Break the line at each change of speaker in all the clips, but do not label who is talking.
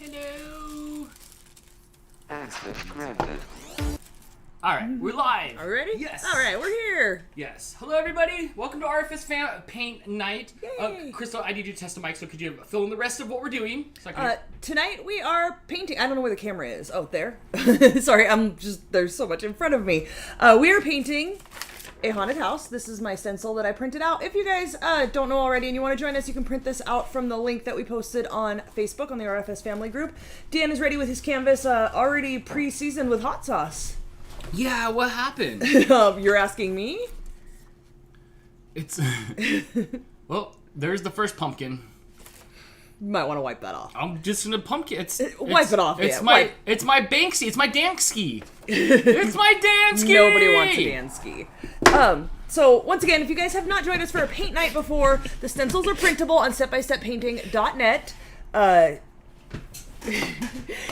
Hello. Alright, we're live.
Are we ready?
Yes.
Alright, we're here.
Yes. Hello, everybody. Welcome to RFS Paint Night.
Yay.
Crystal, I need you to test the mic, so could you fill in the rest of what we're doing? So I can...
Tonight we are painting. I don't know where the camera is. Oh, there. Sorry, there's so much in front of me. We are painting a haunted house. This is my stencil that I printed out. If you guys don't know already and you want to join us, you can print this out from the link that we posted on Facebook on the RFS family group. Dan is ready with his canvas, already pre-seasoned with hot sauce.
Yeah, what happened?
You're asking me?
It's... Well, there's the first pumpkin.
You might want to wipe that off.
I'm just gonna pumpkin.
Wipe it off.
It's
yeah.
my Banksy. It's my Dansky. It's my Dansky.
Nobody wants a Dansky. So once again, if you guys have not joined us for a paint night before, the stencils are printable on stepbysteppainting.net.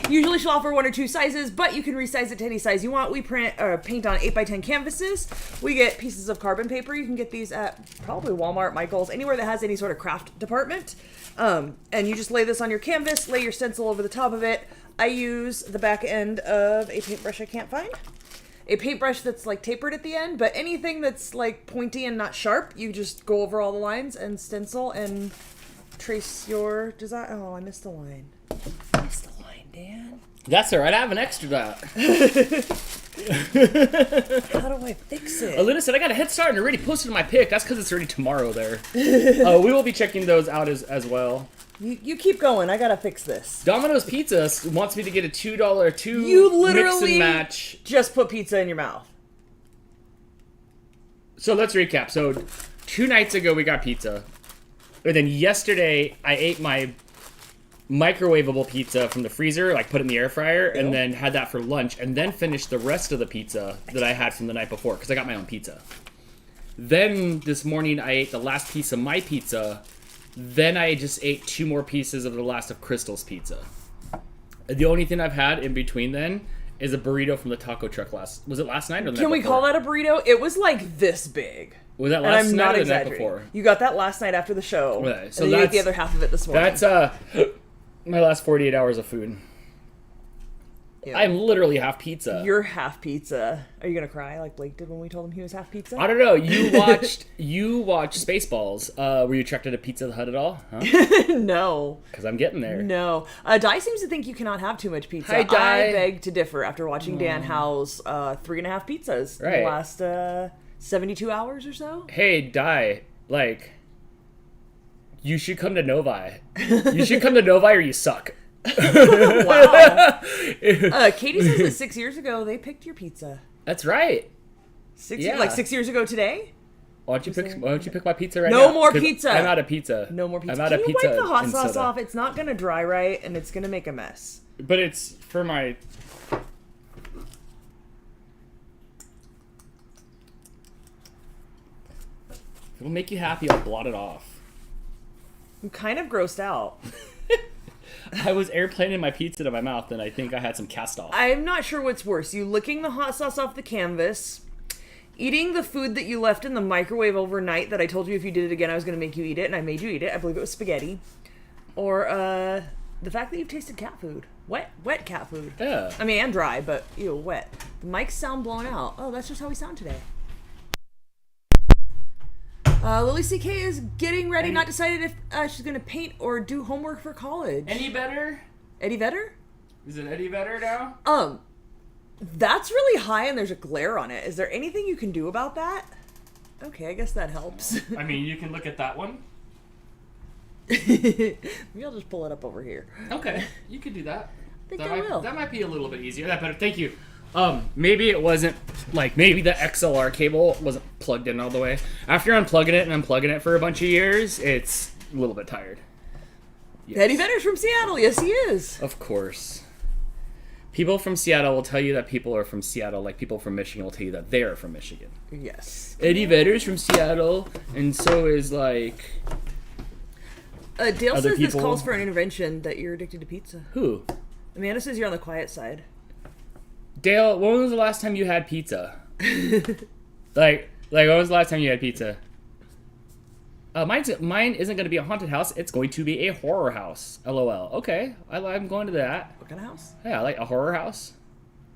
Usually she'll offer 1 or 2 sizes, but you can resize it to any size you want. We paint on 8x10 canvases. We get pieces of carbon paper. You can get these at probably Walmart, Michael's, anywhere that has any sort of craft department. And you just lay this on your canvas, lay your stencil over the top of it. I use the back end of a paintbrush I can't find. A paintbrush that's like tapered at the end, but anything that's like pointy and not sharp, you just go over all the lines and stencil and trace your design. Oh, I missed the line. I missed the line, Dan.
That's all right. I have an extra dot.
How do I fix it?
Alina said I got a head start and already posted my pick. That's because it's already tomorrow there. We will be checking those out as well.
You keep going. I gotta fix this.
Domino's Pizza wants me to get a $2
You literally
mix and match.
Just put pizza in your mouth.
So let's recap. So 2 nights ago we got pizza. And then yesterday I ate my microwavable pizza from the freezer, like put it in the air fryer, and then had that for lunch, and then finished the rest of the pizza that I had from the night before, because I got my own pizza. Then this morning I ate the last piece of my pizza. Then I just ate 2 more pieces of the last of Crystal's pizza. The only thing I've had in between then is a burrito from the taco truck was it last night or the night before?
Can we call that a burrito? It was like this big.
Was that last night or the night before?
You got that last night after the show.
Right, so
and then you ate the other half of it this morning.
That's my last 48 hours of food. Yeah. I'm literally half pizza.
You're half pizza. Are you gonna cry like Blake did when we told him he was half pizza?
I don't know. You watched Spaceballs. Were you attracted to Pizza Hut at all? Huh?
No.
Because I'm getting there.
No. Di seems to think you cannot have too much pizza.
Hi, Di.
I beg to differ after watching Dan house 3.5 pizzas in the last 72 hours or so.
Hey, Di. Like, you should come to Novi. You should come to Novi or you suck.
Wow. Katie says that 6 years ago they picked your pizza.
That's right.
6 years ago today?
Why don't you pick my pizza right now?
No more pizza.
I'm out of pizza.
No more pizza.
I'm out of pizza.
Can you wipe the hot sauce off? It's not gonna dry right, and it's gonna make a mess.
But it's for my... If it'll make you happy, I'll blot it off.
I'm kind of grossed out.
I was airplaning my pizza to my mouth, and I think I had some cast off.
I'm not sure what's worse. You licking the hot sauce off the canvas, eating the food that you left in the microwave overnight that I told you if you did it again I was going to make you eat it, and I made you eat it. I believe it was spaghetti. Or the fact that you've tasted cat food. Wet cat food.
Yeah.
I mean, and dry, but ew, wet. The mics sound blown out. Oh, that's just how we sound today. Lily CK is getting ready, not decided if she's going to paint or do homework for college.
Eddie Vedder?
Eddie Vedder?
Is it Eddie Vedder now?
That's really high and there's a glare on it. Is there anything you can do about that? Okay, I guess that helps.
I mean, you can look at that one.
Maybe I'll just pull it up over here.
Okay, you could do that.
I will.
That might be a little bit easier. That better. Thank you. Maybe it wasn't, like, maybe the XLR cable wasn't plugged in all the way. After unplugging it and unplugging it for a bunch of years, it's a little bit tired.
Yes. Eddie Vedder's from Seattle. Yes, he is.
Of course. People from Seattle will tell you that people are from Seattle, like people from Michigan will tell you that they're from Michigan.
Yes.
Eddie Vedder's from Seattle, and so is, like...
Dale says this calls for an intervention that you're addicted to pizza.
Who?
Amanda says you're on the quiet side.
Dale, when was the last time you had pizza? like when was the last time you had pizza? Mine isn't going to be a haunted house. It's going to be a horror house. LOL. Okay, I'm going to that.
What kind of house?
Yeah, I like a horror house.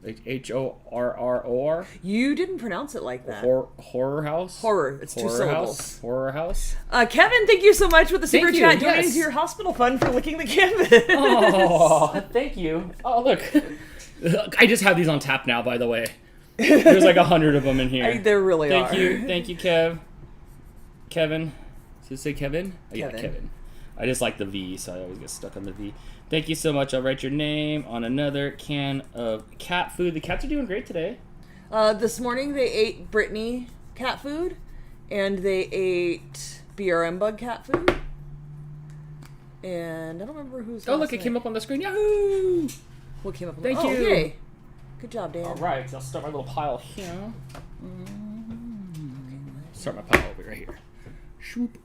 Like HORROR.
You didn't pronounce it like that.
Horror house.
Horror. It's two syllables.
House. Horror house.
Kevin, thank you so much with the super
Thank you,
chat donating
yes.
to your hospital fund for licking the canvas.
Oh, thank you. Oh, look. I just have these on tap now, by the way. There's like 100 of them in here.
There really are.
Thank you, Kevin. Does it say Kevin? Oh, yeah, Kevin. I just like the V, so I always get stuck on the V. Thank you so much. I'll write your name on another can of cat food. The cats are doing great today.
This morning they ate Brittany cat food, and they ate BRM bug cat food. And I don't remember who's.
Oh, look, it came up on the screen. Yahoo!
What came up?
Thank you.
Yay. Good job, Dan.
All right, I'll start my little pile here. Start my pile over right here. Shoop.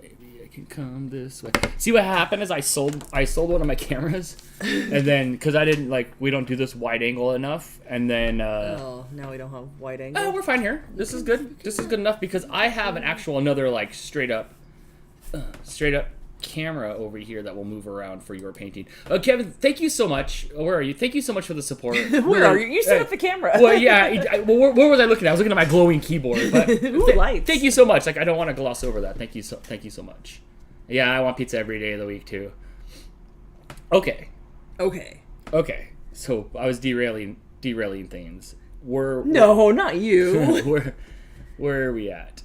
Maybe I can come this way. See what happened is I sold one of my cameras, and then because I didn't we don't do this wide angle enough, and then
now we don't have wide angle.
oh, we're fine here. This is good. This is good enough because I have an actual another straight up camera over here that will move around for your painting. Kevin, thank you so much. Where are you? Thank you so much for the support.
Where are you? You set up the camera.
Well, yeah. Where was I looking at? I was looking at my glowing keyboard. But
Ooh, lights.
Thank you so much. I don't want to gloss over that. Thank you so much. Yeah, I want pizza every day of the week too. Okay. So I was derailing things.
No, not you.
Where are we at?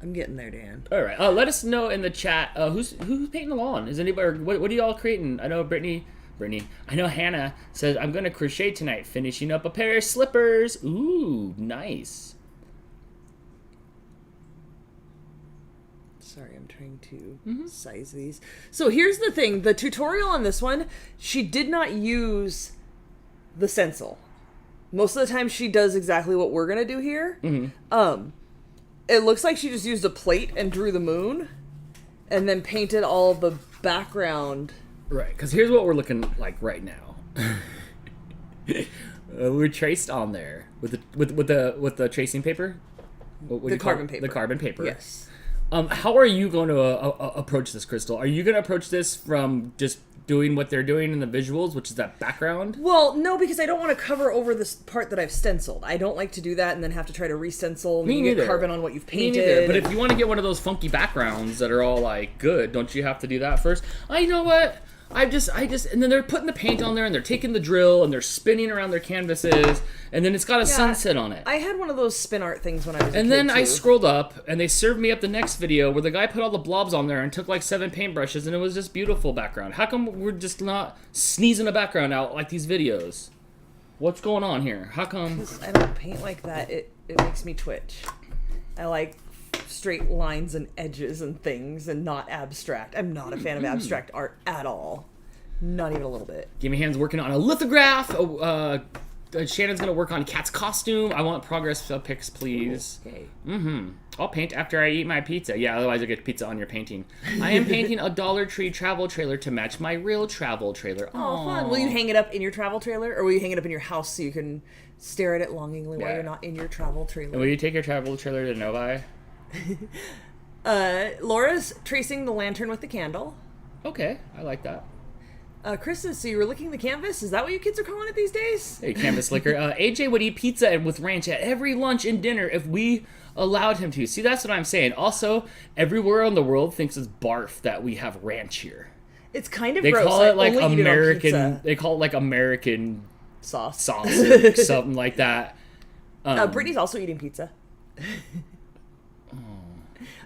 I'm getting there, Dan.
All right. Let us know in the chat who's painting the lawn. Is anybody? What are y'all creating? I know Brittany. I know Hannah says I'm gonna crochet tonight, finishing up a pair of slippers. Ooh, nice.
Sorry, I'm trying to size these. So here's the thing: the tutorial on this one, she did not use the stencil. Most of the time, she does exactly what we're gonna do here. It looks like she just used a plate and drew the moon, and then painted all the background.
Right, because here's what we're looking like right now. We're traced on there with the tracing paper.
The carbon paper.
The carbon paper.
Yes.
How are you going to approach this, Crystal? Are you going to approach this from just doing what they're doing in the visuals, which is that background?
Well, no, because I don't want to cover over this part that I've stenciled. I don't like to do that and then have to try to re-stencil and get carbon on what you've painted.
Me neither. But if you want to get one of those funky backgrounds that are all good, don't you have to do that first? You know what? I just, and then they're putting the paint on there, and they're taking the drill, and they're spinning around their canvases, and then it's got a sunset on it.
I had one of those spin art things when I was a kid,
and then
too.
I scrolled up, and they served me up the next video where the guy put all the blobs on there and took 7 paintbrushes, and it was just beautiful background. How come we're just not sneezing a background out like these videos? What's going on here? How come?
I don't paint like that. It makes me twitch. I like straight lines and edges and things and not abstract. I'm not a fan of abstract art at all. Not even a little bit.
Give me hands working on a lithograph. Shannon's gonna work on Cat's costume. I want progress pics, please.
Okay.
I'll paint after I eat my pizza. Yeah, otherwise I get pizza on your painting. I am painting a Dollar Tree travel trailer to match my real travel trailer.
Oh, fun. Will you hang it up in your travel trailer, or will you hang it up in your house so you can stare at it longingly while you're not in your travel trailer?
And will you take your travel trailer to Novi?
Laura's tracing the lantern with the candle.
Okay, I like that.
Chris says, so you were licking the canvas? Is that what you kids are calling it these days?
Hey, canvas licker. AJ would eat pizza with ranch at every lunch and dinner if we allowed him to. See, that's what I'm saying. Also, everywhere in the world thinks it's barf that we have ranch here.
It's kind of
they
gross.
Call it like
only
American. They call it like American
sauce
or something like that.
Brittany's also eating pizza.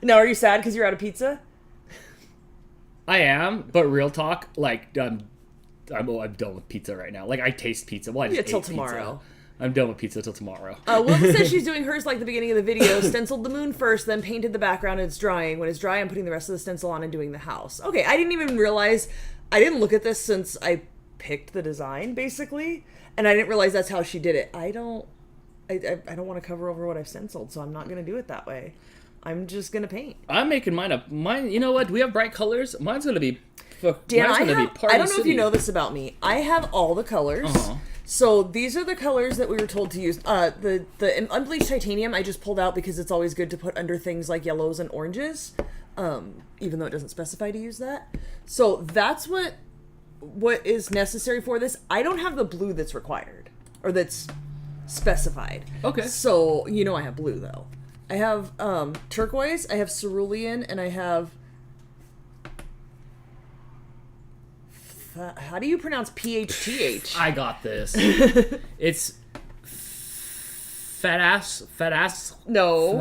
Now, are you sad because you're out of pizza?
I am, but real talk, I'm done with pizza right now. I taste pizza. Well, I just
till
ate
tomorrow.
Pizza. I'm done with pizza till tomorrow.
Wilma says she's doing hers like the beginning of the video. Stenciled the moon first, then painted the background and it's drying. When it's dry, I'm putting the rest of the stencil on and doing the house. Okay, I didn't even realize. I didn't look at this since I picked the design, basically. And I didn't realize that's how she did it. I don't want to cover over what I've stenciled, so I'm not going to do it that way. I'm just going to paint.
I'm making mine up. Mine, you know what? Do we have bright colors? Mine's going to be...
Dan, I don't know if you know this about me. I have all the colors. So these are the colors that we were told to use. The unbleached titanium I just pulled out because it's always good to put under things like yellows and oranges, even though it doesn't specify to use that. So that's what is necessary for this. I don't have the blue that's required or that's specified.
Okay.
So I have blue though. I have turquoise, I have cerulean, and I have. How do you pronounce PHTH?
I got this. It's fat ass.
No.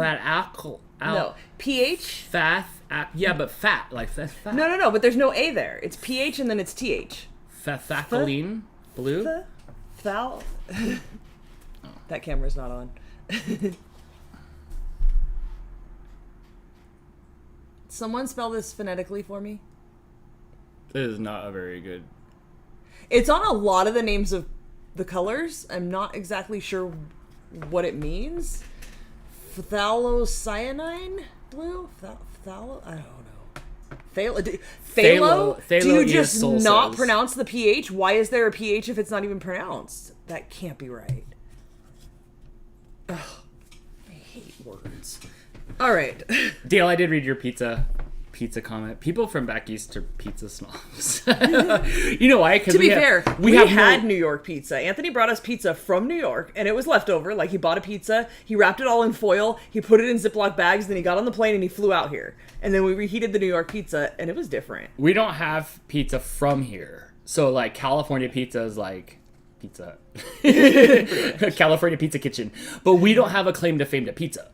No.
PH?
Yeah, but fat. Like that's fat.
No, but there's no A there. It's PH and then it's TH.
Facoline blue?
Thal? That camera's not on. Someone spell this phonetically for me.
This is not a very good.
It's on a lot of the names of the colors. I'm not exactly sure what it means. Phthalocyanine blue? Phthalo? I don't know. Phthalo? Do you just not pronounce the PH? Why is there a PH if it's not even pronounced? That can't be right. Ugh. I hate words. All right.
Dale, I did read your pizza comment. People from back east are pizza snobs. You know why?
To be fair, we had New York pizza. Anthony brought us pizza from New York, and it was leftover. Like, he bought a pizza, he wrapped it all in foil, he put it in Ziploc bags, then he got on the plane and he flew out here. And then we reheated the New York pizza, and it was different.
We don't have pizza from here. So, like, California pizza is like pizza. California Pizza Kitchen. But we don't have a claim to fame to pizza.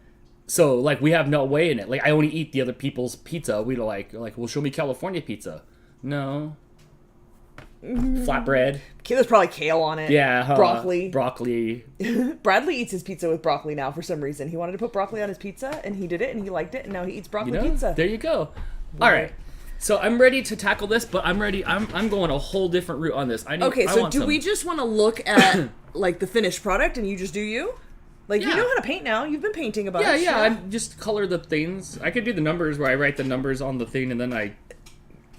So, like, we have no way in it. Like, I only eat the other people's pizza. We don't like, well, show me California pizza. No. Flatbread.
There's probably kale on it.
Yeah.
Broccoli.
Bradley
eats his pizza with broccoli now for some reason. He wanted to put broccoli on his pizza, and he did it, and he liked it, and now he eats broccoli pizza.
There you go. All right. So I'm ready to tackle this, but I'm ready. I'm going a whole different route on this.
We just want to look at, like, the finished product, and you just do you? Like, you know how to paint now. You've been painting a bunch.
Yeah. I just color the things. I could do the numbers where I write the numbers on the thing and then I...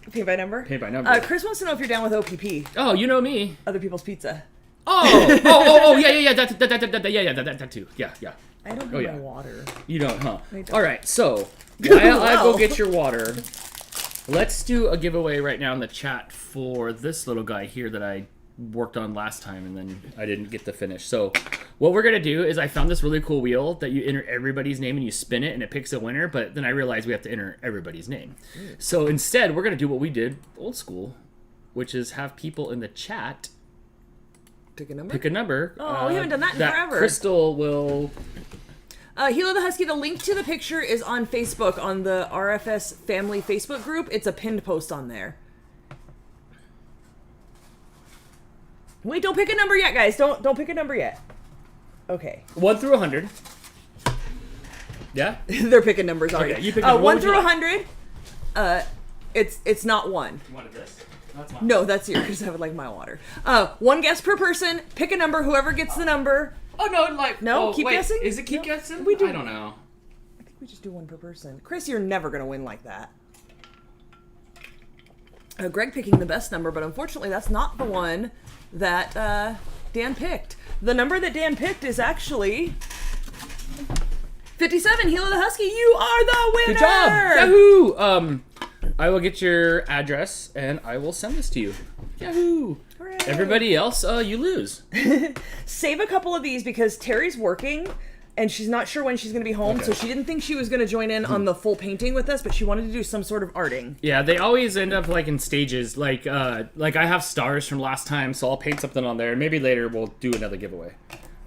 Paint by number?
Paint by number.
Chris wants to know if you're down with OPP.
Oh, you know me.
Other people's pizza.
Yeah, that too. Yeah.
I don't have my water.
You don't, huh? All right, so while I go get your water, let's do a giveaway right now in the chat for this little guy here that I worked on last time and then I didn't get to finish. So what we're gonna do is I found this really cool wheel that you enter everybody's name and you spin it and it picks a winner, but then I realized we have to enter everybody's name. So instead we're gonna do what we did old school, which is have people in the chat
pick a number.
Oh,
we haven't done that in forever.
Crystal will...
Hilo the Husky, the link to the picture is on Facebook, on the RFS family Facebook group. It's a pinned post on there. Wait, don't pick a number yet, guys. Don't pick a number yet. Okay.
1 through 100. Yeah?
They're picking numbers already.
Okay, you pick
1 through 100. It's not 1.
You wanted this? That's mine.
No, that's yours. I would like my water. 1 guess per person. Pick a number. Whoever gets the number.
Oh, no, like...
No, keep guessing?
Is it keep guessing?
We do.
I don't know.
I think we just do 1 per person. Chris, you're never going to win like that. Greg picking the best number, but unfortunately that's not the one that Dan picked. The number that Dan picked is actually 57. Hilo the Husky, you are the winner!
Good job! Yahoo! I will get your address and I will send this to you. Yahoo!
Hooray.
Everybody else, you lose.
Save a couple of these because Terry's working and she's not sure when she's going to be home, so she didn't think she was going to join in on the full painting with us, but she wanted to do some sort of arting.
Yeah, they always end up like in stages. Like I have stars from last time, so I'll paint something on there. Maybe later we'll do another giveaway.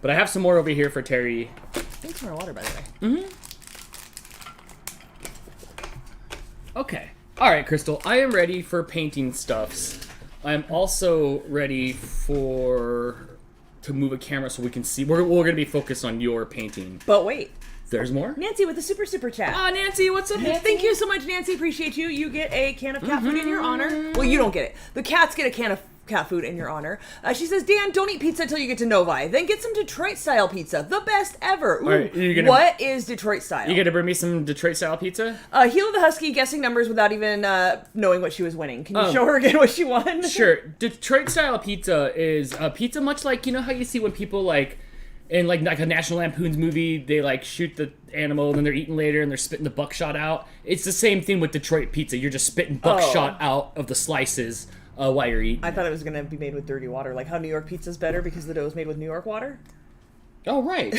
But I have some more over here for Terry.
Thanks for my water, by the way.
Mm-hmm. Okay. All right, Crystal. I am ready for painting stuffs. I'm also ready to move a camera so we can see. We're going to be focused on your painting.
But wait.
There's more?
Nancy with the super chat.
Ah, Nancy, what's up, Nancy?
Thank you so much, Nancy. Appreciate you. You get a can of cat food in your honor. Well, you don't get it. The cats get a can of cat food in your honor. She says, Dan, don't eat pizza until you get to Novi. Then get some Detroit-style pizza. The best ever. Ooh,
right,
what is Detroit-style?
You gonna bring me some Detroit-style pizza?
Hila the Husky guessing numbers without even knowing what she was winning. Can you show her again what she won?
Sure. Detroit-style pizza is a pizza much like, you know how you see when people, like, in, like a National Lampoon's movie, they, like, shoot the animal, and then they're eating later, and they're spitting the buckshot out. It's the same thing with Detroit pizza. You're just spitting buckshot out of the slices while you're eating.
I thought it was going to be made with dirty water, like how New York pizza's better because the dough is made with New York water.
Oh, right.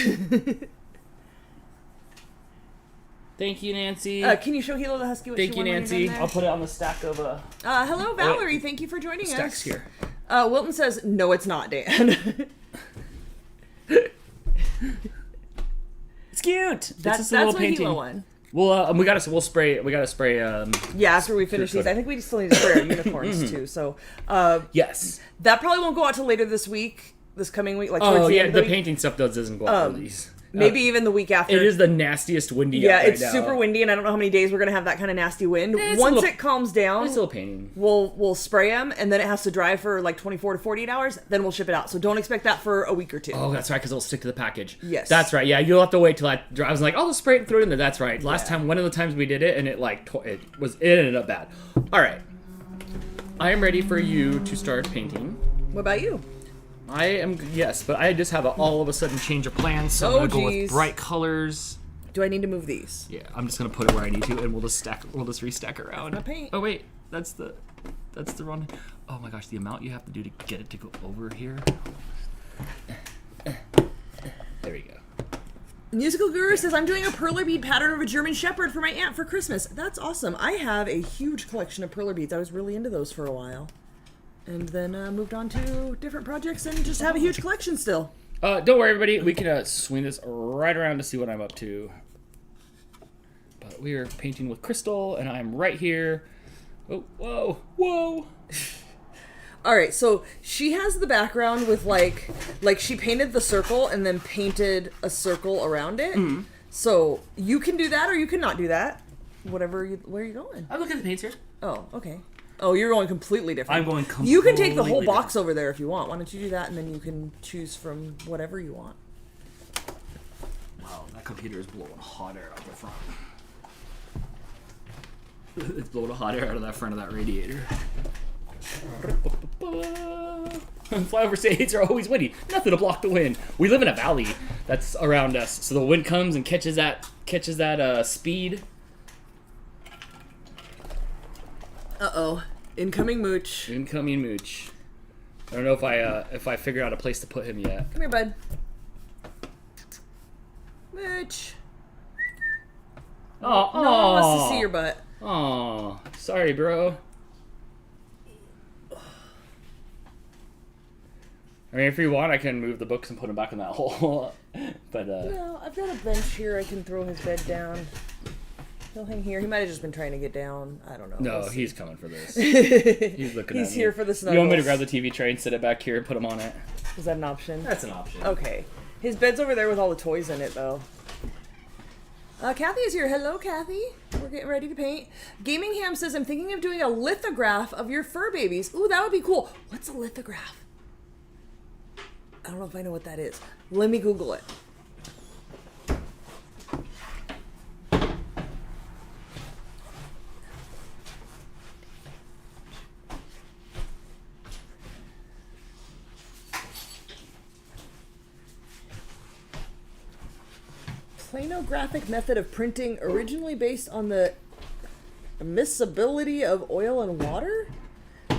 Thank you, Nancy.
Can you show Hilo the Husky what
Thank
she
you,
won
Nancy. I'll put it on the stack of...
hello, Valerie. Thank you for joining
stacks
us.
here.
Wilton says, no, it's not, Dan.
It's cute.
That's
a little
what
painting.
Hilo won.
Well, we gotta spray.
Yeah, after we finish these, I think we still need to spray our unicorns too. So,
Yes.
that probably won't go out till later this coming week. Like towards the end of the week.
painting stuff doesn't go out for these.
Maybe even the week after.
It is the nastiest windy.
Yeah,
out right
it's
now.
super windy, and I don't know how many days we're gonna have that kind of nasty wind.
It's
Once
a little-
it calms down,
It's still painting.
we'll spray them, and then it has to dry for like 24 to 48 hours. Then we'll ship it out. So don't expect that for a week or two.
Oh, that's right, because it'll stick to the package.
Yes.
That's right. Yeah, you'll have to wait till that dry. I was like, I'll just spray it and throw it in there. That's right. Last time, one of the times we did it, and it ended up bad. All right. I am ready for you to start painting.
What about you?
I am, yes, but I just have all of a sudden change of plans, so I'm going to go with bright colors.
Do I need to move these?
Yeah, I'm just going to put it where I need to, and we'll just restack around.
Not paint.
Oh, wait, that's the wrong, oh my gosh, the amount you have to do to get it to go over here. There we go.
Musical Guru says, I'm doing a perler bead pattern of a German Shepherd for my aunt for Christmas. That's awesome. I have a huge collection of perler beads. I was really into those for a while. And then moved on to different projects and just have a huge collection still.
Don't worry, everybody. We can swing this right around to see what I'm up to. But we are painting with crystal, and I'm right here. Oh, whoa, whoa.
All right, so she has the background with like she painted the circle and then painted a circle around it. Mm-hmm. So you can do that or you can not do that. Where are you going?
I'm looking at the paints here.
Oh, okay. Oh, you're going completely different.
I'm going completely
You can take the whole
different.
box over there if you want. Why don't you do that and then you can choose from whatever you want.
Wow, that computer is blowing hot air out the front. It's blowing hot air out of that front of that radiator. Flyover states are always windy. Nothing to block the wind. We live in a valley that's around us, so the wind comes and catches that speed.
Uh-oh. Incoming mooch.
Incoming mooch. I don't know if I figured out a place to put him yet.
Come here, bud. Mooch.
Oh,
No one wants to see your butt.
Oh, sorry, bro. I mean, if you want, I can move the books and put them back in that hole. But
No, I've got a bench here. I can throw his bed down. He'll hang here. He might have just been trying to get down. I don't know.
no, he's coming for this. He's looking at me.
He's here for the snuggles.
You want me to grab the TV tray and sit it back here and put him on it?
Is that an option?
That's an option.
Okay. His bed's over there with all the toys in it, though. Kathy is here. Hello, Kathy. We're getting ready to paint. Gaming Ham says, I'm thinking of doing a lithograph of your fur babies. Ooh, that would be cool. What's a lithograph? I don't know if I know what that is. Let me Google it. Planographic method of printing originally based on the miscibility of oil and water?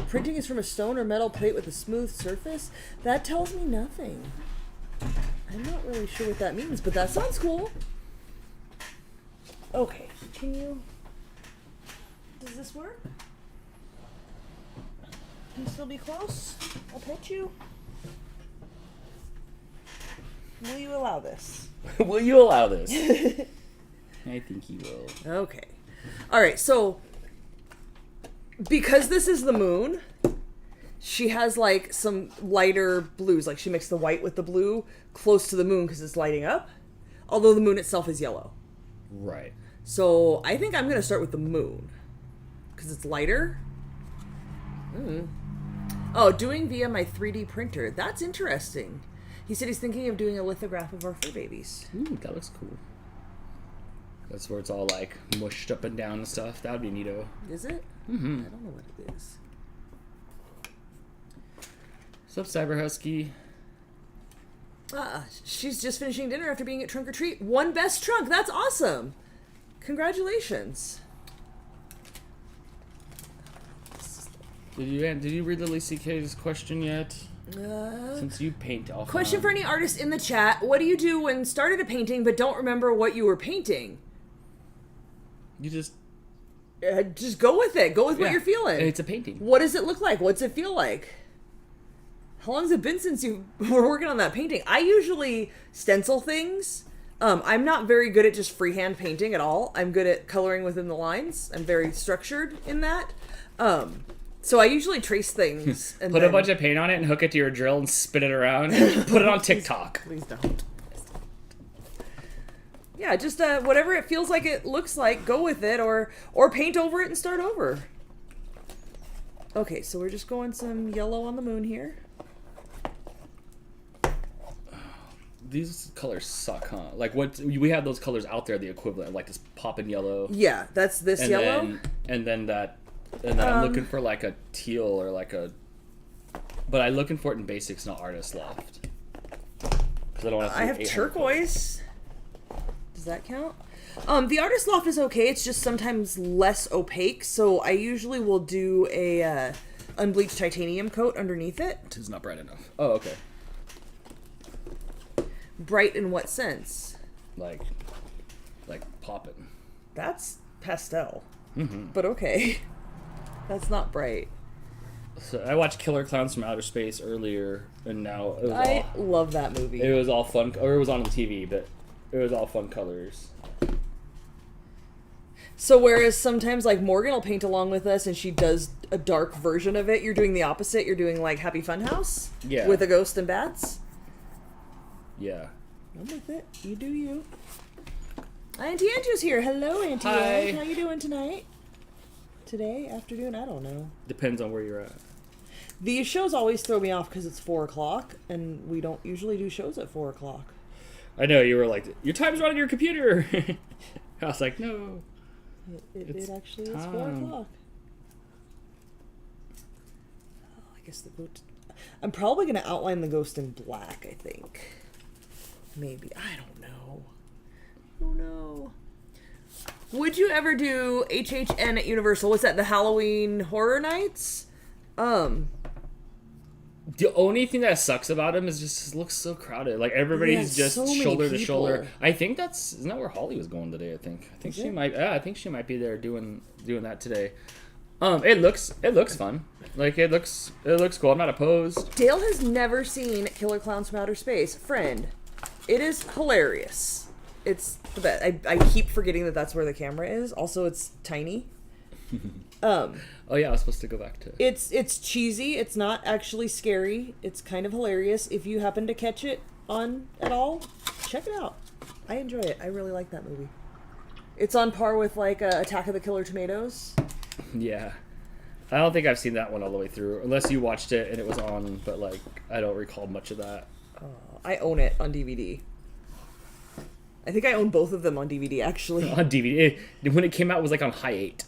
Printing is from a stone or metal plate with a smooth surface? That tells me nothing. I'm not really sure what that means, but that sounds cool. Okay, can you... Does this work? Can you still be close? I'll pet you. Will you allow this?
Will you allow this? I think he will.
Okay. All right, so because this is the moon, she has like some lighter blues. Like she mixed the white with the blue close to the moon because it's lighting up, although the moon itself is yellow.
Right.
So I think I'm going to start with the moon because it's lighter. Oh, doing via my 3D printer. That's interesting. He said he's thinking of doing a lithograph of our fur babies.
Ooh, that looks cool. That's where it's all like mushed up and down and stuff. That would be neato.
Is it?
Mm-hmm.
I don't know what it is.
What's up, Cyber Husky?
She's just finishing dinner after being at Trunk or Treat. Won Best Trunk. That's awesome. Congratulations.
Did you read Lily CK's question yet? Since you paint off.
Question for any artist in the chat. What do you do when started a painting but don't remember what you were painting?
You just
go with it. Go with what you're feeling.
It's a painting.
What does it look like? What's it feel like? How long has it been since you were working on that painting? I usually stencil things. I'm not very good at just freehand painting at all. I'm good at coloring within the lines. I'm very structured in that. So I usually trace things. And
Put a bunch of paint on it and hook it to your drill and spin it around. Put it on TikTok.
Please don't. Yeah, just whatever it feels like it looks like, go with it, or paint over it and start over. Okay, so we're just going some yellow on the moon here.
These colors suck, huh? Like, what we have those colors out there, the equivalent, like this poppin' yellow.
Yeah, that's this
and
yellow.
Then I'm looking for like a teal or like a. But I'm looking for it in basics, not artist loft. Because I don't want to.
I have turquoise. Does that count? The artist loft is okay. It's just sometimes less opaque, so I usually will do a unbleached titanium coat underneath it.
It's not bright enough. Oh, okay.
Bright in what sense?
Like poppin'.
That's pastel.
Mm-hmm.
But okay. That's not bright.
So I watched Killer Clowns from Outer Space earlier, and now it was
love that movie.
It was all fun, or it was on the TV, but it was all fun colors.
So whereas sometimes like Morgan will paint along with us and she does a dark version of it, you're doing the opposite. You're doing like Happy Funhouse.
Yeah.
With a ghost and bats.
Yeah.
I'm with it. You do you. Auntie Andrew's here. Hello, Auntie.
Hi.
Ann. How you doing tonight? Today? Afternoon? I don't know.
Depends on where you're at.
These shows always throw me off because it's 4 o'clock, and we don't usually do shows at 4 o'clock.
I know, you were like, your time's on your computer. I was like, no.
It actually is 4 o'clock. Oh, I guess the goat. I'm probably going to outline the ghost in black, I think. Maybe. I don't know. Oh no. Would you ever do HHN at Universal? What's that? The Halloween Horror Nights?
The only thing that sucks about him is just it looks so crowded. Like everybody's just
so
shoulder to
people.
shoulder. I think isn't that where Holly was going today? I think she might. Yeah, I think she might be there doing that today. It looks fun. Like it looks cool. I'm not opposed.
Dale has never seen Killer Clowns from Outer Space. Friend, it is hilarious. It's the best. I keep forgetting that that's where the camera is. Also, it's tiny.
Oh yeah, I was supposed to go back to.
It's cheesy. It's not actually scary. It's kind of hilarious. If you happen to catch it on at all, check it out. I enjoy it. I really like that movie. It's on par with like Attack of the Killer Tomatoes.
Yeah. I don't think I've seen that one all the way through, unless you watched it and it was on, but like I don't recall much of that.
I own it on DVD. I think I own both of them on DVD, actually.
On DVD. When it came out, it was like on high 8.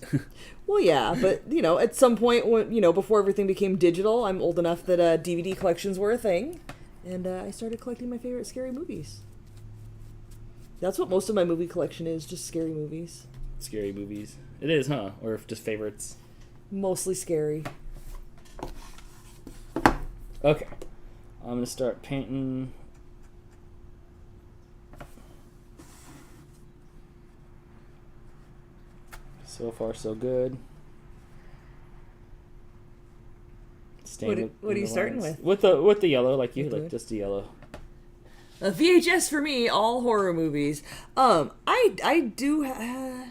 Well, yeah, but, at some point, when before everything became digital, I'm old enough that DVD collections were a thing, and I started collecting my favorite scary movies. That's what most of my movie collection is, just scary movies.
Scary movies. It is, huh? Or just favorites?
Mostly scary.
Okay. I'm going to start painting. So far, so good.
What are you starting with?
With the yellow, like you, like just the yellow.
A VHS for me, all horror movies. I do. I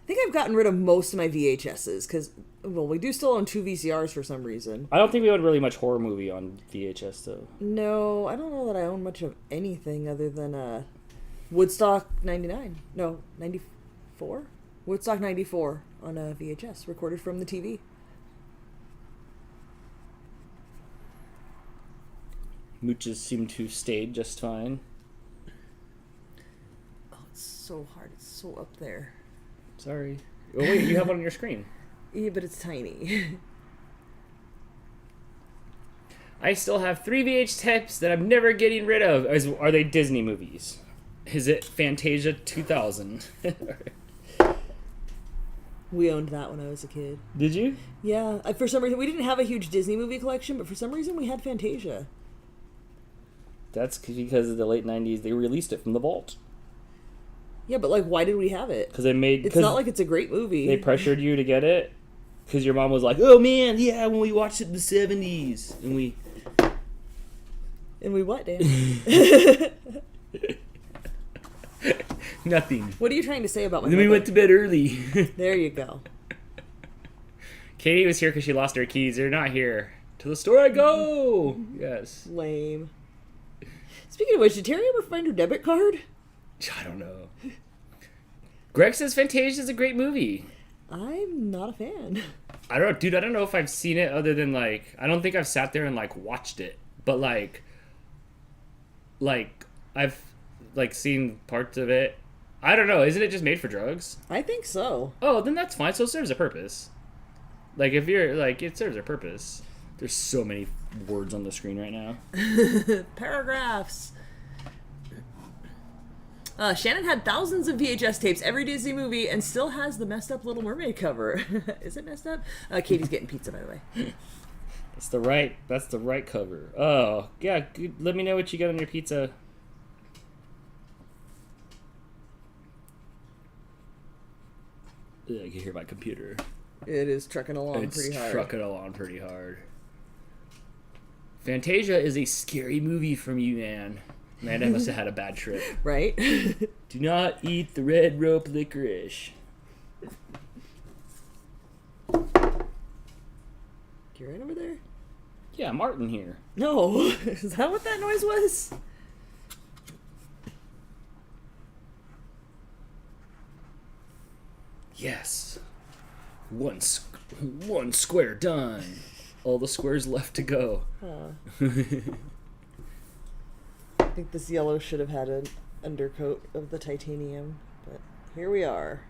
think I've gotten rid of most of my VHSs because, we do still own 2 VCRs for some reason.
I don't think we own really much horror movie on VHS though.
No, I don't know that I own much of anything other than Woodstock 99. No, 94. Woodstock 94 on a VHS, recorded from the TV.
Mooches seem to have stayed just fine.
Oh, it's so hard. It's so up there.
Sorry. Oh, wait, you have one on your screen.
Yeah, but it's tiny.
I still have 3 VH tapes that I'm never getting rid of. Are they Disney movies? Is it Fantasia 2000?
We owned that when I was a kid.
Did you?
Yeah. For some reason, we didn't have a huge Disney movie collection, but for some reason we had Fantasia.
That's because of the late 90s. They released it from the vault.
Yeah, but like, why did we have it?
Because they made...
It's not like it's a great movie.
They pressured you to get it? Because your mom was like, oh man, yeah, when we watched it in the 70s. And we...
And we what, Dan?
Nothing.
What are you trying to say about my
Then we went to bed early.
There you go.
Katie was here because she lost her keys. They're not here. To the store I go! Yes.
Lame. Speaking of which, did Terry ever find her debit card?
I don't know. Greg says Fantasia is a great movie.
I'm not a fan.
I don't know if I've seen it other than, like, I don't think I've sat there and, like, watched it. But, like, I've, like, seen parts of it. I don't know. Isn't it just made for drugs?
I think so.
Oh, then that's fine. So it serves a purpose. Like, if you're, like, it serves a purpose. There's so many words on the screen right now.
Paragraphs. Shannon had thousands of VHS tapes, every Disney movie, and still has the messed up Little Mermaid cover. Is it messed up? Katie's getting pizza, by the way.
That's the right cover. Oh, yeah. Good. Let me know what you got on your pizza. I can hear my computer.
It is trucking along pretty hard.
It's trucking along pretty hard. Fantasia is a scary movie from you, man. Man, I must have had a bad trip.
Right?
Do not eat the red rope licorice.
You're right over there?
Yeah, Martin here.
No. Is that what that noise was?
Yes. One square done. All the squares left to go.
I think this yellow should have had an undercoat of the titanium, but here we are.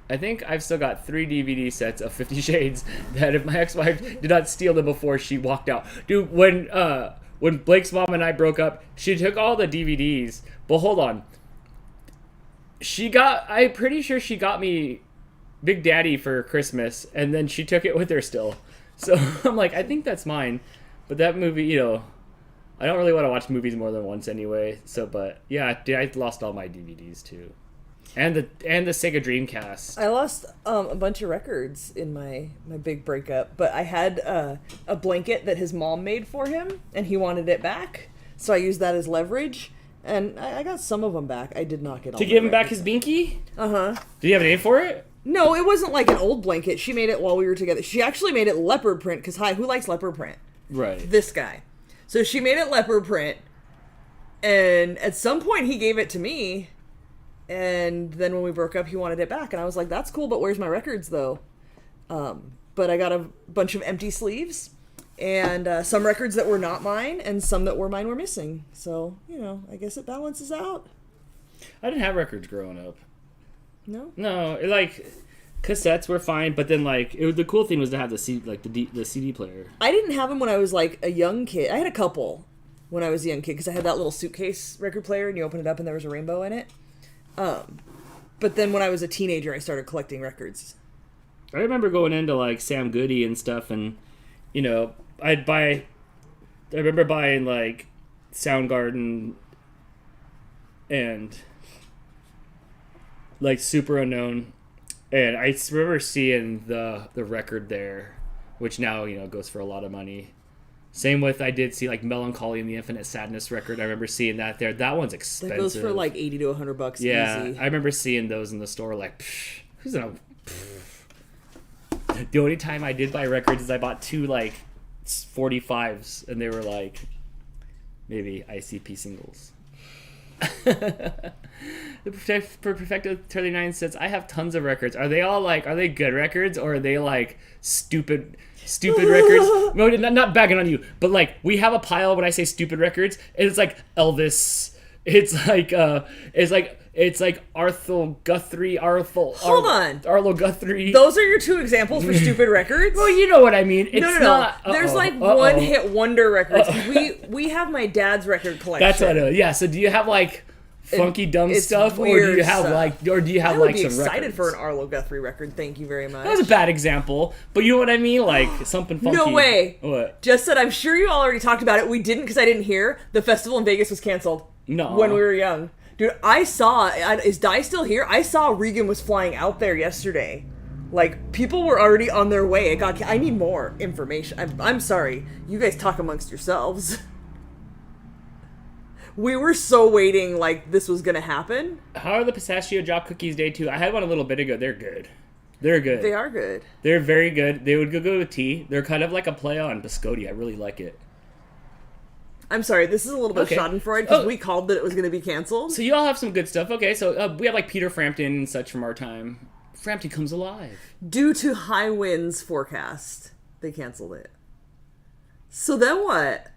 I think I've still got 3 DVD sets of 50 Shades that if my ex-wife did not steal them before she walked out. Dude, when Blake's mom and I broke up, she took all the DVDs. But hold on. I'm pretty sure she got me Big Daddy for Christmas, and then she took it with her still. So I'm like, I think that's mine. But that movie, you know, I don't really want to watch movies more than once anyway. So, but yeah, dude, I lost all my DVDs too. And the Sega Dreamcast.
I lost a bunch of records in my big breakup, but I had a blanket that his mom made for him, and he wanted it back, so I used that as leverage, and I got some of them back. I did not get all
to give him back his binky?
Uh-huh.
Did he have a name for it?
No, it wasn't like an old blanket. She made it while we were together. She actually made it leopard print, because who likes leopard print?
Right.
This guy. So she made it leopard print, and at some point he gave it to me. And then when we broke up, he wanted it back. And I was like, that's cool, but where's my records, though? But I got a bunch of empty sleeves. And some records that were not mine, and some that were mine were missing. So, you know, I guess it balances out.
I didn't have records growing up.
No?
No, like, cassettes were fine, but then, like, the cool thing was to have the CD player.
I didn't have them when I was, like, a young kid. I had a couple when I was a young kid, because I had that little suitcase record player, and you open it up, and there was a rainbow in it. But then when I was a teenager, I started collecting records.
I remember going into like Sam Goody and stuff, and you know, I remember buying like Soundgarden and like Super Unknown, and I remember seeing the record there, which now, you know, goes for a lot of money. Same with, I did see like Melancholy and the Infinite Sadness record. I remember seeing that there. That one's expensive.
That goes for like $80 to $100
yeah,
easy.
I remember seeing those in the store. Like, who's gonna? The only time I did buy records is I bought 2 like 45s, and they were like maybe ICP singles. The Perfecto 39 says, I have tons of records. Are they good records or are they like stupid records? No, not bagging on you, but like we have a pile when I say stupid records, and it's like Elvis. It's like Arthur Guthrie,
Hold on.
Arlo Guthrie.
Those are your two examples for stupid records?
Well, you know what I mean. It's
No.
not.
There's like one-hit wonder records. We have my dad's record collection.
That's what I know. Yeah. So do you have like funky dumb
it's
stuff, or do
weird
you have
stuff.
I
would be
some
excited
records?
for an Arlo Guthrie record. Thank you very much.
That was a bad example, but you know what I mean. Like something funky.
No way.
What?
Just said, I'm sure you all already talked about it. We didn't because I didn't hear. The festival in Vegas was canceled.
No.
When we were young. Dude, I saw, is Di still here? I saw Regan was flying out there yesterday. Like, people were already on their way. I need more information. I'm sorry. You guys talk amongst yourselves. We were so waiting like this was going to happen.
How are the pistachio drop cookies day 2? I had one a little bit ago. They're good. They're good.
They are good.
They're very good. They would go with tea. They're kind of like a play on biscotti. I really like it.
I'm sorry, this is a little bit
Okay.
schadenfreude because we called that it was going to be canceled.
So you all have some good stuff. Okay, so we have like Peter Frampton and such from our time. Frampton comes alive.
Due to high winds forecast, they canceled it. So then what?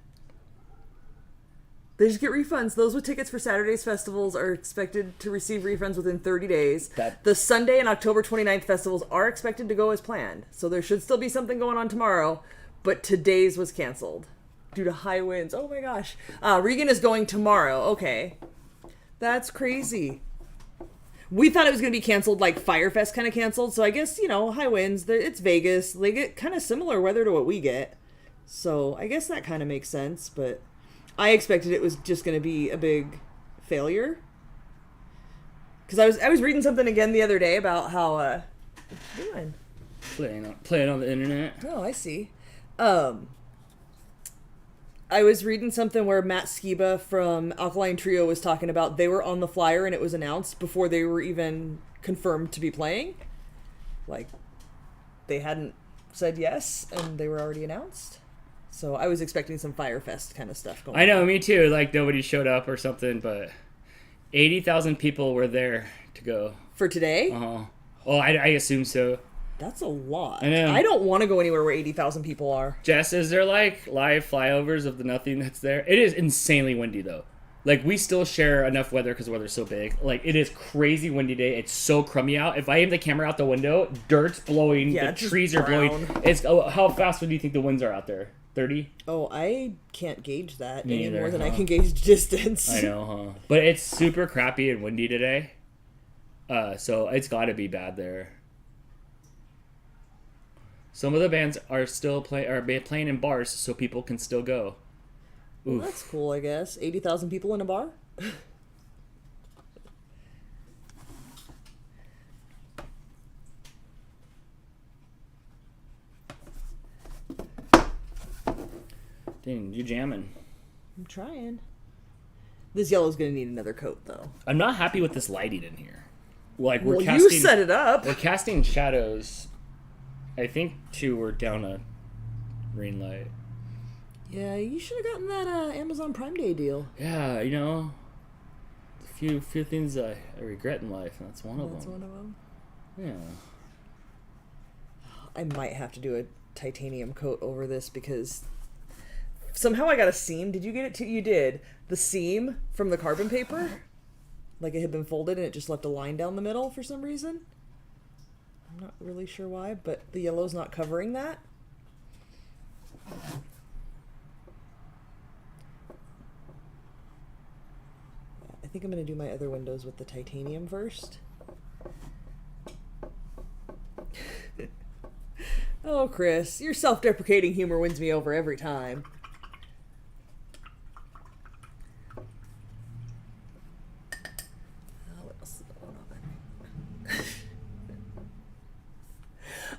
They just get refunds. Those with tickets for Saturday's festivals are expected to receive refunds within 30 days. The Sunday and October 29th festivals are expected to go as planned. So there should still be something going on tomorrow, but today's was canceled due to high winds. Oh my gosh. Regan is going tomorrow. Okay. That's crazy. We thought it was going to be canceled, like Firefest kind of canceled. So I guess, high winds. It's Vegas. They get kind of similar weather to what we get. So I guess that kind of makes sense. But I expected it was just going to be a big failure. Because I was reading something again the other day about how... what you doing?
Playing on the internet.
Oh, I see. I was reading something where Matt Skiba from Alkaline Trio was talking about they were on the flyer and it was announced before they were even confirmed to be playing. Like, they hadn't said yes and they were already announced. So I was expecting some Firefest kind of stuff going on.
I know, me too. Like, nobody showed up or something, but 80,000 people were there to go.
For today?
Uh-huh. Well, I assume so.
That's a lot.
I know.
I don't want to go anywhere where 80,000 people are.
Jess, is there like live flyovers of the nothing that's there? It is insanely windy though. Like we still share enough weather because the weather's so big. Like it is crazy windy day. It's so crummy out. If I aim the camera out the window, dirt's blowing.
Yeah,
the
it's just
trees are blowing.
brown.
How fast would you think the winds are out there? 30?
Oh, I can't gauge that
Me
any
neither,
more than I
huh?
can gauge distance.
I know, huh? But it's super crappy and windy today. So it's got to be bad there. Some of the bands are still playing in bars, so people can still go.
Well, that's cool, I guess. 80,000 people in a bar?
Dang, you jamming.
I'm trying. This yellow's gonna need another coat, though.
I'm not happy with this lighting in here. Like we're
Well,
casting,
you set it up.
We're casting shadows. I think too. We're down a green light.
Yeah, you should have gotten that Amazon Prime Day deal.
Yeah, a few things I regret in life, and that's one of them.
That's one of them.
Yeah.
I might have to do a titanium coat over this because somehow I got a seam. Did you get it too? You did. The seam from the carbon paper, like it had been folded and it just left a line down the middle for some reason. I'm not really sure why, but the yellow's not covering that. I think I'm going to do my other windows with the titanium first. Oh, Chris, your self-deprecating humor wins me over every time. What else is going on?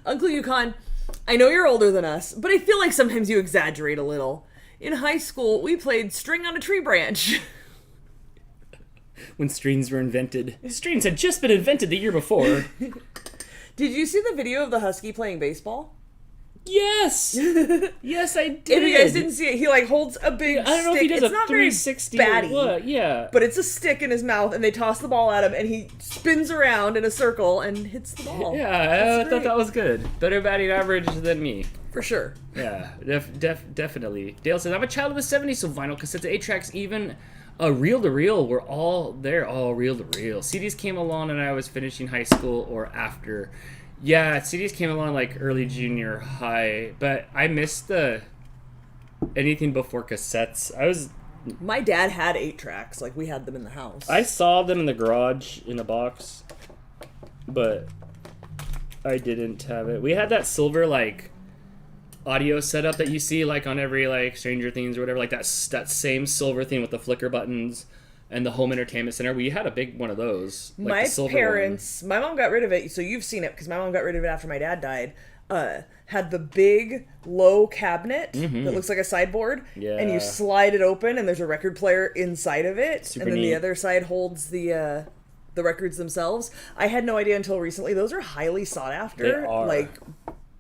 Uncle Yukon, I know you're older than us, but I feel like sometimes you exaggerate a little. In high school, we played string on a tree branch.
When strings were invented. Strings had just been invented the year before.
Did you see the video of the husky playing baseball?
Yes! Yes, I did!
If you guys didn't see it, he like holds a big
I don't know
stick.
if he does
It's
a
not very
360
batty,
or what, yeah.
but it's a stick in his mouth, and they toss the ball at him, and he spins around in a circle and hits the ball.
Yeah, I thought that was good. Better batting average than me.
For sure.
Yeah, definitely. Dale says, I'm a child of the 70s, so vinyl cassettes, 8-tracks, even reel-to-reel were all there. All reel-to-reel. CDs came along and I was finishing high school or after. Yeah, CDs came along like early junior high, but I missed anything before cassettes.
My dad had 8-tracks. Like, we had them in the house.
I saw them in the garage in a box, but I didn't have it. We had that silver, like, audio setup that you see, like, on every, like, Stranger Things or whatever. Like, that same silver thing with the flicker buttons and the home entertainment center. We had a big one of those. Like
my
the silver
parents, my mom got rid of it, so you've seen it, because my mom got rid of it after my dad died. Had the big low cabinet that looks like a sideboard, and you slide it open, and there's a record player inside of it,
Super
and then
neat.
the other side holds the records themselves. I had no idea until recently. Those are highly sought after.
They are.
Like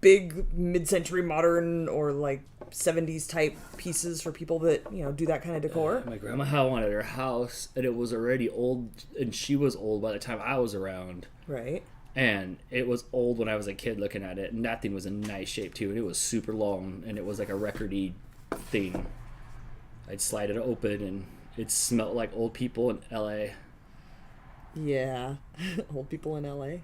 big mid-century modern or like 70s type pieces for people that, you know, do that kind of decor.
My grandma had one at her house, and it was already old, and she was old by the time I was around.
Right.
And it was old when I was a kid looking at it, and that thing was in nice shape too, and it was super long, and it was like a record-y thing. I'd slide it open, and it smelled like old people in L.A.
Yeah. Old people in LA.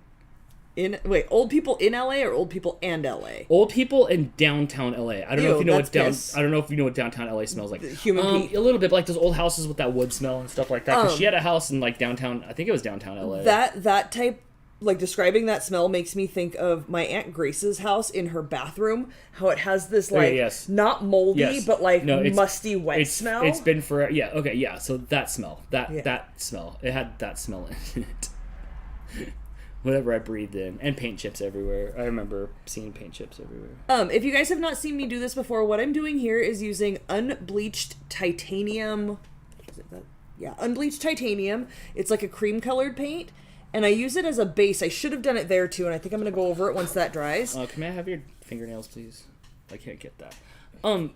Old people in LA or old people and LA?
Old people in downtown LA. I don't know if you know what
piss.
I don't know if you know what downtown LA smells like.
Human pee.
A little bit, like those old houses with that wood smell and stuff like that. Because she had a house in like downtown. I think it was downtown LA.
That type, like describing that smell makes me think of my Aunt Grace's house in her bathroom. How it has this like not moldy but like musty wet smell.
It's been for So that smell, that smell, it had that smell in it. Whatever I breathed in, and paint chips everywhere. I remember seeing paint chips everywhere.
If you guys have not seen me do this before, what I'm doing here is using unbleached titanium. Unbleached titanium. It's like a cream colored paint, and I use it as a base. I should have done it there too, and I think I'm going to go over it once that dries.
Can I have your fingernails, please? I can't get that.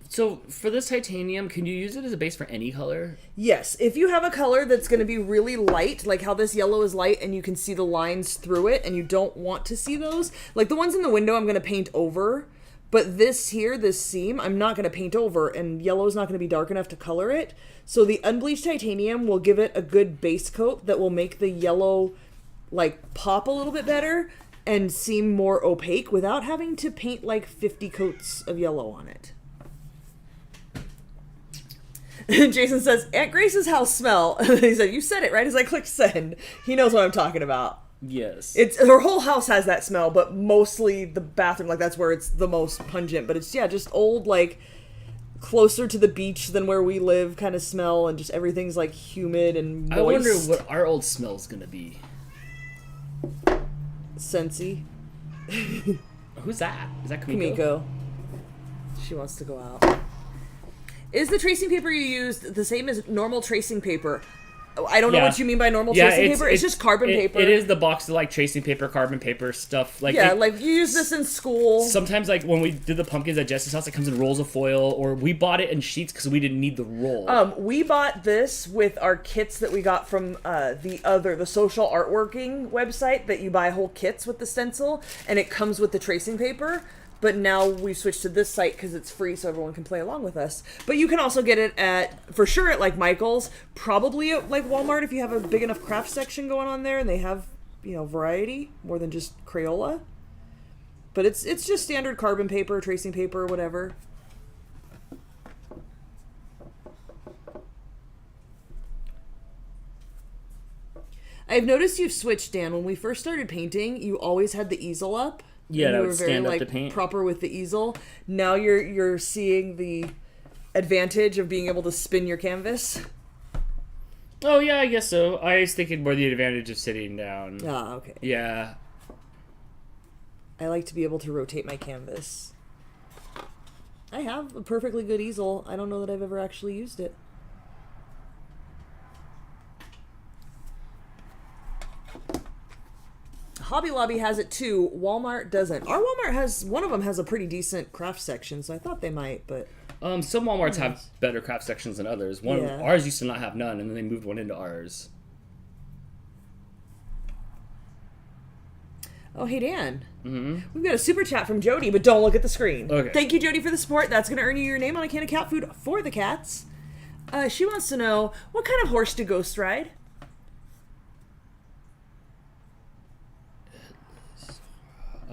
So for this titanium, can you use it as a base for any color?
Yes. If you have a color that's going to be really light, like how this yellow is light and you can see the lines through it, and you don't want to see those, like the ones in the window I'm going to paint over, but this here, this seam, I'm not going to paint over, and yellow is not going to be dark enough to color it. So the unbleached titanium will give it a good base coat that will make the yellow like pop a little bit better and seem more opaque without having to paint like 50 coats of yellow on it. Jason says, Aunt Grace's house smell. He said, you said it right as I clicked send. He knows what I'm talking about.
Yes.
It's her whole house has that smell, but mostly the bathroom, like that's where it's the most pungent. But it's just old, like closer to the beach than where we live kind of smell, and just everything's like humid and moist.
I wonder what our old smell's gonna be.
Scentsy.
Who's that? Is that
Kamiko? She wants to go out. Is the tracing paper you used the same as normal tracing paper? I don't know what you mean by normal tracing paper. It's just carbon paper.
It is the box of like tracing paper, carbon paper stuff. Like
like you use this in school.
Sometimes, like when we did the pumpkins at Jess's house, it comes in rolls of foil, or we bought it in sheets because we didn't need the roll.
We bought this with our kits that we got from the social artworking website that you buy whole kits with the stencil, and it comes with the tracing paper. But now we've switched to this site because it's free, so everyone can play along with us. But you can also get it for sure at like Michael's, probably at like Walmart if you have a big enough craft section going on there, and they have, variety more than just Crayola. But it's just standard carbon paper, tracing paper, whatever. I've noticed you've switched, Dan. When we first started painting, you always had the easel up.
Yeah,
you
were very stand up to paint.
Proper with the easel. Now you're seeing the advantage of being able to spin your canvas.
Oh yeah, I guess so. I was thinking more the advantage of sitting down.
Ah, okay.
Yeah.
I like to be able to rotate my canvas. I have a perfectly good easel. I don't know that I've ever actually used it. Hobby Lobby has it too. Walmart doesn't. Our Walmart has, one of them has a pretty decent craft section, so I thought they might, but...
Some Walmarts have better craft sections than others. Ours used to not have none, and then they moved one into ours.
Oh, hey, Dan. We've got a super chat from Jody, but don't look at the screen.
Okay.
Thank you, Jody, for the support. That's going to earn you your name on a can of cat food for the cats. She wants to know, what kind of horse to Ghost ride?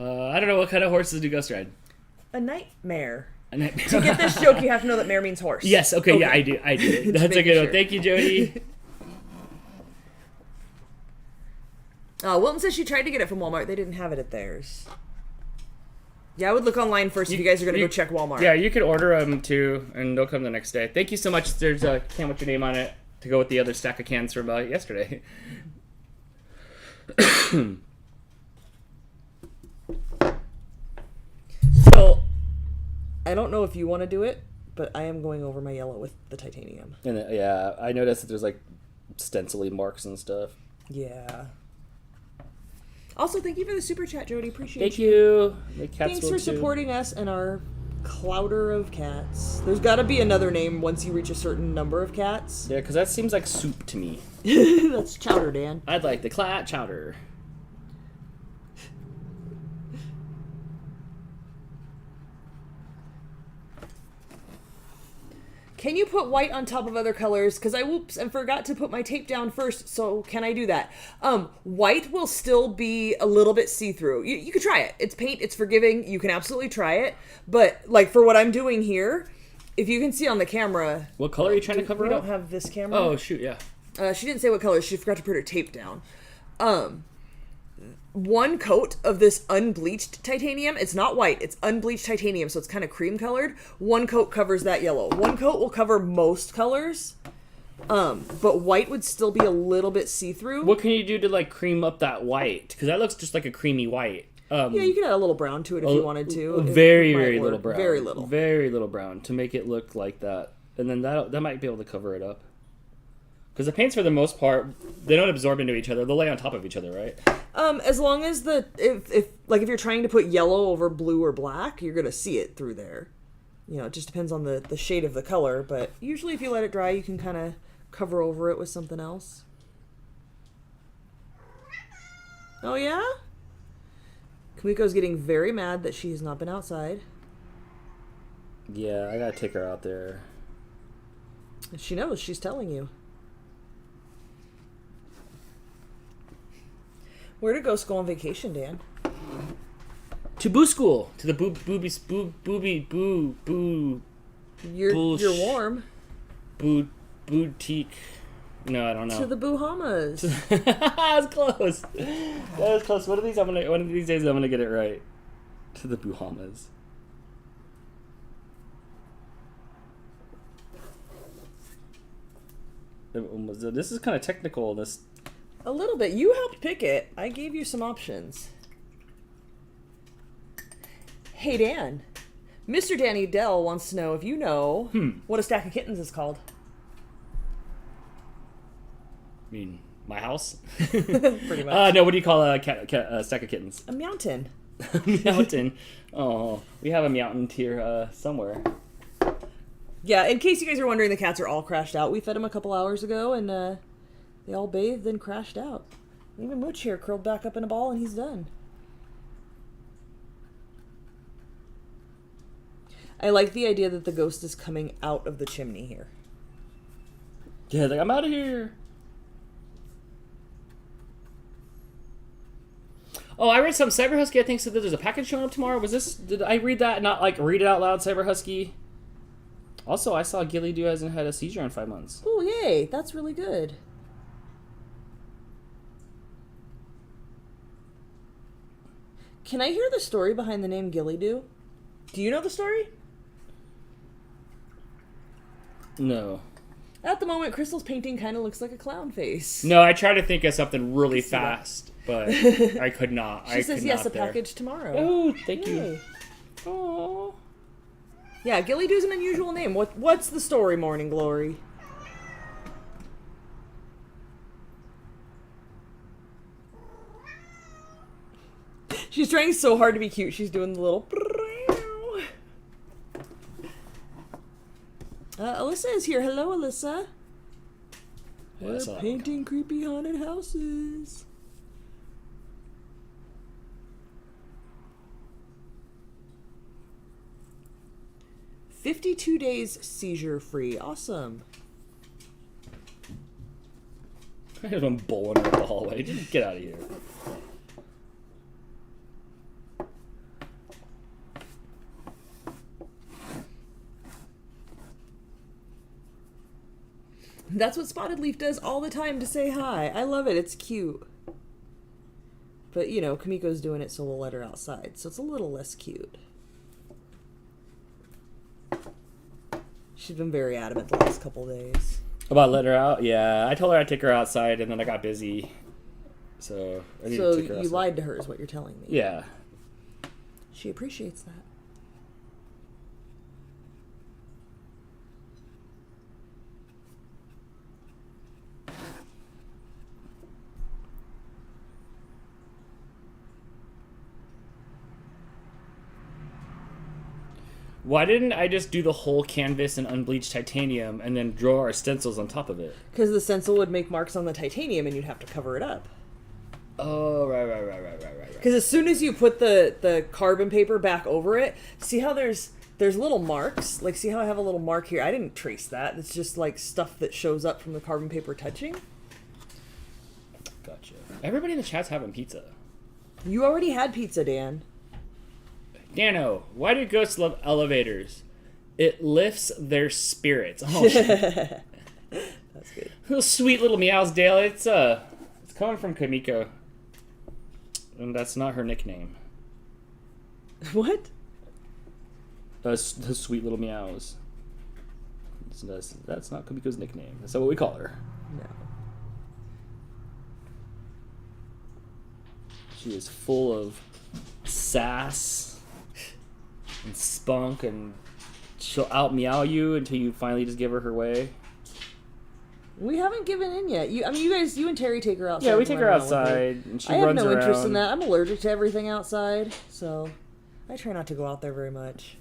I don't know what kind of horses do Ghost ride.
A nightmare.
A nightmare.
To get this joke, you have to know that mare means horse.
Yes, okay, yeah, I do. That's a good one. Thank you, Jody.
Wilton says she tried to get it from Walmart. They didn't have it at theirs. Yeah, I would look online first if you guys are going to go check Walmart.
Yeah, you could order them too, and they'll come the next day. Thank you so much. There's a can with your name on it to go with the other stack of cans from yesterday.
So, I don't know if you want to do it, but I am going over my yellow with the titanium.
And yeah, I noticed that there's like stencily marks and stuff.
Yeah. Also, thank you for the super chat, Jody. Appreciate
Thank you.
Thanks for supporting us and our clouder of cats. There's got to be another name once you reach a certain number of cats.
Yeah, because that seems like soup to me.
That's chowder, Dan.
I'd like the clat chowder.
Can you put white on top of other colors? Because I whoops and forgot to put my tape down first, so can I do that? White will still be a little bit see-through. You could try it. It's paint, it's forgiving, you can absolutely try it. But, like, for what I'm doing here, if you can see on the camera...
What color are you trying to cover
We
it up?
don't have this camera.
Oh, shoot, yeah.
She didn't say what color, she forgot to put her tape down. One coat of this unbleached titanium, it's not white, it's unbleached titanium, so it's kind of cream colored. One coat covers that yellow. One coat will cover most colors, but white would still be a little bit see-through.
What can you do to like cream up that white? Because that looks just like a creamy white.
Yeah, you could add a little brown to it if you wanted to.
Very little brown.
Very little.
Very little brown to make it look like that. And then that might be able to cover it up. Because the paints, for the most part, they don't absorb into each other. They'll lay on top of each other, right?
As long as if you're trying to put yellow over blue or black, you're gonna see it through there. You know, it just depends on the shade of the color. But usually, if you let it dry, you can kind of cover over it with something else. Oh yeah? Kamiko's getting very mad that she has not been outside.
Yeah, I gotta take her out there.
She knows. She's telling you. Where did Ghost go on vacation, Dan?
To Boo School. To the
You're warm.
Boutique. No, I don't know.
To the Bahamas.
That was close. That was close. One of these days I'm gonna get it right. To the Bahamas. This is kind of technical. This.
A little bit. You helped pick it. I gave you some options. Hey, Dan. Mr. Danny Dell wants to know if you know what a stack of kittens is called.
I mean, my house?
Pretty much.
No, what do you call a stack of kittens?
A mountain.
Mountain. Oh, we have a mountain here somewhere.
Yeah, in case you guys are wondering, the cats are all crashed out. We fed them a couple hours ago, and they all bathed and crashed out. Even Mooch here curled back up in a ball, and he's done. I like the idea that the ghost is coming out of the chimney here.
Yeah, like, I'm out of here. Oh, I read some Cyber Husky. I think said that there's a package showing up tomorrow. Did I read that? Not like read it out loud, Cyber Husky. Also, I saw Gilly Doo hasn't had a seizure in 5 months.
Oh, yay. That's really good. Can I hear the story behind the name Gilly Doo? Do you know the story?
No.
At the moment, Crystal's painting kind of looks like a clown face.
No, I tried to think of something really fast, but I could not.
She says yes, a package tomorrow.
Oh, thank
Yay.
you. Oh.
Yeah, Gilly Doo's an unusual name. What's the story, Morning Glory? She's trying so hard to be cute. She's doing the little... Alyssa is here. Hello, Alyssa. We're painting creepy haunted houses. "52 days seizure-free." Awesome.
I had one bowling up the hallway. Just get out of here.
That's what Spotted Leaf does all the time to say hi. I love it. It's cute. But, you know, Kamiko's doing it, so we'll let her outside. So it's a little less cute. She's been very adamant the last couple days.
About letting her out? Yeah, I told her I'd take her outside, and then I got busy. So I need to take her outside.
You lied to her is what you're telling me.
Yeah.
She appreciates that.
Why didn't I just do the whole canvas in unbleached titanium and then draw our stencils on top of it?
Because the stencil would make marks on the titanium and you'd have to cover it up.
Oh, right.
Because as soon as you put the carbon paper back over it, see how there's little marks? Like, see how I have a little mark here? I didn't trace that. It's just, like, stuff that shows up from the carbon paper touching.
Gotcha. Everybody in the chat's having pizza.
You already had pizza, Dan.
Dano, why do ghosts love elevators? It lifts their spirits. Oh, shit.
That's good.
Little sweet little meows, Dale. It's coming from Kamiko. And that's not her nickname.
What?
The sweet little meows. That's not Kamiko's nickname. That's not what we call her.
No.
She is full of sass and spunk, and she'll out meow you until you finally just give her her way.
We haven't given in yet. You and Terry take her outside.
Yeah, we take her outside, and she runs around.
I have no interest in that. I'm allergic to everything outside, so I try not to go out there very much.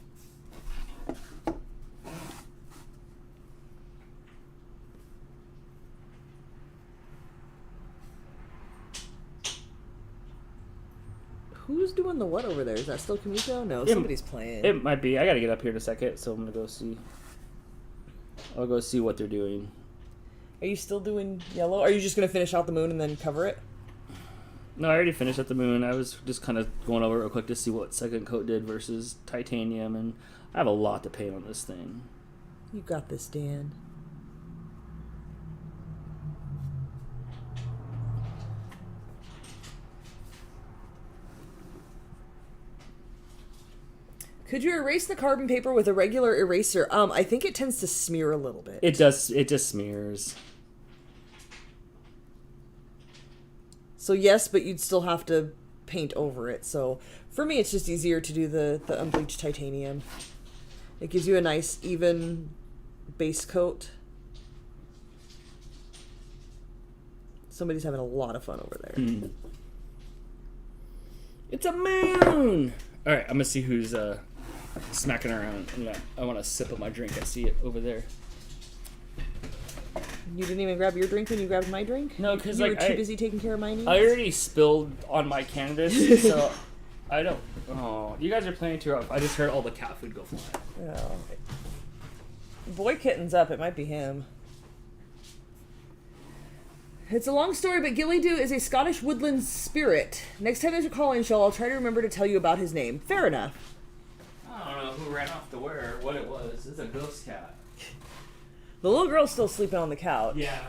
Who's doing the what over there? Is that still Kamiko? No, somebody's playing.
It might be. I gotta get up here in a second, so I'm gonna go see. I'll go see what they're doing.
Are you still doing yellow? Are you just gonna finish out the moon and then cover it?
No, I already finished at the moon. I was just kind of going over it real quick to see what second coat did versus titanium, and I have a lot to paint on this thing.
You got this, Dan. Could you erase the carbon paper with a regular eraser? I think it tends to smear a little bit.
It does. It just smears.
So yes, but you'd still have to paint over it. So for me, it's just easier to do the unbleached titanium. It gives you a nice, even base coat. Somebody's having a lot of fun over there.
Mm. It's a moon! Alright, I'm gonna see who's smacking around. I want a sip of my drink. I see it over there.
You didn't even grab your drink when you grabbed my drink?
No, because
you were too busy taking care of my needs?
I already spilled on my canvas, so I don't... Oh, you guys are playing too rough. I just heard all the cat food go flying.
Oh. Boy Kitten's up. It might be him. It's a long story, but Gilly-Doo is a Scottish woodland spirit. Next time there's a call-in show, I'll try to remember to tell you about his name. Fair enough.
I don't know who ran off to where, what it was. It's a ghost cat.
The little girl's still sleeping on the couch.
Yeah.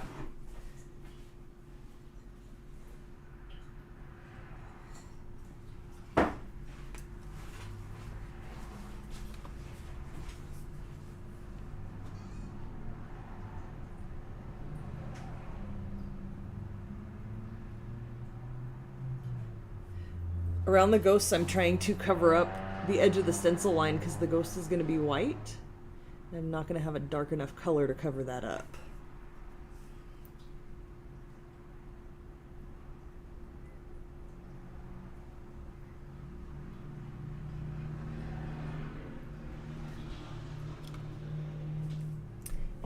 Around the ghosts, I'm trying to cover up the edge of the stencil line because the ghost is going to be white. I'm not going to have a dark enough color to cover that up.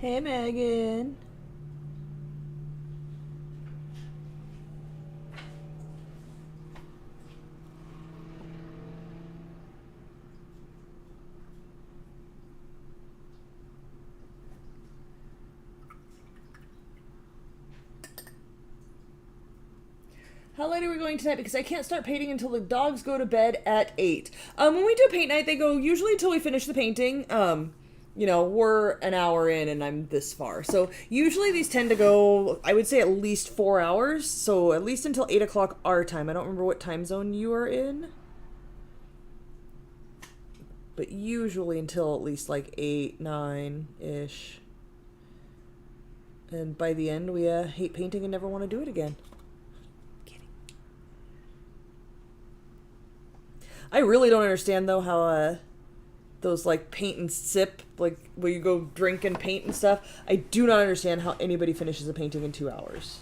Hey, Megan. How late are we going tonight? Because I can't start painting until the dogs go to bed at 8. When we do paint night, they go usually until we finish the painting. You know, we're an hour in and I'm this far. So usually these tend to go, I would say at least 4 hours. So at least until 8 o'clock our time. I don't remember what time zone you are in. But usually until at least like 8, 9-ish. And by the end, we hate painting and never want to do it again. I really don't understand, though, how those, like, paint and sip, like, where you go drink and paint and stuff, I do not understand how anybody finishes a painting in 2 hours.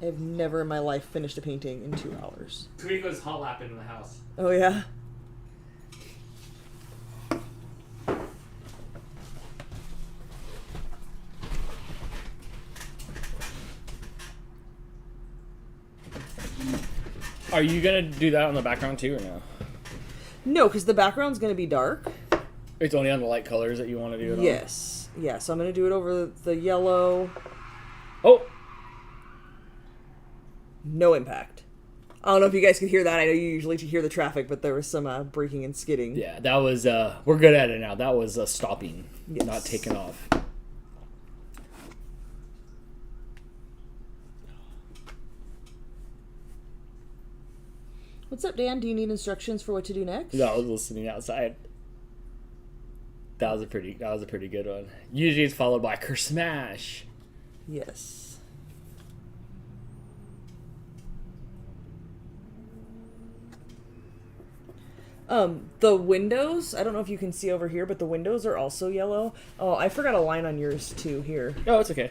I've never in my life finished a painting in 2 hours.
Kamiko's hot lapping in the house.
Oh, yeah?
Are you gonna do that on the background too, or no?
No, because the background's going to be dark.
It's only on the light colors that you want to do it on?
Yes. Yeah, so I'm going to do it over the yellow.
Oh!
No impact. I don't know if you guys could hear that. I know you usually hear the traffic, but there was some braking and skidding.
Yeah, that was, we're good at it now. That was stopping,
Yes.
not taking off.
What's up, Dan? Do you need instructions for what to do next?
No, I was listening outside. That was a pretty good one. Usually it's followed by Curse Smash.
Yes. The windows, I don't know if you can see over here, but the windows are also yellow. Oh, I forgot a line on yours too here.
Oh, it's okay.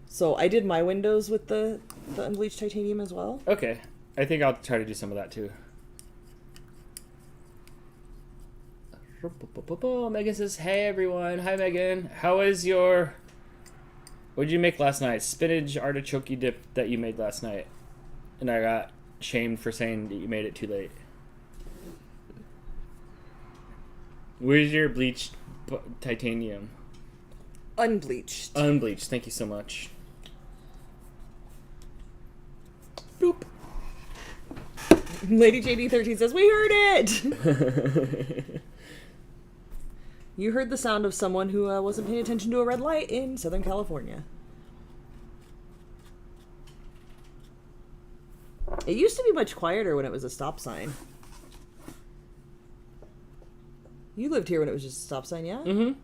So I did my windows with the unbleached titanium as well.
Okay. I think I'll try to do some of that too. Megan says, hey everyone. Hi Megan. How is your... What did you make last night? Spinach artichoke dip that you made last night. And I got shamed for saying that you made it too late. Where's your bleached titanium?
Unbleached.
Unbleached. Thank you so much. Boop.
Lady JD13 says, we heard it! You heard the sound of someone who wasn't paying attention to a red light in Southern California. It used to be much quieter when it was a stop sign. You lived here when it was just a stop sign, yeah?
Mm-hmm.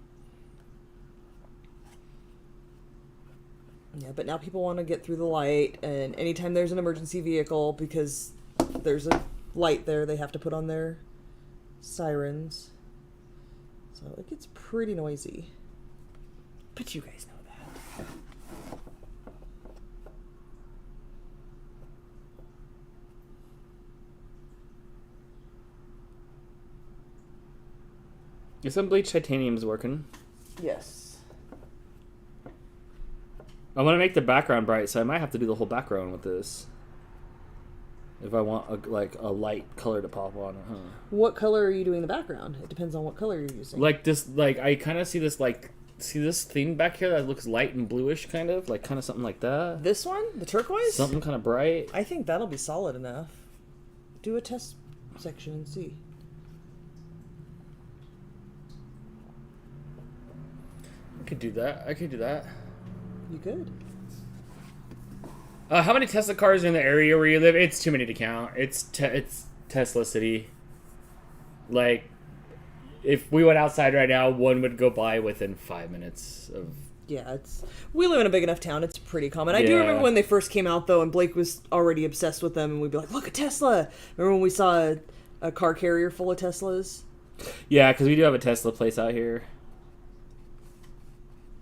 Yeah, but now people want to get through the light, and anytime there's an emergency vehicle, because there's a light there, they have to put on their sirens. So it gets pretty noisy. But you guys know that.
Is some bleached titanium's working?
Yes.
I want to make the background bright, so I might have to do the whole background with this. If I want a light color to pop on it, huh?
What color are you doing the background? It depends on what color you're using.
Like this, I kind of see this, see this thing back here that looks light and bluish, kind of something like that.
This one? The turquoise?
Something kind of bright.
I think that'll be solid enough. Do a test section and see.
I could do that.
You could.
How many Tesla cars are in the area where you live? It's too many to count. It's Tesla City. Like, if we went outside right now, one would go by within 5 minutes of...
Yeah, we live in a big enough town. It's pretty common. I do remember when they first came out, though, and Blake was already obsessed with them, and we'd be like, look, a Tesla! Remember when we saw a car carrier full of Teslas?
Yeah, because we do have a Tesla place out here.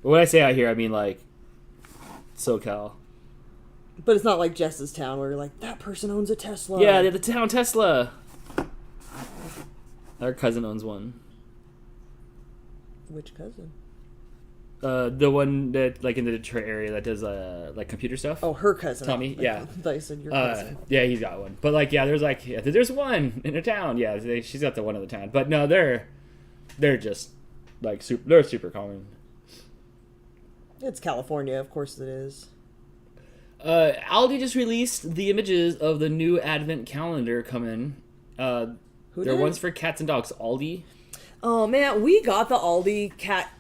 But when I say out here, I mean, like, SoCal.
But it's not like Jess's town where you're like, that person owns a Tesla.
Yeah, they're the town Tesla. Our cousin owns one.
Which cousin?
The one that like in the Detroit area that does like computer stuff.
Oh, her cousin.
Tommy. Yeah.
I thought you said your cousin.
Yeah, he's got one. But like, yeah, there's one in a town. Yeah, she's got the one in the town. But no, they're just like they're super common.
It's California, of course it is.
Aldi just released the images of the new Advent calendar coming. They're ones for cats and dogs. Aldi.
Oh man, we got the Aldi cat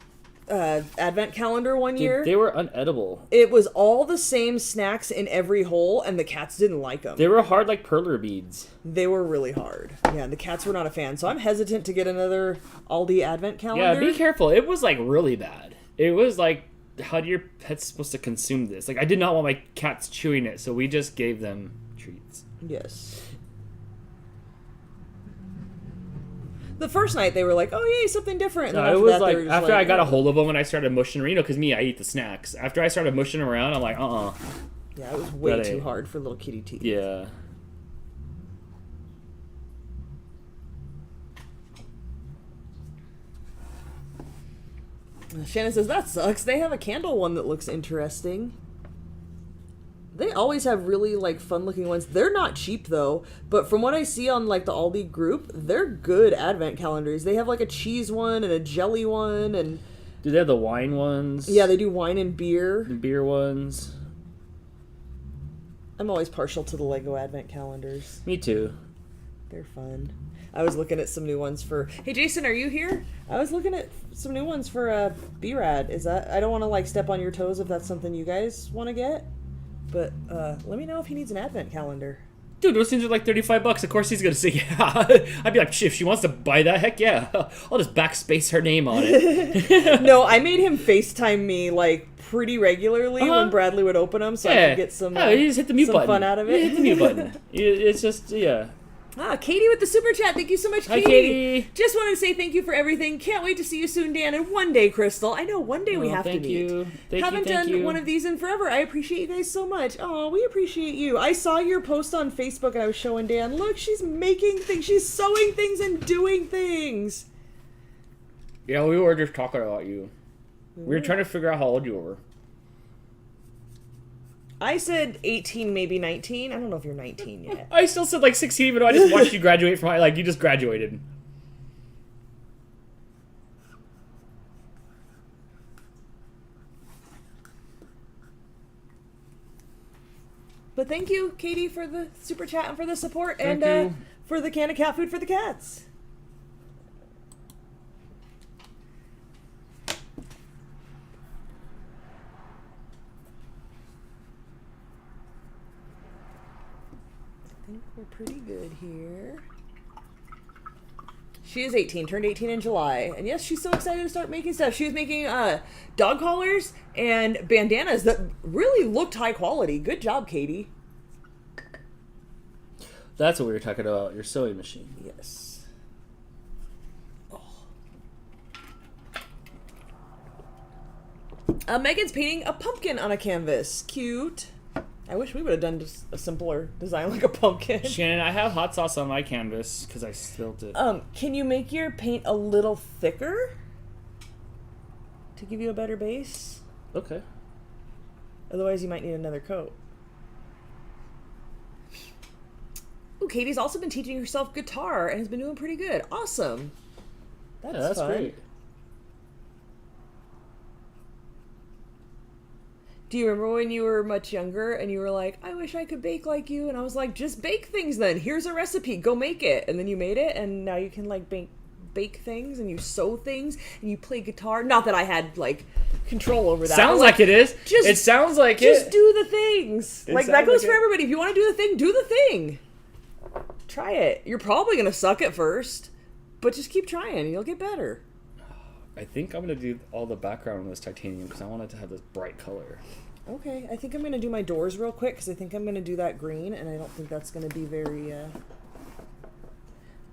Advent calendar one year.
They were unedible.
It was all the same snacks in every hole, and the cats didn't like them.
They were hard like perler beads.
They were really hard. Yeah, the cats were not a fan. So I'm hesitant to get another Aldi Advent calendar.
Yeah, be careful. It was like really bad. It was like, how do your pets supposed to consume this? Like, I did not want my cats chewing it, so we just gave them treats.
Yes. The first night they were like, "Oh yay, something different." And
No, it was like after I got a hold of them and I started mushing around, because me, I eat the snacks. After I started mushing around, I'm like,
Yeah, it was way too hard for little kitty teeth.
Yeah.
Shannon says that sucks. They have a candle one that looks interesting. They always have really like fun looking ones. They're not cheap though, but from what I see on like the Aldi group, they're good advent calendars. They have like a cheese one and a jelly one, and
Do they have the wine ones?
yeah, they do wine and beer.
The beer ones.
I'm always partial to the Lego advent calendars.
Me too.
They're fun. I was looking at some new ones for... Hey, Jason, are you here? I was looking at some new ones for B-Rad. Is that... I don't want to, like, step on your toes if that's something you guys want to get. But let me know if he needs an advent calendar.
Dude, those things are like $35. Of course he's going to say yeah. I'd be like, if she wants to buy that, heck yeah. I'll just backspace her name on it.
No, I made him FaceTime me, like, pretty regularly when Bradley would open them, so I could get some,
you just hit the mute button.
Fun out of it.
You hit the mute button. It's just, yeah.
Katie with the super chat. Thank you so much, Katie.
Hi, Katie.
Just wanted to say thank you for everything. Can't wait to see you soon, Dan. And one day, Crystal. I know one day we have to meet. Haven't done one of these in forever. I appreciate you guys so much. Oh, we appreciate you. I saw your post on Facebook and I was showing Dan. Look, she's making things. She's sewing things and doing things.
Yeah, we were just talking about you. We were trying to figure out how old you were.
I said 18, maybe 19. I don't know if you're 19 yet.
I still said like 16, even though I just watched you graduate from like you just graduated.
But thank you, Katie, for the super chat and for the support,
Thank
and
you.
For the can of cat food for the cats. I think we're pretty good here. She is 18, turned 18 in July. And yes, she's so excited to start making stuff. She was making dog collars and bandanas that really looked high quality. Good job, Katie.
That's what we were talking about, your sewing machine.
Yes. Megan's painting a pumpkin on a canvas. Cute. I wish we would have done just a simpler design like a pumpkin.
Shannon, I have hot sauce on my canvas because I spilled it.
Can you make your paint a little thicker to give you a better base?
Okay.
Otherwise, you might need another coat. Ooh, Katie's also been teaching herself guitar and has been doing pretty good. Awesome. That's fun.
Great.
Do you remember when you were much younger and you were like, I wish I could bake like you? And I was like, just bake things then. Here's a recipe. Go make it. And then you made it, and now you can like bake things and you sew things and you play guitar. Not that I had like control over that.
Sounds like it is.
It
sounds like
just do the things. Like that goes for
it.
everybody. If you want to do the thing, do the thing. Try it. You're probably going to suck at first, but just keep trying and you'll get better.
I think I'm going to do all the background on this titanium because I want it to have this bright color.
Okay, I think I'm going to do my doors real quick because I think I'm going to do that green, and I don't think that's going to be very...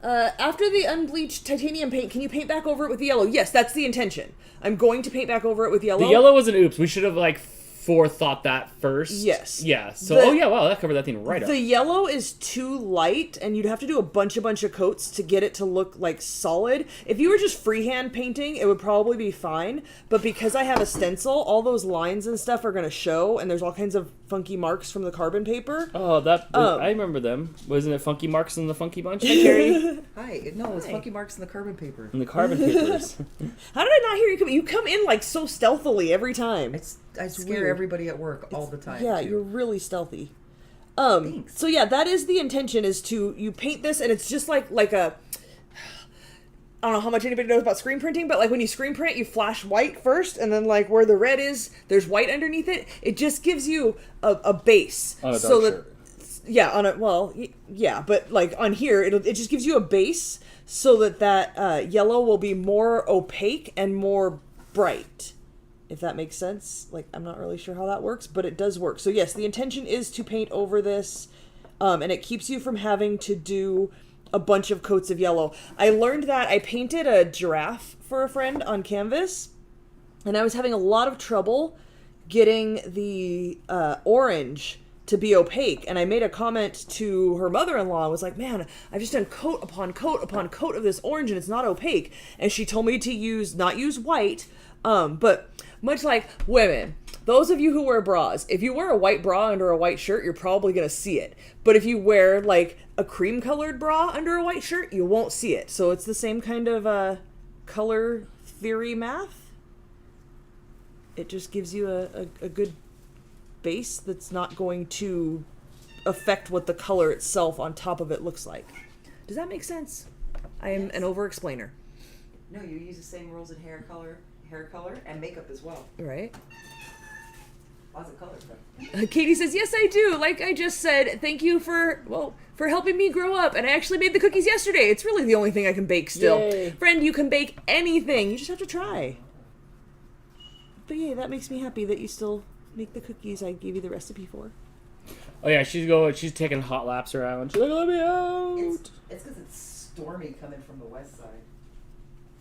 After the unbleached titanium paint, can you paint back over it with the yellow? Yes, that's the intention. I'm going to paint back over it with yellow.
The yellow was an oops. We should have like thought that first.
Yes.
Yeah. So, wow, that covered that thing right up.
The yellow is too light, and you'd have to do a bunch of coats to get it to look like solid. If you were just freehand painting, it would probably be fine. But because I have a stencil, all those lines and stuff are going to show, and there's all kinds of funky marks from the carbon paper.
Oh, I remember them. Wasn't it Funky Marks in the Funky Bunch? Hi, Carrie.
Hi. No, it's Funky Marks in the carbon paper.
In the carbon papers.
How did I not hear you come? You come in like so stealthily every time.
I scare everybody at work all the time.
Yeah,
too.
you're really stealthy.
Thanks.
So yeah, that is the intention, is to, you paint this, and it's just like a, I don't know how much anybody knows about screen printing, but like when you screen print, you flash white first, and then like where the red is, there's white underneath it. It just gives you a base.
On a dark
so that,
shirt.
yeah, yeah, but like on here, it just gives you a base so that yellow will be more opaque and more bright. If that makes sense. Like, I'm not really sure how that works, but it does work. So yes, the intention is to paint over this, and it keeps you from having to do a bunch of coats of yellow. I learned that I painted a giraffe for a friend on canvas, and I was having a lot of trouble getting the orange to be opaque, and I made a comment to her mother-in-law. I was like, man, I've just done coat upon coat upon coat of this orange, and it's not opaque. And she told me to not use white, but much like women, those of you who wear bras, if you wear a white bra under a white shirt, you're probably going to see it. But if you wear like a cream colored bra under a white shirt, you won't see it. So it's the same kind of color theory math. It just gives you a good base that's not going to affect what the color itself on top of it looks like. Does that make sense? I am an over-explainer.
No, you use the same rules in hair color, and makeup as well.
Right?
Lots of colors.
Katie says, yes, I do. Like I just said, thank you for helping me grow up. And I actually made the cookies yesterday. It's really the only thing I can bake still.
Yay.
Friend, you can bake anything. You just have to try. But yeah, that makes me happy that you still make the cookies I gave you the recipe for.
Oh yeah, she's taking hot laps around. She's like, let me out.
It's because it's stormy coming from the west side.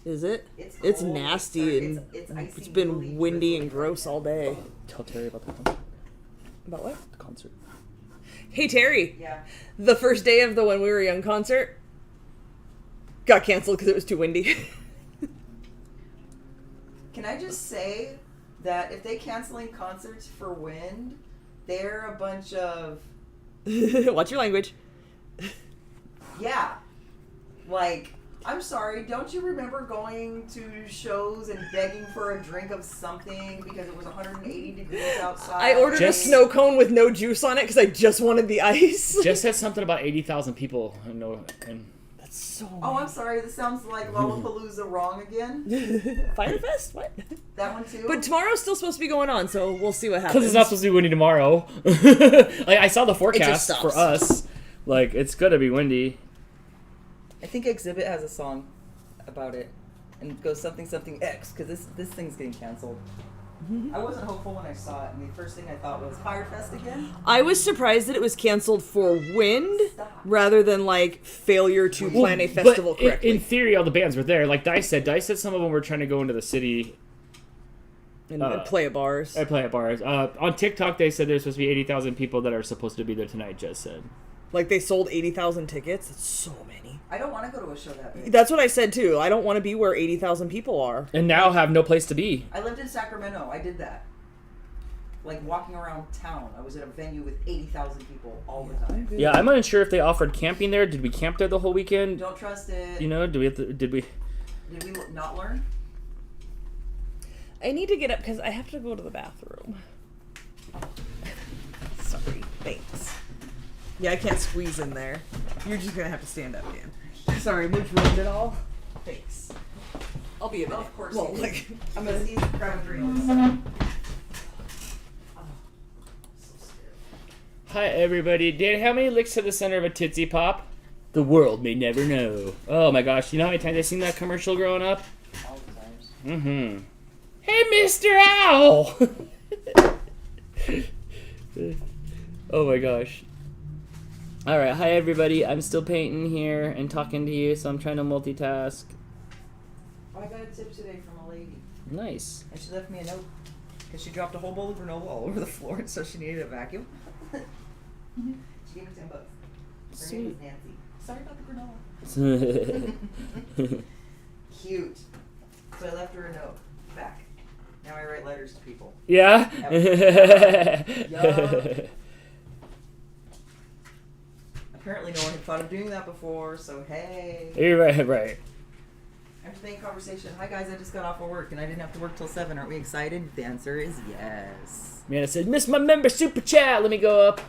Is it?
It's cold,
nasty, and
it's
it's been windy and gross all day.
Tell Terry about the concert.
About what?
The concert.
Hey Terry.
Yeah.
The first day of the When We Were Young concert got canceled because it was too windy.
Can I just say that if they canceling concerts for wind, they're a bunch of
Watch your language.
yeah. Like, I'm sorry, don't you remember going to shows and begging for a drink of something because it was 180 degrees outside?
I ordered a snow cone with no juice on it because I just wanted the ice.
Just said something about 80,000 people.
That's so
Oh, I'm sorry, this sounds like Lollapalooza wrong again.
Firefest? What?
That one too?
But tomorrow's still supposed to be going on, so we'll see what happens.
Because it's not supposed to be windy tomorrow. Like, I saw the forecast
stops.
for us. Like, it's gonna be windy.
I think Exhibit has a song about it, and it goes something X, because this thing's getting canceled. I wasn't hopeful when I saw it, and the first thing I thought was Firefest again.
I was surprised that it was canceled for wind rather than like failure to plan a festival
But
correctly.
in theory, all the bands were there. Like Dice said some of them were trying to go into the city
and play at bars.
and play at bars. On TikTok, they said there's supposed to be 80,000 people that are supposed to be there tonight. Just said.
Like they sold 80,000 tickets. That's so many.
I don't want to go to a show that big.
That's what I said too. I don't want to be where 80,000 people are.
And now have no place to be.
I lived in Sacramento. I did that. Like walking around town. I was at a venue with 80,000 people all the time.
Yeah, I'm unsure if they offered camping there. Did we camp there the whole weekend?
Don't trust it.
You know, did we?
Did we not learn?
I need to get up because I have to go to the bathroom. Sorry. Thanks. Yeah, I can't squeeze in there. You're just gonna have to stand up, Dan. Sorry, Mooch ruined it all. Thanks. I'll be a minute.
Of course.
Well,
he
like,
did.
I'm gonna.
He's grabbing drinks.
Hi, everybody. Dan, how many licks to the center of a Tootsie Pop? The world may never know. Oh my gosh, you know how many times I've seen that commercial growing up?
All the times.
Mm-hmm. Hey, Mr. Owl! Oh my gosh. Alright, hi everybody. I'm still painting here and talking to you, so I'm trying to multitask.
Oh, I got a tip today from a lady.
Nice.
And she left me a note. Because she dropped a whole bowl of granola all over the floor, so she needed a vacuum. She gave me $10. Her name was Nancy. Sorry about the granola. Cute. So I left her a note. Back. Now I write letters to people.
Yeah?
Yup. Apparently no one had thought of doing that before, so hey.
You're right.
Entertaining conversation. Hi guys, I just got off of work and I didn't have to work till 7. Aren't we excited? The answer is yes.
Man, it said, miss my member super chat. Let me go up.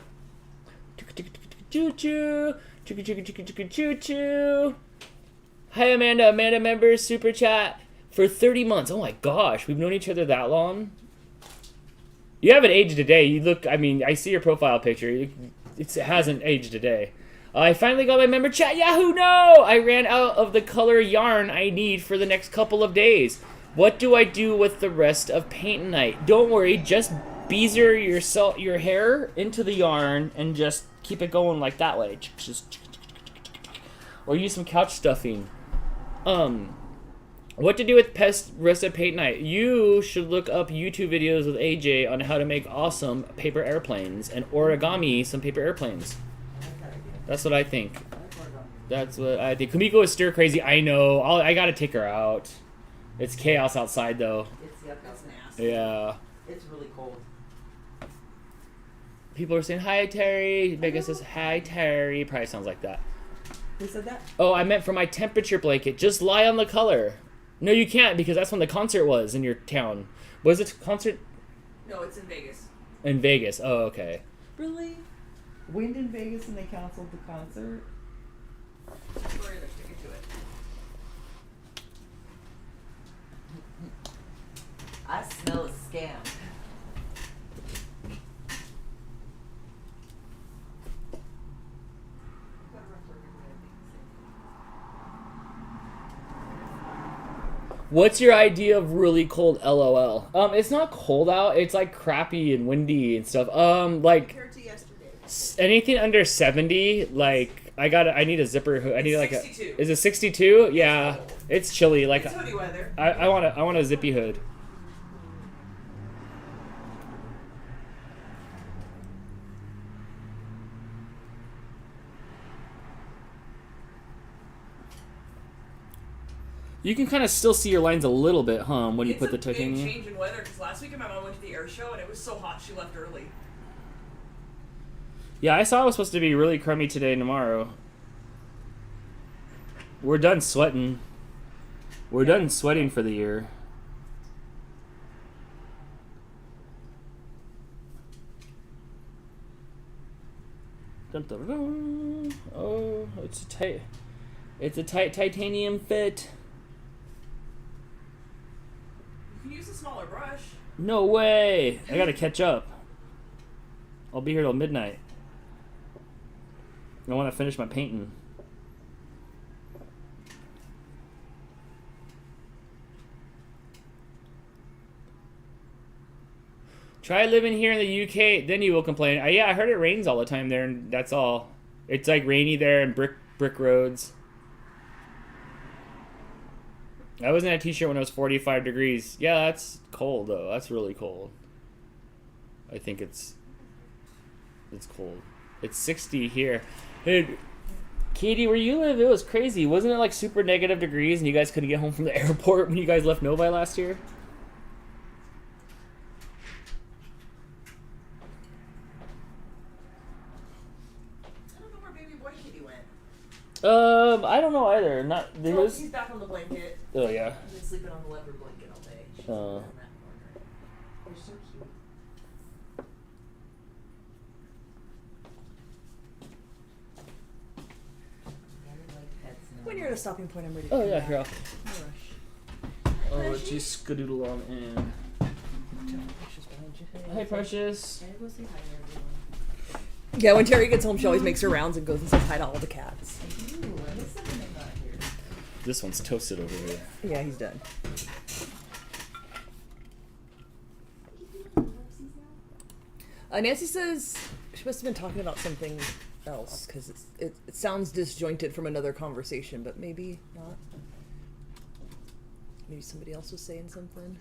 Choo-choo. Choo-choo. Hi, Amanda. Amanda member super chat for 30 months. Oh my gosh, we've known each other that long. You haven't aged a day. You look, I mean, I see your profile picture. It hasn't aged a day. I finally got my member chat. Yahoo! No! I ran out of the color yarn I need for the next couple of days. What do I do with the rest of paint night? Don't worry, just beezer your hair into the yarn and just keep it going like that way. Or use some couch stuffing. What to do with rest of paint night? You should look up YouTube videos with AJ on how to make awesome paper airplanes and origami some paper airplanes. That's what I think. That's what I think. Kumiko is stir crazy. I know. I gotta take her out. It's chaos outside though.
It's
nasty.
Yeah.
It's really cold.
People are saying hi Terry. Megan says hi Terry. Probably sounds like that.
Who said that?
Oh, I meant for my temperature blanket. Just lie on the color. No, you can't because that's when the concert was in your town. Was it concert?
No, it's in Vegas.
In Vegas. Oh, okay.
Really? Wind in Vegas and they canceled the concert?
Sorry, they're sticking to it.
I smell a scam.
What's your idea of really cold LOL? It's not cold out. It's like crappy and windy and stuff. Like
Compared to yesterday.
anything under 70, like I need a zipper hood. I need like
62.
Is it 62? Yeah. It's chilly. Like
It's hoodie weather.
I want a zippy hood. You can kind of still see your lines a little bit, huh, when you put the titanium.
It's a big change in weather because last weekend my mom went to the air show and it was so hot she left early.
Yeah, I saw it was supposed to be really crummy today and tomorrow. We're done sweating. We're done sweating for the year. Dun, dun, dun. Oh, it's a tight titanium fit.
You can use a smaller brush.
No way! I gotta catch up. I'll be here till midnight. I want to finish my painting. Try living here in the UK, then you will complain. Yeah, I heard it rains all the time there, and that's all. It's like rainy there and brick roads. I was in a t-shirt when it was 45 degrees. Yeah, that's cold though. That's really cold. I think it's cold. It's 60 here. Hey, Katie, where you live, it was crazy. Wasn't it like super negative degrees and you guys couldn't get home from the airport when you guys left Novi last year?
I don't know where baby boy Kitty went.
I don't know either. Not there
Oh,
was.
he's back on the blanket.
Oh yeah.
He's been sleeping on the leopard blanket all day. She's
Oh.
in that corner. They're so cute. When you're at a stopping point, I'm ready to
Oh
come
yeah,
back.
here.
No rush.
Oh, just skadoodle on in.
Precious behind you.
Hey, Precious.
Can I go say hi to everyone?
Yeah, when Terry gets home, she always makes her rounds and goes and says hi to all the cats.
Ooh, I miss something I'm not here.
This one's toasted over here.
Yeah, he's done. Nancy says she must have been talking about something else because it sounds disjointed from another conversation, but maybe not. Maybe somebody else was saying something.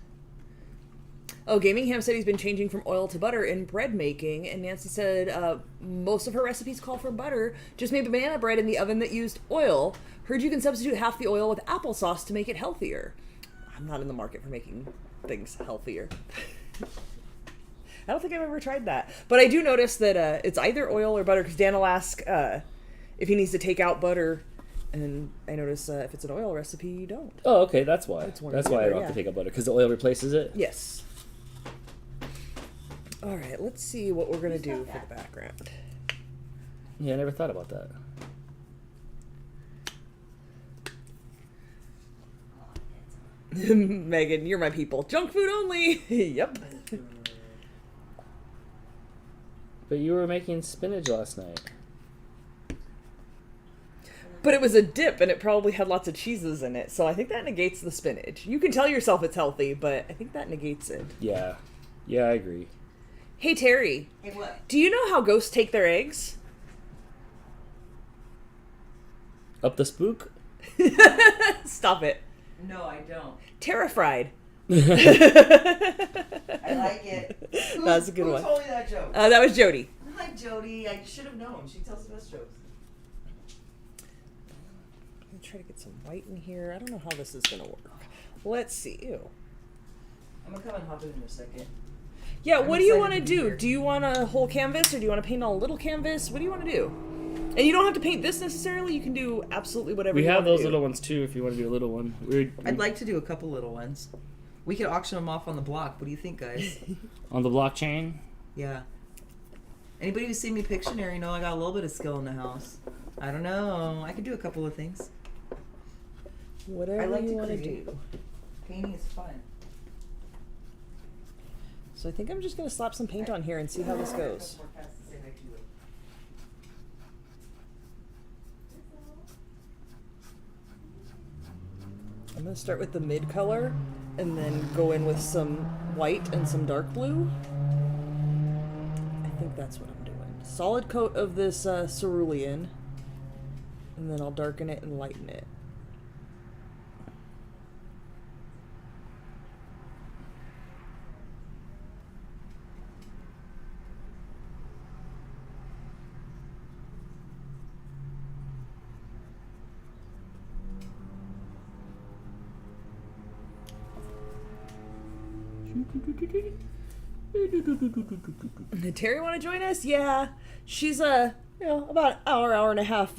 Oh, Gaming Ham said he's been changing from oil to butter in bread making, and Nancy said most of her recipes call for butter. Just made banana bread in the oven that used oil. Heard you can substitute half the oil with applesauce to make it healthier. I'm not in the market for making things healthier. I don't think I've ever tried that. But I do notice that it's either oil or butter, because Dan will ask if he needs to take out butter. And I notice if it's an oil recipe, you don't.
Oh, okay, that's why.
That's
Why
other,
I don't have to take out butter, because the oil replaces it?
Yes. All right, let's see what we're going to do for the background.
Yeah, I never thought about that.
Megan, you're my people. Junk food only. Yep.
But you were making spinach last night.
But it was a dip, and it probably had lots of cheeses in it, so I think that negates the spinach. You can tell yourself it's healthy, but I think that negates it.
Yeah. Yeah, I agree.
Hey, Terry.
Hey, what?
Do you know how ghosts take their eggs?
Up the spook?
Stop it.
No, I don't.
Terra-fried.
I like it.
That's a good one.
Who told me that joke?
That was Jody.
Hi, Jody. I should have known. She tells the best jokes.
I'm going to try to get some white in here. I don't know how this is going to work. Let's see. Ew.
I'm going to come and hop in a second.
Yeah,
I'm
what do you
excited
want to
to be
do?
here.
Do you want a whole canvas, or do you want to paint on a little canvas? What do you want to do? And you don't have to paint this necessarily. You can do absolutely whatever
We
you
have
want to
those
do.
little ones too, if you want to do a little one.
I'd like to do a couple little ones. We could auction them off on the block. What do you think, guys?
On the blockchain?
Yeah. Anybody who's seen me Pictionary know I got a little bit of skill in the house. I don't know. I could do a couple of things.
Whatever
I like
you
to
want to
create.
do.
Painting is fun.
So I think I'm just going to slap some paint on here and see how this goes. I'm going to start with the mid color and then go in with some white and some dark blue. I think that's what I'm doing. Solid coat of this cerulean, and then I'll darken it and lighten it. Did Terry want to join us? Yeah, she's about an hour and a half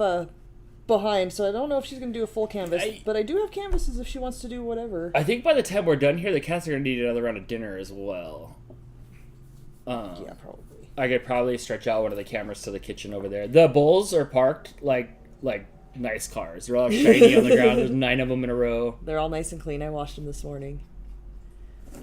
behind, so I don't know if she's gonna do a full canvas. But I do have canvases if she wants to do whatever.
I think by the time we're done here, the cats are going to need another round of dinner as well.
Yeah, probably.
I could probably stretch out one of the cameras to the kitchen over there. The bulls are parked like nice cars. They're all shiny on the ground. There's 9 of them in a row.
They're all nice and clean. I washed them this morning.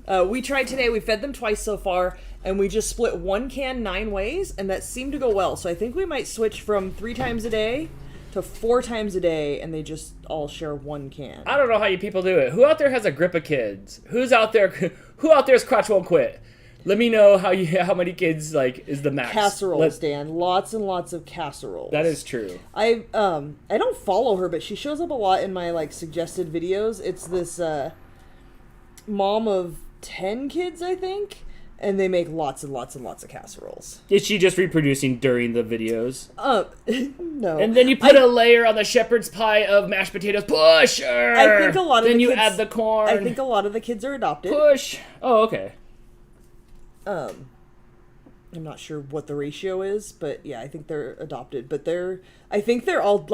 We tried today. We fed them twice so far, and we just split one can 9 ways, and that seemed to go well. So I think we might switch from 3 times a day to 4 times a day, and they just all share one can.
I don't know how you people do it. Who out there has a grip of kids? Who out there's crotch won't quit? Let me know how many kids is the max.
Casseroles, Dan. Lots and lots of casseroles.
That is true.
I don't follow her, but she shows up a lot in my suggested videos. It's this mom of 10 kids, I think, and they make lots and lots and lots of casseroles.
Is she just reproducing during the videos?
No.
And then you put a layer on the shepherd's pie of mashed potatoes. Push!
I think a lot of
then
the
you
kids,
add the corn.
I think a lot of the kids are adopted.
Push! Oh, okay.
I'm not sure what the ratio is, but yeah, I think they're adopted. But I think they're all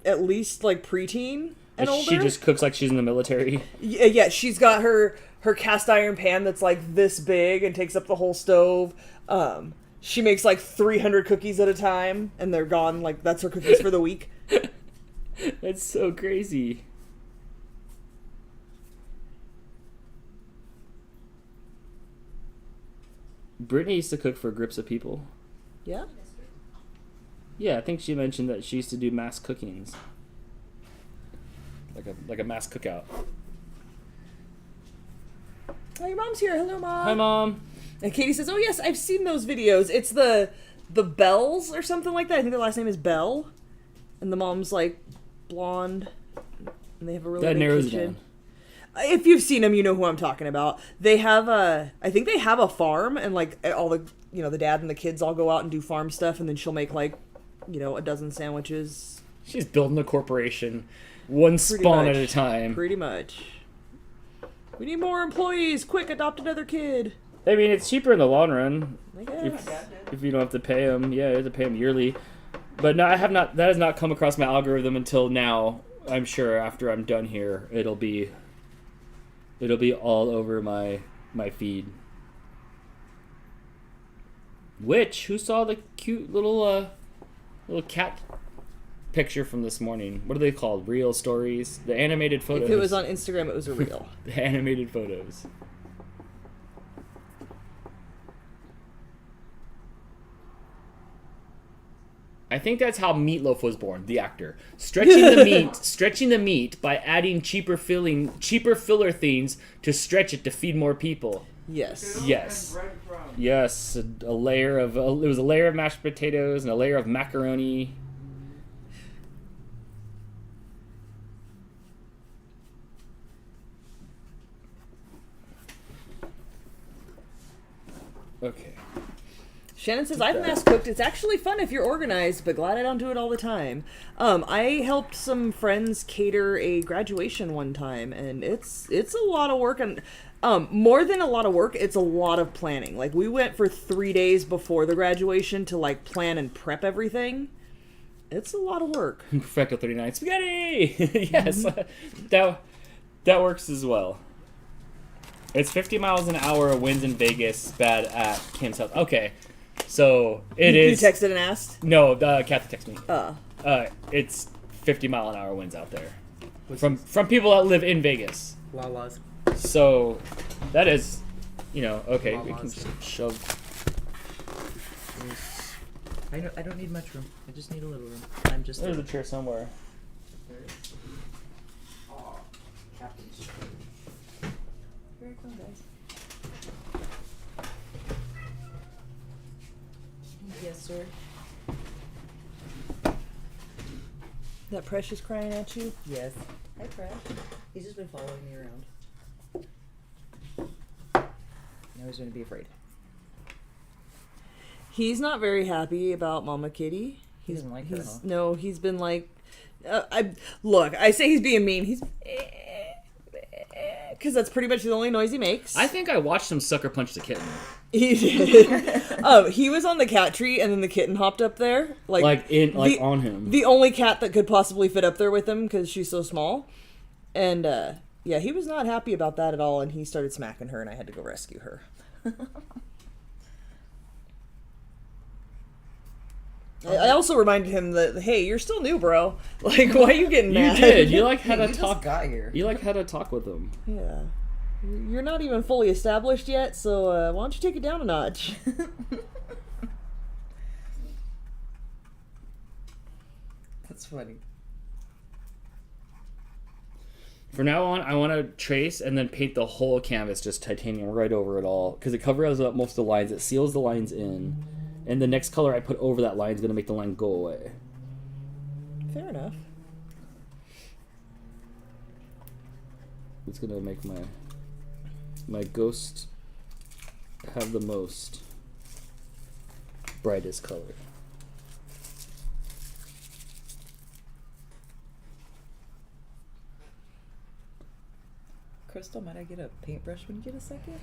at least preteen and older.
She just cooks like she's in the military.
Yeah, she's got her cast iron pan that's this big and takes up the whole stove. She makes 300 cookies at a time, and they're gone. That's her cookies for the week.
That's so crazy. Brittany used to cook for groups of people.
Yeah?
Yeah, I think she mentioned that she used to do mass cookings. Like a mass cookout.
Oh, your mom's here. Hello, Mom.
Hi, Mom.
And Katie says, oh, yes, I've seen those videos. It's the Bells or something like that. I think their last name is Bell. And the mom's, blonde. And they have a really
That
big
narrows it
kitchen. If you've seen them, you know who I'm talking about. They have I think they have a farm, and like all the the dad and the kids all go out and do farm stuff, and then she'll make like a dozen sandwiches.
She's building a corporation, one spawn at a time.
Pretty much. We need more employees. Quick, adopt another kid.
I mean, it's cheaper in the long run.
I guess.
If you don't have to pay them. Yeah, you have to pay them yearly. But no, I have not. That has not come across my algorithm until now. I'm sure after I'm done here, it'll be all over my feed. Who saw the cute little cat picture from this morning? What are they called? Reel stories? The animated photos.
If it was on Instagram, it was a reel.
The animated photos. I think that's how Meatloaf was born, the actor. Stretching the meat by adding cheaper filler things to stretch it to feed more people.
Yes.
Yes. Yes. It was a layer of mashed potatoes and a layer of macaroni. Okay.
Shannon says, I've mass cooked. It's actually fun if you're organized, but glad I don't do it all the time. I helped some friends cater a graduation one time, and it's a lot of work. And more than a lot of work, it's a lot of planning. Like, we went for 3 days before the graduation to, like, plan and prep everything. It's a lot of work.
Perfecto 39 spaghetti! Yes, that works as well. It's 50 miles an hour, winds in Vegas, bad at Kim's house. Okay. So it is.
You texted and asked?
No, Kathy texted me. It's 50-mile-an-hour winds out there from people that live in Vegas.
Lalas.
So that is, okay.
Lalas.
We can just shove.
I don't need much room. I just need a little room.
There's a chair somewhere.
Oh, Captain's.
Very cool, guys. Yes, sir. That Precious crying at you?
Yes. Hi, Fresh. He's just been following me around. Now he's going to be afraid.
He's not very happy about Mama Kitty.
He doesn't like her, huh?
No, he's been like, I say he's being mean. He's, because that's pretty much the only noise he makes.
I think I watched him sucker punch the kitten.
He did. He was on the cat tree, and then the kitten hopped up there,
on him.
The only cat that could possibly fit up there with him because she's so small, and he was not happy about that at all, and he started smacking her, and I had to go rescue her. I also reminded him that, hey, you're still new, bro. Like, why are you getting mad?
You did. You had to
just
talk.
got here.
You had to talk with him.
Yeah. You're not even fully established yet, so why don't you take it down a notch?
That's funny.
From now on, I want to trace and then paint the whole canvas just titanium right over it all, because it covers up most of the lines. It seals the lines in. And the next color I put over that line is going to make the line go away.
Fair enough.
It's going to make my ghost have the most brightest color.
Crystal, might I get a paintbrush when you get a second?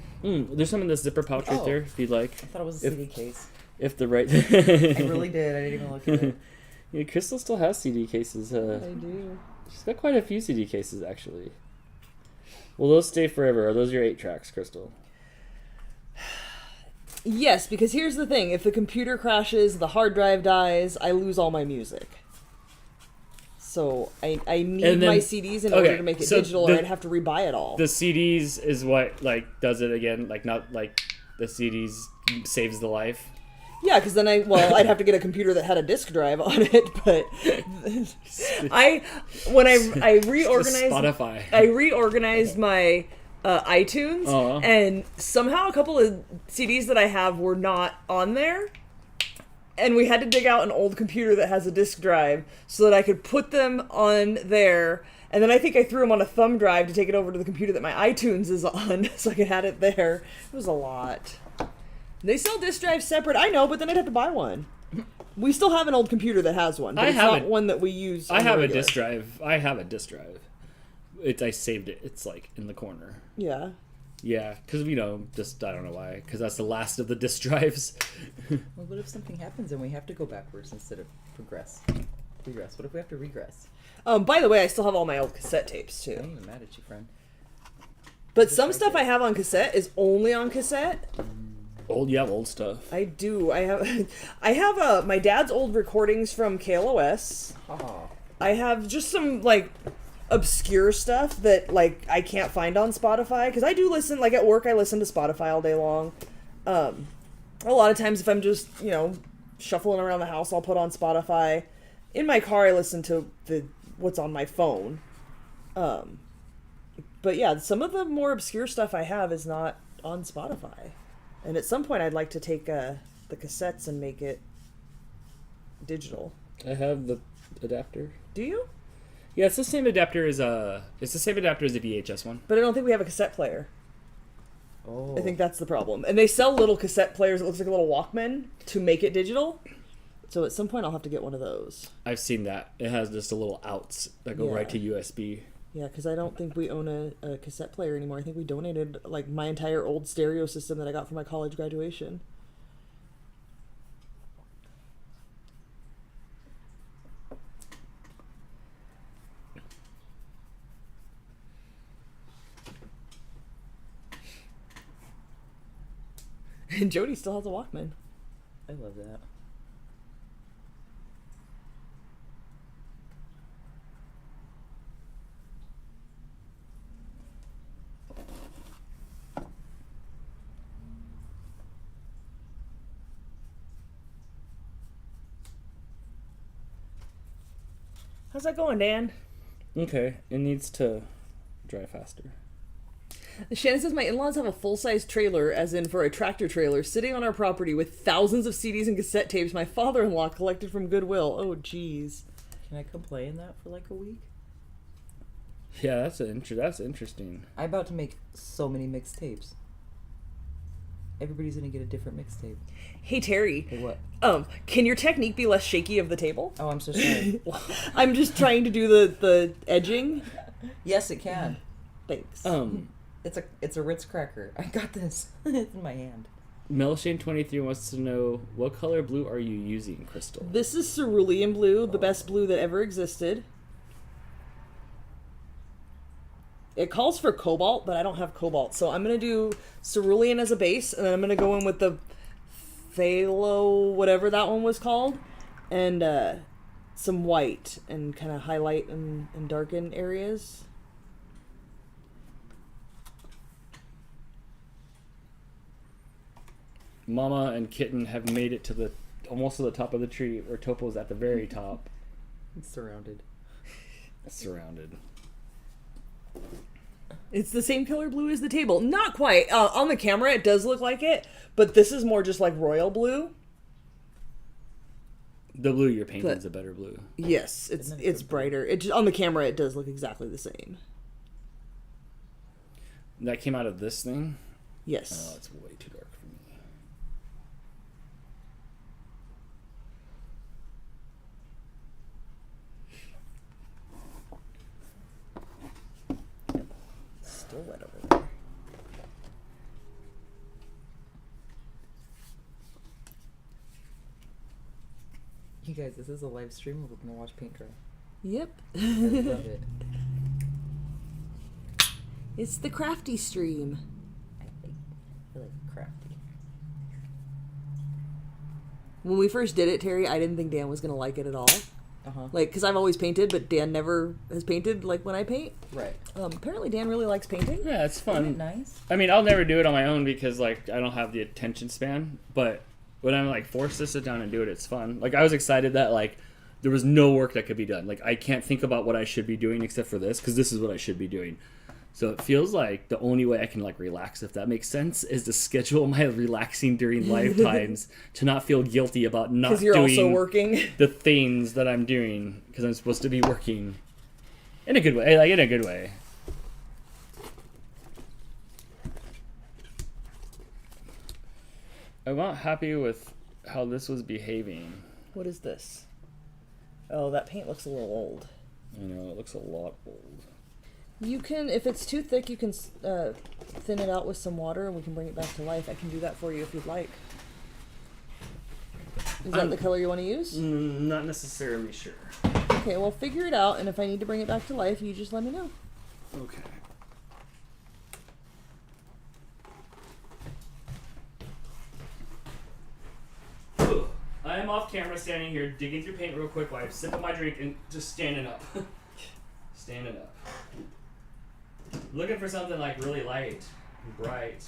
There's some in this zipper pouch right there, if you'd like.
I thought it was a CD case.
If the right...
I really did. I didn't even look at it.
Yeah, Crystal still has CD cases.
I do.
She's got quite a few CD cases, actually. Will those stay forever? Are those your 8 tracks, Crystal?
Yes, because here's the thing. If the computer crashes, the hard drive dies, I lose all my music. So I need my CDs in order to make it digital, or I'd have to rebuy it all.
The CDs is what, does it again? Not, the CDs saves the life?
Yeah, because then I'd have to get a computer that had a disk drive on it, but I reorganized
Spotify.
I reorganized my iTunes, and somehow a couple of CDs that I have were not on there. and we had to dig out an old computer that has a disk drive so that I could put them on there. And then I think I threw them on a thumb drive to take it over to the computer that my iTunes is on so I could have it there. It was a lot. They sell disk drives separate, I know, but then I'd have to buy one. We still have an old computer that has one, but it's not one that we use.
I have a disk drive. I saved it. It's like in the corner.
Yeah.
Yeah, because just I don't know why. Because that's the last of the disk drives.
Well, what if something happens and we have to go backwards instead of progress? Regress. What if we have to regress?
By the way, I still have all my old cassette tapes too.
I ain't even mad at you, friend.
But some stuff I have on cassette is only on cassette.
You have old stuff.
I do. I have my dad's old recordings from KLOS.
Oh.
I have just some like obscure stuff that like I can't find on Spotify because I do listen. Like at work, I listen to Spotify all day long. A lot of times, if I'm just shuffling around the house, I'll put on Spotify. In my car, I listen to what's on my phone. But yeah, some of the more obscure stuff I have is not on Spotify. And at some point, I'd like to take the cassettes and make it digital.
I have the adapter.
Do you?
Yeah, it's the same adapter as the VHS one.
But I don't think we have a cassette player.
Oh.
I think that's the problem. And they sell little cassette players that looks like a little Walkman to make it digital. So at some point, I'll have to get one of those.
I've seen that. It has just a little outs that go right to USB.
Yeah, because I don't think we own a cassette player anymore. I think we donated like my entire old stereo system that I got for my college graduation. And Jody still has a Walkman.
I love that.
How's that going, Dan?
Okay, it needs to dry faster.
Shannon says my in-laws have a full-size trailer, as in for a tractor trailer, sitting on our property with thousands of CDs and cassette tapes my father-in-law collected from Goodwill. Oh, jeez.
Can I come play in that for like a week?
Yeah, that's interesting.
I'm about to make so many mixtapes. Everybody's gonna get a different mixtape.
Hey, Terry.
Hey, what?
Can your technique be less shaky of the table?
Oh, I'm so sorry.
I'm just trying to do the edging.
Yes, it can.
Thanks.
It's a Ritz cracker. I got this. It's in my hand.
Melshane23 wants to know, what color blue are you using, Crystal?
This is cerulean blue, the best blue that ever existed. It calls for cobalt, but I don't have cobalt. So I'm going to do cerulean as a base, and then I'm going to go in with the phthalo, whatever that one was called, and some white, and kind of highlight and darken areas.
Mama and Kitten have made it to almost to the top of the tree, where Topo's at the very top.
It's surrounded.
It's the same color blue as the table. Not quite. On the camera, it does look like it, but this is more just like royal blue.
The blue you're painting is a better blue.
Yes, it's brighter. On the camera, it does look exactly the same.
That came out of this thing?
Yes.
Oh, it's way too dark for me.
Still wet over there.
You guys, this is a live stream. We're gonna watch paint dry.
Yep.
I love it.
It's the crafty stream.
I like crafty.
When we first did it, Terry, I didn't think Dan was going to like it at all.
Uh-huh.
Like, because I've always painted, but Dan never has painted like when I paint.
Right.
Apparently Dan really likes painting.
Yeah, it's fun.
Isn't it nice?
I mean, I'll never do it on my own because, like, I don't have the attention span. But when I'm, like, forced to sit down and do it, it's fun. Like, I was excited that, like, there was no work that could be done. Like, I can't think about what I should be doing except for this because this is what I should be doing. So it feels like the only way I can like relax, if that makes sense, is to schedule my relaxing during lifetimes to not feel guilty about not
Because you're
doing
also working.
the things that I'm doing because I'm supposed to be working in a good way. Like in a good way. I'm not happy with how this was behaving.
What is this? Oh, that paint looks a little old.
I know, it looks a lot old.
You can, if it's too thick, you can thin it out with some water and we can bring it back to life. I can do that for you if you'd like. Is that the color you want to use?
Not necessarily sure.
Okay, well, figure it out, and if I need to bring it back to life, you just let me know.
Okay. I am off camera standing here digging through paint real quick while I sip on my drink and just standing up. Standing up. Looking for something like really light and bright.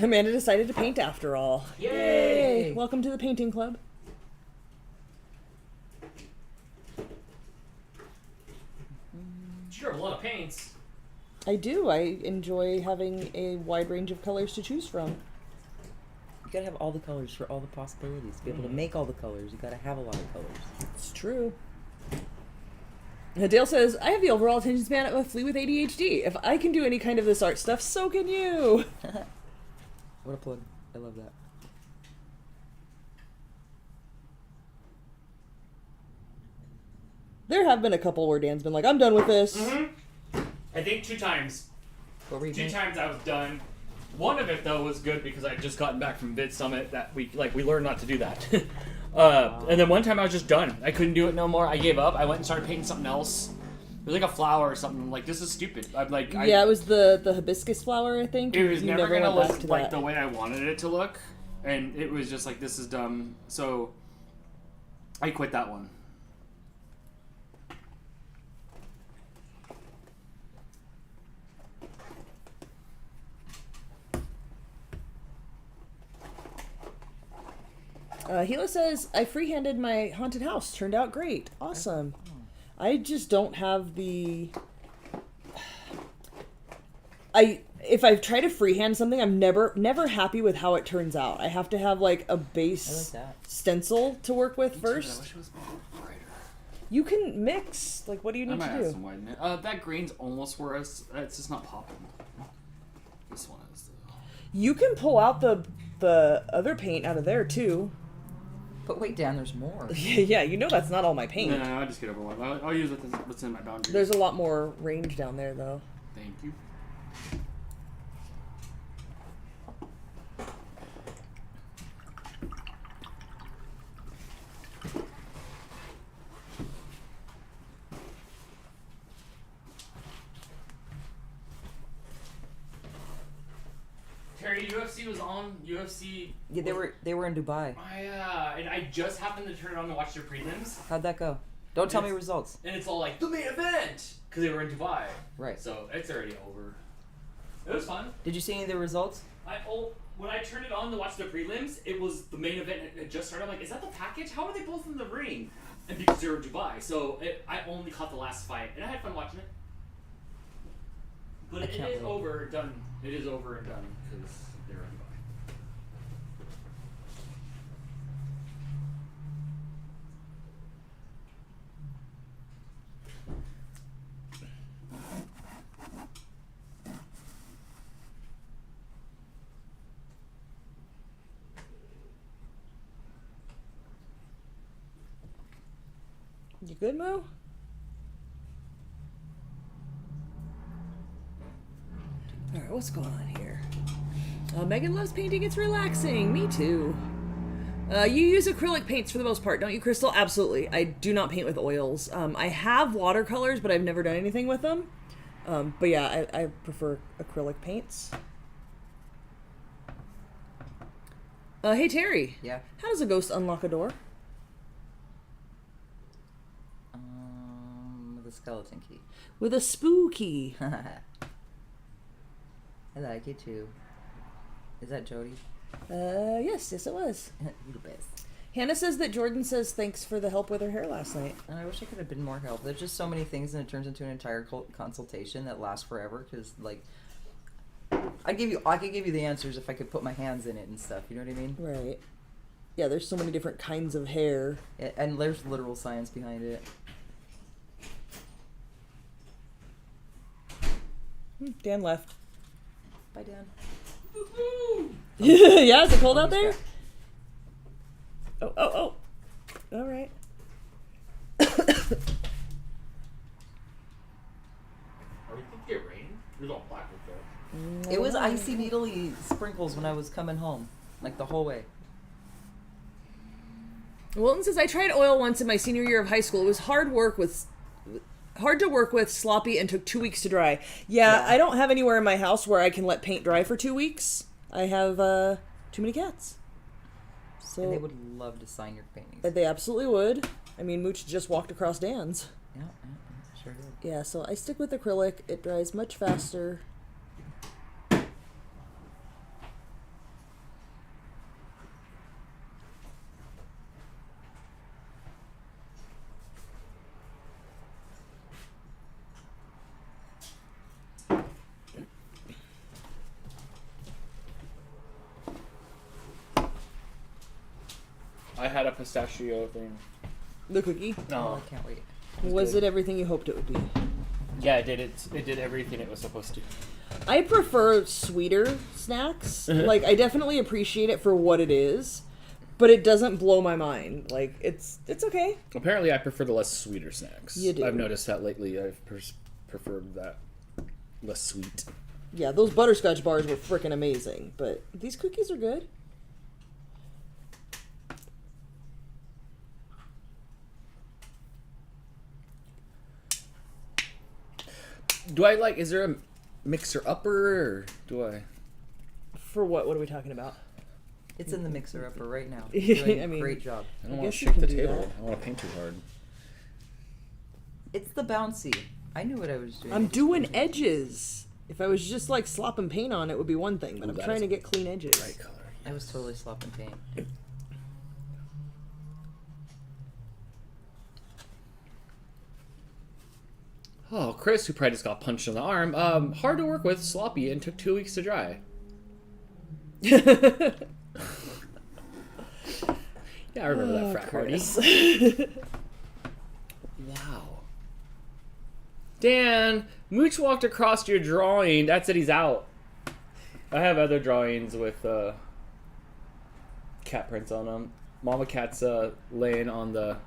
Amanda decided to paint after all.
Yay!
Welcome to the painting club.
Sure, a lot of paints.
I do. I enjoy having a wide range of colors to choose from.
You gotta have all the colors for all the possibilities. To be able to make all the colors, you gotta have a lot of colors.
It's true. Dale says, I have the overall attention span of a flea with ADHD. If I can do any kind of this art stuff, so can you.
What a plug. I love that.
There have been a couple where Dan's been like, I'm done with this.
I think 2 times.
What were you
2
doing?
times I was done. One of it though was good because I had just gotten back from Vid Summit that week. Like we learned not to do that. And then one time I was just done. I couldn't do it no more. I gave up. I went and started painting something else. It was like a flower or something. Like this is stupid. I'm like,
Yeah, it was the hibiscus flower, I think.
it was
You
never gonna
went back
look
to
like
that.
the way I wanted it to look, and it was just like this is dumb. So I quit that one.
Hila says, I freehanded my haunted house. Turned out great. Awesome. I just don't have the... If I try to freehand something, I'm never happy with how it turns out. I have to have like a base
I like that.
stencil to work with
I
first.
wish it was brighter.
You can mix. Like, what do you
I
need
might
to
add
do?
some white in it. That green's almost where it's just not popping. This one is though.
You can pull out the other paint out of there too.
But wait, Dan, there's more.
Yeah, you know that's not all my paint.
No, I'll just get over one. I'll use what's in my boundaries.
There's a lot more range down there though.
Thank you. Terry, UFC was on. UFC.
Yeah, they were in Dubai.
And I just happened to turn it on to watch their prelims,
How'd that go? Don't tell me results.
and it's all like the main event because they were in Dubai.
Right.
So it's already over. It was fun.
Did you see any of the results?
When I turned it on to watch the prelims, it was the main event. It just started. I'm like, is that the package? How are they both in the ring? And because they were in Dubai, so I only caught the last fight, and I had fun watching it. But
I
it
can't
is
wait.
over and done. It is over and done because they're in Dubai.
You good, Mo? Alright, what's going on here? Megan loves painting, it's relaxing. Me too. You use acrylic paints for the most part, don't you, Crystal? Absolutely. I do not paint with oils. I have watercolors, but I've never done anything with them. But yeah, I prefer acrylic paints. Hey, Terry.
Yeah.
How does a ghost unlock a door?
With a skeleton key.
With a spooky.
I like it too. Is that Jody?
Yes, it was.
You the best.
Hannah says that Jordan says thanks for the help with her hair last night.
And I wish I could have been more help. There's just so many things, and it turns into an entire consultation that lasts forever. Because like, I could give you the answers if I could put my hands in it and stuff. You know what I mean?
Right. Yeah, there's so many different kinds of hair.
And there's literal science behind it.
Dan left.
Bye, Dan.
Yeah, is it cold out
he's
there?
back.
Oh. All right.
Are we think it rained? It was all black with that.
It was icy needly sprinkles when I was coming home, like the whole way.
Wilton says, I tried oil once in my senior year of high school. It was hard to work with, sloppy, and took 2 weeks to dry. Yeah, I don't have anywhere in my house where I can let paint dry for 2 weeks. I have too many cats. So
And they would love to sign your paintings.
They absolutely would. I mean, Mooch just walked across Dan's.
Yeah, sure did.
Yeah, so I stick with acrylic. It dries much faster.
I had a pistachio thing.
The cookie?
Oh,
No.
I can't wait.
Was
good.
it everything you hoped it would be?
Yeah, it did. It did everything it was supposed to.
I prefer sweeter snacks. Like, I definitely appreciate it for what it is, but it doesn't blow my mind. Like, it's okay.
Apparently, I prefer the less sweeter snacks.
You do.
I've noticed that lately. I've preferred that less sweet.
Yeah, those butterscotch bars were freaking amazing, but these cookies are good.
Do I like? Is there a mixer upper, or do I?
For what? What are we talking about?
It's in the mixer upper right now.
I
Doing a
mean-
great job.
I don't
I
want
guess
to
you
shake
can
the
do
table.
that.
I don't want to paint too hard.
It's the bouncy. I knew what I was doing.
I'm doing edges. If I was just like slopping paint on it would be one thing, but
Ooh,
I'm
that
trying
is
to get clean edges.
Right color.
I was totally slopping paint.
Oh, Chris, who probably just got punched in the arm. Hard to work with, sloppy, and took 2 weeks to dry. Yeah, I remember that frat party. Wow. Dan, Mooch walked across your drawing. That said he's out. I have other drawings with cat prints on them. Mama cat's laying on the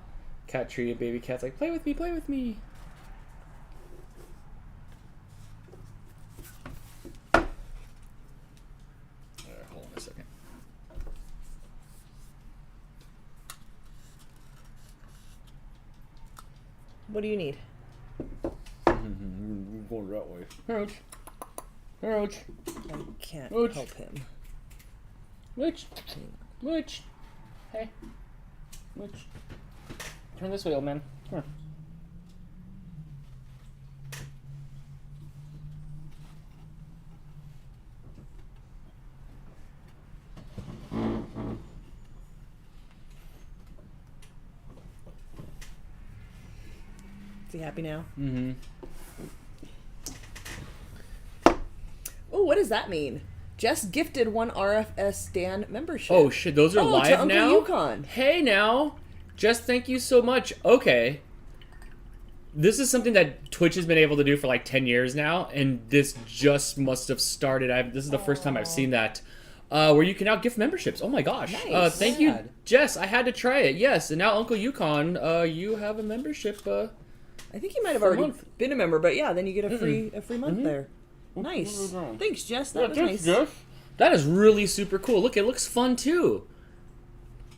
cat tree, and baby cat's like, play with me, play with me. Alright, hold on a second.
What do you need?
We're going that way. Mooch. Mooch.
I can't
Mooch.
help him.
Mooch. Mooch. Hey. Mooch. Turn this way, old man. Come here.
Is he happy now?
Mm-hmm.
Oh, what does that mean? Jess gifted one RFS Dan membership.
Oh shit, those are
to
live
Uncle
now?
Yukon.
Hey now. Jess, thank you so much. Okay. This is something that Twitch has been able to do for like 10 years now, and this just must have started. This is the first time I've seen that. Where you can now gift memberships. Oh my gosh.
Nice.
Thank you,
Rad.
Jess. I had to try it. Yes, and now Uncle Yukon, you have a membership.
I think he might have
For a
already
month.
been a member, but yeah, then you get a free month
Mhm.
there. Nice.
Where are we going?
Thanks, Jess. That was nice.
That is really super cool. Look, it looks fun too.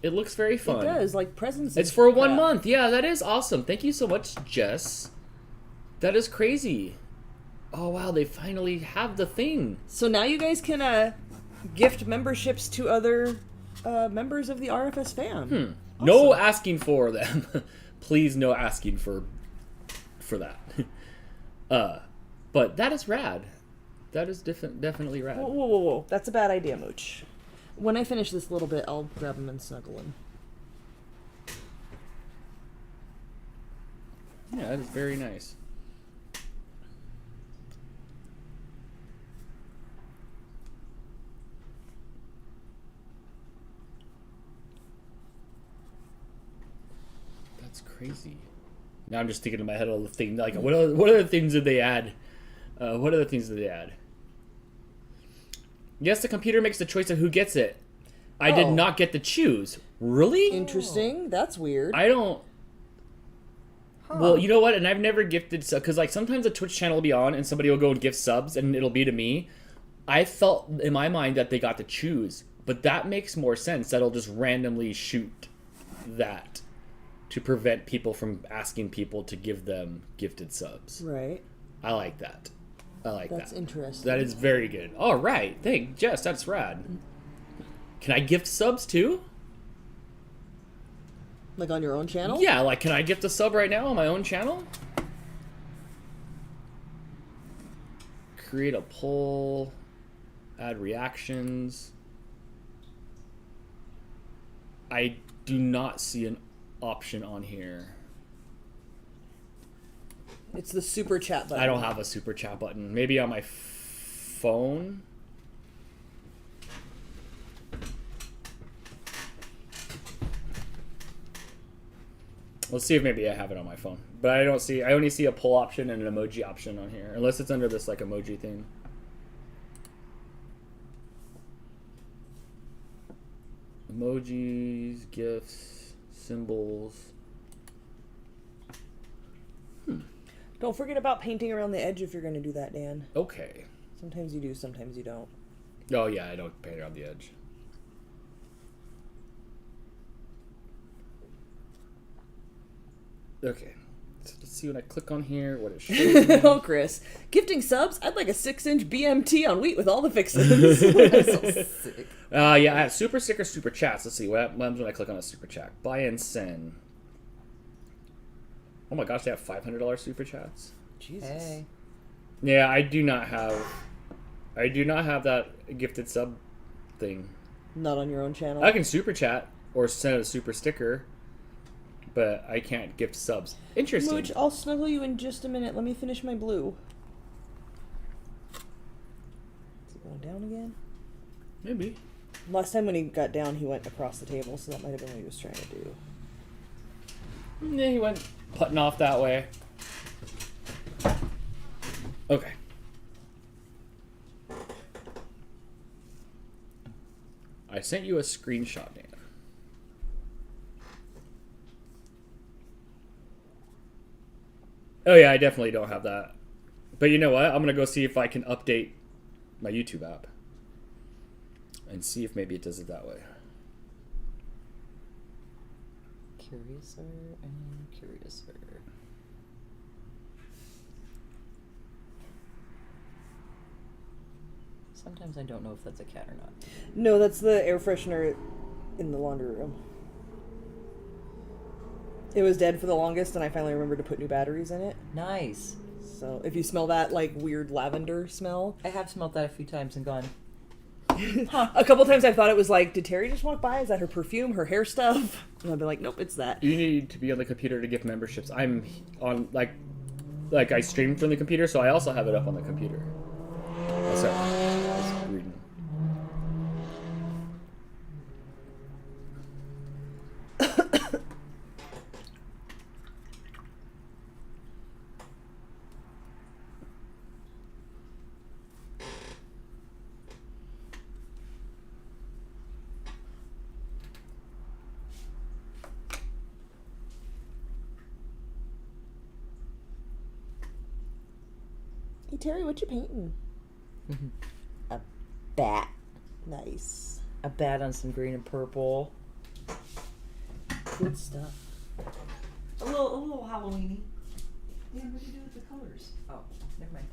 It looks very
It
fun.
does, like presents.
It's
and
for 1
crap.
month. Yeah, that is awesome. Thank you so much, Jess. That is crazy. Oh wow, they finally have the thing.
So now you guys can gift memberships to other members of the RFS fam.
No asking for them. Please, no asking for that. But that is rad. That is definitely rad.
Whoa, whoa, whoa, whoa. That's a bad idea, Mooch. When I finish this little bit, I'll grab him and snuggle him.
Yeah, that is very nice. That's crazy. Now I'm just thinking in my head all the things like what other things did they add? What other things did they add? Yes, the computer makes the choice of who gets it. I did
Oh.
not get to choose. Really?
Interesting. That's weird.
I don't.
Huh.
Well, you know what? And I've never gifted subs because like sometimes a Twitch channel will be on and somebody will go and gift subs and it'll be to me. I felt in my mind that they got to choose, but that makes more sense. That'll just randomly shoot that to prevent people from asking people to give them gifted subs.
Right.
I like that. I like
That's
that.
interesting.
That is very good. All right, thank Jess. That's rad. Can I gift subs too?
Like on your own channel?
Yeah, like can I gift a sub right now on my own channel? Create a poll, add reactions. I do not see an option on here.
It's the super chat button.
I don't have a super chat button. Maybe on my phone. Let's see if maybe I have it on my phone. But I don't see. I only see a poll option and an emoji option on here, unless it's under this like emoji thing. Emojis, gifs, symbols.
Don't forget about painting around the edge if you're going to do that, Dan.
Okay.
Sometimes you do, sometimes you don't.
Oh yeah, I don't paint around the edge. Okay. So let's see when I click on here what it shows me.
Oh, Chris. Gifting subs? I'd like a 6-inch BMT on wheat with all the fixins.
So sick.
Yeah, I have super sticker, super chats. Let's see what happens when I click on a super chat. Buy and send. Oh my gosh, they have $500 super chats.
Jesus.
Hey.
Yeah, I do not have that gifted sub thing.
Not on your own channel?
I can super chat or send a super sticker, but I can't gift subs. Interesting.
Mooch, I'll snuggle you in just a minute. Let me finish my blue. Is he going down again?
Maybe.
Last time when he got down, he went across the table, so that might have been what he was trying to do.
Yeah, he went putting off that way. Okay. I sent you a screenshot, Dan. Oh yeah, I definitely don't have that. But you know what? I'm gonna go see if I can update my YouTube app. And see if maybe it does it that way.
Curiouser and curiouser. Sometimes I don't know if that's a cat or not.
No, that's the air freshener in the laundry room. It was dead for the longest, and I finally remembered to put new batteries in it.
Nice.
So if you smell that, like, weird lavender smell.
I have smelled that a few times and gone,
A couple times I thought it was like, did Terry just walk by? Is that her perfume, her hair stuff? And I've been like, nope, it's that.
You need to be on the computer to gift memberships. I'm on like I stream from the computer, so I also have it up on the computer. Oh, sorry. I was reading.
Hey, Terry, what you painting?
a bat.
Nice.
A bat on some green and purple.
Good stuff.
A little Halloweeny. Yeah, what do you do with the colors?
Oh, never mind.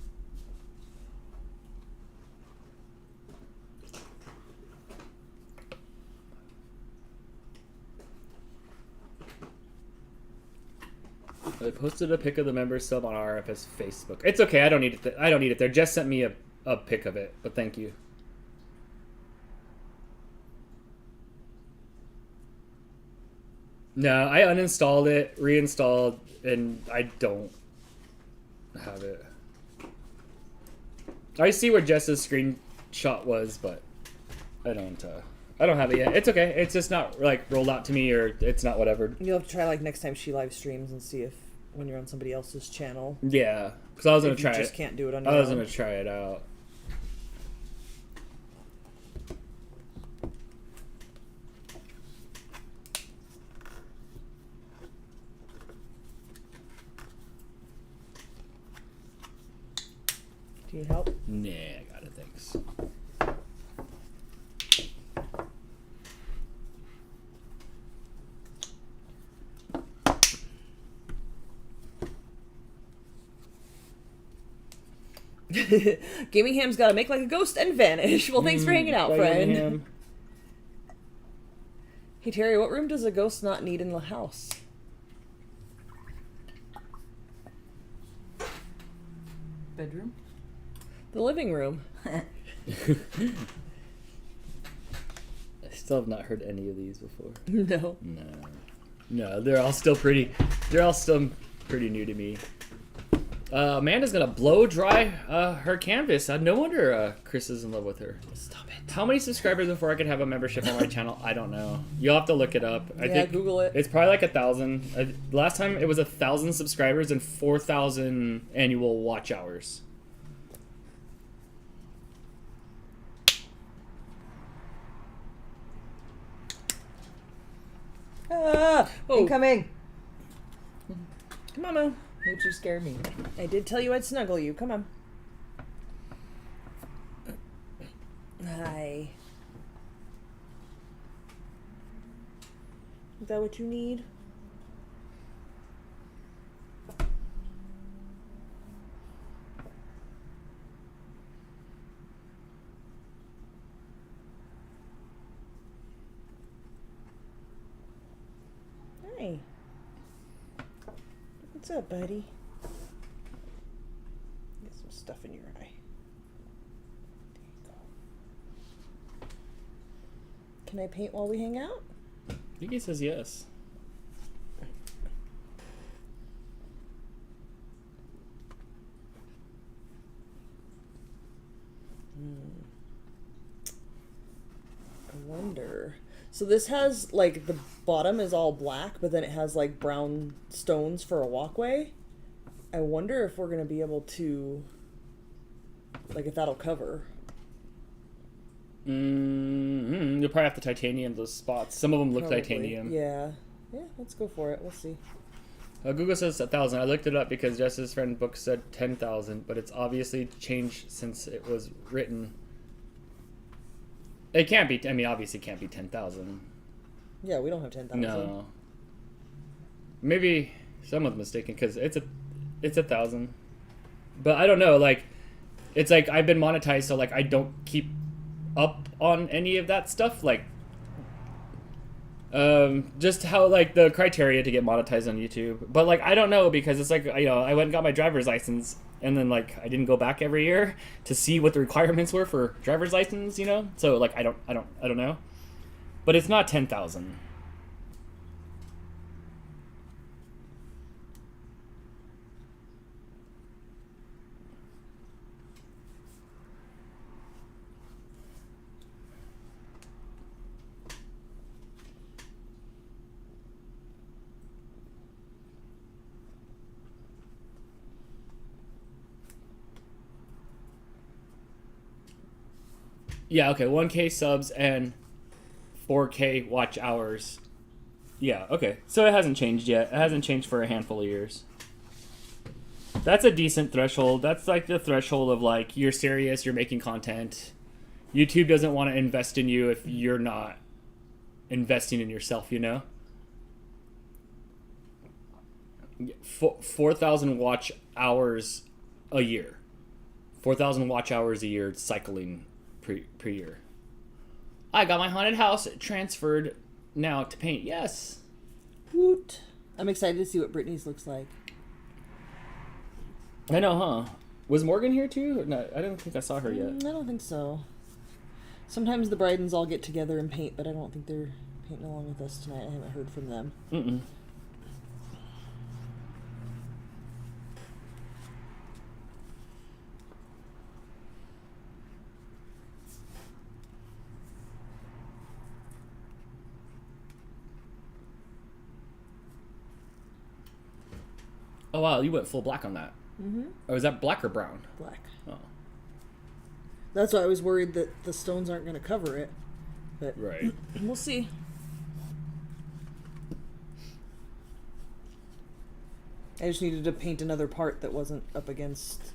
I posted a pic of the member sub on RFS Facebook. It's okay. I don't need it. I don't need it there. Jess sent me a pic of it, but thank you. No, I uninstalled it, reinstalled, and I don't have it. I see where Jess's screenshot was, but I don't have it yet. It's okay. It's just not like rolled out to me, or it's not whatever.
You'll have to try like next time she live streams and see if when you're on somebody else's channel.
Yeah, because I was gonna
if
try
you
it.
just can't do it on your
I was
own.
gonna try it out.
Do you need help?
Nah, I got it. Thanks.
Gaming Ham's got to make like a ghost and vanish. Well, thanks for hanging out,
Bye,
friend.
Ham.
Hey Terry, what room does a ghost not need in the house?
Bedroom?
The living room.
I still have not heard any of these before.
No.
No, they're all still pretty new to me. Amanda's gonna blow dry her canvas. No wonder Chris is in love with her.
Stop it.
How many subscribers before I can have a membership on my channel? I don't know. You'll have to look it up. I think
Google it.
It's probably like 1,000. Last time it was 1,000 subscribers and 4,000 annual watch hours.
Ah!
Oh.
Incoming!
Come on, Mo.
Would you scare me?
I did tell you I'd snuggle you. Come on. Hi. Is that what you need? Hi. What's up, buddy? Get some stuff in your eye. There you go. Can I paint while we hang out?
I think he says yes.
I wonder. So this has, like, the bottom is all black, but then it has, like, brown stones for a walkway. I wonder if we're going to be able to, like, if that'll cover.
You'll probably have to titanium those spots. Some of them look
Probably.
titanium.
Yeah. Yeah, let's go for it. We'll see.
Google says 1,000. I looked it up because Jess's friend book said 10,000, but it's obviously changed since it was written. It can't be. I mean, obviously, it can't be 10,000.
Yeah, we don't have 10,000.
No. Maybe someone's mistaken because it's 1,000. But I don't know. Like, it's like I've been monetized, so like I don't keep up on any of that stuff. Like, just how like the criteria to get monetized on YouTube. But like I don't know because it's like I went and got my driver's license. And then, like, I didn't go back every year to see what the requirements were for driver's license, So, like, I don't know. But it's not 10,000. Yeah, okay, 1K subs and 4K watch hours. Yeah, okay. So it hasn't changed yet. It hasn't changed for a handful of years. That's a decent threshold. That's like the threshold of like, you're serious, you're making content. YouTube doesn't want to invest in you if you're not investing in yourself, 4,000 watch hours a year. 4,000 watch hours a year cycling per year. I got my haunted house transferred now to paint. Yes.
Woot. I'm excited to see what Brittany's looks like.
I know, huh? Was Morgan here too? No, I don't think I saw her yet.
I don't think so. Sometimes the Bridens all get together and paint, but I don't think they're painting along with us tonight. I haven't heard from them.
Mm-mm. Oh wow, you went full black on that.
Mm-hmm.
Or is that black or brown?
Black.
Oh.
That's why I was worried that the stones aren't going to cover it. But
Right.
we'll see. I just needed to paint another part that wasn't up against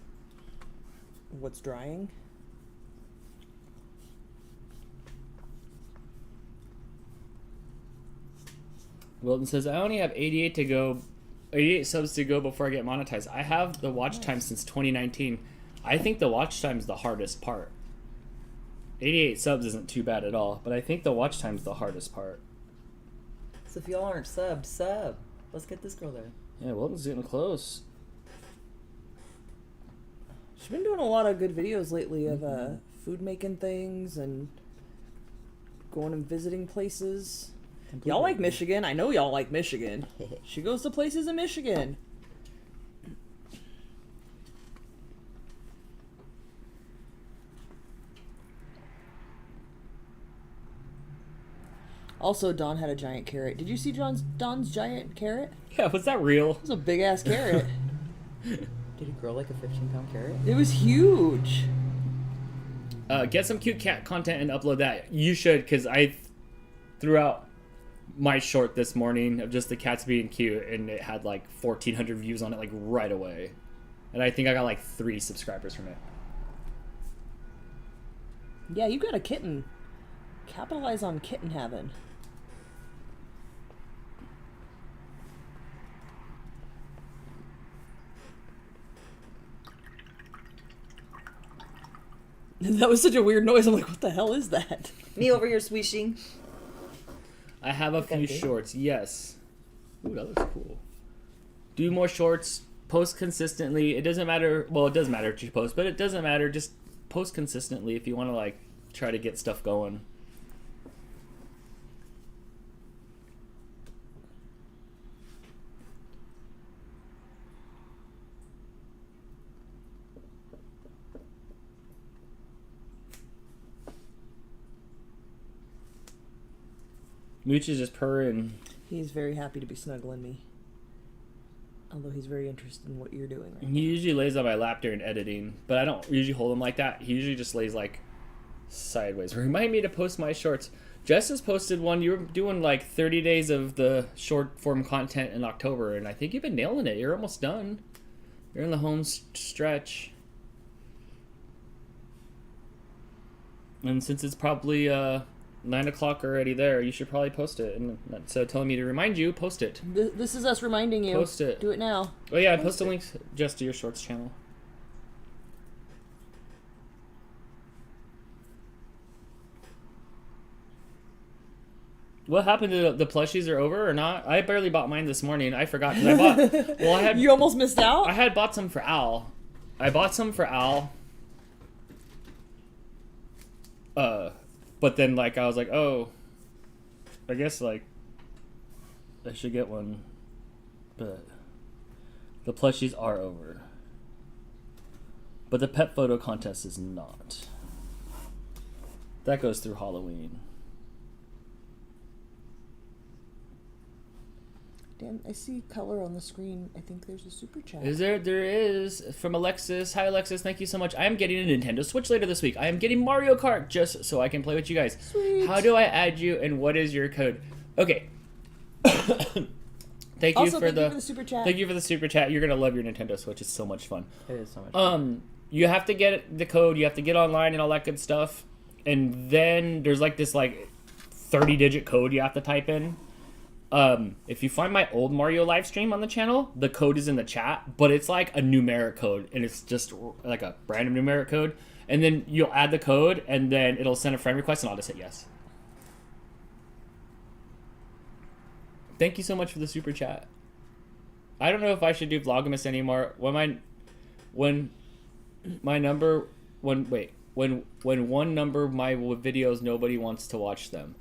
what's drying.
Wilton says, I only have 88 to go, 88 subs to go before I get monetized. I have the watch time since 2019. I think the watch time is the hardest part. 88 subs isn't too bad at all, but I think the watch time is the hardest part.
So if y'all aren't sub. Let's get this girl there.
Yeah, Wilton's getting close.
She's been doing a lot of good videos lately of food making things and going and visiting places. Y'all like Michigan. I know y'all like Michigan. She goes to places in Michigan. Also, Dawn had a giant carrot. Did you see Dawn's giant carrot?
Yeah, was that real?
It was a big ass carrot.
Did it grow like a 15-pound carrot?
It was huge.
Get some cute cat content and upload that. You should, because I threw out my short this morning of just the cats being cute, and it had like 1,400 views on it like right away. And I think I got like 3 subscribers from it.
Yeah, you got a kitten. Capitalize on kitten having. That was such a weird noise. I'm like, what the hell is that?
Me over here swishing.
I have a few shorts, yes. Ooh, that looks cool. Do more shorts, post consistently. It doesn't matter, well, it does matter if you post, but it doesn't matter, just post consistently if you want to like try to get stuff going. Mooch is just purring.
He's very happy to be snuggling me. Although he's very interested in what you're doing right now.
He usually lays on my lap during editing, but I don't usually hold him like that. He usually just lays like sideways. Remind me to post my shorts. Jess has posted one. You were doing like 30 days of the short form content in October, and I think you've been nailing it. You're almost done. You're in the home stretch. And since it's probably 9 o'clock already there, you should probably post it. And so telling me to remind you, post it.
This is us reminding you.
Post it.
Do it now.
Oh yeah, I posted links just to your shorts channel. What happened to the plushies? Are over or not? I barely bought mine this morning. I forgot because I bought. Well, I had.
You almost missed out.
I had bought some for Al. I bought some for Al. But then like I was like, oh, I guess like I should get one, but the plushies are over. But the pet photo contest is not. That goes through Halloween.
Dan, I see color on the screen. I think there's a super chat.
Is there? There is. From Alexis. Hi, Alexis. Thank you so much. I am getting a Nintendo Switch later this week. I am getting Mario Kart just so I can play with you guys.
Sweet.
How do I add you, and what is your code? Okay. Thank you for the
super chat.
Thank you for the super chat. You're gonna love your Nintendo Switch. It's so much fun.
It is so much fun.
You have to get the code. You have to get online and all that good stuff. And then there's like this like 30-digit code you have to type in. If you find my old Mario live stream on the channel, the code is in the chat, but it's like a numeric code, and it's just like a random numeric code. And then you'll add the code, and then it'll send a friend request, and I'll just hit yes. Thank you so much for the super chat. I don't know if I should do Vlogmas anymore. When one number my videos, nobody wants to watch them.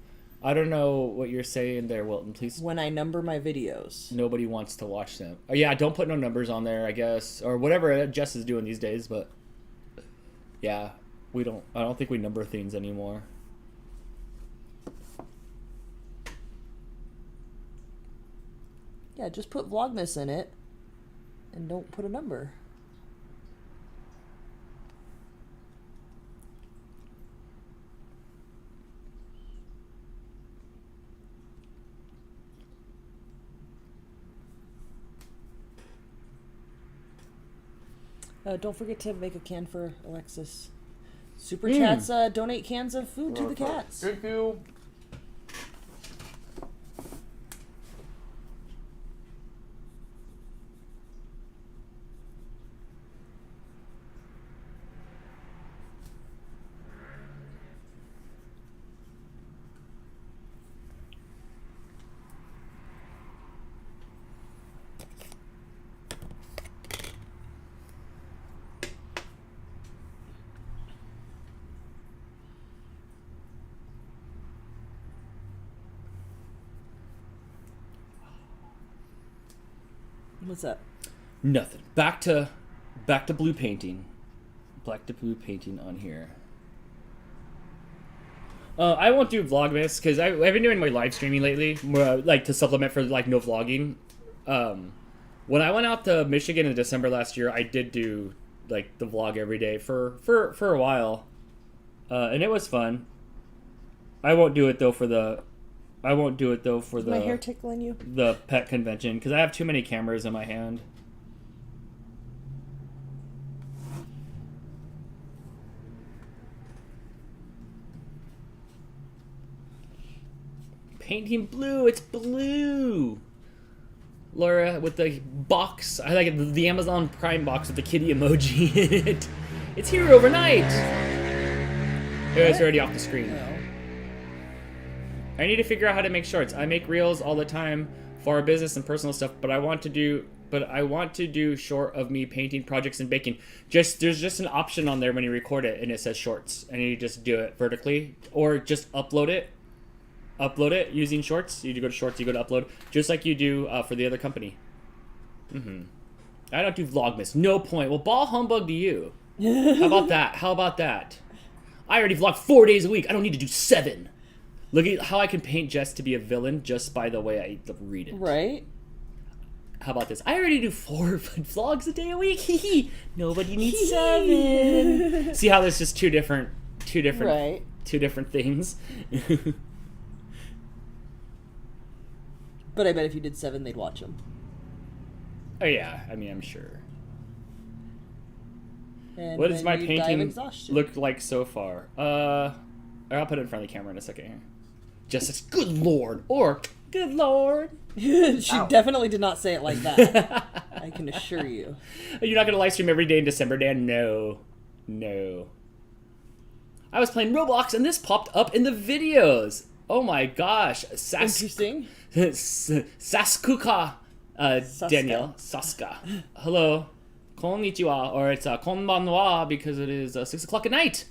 I don't know what you're saying there, Wilton. Please.
When I number my videos.
Nobody wants to watch them. Oh, yeah, don't put no numbers on there, I guess. Or whatever Jess is doing these days, but... Yeah, I don't think we number things anymore.
Yeah, just put Vlogmas in it. And don't put a number. Don't forget to make a can for Alexis. Super chats donate cans of food to the cats.
Thank you.
What's up?
Nothing. Back to blue painting. Back to blue painting on here. I won't do Vlogmas because I've been doing my live streaming lately, more, like to supplement for like no vlogging. When I went out to Michigan in December last year, I did do like the vlog every day for a while, and it was fun. I won't do it though for the.
Is my hair tickling you?
The pet convention because I have too many cameras in my hand. Painting blue, it's blue. Laura with the box. I like it, the Amazon Prime box with the kitty emoji in it. It's here overnight. It's already off the screen.
No.
I need to figure out how to make shorts. I make reels all the time for our business and personal stuff, but I want to do short of me painting projects and baking. There's just an option on there when you record it and it says shorts, and you just do it vertically or just upload it. Upload it using shorts. You go to shorts, you go to upload, just like you do for the other company. I don't do Vlogmas. No point. Well, ball humbug to you. How about that? I already vlog 4 days a week. I don't need to do 7. Look at how I can paint Jess to be a villain just by the way I read it.
Right.
How about this? I already do 4 vlogs a day a week. Nobody needs 7. See how there's just two different things.
But I bet if you did 7, they'd watch them.
Oh yeah, I mean I'm sure.
And
what does my
you die of
painting
exhaustion.
look like so far? I'll put it in front of the camera in a second here. Just as good lord or good lord.
She definitely did not say it like that. I can assure you.
You're not gonna live stream every day in December, Dan? No. I was playing Roblox and this popped up in the videos. Oh my gosh.
Interesting.
Saskuka. Daniel. Saska. Hello. Konnichiwa. Or it's konbanwa because it is 6 o'clock at night.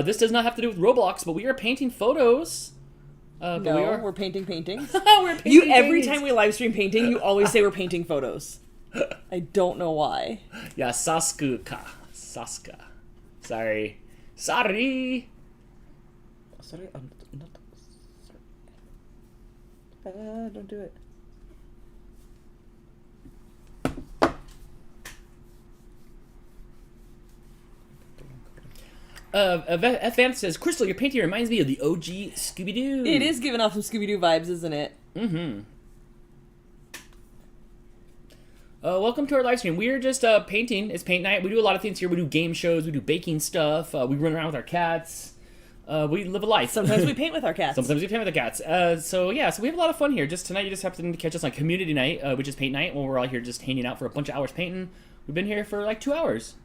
This does not have to do with Roblox, but we are painting photos.
We're painting paintings.
We're painting
Every
paintings.
time we live stream painting, you always say we're painting photos. I don't know why.
Yeah, Saska. Sorry.
Sorry, I'm not. Don't do it.
Fan says, Crystal, your painting reminds me of the OG Scooby-Doo.
It is giving off some Scooby-Doo vibes, isn't it?
Mm-hmm. Welcome to our live stream. We're just painting. It's paint night. We do a lot of things here. We do game shows. We do baking stuff. We run around with our cats. We live a life.
Sometimes we paint with our cats.
Sometimes we paint with the cats. So we have a lot of fun here. Just tonight, you just have to catch us on community night, which is paint night, when we're all here just hanging out for a bunch of hours painting. We've been here for like 2 hours.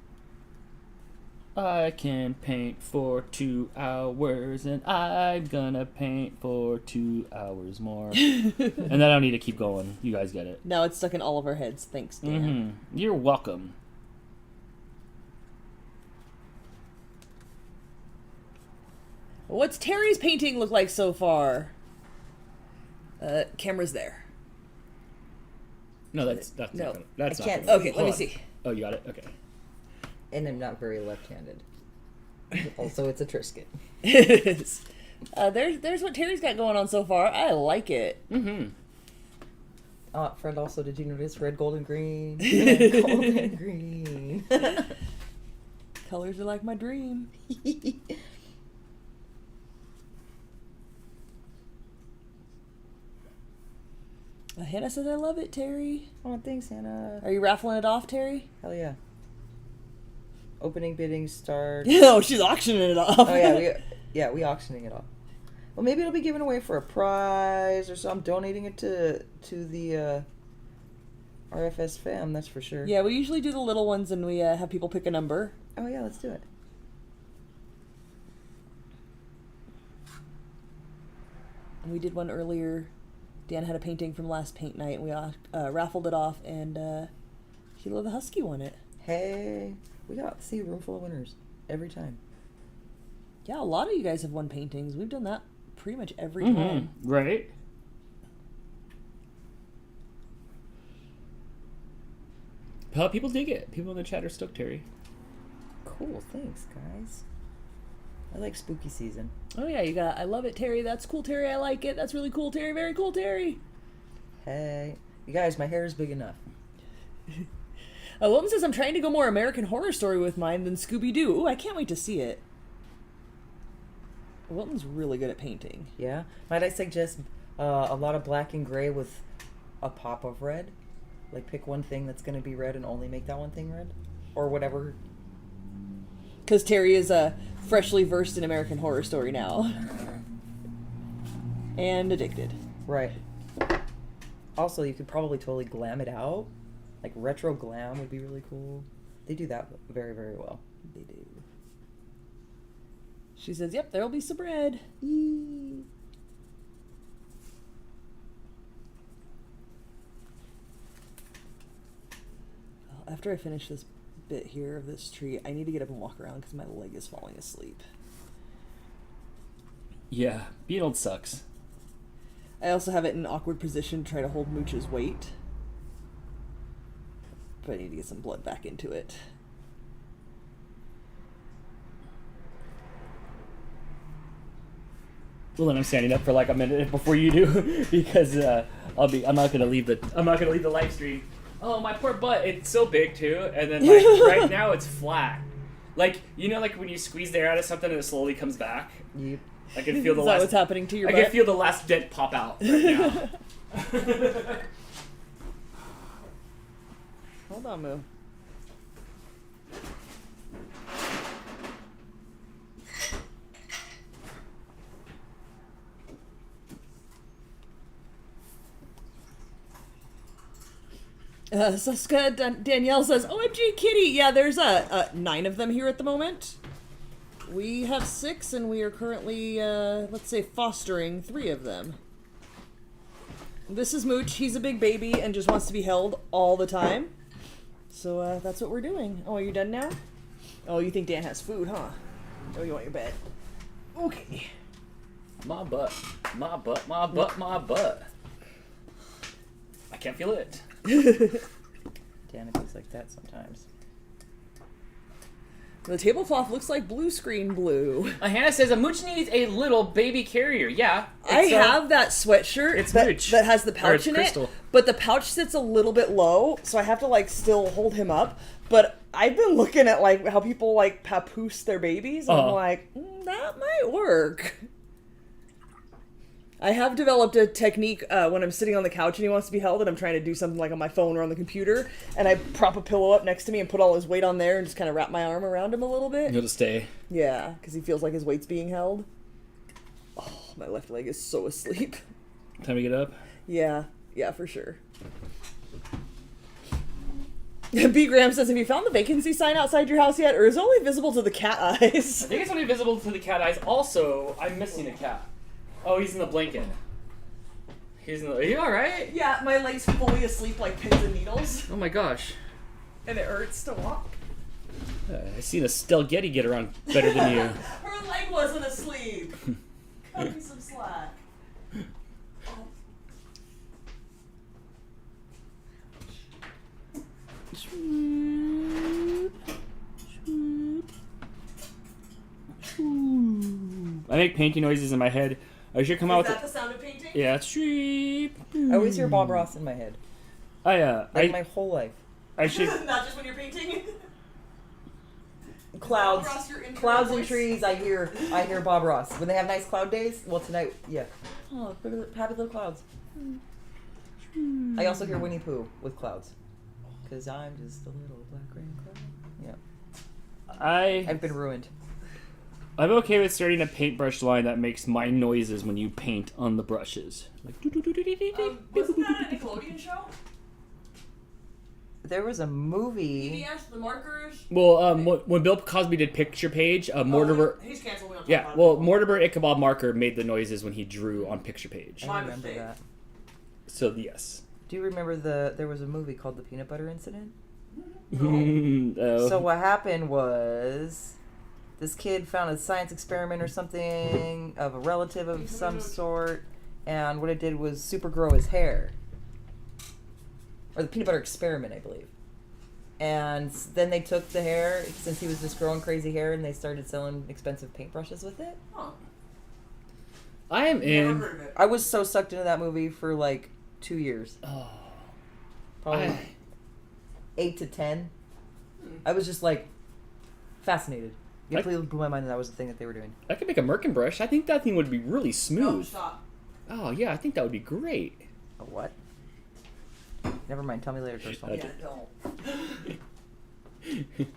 I can paint for 2 hours, and I'm gonna paint for 2 hours more. And then I don't need to keep going. You guys get it.
Now it's stuck in all of our heads. Thanks, Dan.
Mm-hmm. You're welcome.
What's Terry's painting look like so far? Camera's there.
No, that's
No,
not gonna, that's
I
not
can't
gonna-
Okay, let
hold
me
on.
see.
Oh, you got it. Okay.
And I'm not very left-handed. Also, it's a Trisket.
It is. There's what Terry's got going on so far. I like it.
Mm-hmm.
Fred, also, did you notice red, gold, and green? Red, gold, and green.
Colors are like my dream. Hannah says I love it, Terry.
Oh, thanks, Hannah.
Are you raffling it off, Terry?
Hell yeah. Opening bidding start.
No, she's auctioning it off.
Oh yeah, we auctioning it off. Well, maybe it'll be given away for a prize or something. Donating it to the RFS fam, that's for sure.
Yeah, we usually do the little ones and we have people pick a number.
Oh yeah, let's do it.
And we did one earlier. Dan had a painting from last paint night and we raffled it off and Sheila the Husky won it.
Hey, we got to see a room full of winners every time.
Yeah, a lot of you guys have won paintings. We've done that pretty much every time.
Right. People dig it. People in the chat are stoked, Terry.
Cool, thanks guys. I like spooky season.
Oh yeah, you got I love it, Terry. That's cool, Terry. I like it. That's really cool, Terry. Very cool, Terry.
Hey, you guys, my hair is big enough.
Wilton says I'm trying to go more American Horror Story with mine than Scooby-Doo. Ooh, I can't wait to see it. Wilton's really good at painting.
Yeah. Might I suggest a lot of black and gray with a pop of red? Like pick one thing that's going to be red and only make that one thing red? Or whatever.
Because Terry is freshly versed in American Horror Story now. And addicted.
Right. Also, you could probably totally glam it out. Like retro glam would be really cool. They do that very, very well.
They do. She says, yep, there'll be some red.
Yee.
After I finish this bit here of this tree, I need to get up and walk around because my leg is falling asleep.
Yeah, being old sucks.
I also have it in an awkward position to try to hold Mooch's weight. But I need to get some blood back into it.
Well, then I'm standing up for like a minute before you do because I'm not gonna leave the live stream. Oh, my poor butt! It's so big too, and then like right now it's flat. Like like when you squeeze the air out of something and it slowly comes back.
Yep.
I can feel the
Is
last.
that what's happening to your
I
butt?
can feel the last dent pop out right now.
Hold on, Moo. Danielle says, OMG kitty! Yeah, there's 9 of them here at the moment. We have 6 and we are currently, let's say, fostering 3 of them. This is Mooch. He's a big baby and just wants to be held all the time. So that's what we're doing. Oh, are you done now? Oh, you think Dan has food, huh? Oh, you want your bed? Okay.
My butt, my butt, my butt, my butt. I can't feel it.
Damn, it feels like that sometimes.
The tablecloth looks like blue screen blue.
Hannah says a Mooch needs a little baby carrier. Yeah,
I have that sweatshirt
it's
that,
Mooch.
that has the
Or
pouch
it's
in
Crystal.
it, but the pouch sits a little bit low, so I have to like still hold him up. But I've been looking at like how people like papoose their babies, and I'm like, that might work. I have developed a technique when I'm sitting on the couch and he wants to be held and I'm trying to do something like on my phone or on the computer, and I prop a pillow up next to me and put all his weight on there and just kind of wrap my arm around him a little bit.
You'll just stay.
Yeah, because he feels like his weight's being held. Oh, my left leg is so asleep.
Time to get up.
Yeah, for sure. B. Graham says, have you found the vacancy sign outside your house yet, or is it only visible to the cat eyes?
I think it's only visible to the cat eyes. Also, I'm missing a cat. Oh, he's in the blanket. Are you alright?
Yeah, my leg's fully asleep like pins and needles,
Oh my gosh.
and it hurts to walk.
I seen a Stelgetti get around better than you.
Her leg wasn't asleep. Cut me some slack.
Swoop. Swoop. Swoop. I make painting noises in my head. I should come out
Is
with
that the sound of painting?
Yeah, sweep.
I always hear Bob Ross in my head.
I
My whole life.
I should
Not just when you're painting.
Clouds,
Bob Ross, your internal
clouds and
voice?
trees. I hear Bob Ross when they have nice cloud days. Well, tonight, yeah. Oh, look at the happy little clouds. I also hear Winnie Pooh with clouds, cause I'm just a little black rain cloud. Yeah, I've been ruined.
I'm okay with starting a paintbrush line that makes my noises when you paint on the brushes. Like
Wasn't that a Nickelodeon show?
There was a movie.
PBS, the markers.
Well, when Bill Cosby did Picture Page, Mortimer.
He's canceled. We don't talk
Yeah,
about
well,
it.
Mortimer Ichabod Marker made the noises when he drew on Picture Page.
I remember
mistake.
that.
So yes.
Do you remember there was a movie called The Peanut Butter Incident?
Oh.
So what happened was this kid found a science experiment or something of a relative of some sort, and what it did was super grow his hair. Or the peanut butter experiment, I believe. And then they took the hair, since he was just growing crazy hair, and they started selling expensive paintbrushes with it.
Huh.
I am
Never
in.
heard of it.
I was so sucked into that movie for like 2 years.
Oh.
Probably 8 to 10. I was just like fascinated. It completely blew my mind that was the thing that they were doing.
I could make a merkin brush. I think that thing would be really
No,
smooth.
stop.
Oh yeah, I think that would be great.
A what? Never mind. Tell me later, Crystal.
Okay.
Yeah, don't.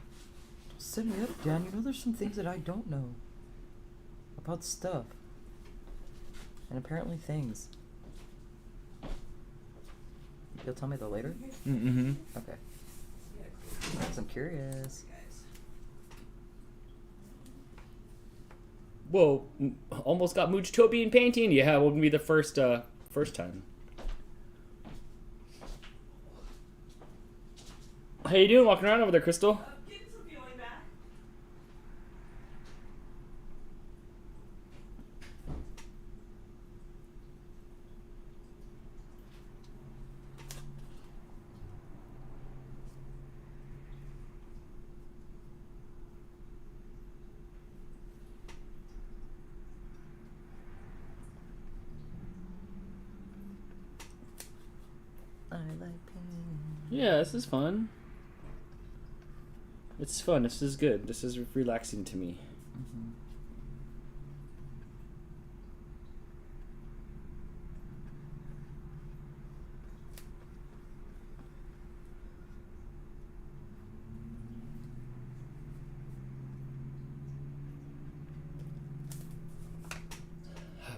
Set me up, Dan. You know there's some things that I don't know about stuff. And apparently things. You'll tell me that later?
Mm-hmm.
Okay. 'Cause I'm curious.
Whoa, almost got Moojtobi in painting. Yeah, it wouldn't be the first time. How you doing walking around over there, Crystal?
Getting some feeling back.
I like pain.
Yeah, this is fun. It's fun. This is good. This is relaxing to me.
Mm-hmm.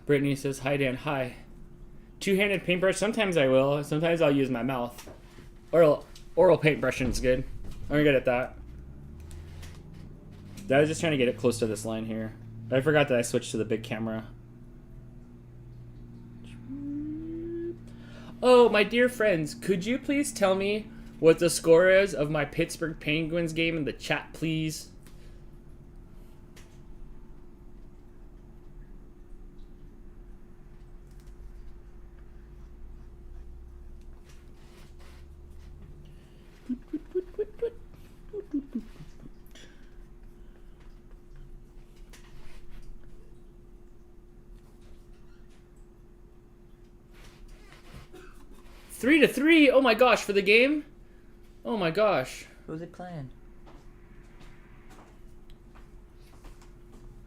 Brittany says, "Hi Dan, hi." Two-handed paintbrush. Sometimes I will. Sometimes I'll use my mouth. Oral paintbrushing is good. I'm good at that. I was just trying to get it close to this line here. I forgot that I switched to the big camera. Oh, my dear friends, could you please tell me what the score is of my Pittsburgh Penguins game in the chat, please? Three to three. Oh my gosh, for the game. Oh my gosh.
Who's it playing?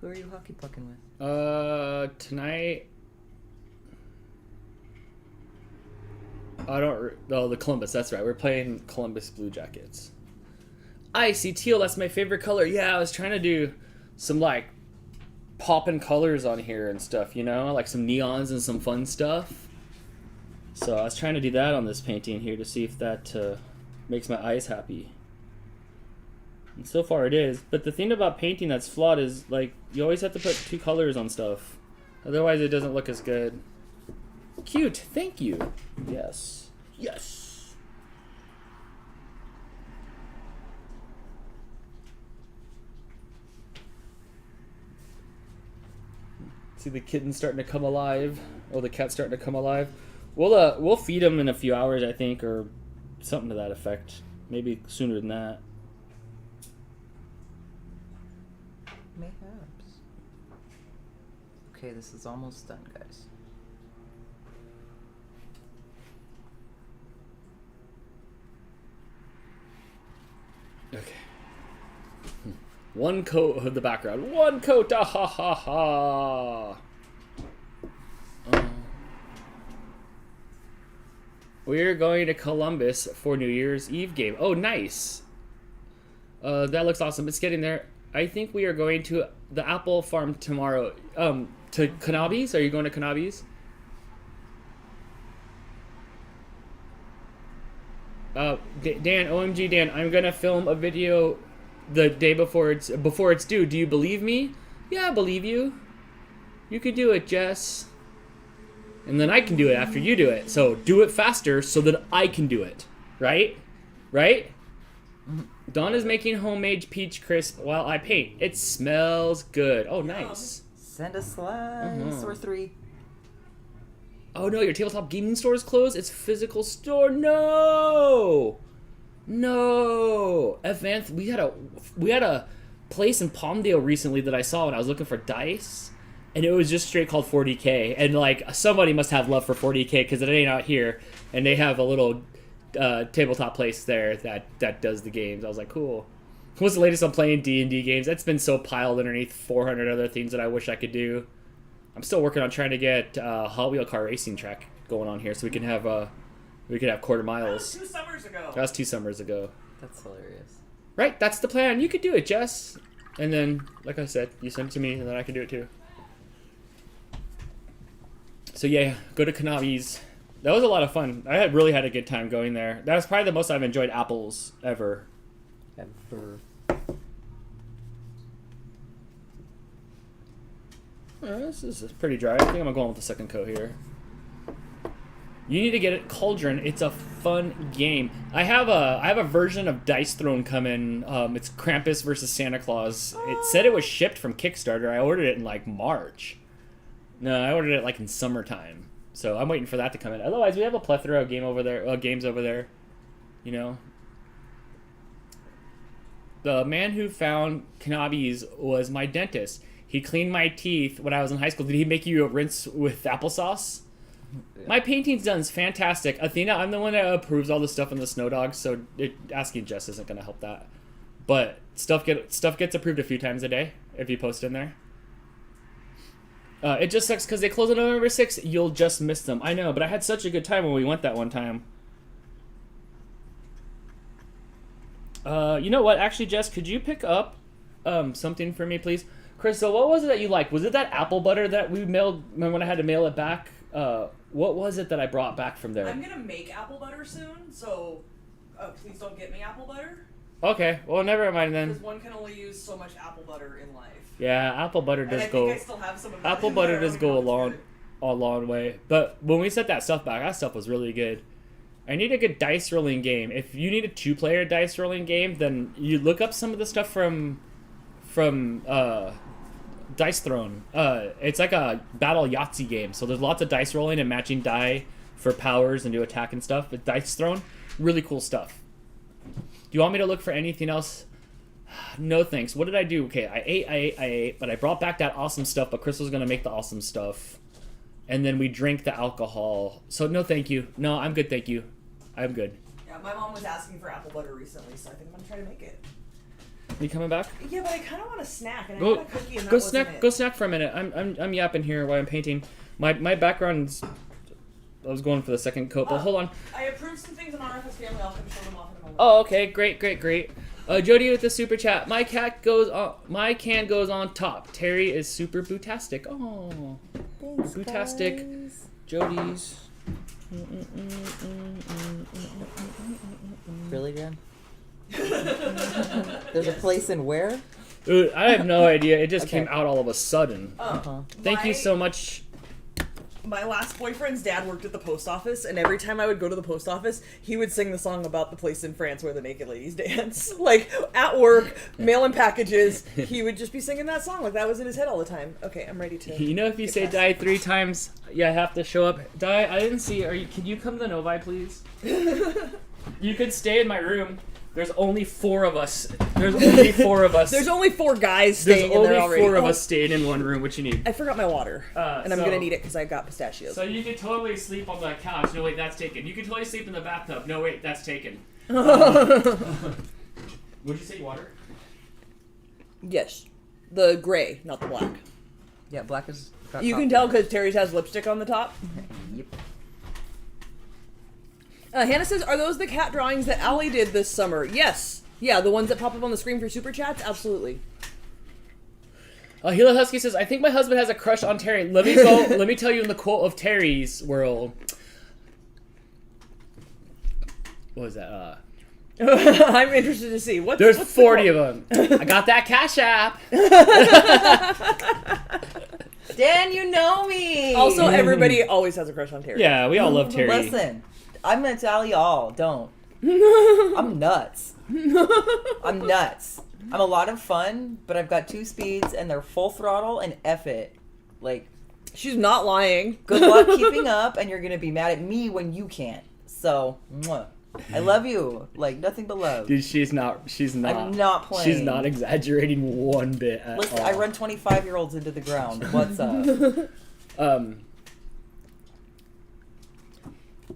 Who are you hockey pucking with?
Tonight. The Columbus. That's right. We're playing Columbus Blue Jackets. Icy teal. That's my favorite color. Yeah, I was trying to do some like popping colors on here and stuff. You know, like some neons and some fun stuff. So I was trying to do that on this painting here to see if that makes my eyes happy. And so far it is. But the thing about painting that's flawed is like you always have to put two colors on stuff. Otherwise it doesn't look as good. Cute. Thank you. Yes. Yes. See the kitten starting to come alive. Oh, the cat's starting to come alive. We'll feed him in a few hours, I think, or something to that effect. Maybe sooner than that.
Mayhaps. Okay, this is almost done, guys.
Okay. One coat of the background. One coat. Ah, ha ha ha. We're going to Columbus for New Year's Eve game. Oh, nice. That looks awesome. It's getting there. I think we are going to the apple farm tomorrow. To Cannabis? Are you going to Cannabis? Dan, OMG Dan, I'm gonna film a video the day before it's due. Do you believe me? Yeah, I believe you. You can do it, Jess. And then I can do it after you do it. So do it faster so that I can do it. Right? Right? Dawn is making homemade peach crisp while I paint. It smells good. Oh, nice.
Send a slice or 3.
Oh no, your tabletop gaming store is closed? It's physical store? No! No! Evanth, we had a place in Palmdale recently that I saw when I was looking for dice. And it was just straight called 40K. And like, somebody must have love for 40K because it ain't out here. And they have a little tabletop place there that does the games. I was like, cool. What's the latest on playing D&D games? That's been so piled underneath 400 other things that I wish I could do. I'm still working on trying to get Hot Wheel car racing track going on here so we can have quarter miles.
That was 2 summers ago.
That was 2 summers ago.
That's hilarious.
Right, that's the plan. You could do it, Jess. And then, like I said, you send it to me and then I can do it too. So yeah, go to Cannabis. That was a lot of fun. I really had a good time going there. That was probably the most I've enjoyed apples ever. This is pretty dry. I think I'm going with the second coat here. You need to get it, Cauldron. It's a fun game. I have a version of Dice Throne coming. It's Krampus versus Santa Claus. It said it was shipped from Kickstarter. I ordered it in like March. No, I ordered it like in summertime. So I'm waiting for that to come in. Otherwise, we have a plethora of games over there. You know. The man who found Cannabis was my dentist. He cleaned my teeth when I was in high school. Did he make you a rinse with applesauce? Yeah. My painting's done is fantastic. Athena, I'm the one that approves all the stuff in the Snow Dogs, so asking Jess isn't going to help that. But stuff gets approved a few times a day if you post in there. It just sucks because they close on November 6th. You'll just miss them. I know, but I had such a good time when we went that one time. You know what? Actually, Jess, could you pick up something for me, please? Crystal, what was it that you liked? Was it that apple butter that we mailed when I had to mail it back? What was it that I brought back from there?
I'm gonna make apple butter soon, so please don't get me apple butter.
Okay, well, never mind then.
Because one can only use so much apple butter in life.
Yeah, apple butter does
and I
go.
think I still have some of that
apple
in
butter
there.
does go a long way. But when we set that stuff back, that stuff was really good. I need a good dice rolling game. If you need a 2-player dice rolling game, then you look up some of the stuff from Dice Throne. It's like a battle Yahtzee game. So there's lots of dice rolling and matching die for powers and do attack and stuff. But Dice Throne, really cool stuff. Do you want me to look for anything else? No thanks. What did I do? Okay, I ate, but I brought back that awesome stuff, but Crystal's going to make the awesome stuff. And then we drank the alcohol. So no thank you. No, I'm good, thank you. I'm good.
Yeah, my mom was asking for apple butter recently, so I think I'm going to try to make it.
You coming back?
Yeah, but I kind of want a snack, and I
Go,
had a cookie, and that
go
wasn't
snack.
it.
Go snack for a minute. I'm yapping here while I'm painting. My background's. I was going for the second coat, but hold on.
I approved some things on RFS Family. I'll show them off in a moment.
Oh, okay, great. Jody with the super chat. My can goes on top. Terry is super bootastic. Oh,
Thanks,
bootastic.
guys.
Jody's.
Really, Dan? There's a place in where?
I have no idea. It just
Okay.
came out all of a sudden. Thank you so much.
My last boyfriend's dad worked at the post office, and every time I would go to the post office, he would sing the song about the place in France where the naked ladies dance. Like, at work, mailing packages, he would just be singing that song. Like, that was in his head all the time. Okay, I'm ready to...
You know, if you
get
say
past
die
it.
3 times, you have to show up. Die, I didn't see. Can you come to Novi, please? You could stay in my room. There's only 4 of us. There's only 4 of us.
There's only 4 guys
There's
staying in
only
there already.
4 of us staying in one room. What you need?
I forgot my water, and I'm
so-
gonna need it because I got pistachios.
So you could totally sleep on the couch. No, wait, that's taken. You could totally sleep in the bathtub. No, wait, that's taken. Would you say water?
Yes, the gray, not the black.
Yeah, black is. got
You
top
can
to
tell
it.
because Terry's has lipstick on the top.
Yep.
Hannah says, "Are those the cat drawings that Allie did this summer?" Yes. Yeah, the ones that pop up on the screen for super chats. Absolutely.
Hila Husky says, "I think my husband has a crush on Terry." Let me go. Let me tell you in the quote of Terry's world. What was that?
I'm interested to see.
There's
what's
40 of them. I got that Cash App.
Dan, you know me.
Also, everybody always has a crush on Terry.
Yeah, we all love Terry.
Listen, I'm gonna tell y'all, don't. I'm nuts. I'm nuts. I'm a lot of fun, but I've got 2 speeds and they're full throttle and F it. Like,
She's not lying.
good luck keeping up, and you're gonna be mad at me when you can't. So, mwah. I love you. Like, nothing but love.
Dude, she's not.
I'm not playing.
She's not exaggerating one bit at
Listen,
all.
I run 25-year-olds into the ground. What's up?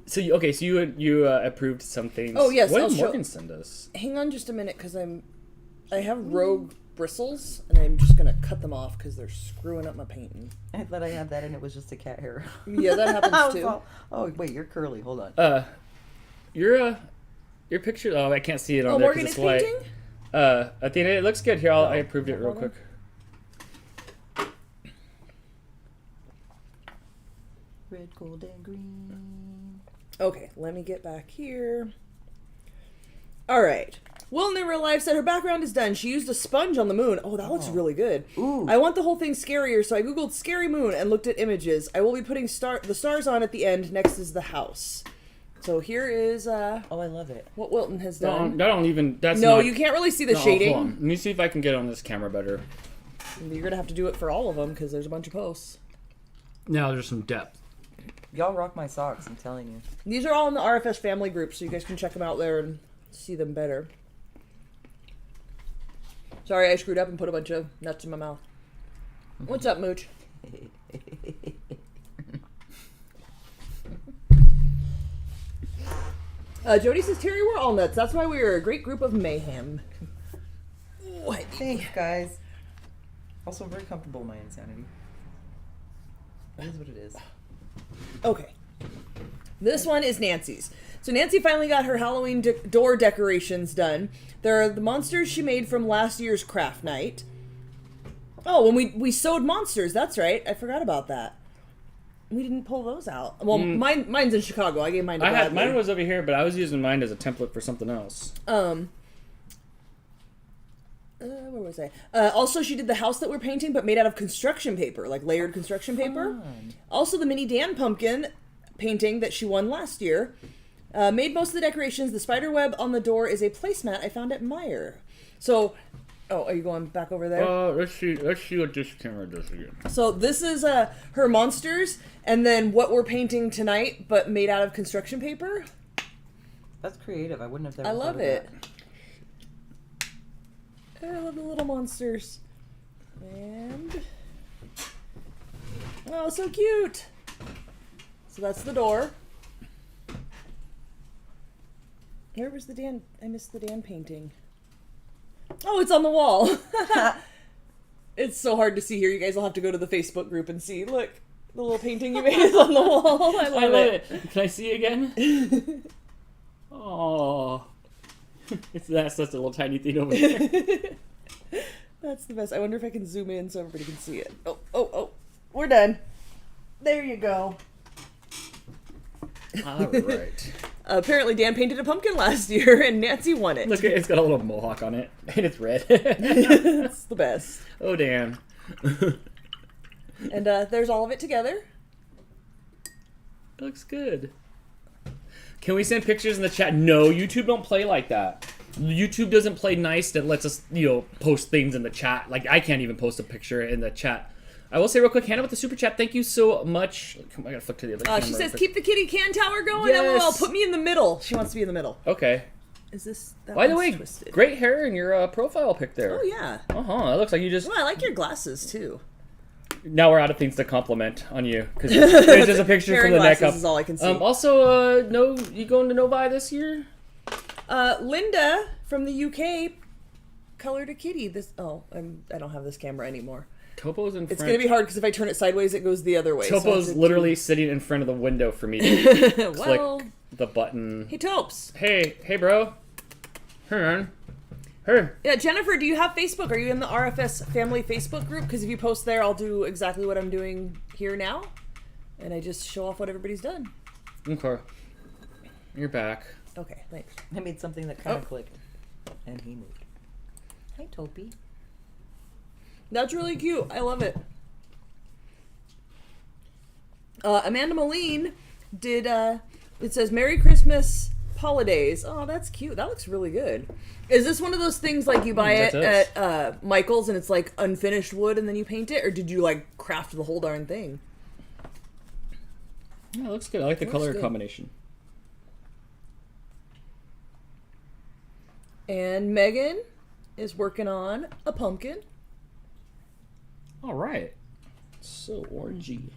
So you approved some things.
Oh, yes,
What
I'll
did
show-
Morgan send us?
Hang on just a minute, because I have rogue bristles, and I'm just gonna cut them off because they're screwing up my painting.
I thought I had that, and it was just a cat hair.
Yeah, that
I
happens
was
too.
all, oh, wait, you're curly. Hold on.
Your picture. Oh, I can't see it on
Oh,
there
Morgan
because
is
it's light.
painting?
At the end, it looks good. Here, I approved it real quick.
Red, gold, and green.
Okay, let me get back here. All right. Will in real life said her background is done. She used a sponge on the moon. Oh, that looks really good.
Ooh.
I want the whole thing scarier, so I googled scary moon and looked at images. I will be putting the stars on at the end. Next is the house. So here is
Oh, I love it.
what Wilton has
No,
done.
I don't even. That's
No,
not,
you can't really see the
no,
shading.
hold on. Let me see if I can get on this camera better.
You're gonna have to do it for all of them because there's a bunch of posts.
Now there's some depth.
Y'all rock my socks, I'm telling you.
These are all in the RFS family group, so you guys can check them out there and see them better. Sorry, I screwed up and put a bunch of nuts in my mouth. What's up, Mooch? Jody says, Terry, we're all nuts. That's why we are a great group of mayhem. What?
Thanks, guys. Also, I'm very comfortable in my insanity. That is what it is.
Okay. This one is Nancy's. So Nancy finally got her Halloween door decorations done. They're the monsters she made from last year's craft night. Oh, when we sewed monsters. That's right. I forgot about that. We didn't pull those out. Well, mine's in Chicago. I gave mine to Bradley.
Mine was over here, but I was using mine as a template for something else.
Where was I? Also, she did the house that we're painting, but made out of construction paper, like layered construction paper.
Fun.
Also, the mini Dan pumpkin painting that she won last year. Made most of the decorations. The spider web on the door is a placemat I found at Meijer. So, oh, are you going back over there?
Let's see what this camera does again.
So this is her monsters, and then what we're painting tonight, but made out of construction paper.
That's creative. I wouldn't have ever
I
thought
love
of
it.
that.
I love the little monsters. And oh, so cute. So that's the door. Where was the Dan? I missed the Dan painting. Oh, it's on the wall. It's so hard to see here. You guys will have to go to the Facebook group and see. Look, the little painting you made is on the wall. I love it.
Can I see again? Oh, that's such a little tiny thing over there.
That's the best. I wonder if I can zoom in so everybody can see it. Oh. We're done. There you go.
All right.
Apparently Dan painted a pumpkin last year and Nancy won it.
Look, it's got a little mohawk on it, and it's red.
It's the best.
Oh, damn.
And there's all of it together.
It looks good. Can we send pictures in the chat? No, YouTube don't play like that. YouTube doesn't play nice that lets us, post things in the chat. Like, I can't even post a picture in the chat. I will say real quick, Hannah with the super chat, thank you so much. Come on, I gotta flick to the other camera.
She says, keep the kitty can tower going,
Yes.
LOL. Put me in the middle. She wants to be in the middle.
Okay.
Is this? That
By the
one's
way,
twisted.
great hair in your profile pic there.
Oh yeah.
It looks like you just.
Well, I like your glasses too.
Now we're out of things to compliment on you because there's just a picture
Hair
from
and
the neck
glasses
up.
is all I can see.
Also, no, you going to Novi this year?
Linda from the UK colored a kitty. I don't have this camera anymore.
Topo's in front.
It's gonna be hard because if I turn it sideways, it goes the other way.
Topo's
so
literally sitting in front of the window for me to
well,
click the button.
hey Topes.
Hey, bro. Her.
Yeah, Jennifer, do you have Facebook? Are you in the RFS family Facebook group? Because if you post there, I'll do exactly what I'm doing here now, and I just show off what everybody's done.
Okay. You're back.
Okay, thanks.
I made something that kind of clicked, and he moved. Hi, Topi.
That's really cute. I love it. Amanda Moline did, it says, Merry Christmas Holidays. Oh, that's cute. That looks really good. Is this one of those things like you buy it at Michael's and it's like unfinished wood and then you paint it? Or did you like craft the whole darn thing?
Yeah, it looks good. I like the color combination.
And Megan is working on a pumpkin.
All right. So orangey.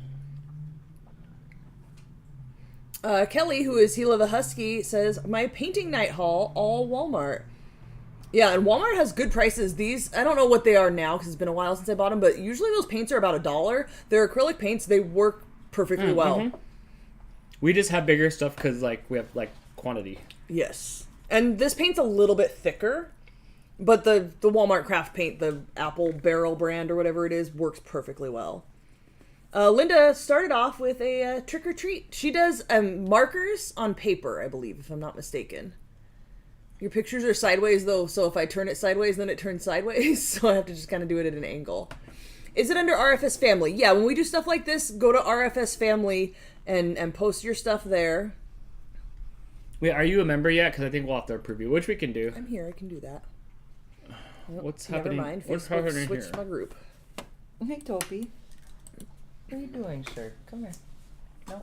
Kelly, who is Hila the Husky, says, my painting night haul, all Walmart. Yeah, and Walmart has good prices. These, I don't know what they are now because it's been a while since I bought them, but usually those paints are about $1. They're acrylic paints. They work perfectly well.
Mm-hmm. We just have bigger stuff because we have quantity.
Yes. And this paint's a little bit thicker, but the Walmart craft paint, the Apple Barrel brand or whatever it is, works perfectly well. Linda started off with a trick or treat. She does markers on paper, I believe, if I'm not mistaken. Your pictures are sideways though, so if I turn it sideways, then it turns sideways. So I have to just kind of do it at an angle. Is it under RFS Family? Yeah, when we do stuff like this, go to RFS Family and post your stuff there.
Wait, are you a member yet? Because I think we'll have to approve you, which we can do.
I'm here, I can do that.
What's
Never
happening?
mind,
What's
Facebook
happening
switched
here?
my group.
Hey, Topi. What are you doing, sir? Come here. No.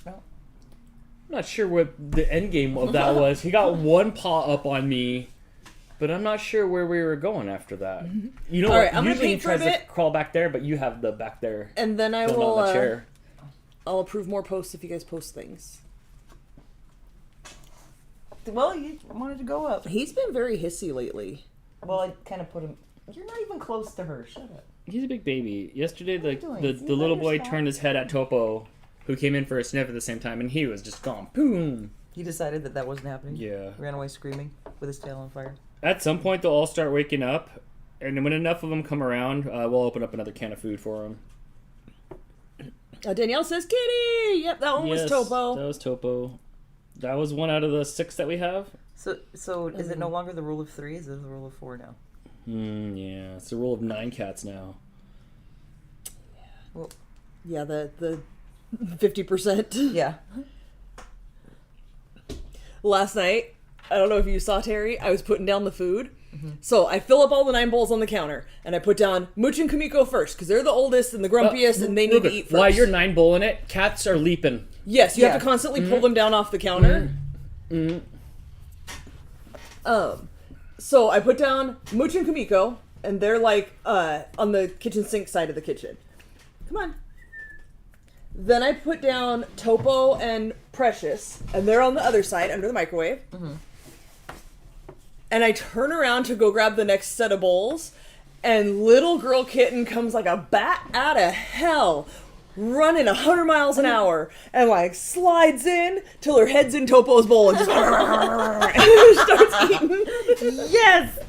I'm not sure what the end game of that was. He got one paw up on me, but I'm not sure where we were going after that. You know,
All right, I'm gonna
usually he
paint for a
tries to
bit.
crawl back there, but you have the back there.
And then I
chilling
will,
on the chair.
I'll approve more posts if you guys post things.
Well, you wanted to go up.
He's been very hissy lately.
Well, I kind of put him... You're not even close to her. Shut up.
He's a big baby. Yesterday,
What are you doing?
the
See,
little
let
boy
her stop.
turned his head at Topo, who came in for a sniff at the same time, and he was just gone. Boom!
He decided that wasn't happening?
Yeah.
Ran away screaming with his tail on fire?
At some point, they'll all start waking up, and when enough of them come around, we'll open up another can of food for them.
Danielle says, Kitty! Yep, that one was Topo.
That was Topo. That was one out of the 6 that we have.
So is it no longer the rule of 3? Is it the rule of 4 now?
Yeah, it's the rule of 9 cats now.
Well,
Yeah, the 50%.
yeah.
Last night, I don't know if you saw Terry, I was putting down the food. So I fill up all the 9 bowls on the counter, and I put down Mooch and Kamiko first, because they're the oldest and the grumpiest, and they need to eat first.
While you're 9 bowling it, cats are leaping.
Yes, you have to constantly pull them down off the counter. So I put down Mooch and Kamiko, and they're like on the kitchen sink side of the kitchen. Come on. Then I put down Topo and Precious, and they're on the other side under the microwave. And I turn around to go grab the next set of bowls, and little girl kitten comes like a bat out of hell, running 100 miles an hour, and like slides in till her head's in Topo's bowl and just starts eating.
Yes!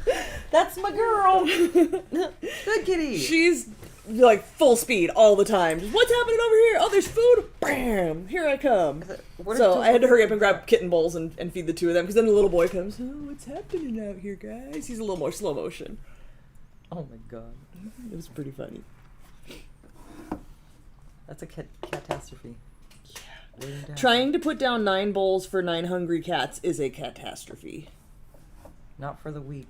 That's my girl! Good kitty!
She's like full speed all the time. What's happening over here? Oh, there's food. Bam! Here I come. So I had to hurry up and grab kitten bowls and feed the 2 of them, because then the little boy comes. Oh, what's happening out here, guys? He's a little more slow motion.
Oh my god.
It was pretty funny.
That's a catastrophe. Yeah.
Trying to put down 9 bowls for 9 hungry cats is a catastrophe.
Not for the weak.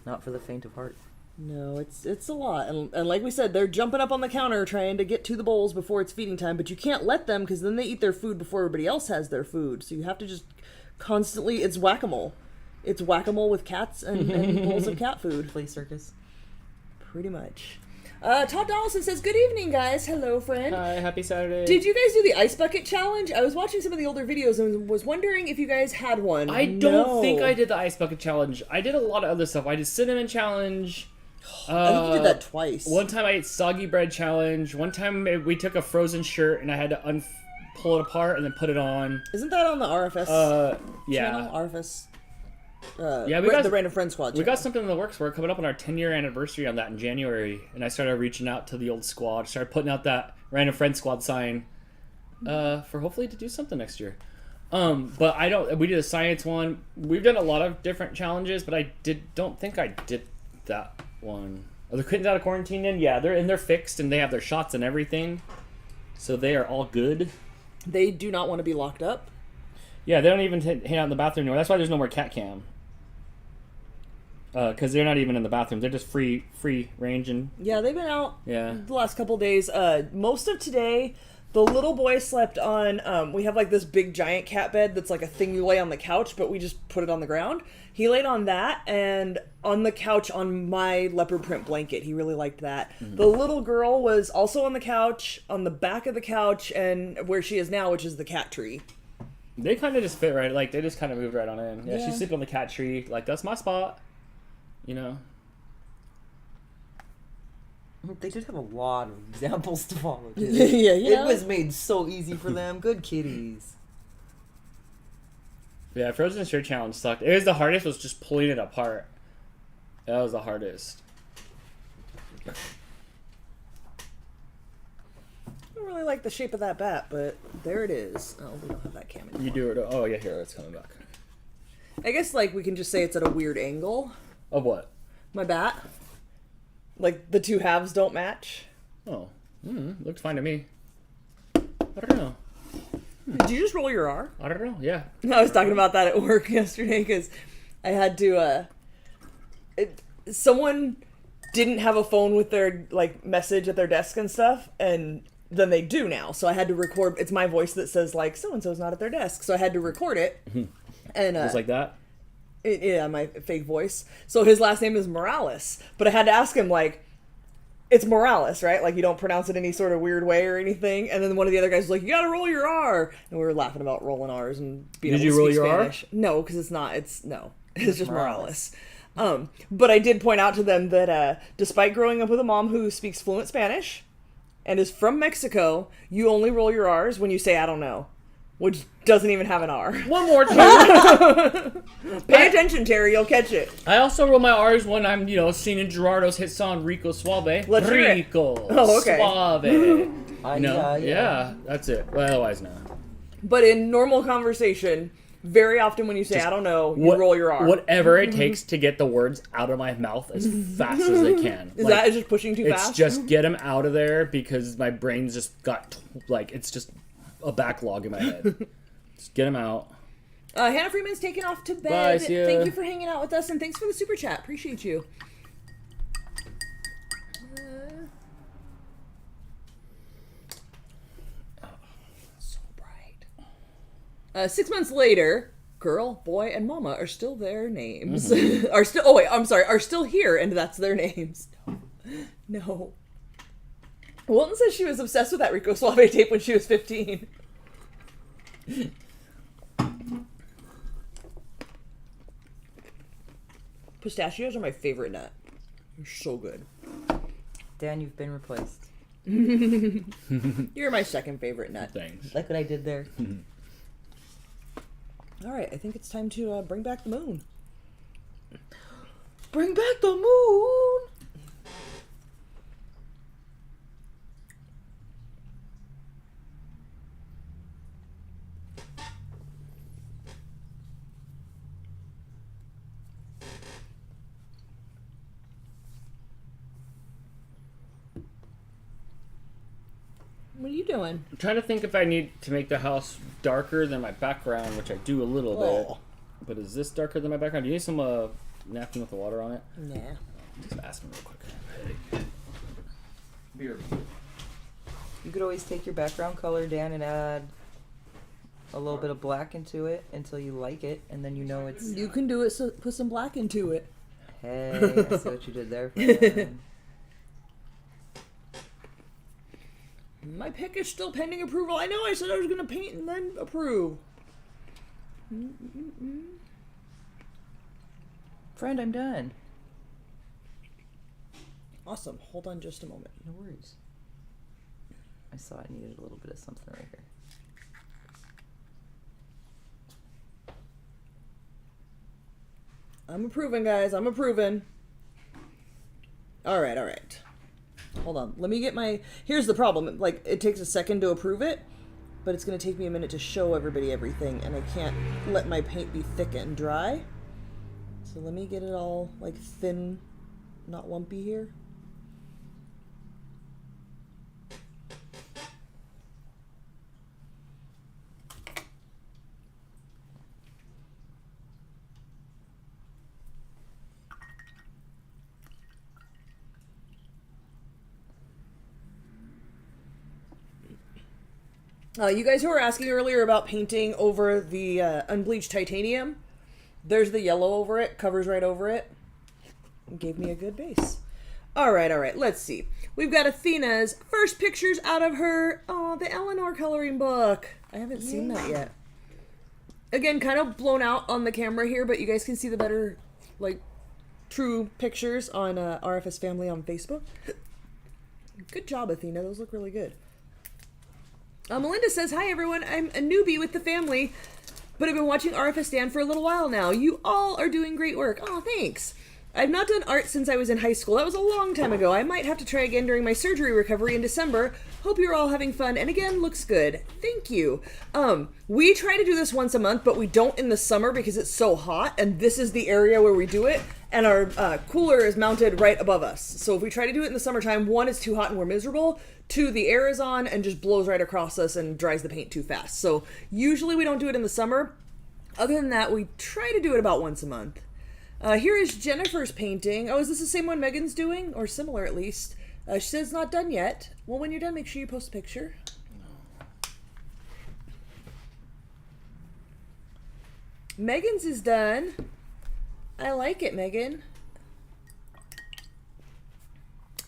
Not for the faint of heart.
No, it's a lot, and like we said, they're jumping up on the counter trying to get to the bowls before it's feeding time. But you can't let them because then they eat their food before everybody else has their food. So you have to just constantly. It's whack-a-mole. It's whack-a-mole with cats and bowls of cat food.
Play circus.
Pretty much. Todd Donaldson says, "Good evening, guys. Hello, friend.
Hi, happy Saturday.
Did you guys do the ice bucket challenge? I was watching some of the older videos and was wondering if you guys had one.
I don't think I did the ice bucket challenge. I did a lot of other stuff. I did cinnamon challenge.
I think you did that twice.
One time I ate soggy bread challenge. One time we took a frozen shirt and I had to pull it apart and then put it on.
Isn't that on the RFS
Yeah.
channel? RFS.
Yeah, we got
the Random Friend Squad.
We got something in the works. We're coming up on our 10-year anniversary on that in January, and I started reaching out to the old squad. Started putting out that Random Friend Squad sign for hopefully to do something next year. But I don't. We did a science one. We've done a lot of different challenges, but I don't think I did that one. Are the kittens out of quarantine in? Yeah, they're fixed and they have their shots and everything, so they are all good.
They do not want to be locked up.
Yeah, they don't even hang out in the bathroom anymore. That's why there's no more cat cam. Because they're not even in the bathroom. They're just free range and...
Yeah, they've been out
Yeah.
the last couple days. Most of today, the little boy slept on... we have like this big giant cat bed that's like a thing you lay on the couch, but we just put it on the ground. He laid on that and on the couch on my leopard print blanket. He really liked that. Mm-hmm. The little girl was also on the couch, on the back of the couch, and where she is now, which is the cat tree.
They kind of just fit right. Like, they just kind of moved right on in. Yeah,
Yeah.
she's sleeping on the cat tree. Like, that's my spot. You know?
They did have a lot of examples to follow. Too.
Yeah.
It was made so easy for them. Good kitties.
Yeah, Frozen Shirt Challenge sucked. It was the hardest was just pulling it apart. That was the hardest.
I don't really like the shape of that bat, but there it is. Oh, we don't have that cam anymore.
You do it. Oh, yeah, here, it's coming back.
I guess, like, we can just say it's at a weird angle.
Of what?
My bat. Like, the two halves don't match.
Oh. Looks fine to me. I don't know.
Did you just roll your R?
I don't know, yeah.
I was talking about that at work yesterday because I had to, someone didn't have a phone with their, like, message at their desk and stuff, and then they do now. So I had to record, it's my voice that says, like, so-and-so's not at their desk. So I had to record it. And,
Just like that?
yeah, my fake voice. So his last name is Morales. But I had to ask him, like, it's Morales, right? Like, you don't pronounce it any sort of weird way or anything. And then one of the other guys was like, you gotta roll your R. And we were laughing about rolling R's and being
Did
able
you
to
roll
speak
your R?
Spanish. No, because it's just Morales. But I did point out to them that despite growing up with a mom who speaks fluent Spanish and is from Mexico, you only roll your R's when you say, I don't know. Which doesn't even have an R.
One more time.
Pay attention, Terry. You'll catch it.
I also roll my R's when I'm, singing Gerardo's hit song Rico Suave.
Let's hear it.
Rico
Oh, okay.
Suave. No?
Yeah.
Yeah, that's it. Well, otherwise, no.
But in normal conversation, very often when you say, I don't know, you roll your R.
Whatever it takes to get the words out of my mouth as fast as they can.
Is that just pushing too fast?
It's just get them out of there because my brain's just got, it's just a backlog in my head. Just get them out.
Hannah Freeman's taken off to bed.
Bye, see ya.
Thank you for hanging out with us, and thanks for the super chat. Appreciate you. So bright. 6 months later, girl, boy, and mama are still their names. Are still here, and that's their names. No. Wilton says she was obsessed with that Rico Suave tape when she was 15. Pistachios are my favorite nut. They're so good.
Dan, you've been replaced.
You're my second favorite nut.
Thanks.
Like what I did there.
All right, I think it's time to bring back the moon.
Bring back the moon!
What are you doing?
I'm trying to think if I need to make the house darker than my background, which I do a little bit. But is this darker than my background? Do you need some napkin with the water on it?
Nah.
Just ask me real quick. Beer.
You could always take your background color, Dan, and add a little bit of black into it until you like it, and then you know it's...
You can do it, so put some black into it.
Hey, I see what you did there. Friend.
My pick is still pending approval. I know I said I was going to paint and then approve.
Friend, I'm done.
Awesome. Hold on just a moment.
No worries. I saw I needed a little bit of something right here.
I'm approving, guys. I'm approving. All right, all right. Hold on. Let me get my... Here's the problem. Like, it takes a second to approve it, but it's going to take me a minute to show everybody everything, and I can't let my paint be thick and dry. So let me get it all, like, thin, not lumpy here. You guys who were asking earlier about painting over the unbleached titanium, there's the yellow over it, covers right over it. It gave me a good base. All right, let's see. We've got Athena's first pictures out of her, the Eleanor coloring book. I haven't seen that yet. Again, kind of blown out on the camera here, but you guys can see the better, like, true pictures on RFS Family on Facebook. Good job, Athena. Those look really good. Melinda says, hi everyone, I'm a newbie with the family, but I've been watching RFS Dan for a little while now. You all are doing great work. Oh, thanks. I've not done art since I was in high school. That was a long time ago. I might have to try again during my surgery recovery in December. Hope you're all having fun, and again, looks good. Thank you. We try to do this once a month, but we don't in the summer because it's so hot, and this is the area where we do it, and our cooler is mounted right above us. So if we try to do it in the summertime, one, it's too hot and we're miserable. Two, the air is on and just blows right across us and dries the paint too fast. So usually we don't do it in the summer. Other than that, we try to do it about once a month. Here is Jennifer's painting. Oh, is this the same one Megan's doing? Or similar at least. She says it's not done yet. Well, when you're done, make sure you post a picture. Megan's is done. I like it, Megan.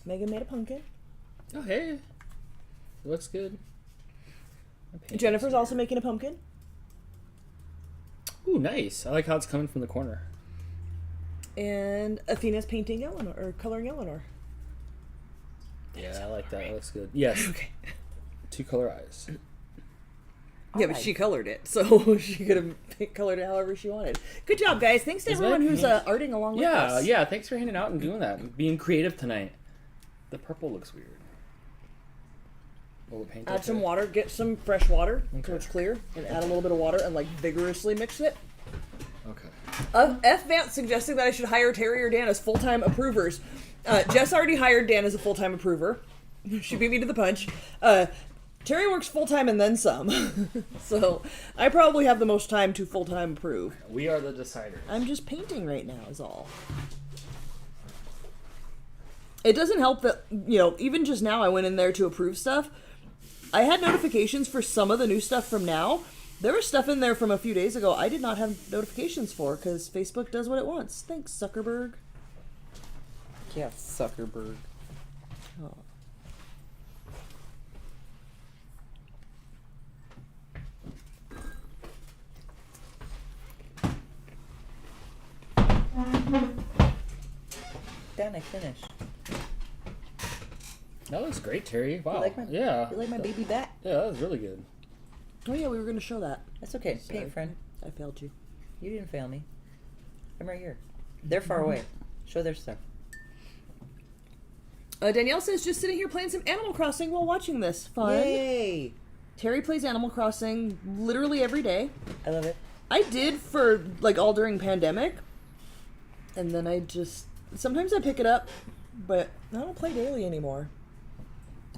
Megan made a pumpkin.
Oh, hey. It looks good.
Jennifer's also making a pumpkin.
Ooh, nice. I like how it's coming from the corner.
And Athena's painting Eleanor, or coloring Eleanor.
Yeah, I like that. It looks good. Yes.
Okay.
Two color eyes.
Yeah, but she colored it, so she could have colored it however she wanted. Good job, guys. Thanks to everyone who's arting along with us.
Yeah, thanks for hanging out and doing that. Being creative tonight. The purple looks weird. Will it paint
Add some water. Get some fresh water so it's clear. And add a little bit of water and, like, vigorously mix it.
Okay.
F. Vance suggesting that I should hire Terry or Dan as full-time approvers. Jess already hired Dan as a full-time approver. She beat me to the punch. Terry works full-time and then some. So I probably have the most time to full-time approve.
We are the deciders.
I'm just painting right now is all. It doesn't help that, you know, even just now I went in there to approve stuff. I had notifications for some of the new stuff from now. There was stuff in there from a few days ago I did not have notifications for because Facebook does what it wants. Thanks, Zuckerberg.
Yeah, Zuckerberg.
Oh.
Dan, I finished.
That looks great, Terry. Wow.
You like my,
yeah.
You like my baby bat?
Yeah, that was really good.
Oh yeah, we were going to show that.
That's okay.
Sorry.
Paint, friend.
I failed you.
You didn't fail me. I'm right here. They're far away. Show their stuff.
Danielle says, just sitting here playing some Animal Crossing while watching this. Fun.
Yay!
Terry plays Animal Crossing literally every day.
I love it.
I did for, like, all during pandemic. And then I just... Sometimes I pick it up, but I don't play daily anymore.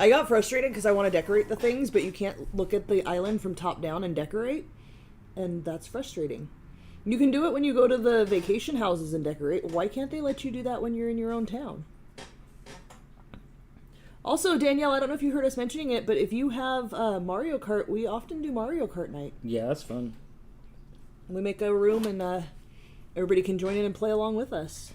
I got frustrated because I want to decorate the things, but you can't look at the island from top down and decorate. And that's frustrating. You can do it when you go to the vacation houses and decorate. Why can't they let you do that when you're in your own town? Also, Danielle, I don't know if you heard us mentioning it, but if you have Mario Kart, we often do Mario Kart night.
Yeah, that's fun.
We make a room and everybody can join in and play along with us.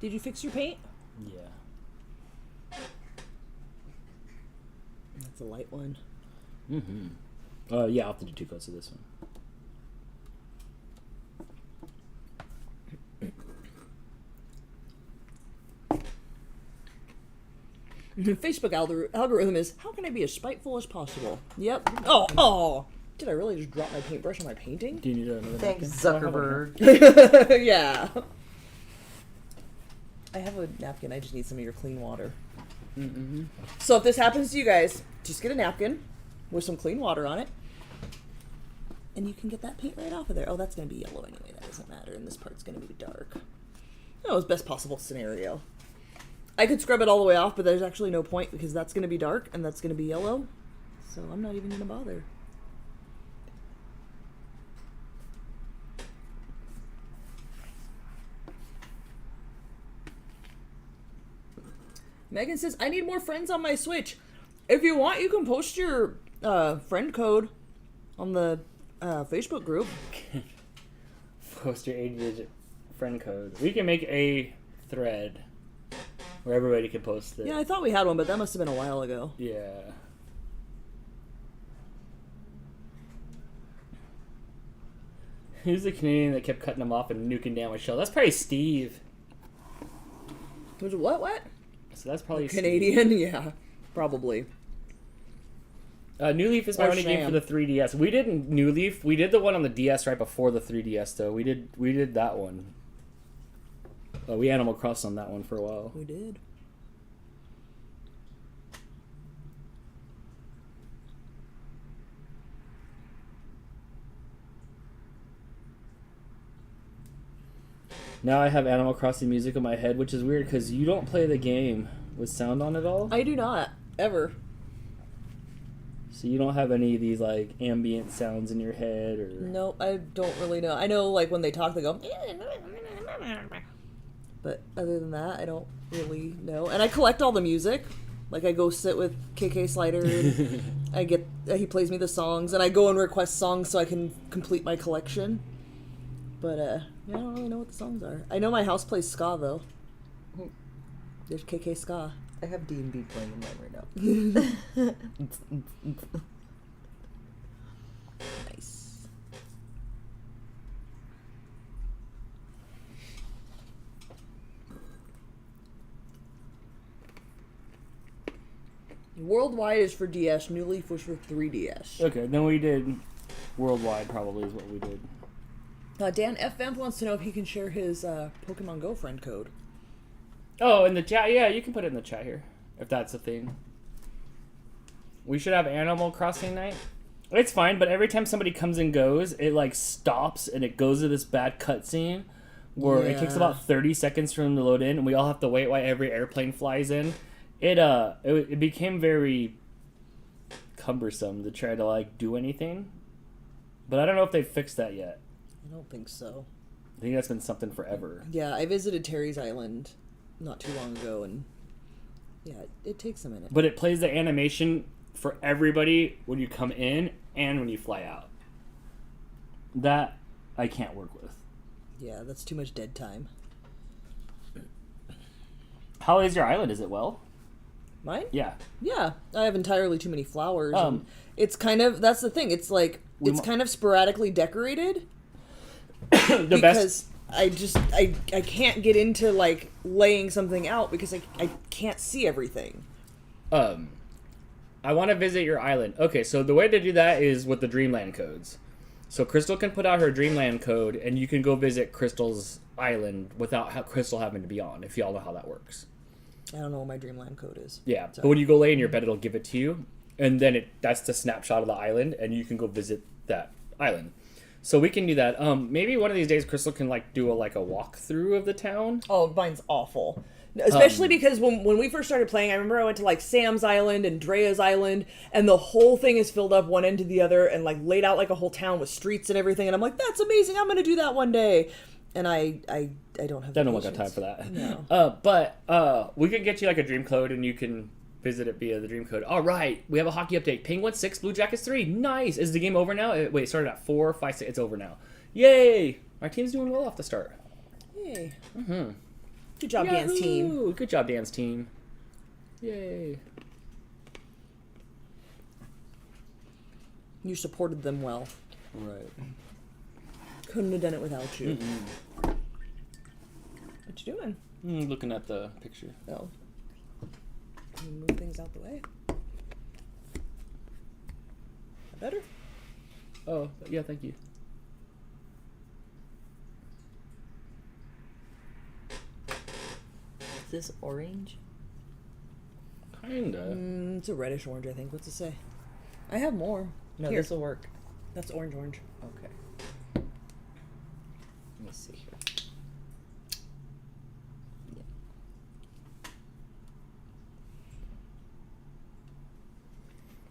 Did you fix your paint?
Yeah.
That's a light one.
Mm-hmm. Yeah, I'll have to do 2 coats of this one.
Facebook algorithm is, how can I be as spiteful as possible? Yep. Oh! Did I really just drop my paintbrush on my painting?
Do you need another
Thanks,
napkin?
Zuckerberg.
Yeah. I have a napkin. I just need some of your clean water.
Mm-hmm.
So if this happens to you guys, just get a napkin with some clean water on it. And you can get that paint right off of there. Oh, that's going to be yellow anyway. That doesn't matter. And this part's going to be dark. That was best possible scenario. I could scrub it all the way off, but there's actually no point because that's going to be dark and that's going to be yellow. So I'm not even going to bother. Megan says, I need more friends on my Switch. If you want, you can post your friend code on the Facebook group.
Post your 80-digit friend code. We can make a thread where everybody can post it.
Yeah, I thought we had one, but that must have been a while ago.
Yeah. Who's the Canadian that kept cutting them off and nuking down with shell? That's probably Steve.
What?
So that's probably
Canadian? Yeah, probably.
New Leaf is my
Or
only game for
Sham.
the 3DS. We did New Leaf. We did the one on the DS right before the 3DS, though. We did that one. We Animal Crossed on that one for a while.
We did.
Now I have Animal Crossing music in my head, which is weird because you don't play the game with sound on at all.
I do not, ever.
So you don't have any of these like ambient sounds in your head, or
No, I don't really know. I know like when they talk, they go. But other than that, I don't really know. And I collect all the music. Like I go sit with KK Slider. And he plays me the songs, and I go and request songs so I can complete my collection. But yeah, I don't really know what the songs are. I know my house plays ska though. There's KK ska.
I have D&B playing in mine right now.
Nice. Worldwide is for DS. New Leaf was for 3DS.
okay. Then we did Worldwide. Probably is what we did.
Dan F. Vamp wants to know if he can share his Pokemon Go friend code.
Oh, in the chat, yeah, you can put it in the chat here if that's a thing. We should have Animal Crossing night. It's fine, but every time somebody comes and goes, it like stops and it goes to this bad cutscene where it takes
Yeah.
about 30 seconds for them to load in, and we all have to wait while every airplane flies in. It became very cumbersome to try to like do anything, but I don't know if they've fixed that yet.
I don't think so.
I think that's been something forever.
Yeah, I visited Terry's Island not too long ago, and yeah, it takes a minute.
But it plays the animation for everybody when you come in and when you fly out. That I can't work with.
Yeah, that's too much dead time.
How is your island? Is it well?
Mine?
Yeah.
Yeah, I have entirely too many flowers.
Um,
And it's kind of, that's the thing. It's like,
We
it's
mu-
kind of sporadically decorated.
The
because I can't get into like laying something out because I can't see everything.
I want to visit your island. Okay, so the way to do that is with the Dreamland codes. So Crystal can put out her Dreamland code, and you can go visit Crystal's island without Crystal having to be on, if y'all know how that works.
I don't know what my Dreamland code is.
Yeah,
So-
but when you go lay in your bed, it'll give it to you, and then that's the snapshot of the island, and you can go visit that island. So we can do that. Maybe one of these days, Crystal can like do a walkthrough of the town.
Oh, mine's awful. Especially because when we first started playing, I remember I went to like Sam's Island and Drea's Island, and the whole thing is filled up one end to the other and like laid out like a whole town with streets and everything. And I'm like, that's amazing. I'm gonna do that one day. And I don't have.
I don't got time for that.
No.
But we could get you like a dream code, and you can visit it via the dream code. All right, we have a hockey update. Penguins 6, Blue Jackets 3. Nice. Is the game over now? Wait, it started at 4, 5, 6. It's over now. Yay! Our team's doing well off the start.
Yay.
Mm-hmm.
Good job, Dan's team.
Good job, Dan's team. Yay.
You supported them well.
Right.
Couldn't have done it without you.
Mm-mm.
What you doing?
Looking at the picture.
Oh. Can you move things out the way? Better?
Oh, yeah, thank you.
Is this orange?
Kinda.
It's a reddish orange, I think. What's it say? I have more.
No,
Here.
this will work.
That's orange.
Okay. Let me see here.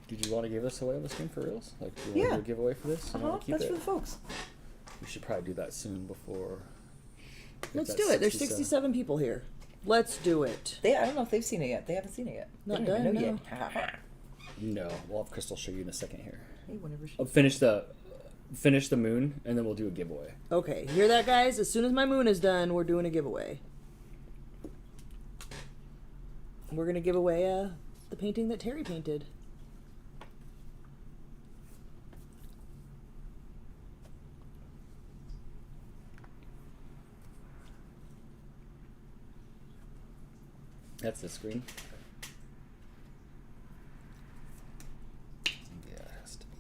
Did you want to give this away on the stream for reals? Like, do you want to do a giveaway for this? You wanna keep
That's
it?
for the folks.
We should probably do that soon before.
Let's do it. There's 67 people here. Let's do it.
I don't know if they've seen it yet. They haven't seen it yet.
Not
They don't even
done,
know
no.
yet.
No, we'll have Crystal show you in a second here.
Hey, whenever she...
I'll finish the moon, and then we'll do a giveaway.
Okay, hear that, guys? As soon as my moon is done, we're doing a giveaway. We're gonna give away the painting that Terry painted.
That's the screen. Yeah, it has to be.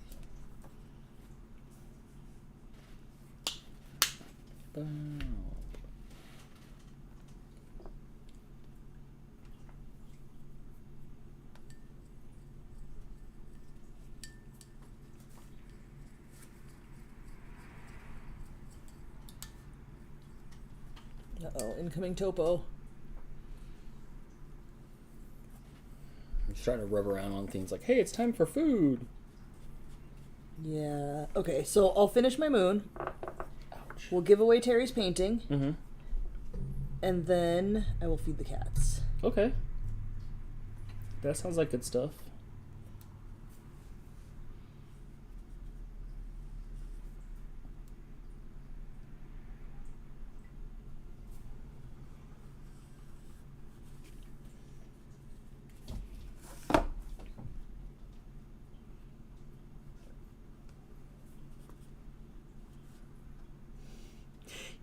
Boom.
Uh-oh, incoming topo.
I'm just trying to rub around on things like, hey, it's time for food.
Yeah. Okay, so I'll finish my moon.
Ouch.
We'll give away Terry's painting.
Mm-hmm.
And then I will feed the cats.
Okay. That sounds like good stuff.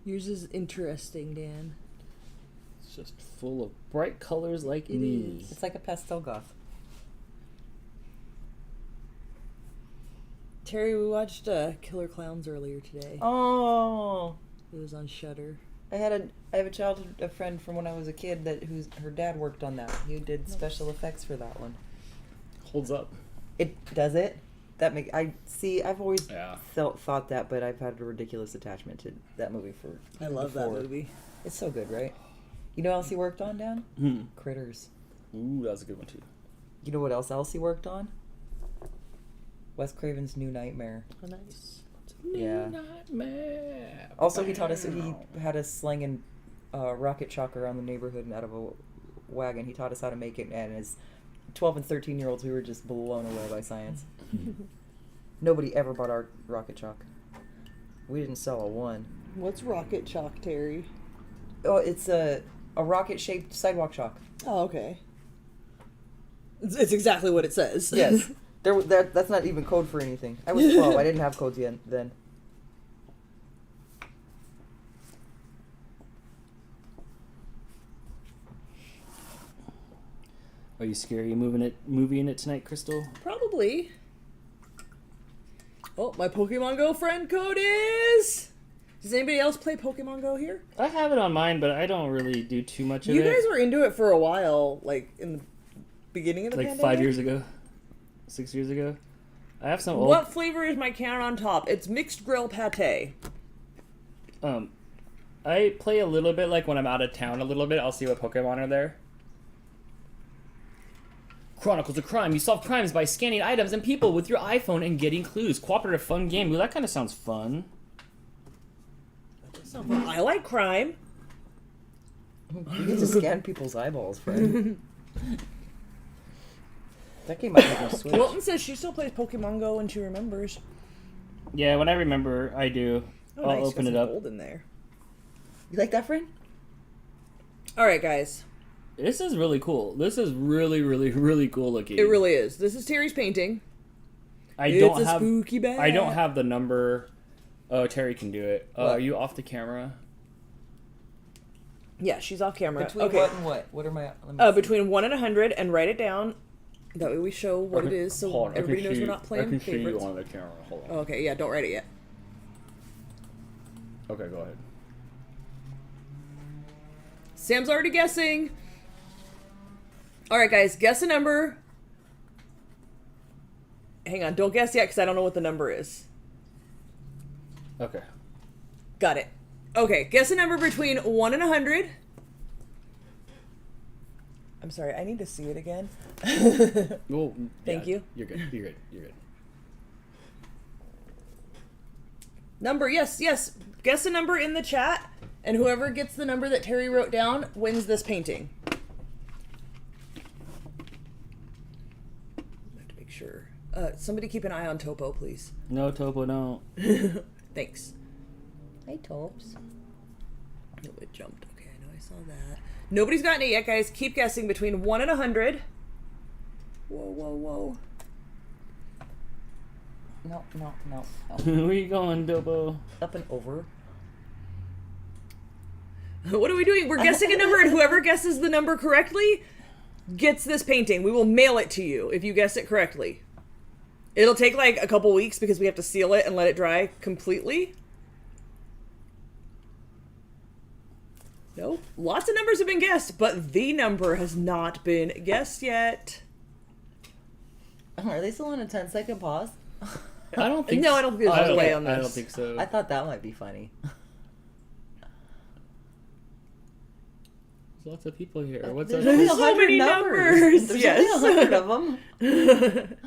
Yours is interesting, Dan.
It's just full of bright colors like
It
me.
is.
It's like a pastel goth.
Terry, we watched Killer Clowns earlier today.
Oh,
It was on Shudder.
I have a friend from when I was a kid her dad worked on that. He did special effects for that one.
Holds up.
It does it. I've always
Yeah.
thought that, but I've had a ridiculous attachment to that movie for.
I love
before.
that movie.
It's so good, right? You know what else he worked on, Dan? Critters.
Ooh, that was a good one too.
You know what else he worked on? Wes Craven's New Nightmare.
Oh, nice.
Yeah.
Nightmare.
Also, he had us slinging rocket chalk around the neighborhood out of a wagon. He taught us how to make it, and as 12 and 13-year-olds, we were just blown away by science. Nobody ever bought our rocket chalk. We didn't sell a one.
What's rocket chalk, Terry?
Oh, it's a rocket-shaped sidewalk chalk.
Oh, okay. It's exactly what it says.
Yes. That's not even code for anything. I was 12. I didn't have codes yet then.
Are you scary moving it tonight, Crystal?
Probably. Oh, my Pokemon Go friend code is... Does anybody else play Pokemon Go here?
I have it on mine, but I don't really do too much of
You
it.
guys were into it for a while, like in the beginning of the
like
pandemic.
5 years ago, 6 years ago. I have some old.
What flavor is my can on top? It's mixed grill pate.
I play a little bit like when I'm out of town a little bit. I'll see what Pokemon are there. Chronicles of Crime. You solve crimes by scanning items and people with your iPhone and getting clues. Cooperative fun game. Ooh, that kind of sounds fun.
I like crime.
You get to scan people's eyeballs, friend. That game might have a Switch.
Wilton says she still plays Pokemon Go when she remembers.
Yeah, when I remember, I do.
Oh,
I'll
nice.
open
Got
it
some
up.
gold in there.
You like that, friend?
All right, guys.
This is really cool. This is really, really, really cool looking.
It really is. This is Terry's painting.
I
It's
don't
a
have.
spooky bag.
I don't have the number. Oh, Terry can do it.
What?
Are you off the camera?
Yeah, she's off camera.
Between
okay.
what and what? What are my... Let me see.
Between 1 and 100, and write it down. That way we show what it is, so
Hold on,
everybody
I can
knows
see
we're
you-
not playing
I can
favorites.
see you on the camera. Hold on.
Oh, okay, yeah, don't write it yet.
Okay, go ahead.
Sam's already guessing. All right, guys, guess a number. Hang on, don't guess yet because I don't know what the number is.
Okay.
Got it. Okay, guess a number between 1 and 100. I'm sorry, I need to see it again.
Well,
Thank you.
You're good. You're good. You're good.
Number, yes. Guess a number in the chat, and whoever gets the number that Terry wrote down wins this painting. I have to make sure. Somebody keep an eye on Topo, please.
No, Topo, no.
Thanks.
Hey, Topes.
Oh, it jumped. Okay, I know I saw that. Nobody's gotten it yet, guys. Keep guessing between 1 and 100. Whoa.
No.
Where you going, Topo?
Up and over.
What are we doing? We're guessing a number, and whoever guesses the number correctly gets this painting. We will mail it to you if you guess it correctly. It'll take like a couple weeks because we have to seal it and let it dry completely. Nope. Lots of numbers have been guessed, but the number has not been guessed yet.
Are they still on a 10-second pause?
I don't think.
No, I don't think there's a delay on
I don't
this.
think so.
I thought that might be funny.
There's lots of people here. What's
There's
up?
only
So
100
many numbers.
There's
Yes.
only 100 of them.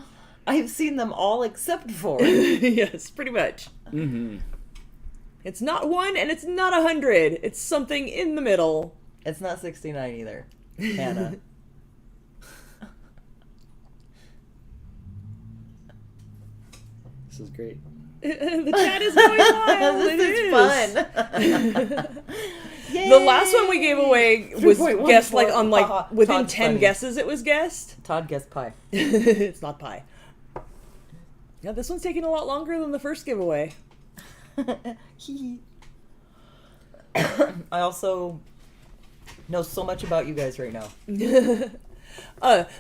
I've seen them all except for.
Yes, pretty much.
Mm-hmm.
It's not 1 and it's not 100. It's something in the middle.
It's not 69 either. Hannah.
This is great.
The chat is going wild.
This
It
is fun. Yay!
The last one we gave away was
3.14.
guessed like on like within
Todd's
10
funny.
guesses it was guessed.
Todd guessed pie.
It's not pie. Yeah, this one's taking a lot longer than the first giveaway.
I also know so much about you guys right now.
The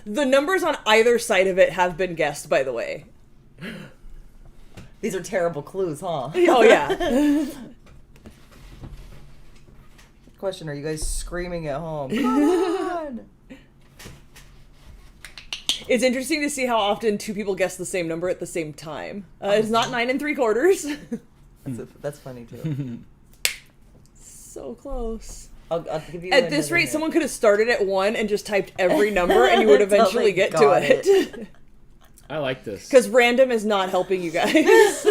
numbers on either side of it have been guessed, by the way.
These are terrible clues, huh?
Oh yeah.
Question, are you guys screaming at home? Come on!
It's interesting to see how often two people guess the same number at the same time. It's not 9 3/4.
That's funny too.
So close.
I'll give you
At this
another
rate,
hint.
someone could have started at 1 and just typed every number, and you would
Until
eventually
they
get to
got
it.
I like this.
Because random is not helping you guys.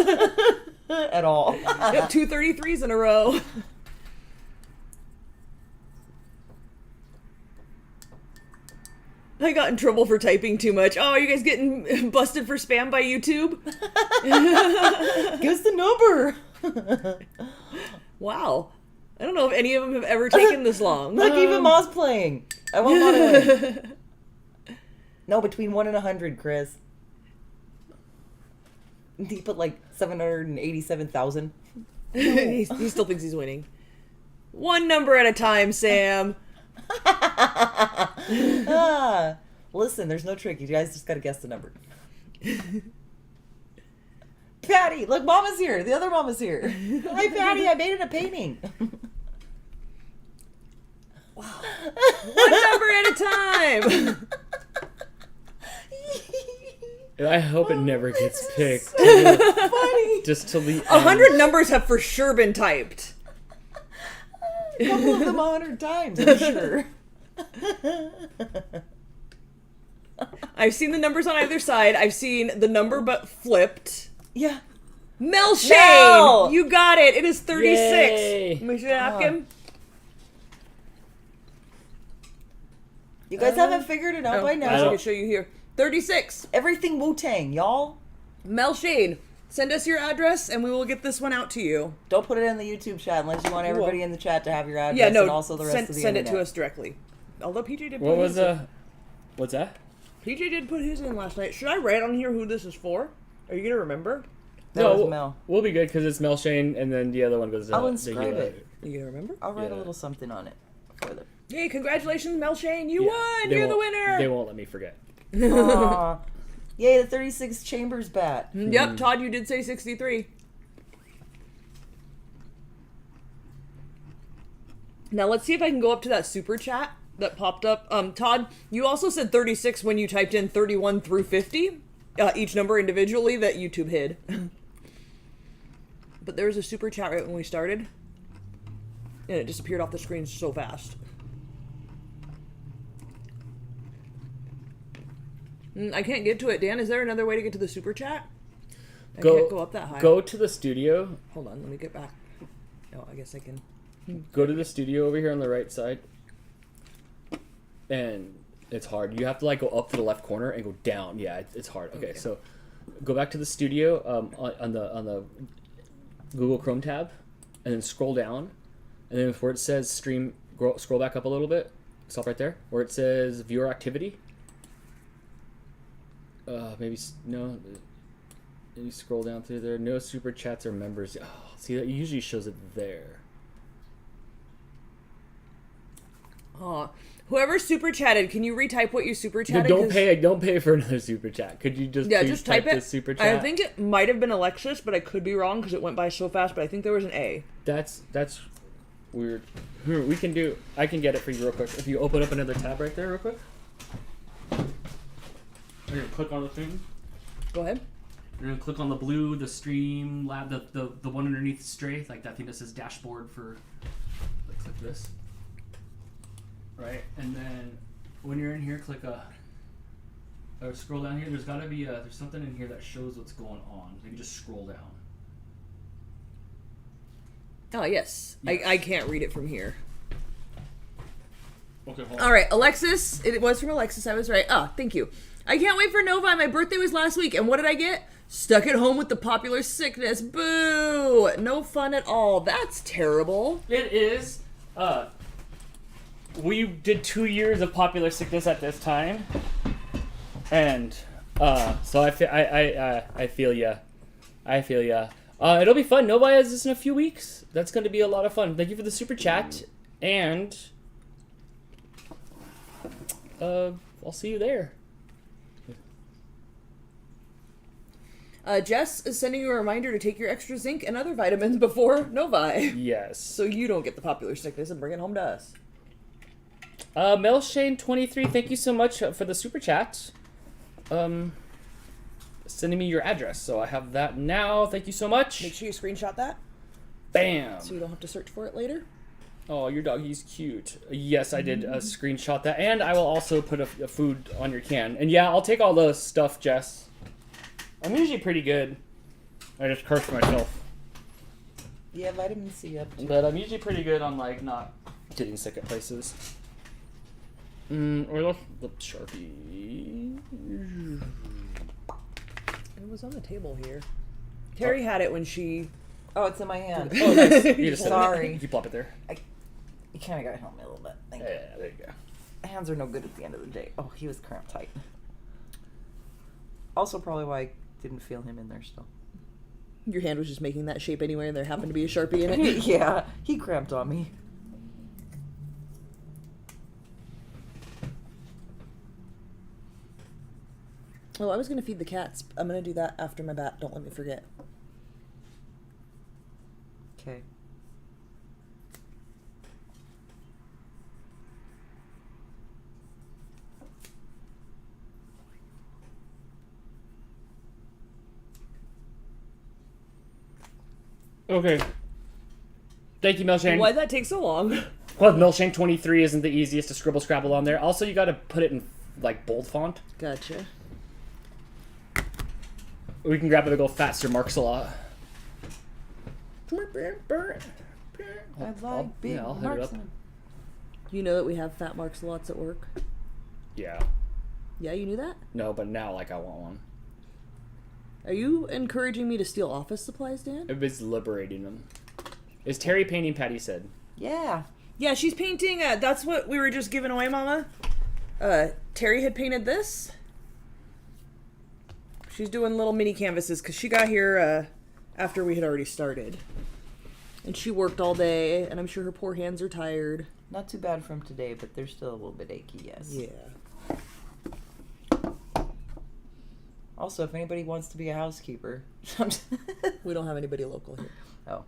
at all.
Yep, 2 33s in a row. I got in trouble for typing too much. Oh, are you guys getting busted for spam by YouTube?
Guess the number.
Wow. I don't know if any of them have ever taken this long.
Look, even Ma's playing. I want Ma to win. No, between 1 and 100, Chris. He put like 787,000.
he still thinks he's winning. One number at a time, Sam.
Listen, there's no trick. You guys just gotta guess the number. Patty, look, Mama's here. The other Mama's here. Hi, Patty. I made it a painting.
One number at a time.
I hope it never gets picked.
Funny.
Just till the end.
100 numbers have for sure been typed.
A couple of them 100 times, I'm sure.
I've seen the numbers on either side. I've seen the number but flipped.
Yeah.
Mel Shane!
Mel!
You got it. It is 36.
Yay.
Let me see the napkin.
You guys haven't figured it out by
I
now.
can show you here. 36.
Everything Wu-Tang, y'all.
Mel Shane. Send us your address and we will get this one out to you.
Don't put it in the YouTube chat unless you want everybody in the chat to have your address
Yeah, no.
and also the rest of the
send it
internet.
to us directly. Although PJ did put
What was
his in.
what's that?
PJ did put his in last night. Should I write on here who this is for? Are you gonna remember?
That was Mel.
We'll be good because it's Mel Shane, and then the other one goes.
I'll inscribe it.
Are you gonna remember?
I'll write a
Yeah.
little something on it for them.
Hey, congratulations, Mel Shane. You
Yeah,
won.
they
You're the
won't-
winner.
They won't let me forget.
Aw. Yay, the 36 Chambers bat.
Yep, Todd, you did say 63. Now let's see if I can go up to that super chat that popped up. Todd, you also said 36 when you typed in 31 through 50, each number individually that YouTube hid. But there was a super chat right when we started, and it disappeared off the screen so fast. I can't get to it. Dan, is there another way to get to the super chat? I can't go up that high.
Go to the studio.
Hold on, let me get back. Oh, I guess I can.
Go to the studio over here on the right side. And it's hard. You have to like go up to the left corner and go down. Yeah, it's hard. Okay, so go back to the studio on the Google Chrome tab, and then scroll down, and then where it says stream, scroll back up a little bit. Stop right there where it says viewer activity. Maybe no. Maybe scroll down through there. No super chats or members. Oh, see, that usually shows it there.
Whoever super chatted, can you retype what you super
No,
chatted?
don't pay for another super chat. Could you just please
just type
the
it.
super chat?
I think it might have been Alexis, but I could be wrong because it went by so fast. But I think there was an A.
That's weird. Here, I can get it for you real quick. If you open up another tab right there real quick. You're gonna click on the thing.
Go ahead.
You're gonna click on the blue, the stream lab, the one underneath Stray, like that thing that says dashboard for. Like, click this. Right, and then when you're in here, click or scroll down here. There's gotta be there's something in here that shows what's going on. You can just scroll down.
Oh yes. I can't read it from here.
Okay, hold on.
All right, Alexis. It was from Alexis. I was right. Oh, thank you. I can't wait for Nova. My birthday was last week, and what did I get? Stuck at home with the popular sickness. Boo! No fun at all. That's terrible.
It is. We did 2 years of popular sickness at this time, and so I feel ya. I feel ya. It'll be fun. Nobody has this in a few weeks. That's going to be a lot of fun. Thank you for the super chat, and I'll see you there.
Jess is sending you a reminder to take your extra zinc and other vitamins before Novi,
Yes.
so you don't get the popular sickness and bring it home to us.
Mel Shane 23, thank you so much for the super chat. Sending me your address, so I have that now. Thank you so much.
Make sure you screenshot that
Bam.
so you don't have to search for it later.
Oh, your doggy's cute. Yes, I did screenshot that, and I will also put a food on your can. And yeah, I'll take all the stuff, Jess. I'm usually pretty good. I just cursed myself.
Yeah, vitamin C up.
But I'm usually pretty good on, like, not getting sick at places. Or the Sharpie.
It was on the table here. Terry had it when she...
Oh, it's in my hand.
Oh, nice. You just
Sorry.
You plop it there.
You kind of got to help me a little bit. Thank you.
Yeah, there you go.
Hands are no good at the end of the day. Oh, he was cramped tight. Also, probably why I didn't feel him in there still.
Your hand was just making that shape anyway, and there happened to be a Sharpie in it.
Yeah, he cramped on me.
Oh, I was going to feed the cats. I'm going to do that after my bat. Don't let me forget.
Okay.
Okay. Thank you, Milshank.
Why'd that take so long?
Well, Milshank 23 isn't the easiest to scribble scrabble on there. Also, you got to put it in like bold font.
Gotcha.
We can grab a big old fat Sir Marks a lot.
I like big
I'll hit it up.
marks.
You know that we have fat marks lots at work?
Yeah.
Yeah, you knew that?
No, but now like I want one.
Are you encouraging me to steal office supplies, Dan?
It was liberating them. Is Terry painting? Patty said.
Yeah.
Yeah, she's painting. That's what we were just giving away, Mama. Terry had painted this. She's doing little mini canvases because she got here after we had already started. And she worked all day, and I'm sure her poor hands are tired.
Not too bad from today, but they're still a little bit achy, yes.
Yeah.
Also, if anybody wants to be a housekeeper.
We don't have anybody local here.
Oh.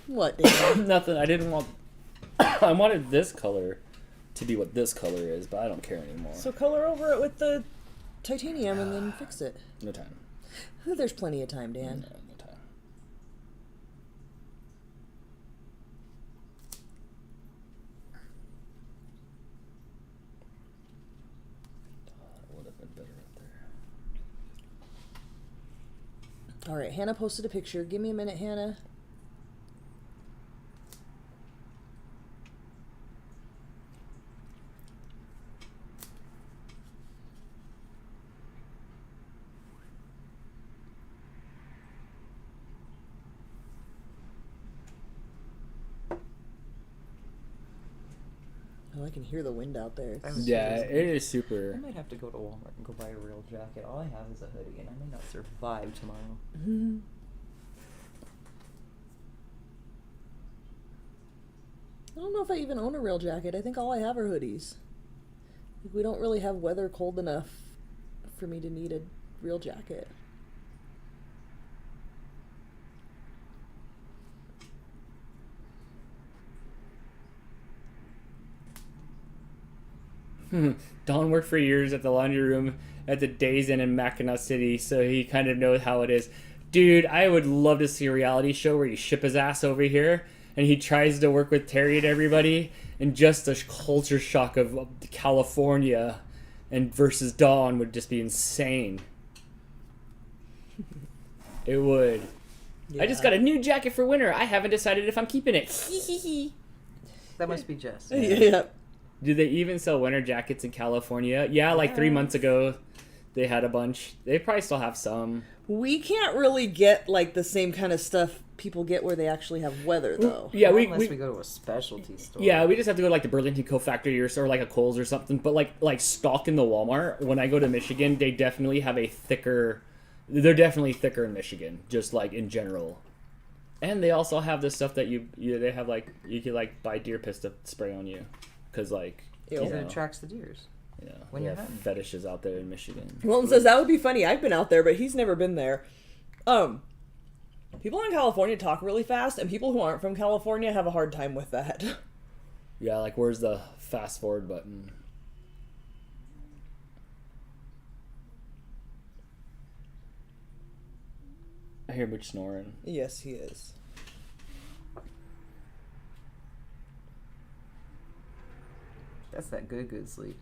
What, Dan?
Nothing. I didn't want. I wanted this color to be what this color is, but I don't care anymore.
So color over it with the titanium and then fix it.
No time.
There's plenty of time, Dan.
No, no time. That would have been better up there.
All right, Hannah posted a picture. Give me a minute, Hannah. Oh, I can hear the wind out there.
Yeah, it is
I
super.
might have to go to Walmart and go buy a real jacket. All I have is a hoodie, and I may not survive tomorrow.
I don't know if I even own a real jacket. I think all I have are hoodies. We don't really have weather cold enough for me to need a real jacket.
Don worked for years at the laundry room at the Days Inn in Mackinac City, so he kind of knows how it is. Dude, I would love to see a reality show where you ship his ass over here and he tries to work with Terry and everybody, and just the culture shock of California and versus Dawn would just be insane. It would. I just got a new jacket for winter. I haven't decided if I'm keeping it.
That must be Jess.
Yeah.
Do they even sell winter jackets in California? Yeah, like 3 months ago, they had a bunch. They probably still have some.
We can't really get like the same kind of stuff people get where they actually have weather, though.
Yeah,
Unless we go to a specialty store.
Yeah, we just have to go to like the Burlington Coat Factory or like a Kohl's or something. But like stock in the Walmart, when I go to Michigan, they definitely have a thicker. They're definitely thicker in Michigan, just like in general. And they also have this stuff that they have like you could like buy deer piss to spray on you, because like
Ew.
It attracts the deers.
Yeah,
when
we
you're
have
hunting.
fetishes out there in Michigan.
Wilton says that would be funny. I've been out there, but he's never been there. People in California talk really fast, and people who aren't from California have a hard time with that.
Yeah, like where's the fast forward button? I hear Butch snoring.
Yes, he is.
That's that good sleep.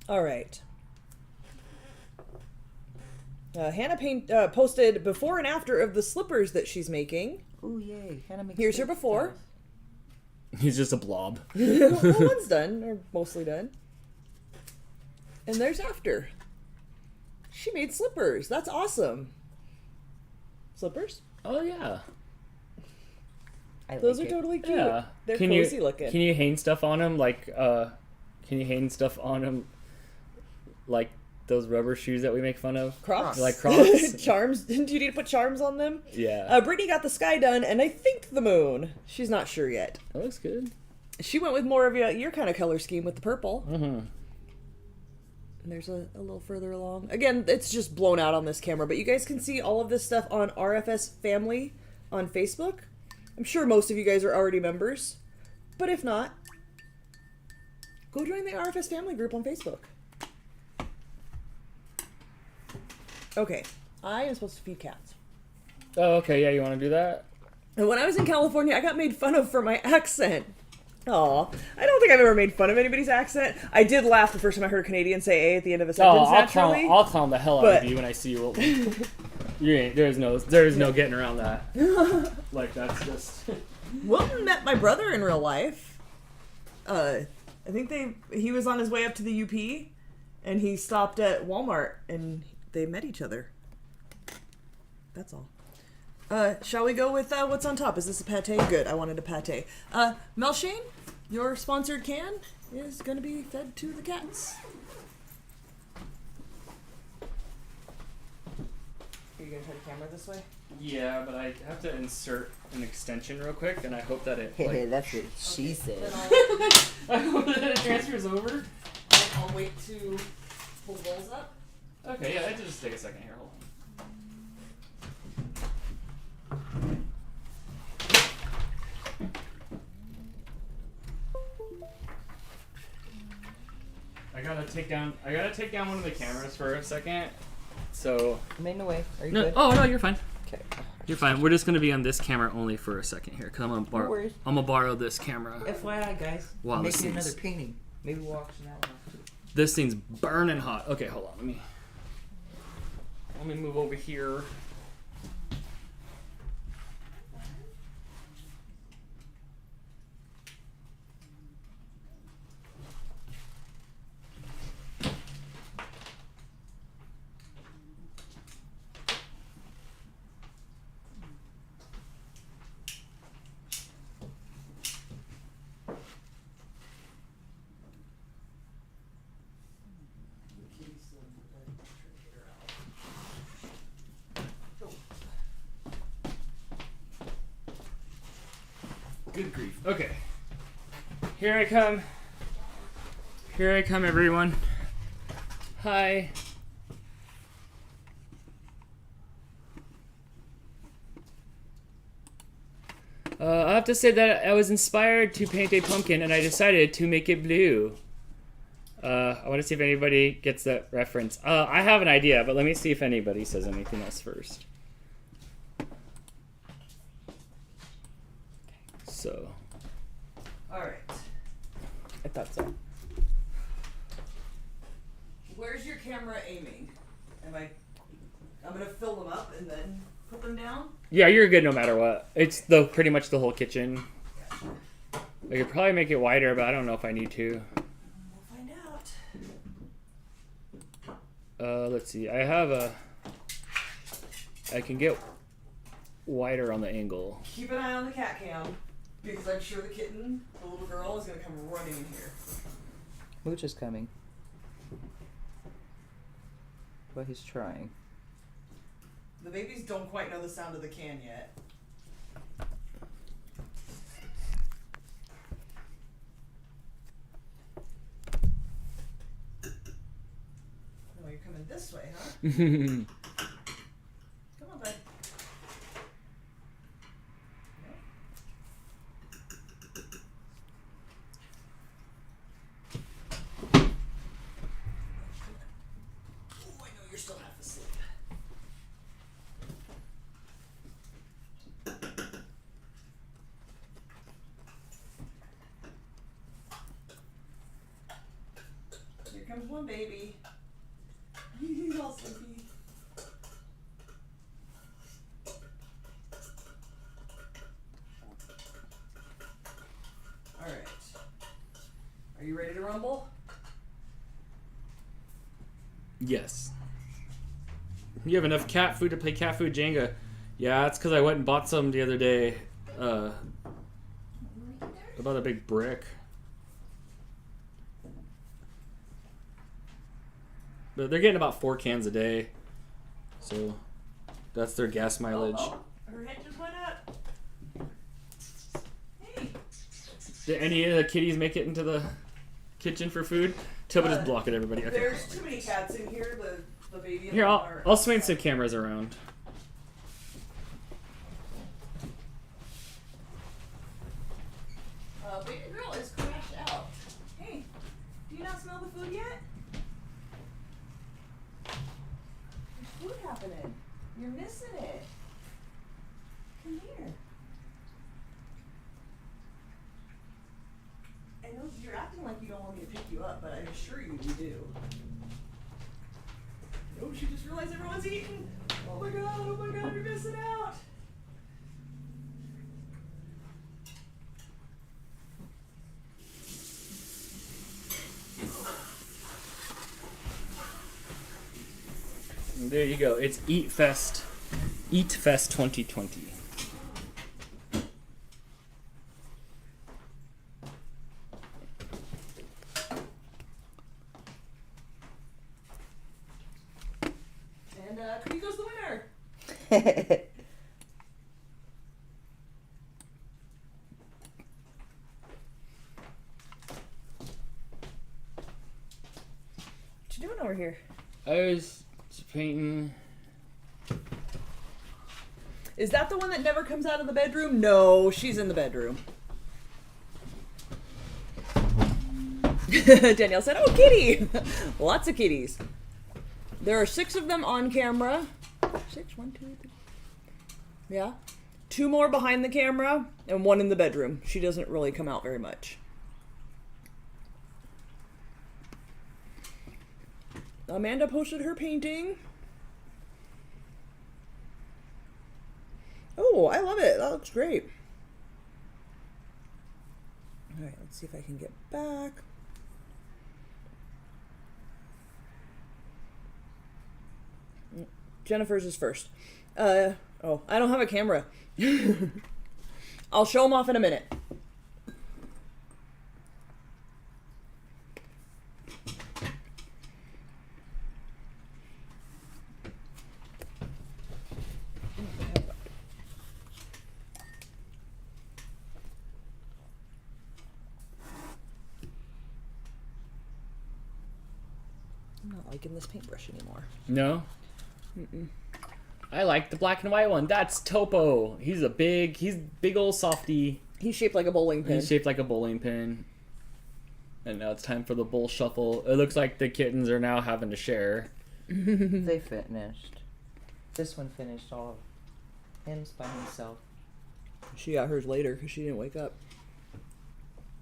All right. Hannah posted before and after of the slippers that she's making.
Ooh, yay. Hannah makes
Here's her
good
before.
stuff.
He's just a blob.
Well, one's done, or mostly done. And there's after. She made slippers. That's awesome. Slippers?
Oh yeah.
I
Those
like
are
it.
totally cute.
Yeah.
They're
can
cozy
you,
looking.
Can you hang stuff on them like can you hang stuff on them like those rubber shoes that we make fun of?
Crocs.
Like Crocs?
Charms. Do you need to put charms on them?
Yeah.
Brittany got the sky done, and I think the moon. She's not sure yet.
That looks good.
She went with more of your kind of color scheme with the purple.
Mm-hmm.
And there's a little further along. Again, it's just blown out on this camera, but you guys can see all of this stuff on RFS Family on Facebook. I'm sure most of you guys are already members, but if not, go join the RFS family group on Facebook. Okay, I am supposed to feed cats.
Oh, okay. Yeah, you want to do that?
And when I was in California, I got made fun of for my accent. Aw, I don't think I've ever made fun of anybody's accent. I did laugh the first time I heard a Canadian say A at the end of a sentence, naturally.
I'll clown the hell out of you when I see you. There's no getting around that. Like, that's just...
Wilton met my brother in real life. I think he was on his way up to the UP, and he stopped at Walmart, and they met each other. That's all. Shall we go with what's on top? Is this a pate? Good, I wanted a pate. Melshane, your sponsored can is going to be fed to the cats. Are you going to try the camera this way?
Yeah, but I have to insert an extension real quick, and I hope that it...
Hey, that's what she said.
I hope that it transfers over.
I'll wait to pull the bowls up.
Okay, yeah, just take a second here. Hold on. I gotta take down one of the cameras for a second. So
I'm in the way. Are you
no,
good?
oh no, you're fine.
Okay.
You're fine. We're just gonna be on this camera only for a second here, cause I'm
worries.
gonna borrow this camera.
FYI, guys.
Wow, this
making
seems-
another painting. Maybe we'll auction that one off too.
This thing's burning hot. Okay, hold on. Let me move over here. Good grief. Okay. Here I come. Here I come, everyone. Hi. I have to say that I was inspired to paint a pumpkin, and I decided to make it blue. I want to see if anybody gets that reference. I have an idea, but let me see if anybody says anything else first. So.
All right.
I thought so.
Where's your camera aiming? I'm gonna fill them up and then put them down.
Yeah, you're good no matter what. It's pretty much the whole kitchen. I could probably make it wider, but I don't know if I need to.
We'll find out.
Let's see. I can get wider on the angle.
Keep an eye on the cat cam, because I'm sure the kitten, the little girl, is gonna come running in here.
Mooch is coming. But he's trying.
The babies don't quite know the sound of the can yet. Oh, you're coming this way, huh? Come on, bud. Oh, I know you're still half asleep. Here comes one baby. He's all sleepy. All right. Are you ready to rumble?
Yes. You have enough cat food to play cat food Jenga. Yeah, it's because I went and bought some the other day. About a big brick. But they're getting about 4 cans a day. So that's their gas mileage.
Oh, her head just went up. Hey.
Did any of the kitties make it into the kitchen for food? Tilba just blocking everybody. Okay.
There's too many cats in here. The baby. And
Here,
the
I'll
are-
swing some cameras around.
Baby girl is crashed out. Hey. happening? You're missing it. Come here. I know you're acting like you don't want me to pick you up, but I assure you do. Oh, she just realized everyone's eating. Oh my god, you're missing out.
There you go. It's Eat Fest 2020.
And Cookie goes the winner. What you doing over here?
I was painting.
Is that the one that never comes out of the bedroom? No, she's in the bedroom. Danielle said, oh, kitty. Lots of kitties. There are 6 of them on camera. 6, 1, 2, 3. Yeah. 2 more behind the camera and 1 in the bedroom. She doesn't really come out very much. Amanda posted her painting. Oh, I love it. That looks great. All right, let's see if I can get back. Jennifer's is first. Oh, I don't have a camera. I'll show them off in a minute. I'm not liking this paintbrush anymore.
No? Mm-mm. I like the black and white one. That's Topo. He's big old softy.
He's shaped like a bowling pin.
He's shaped like a bowling pin. And now it's time for the bull shuffle. It looks like the kittens are now having to share.
They finished. This one finished all of him's by himself.
She got hers later because she didn't wake up.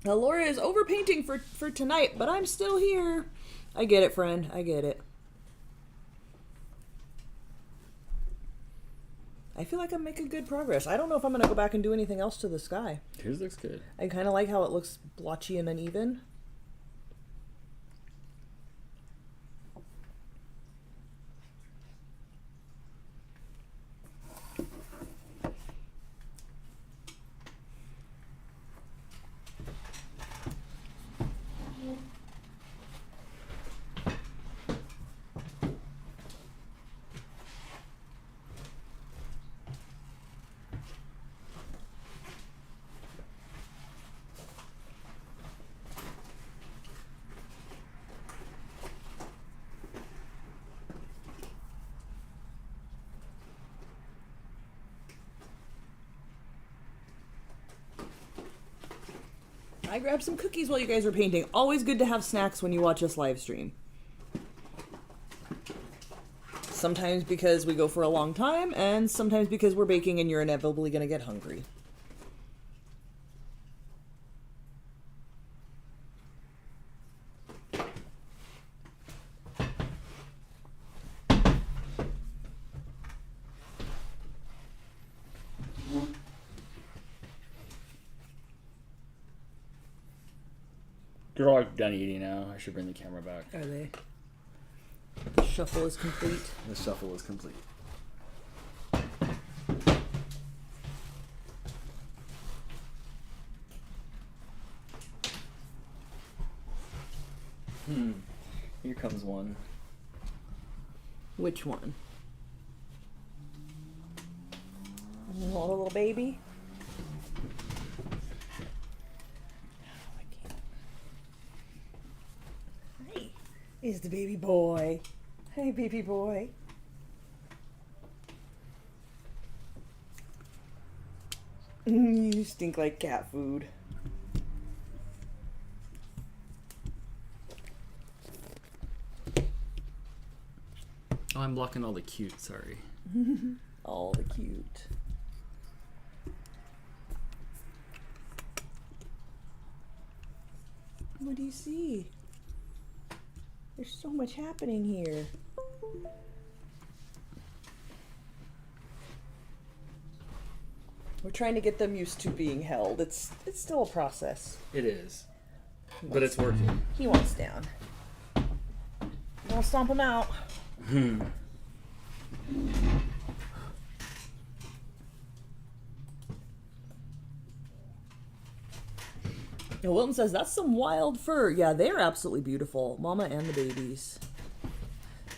Now Laura is overpainting for tonight, but I'm still here. I get it, friend. I get it. I feel like I'm making good progress. I don't know if I'm going to go back and do anything else to the sky.
His looks good.
I kind of like how it looks blotchy and uneven. I grabbed some cookies while you guys were painting. Always good to have snacks when you watch us live stream. Sometimes because we go for a long time, and sometimes because we're baking and you're inevitably going to get hungry.
They're all done eating now. I should bring the camera back.
Are they? The shuffle is complete.
The shuffle is complete. Here comes one.
Which one? Oh, little baby? Hi. Is the baby boy. Hey, baby boy. You stink like cat food.
Oh, I'm blocking all the cute, sorry.
All the cute. What do you see? There's so much happening here. We're trying to get them used to being held. It's still a process.
It is. But it's working.
He wants down. Don't stomp him out. Now, Wilton says, that's some wild fur. Yeah, they're absolutely beautiful. Mama and the babies.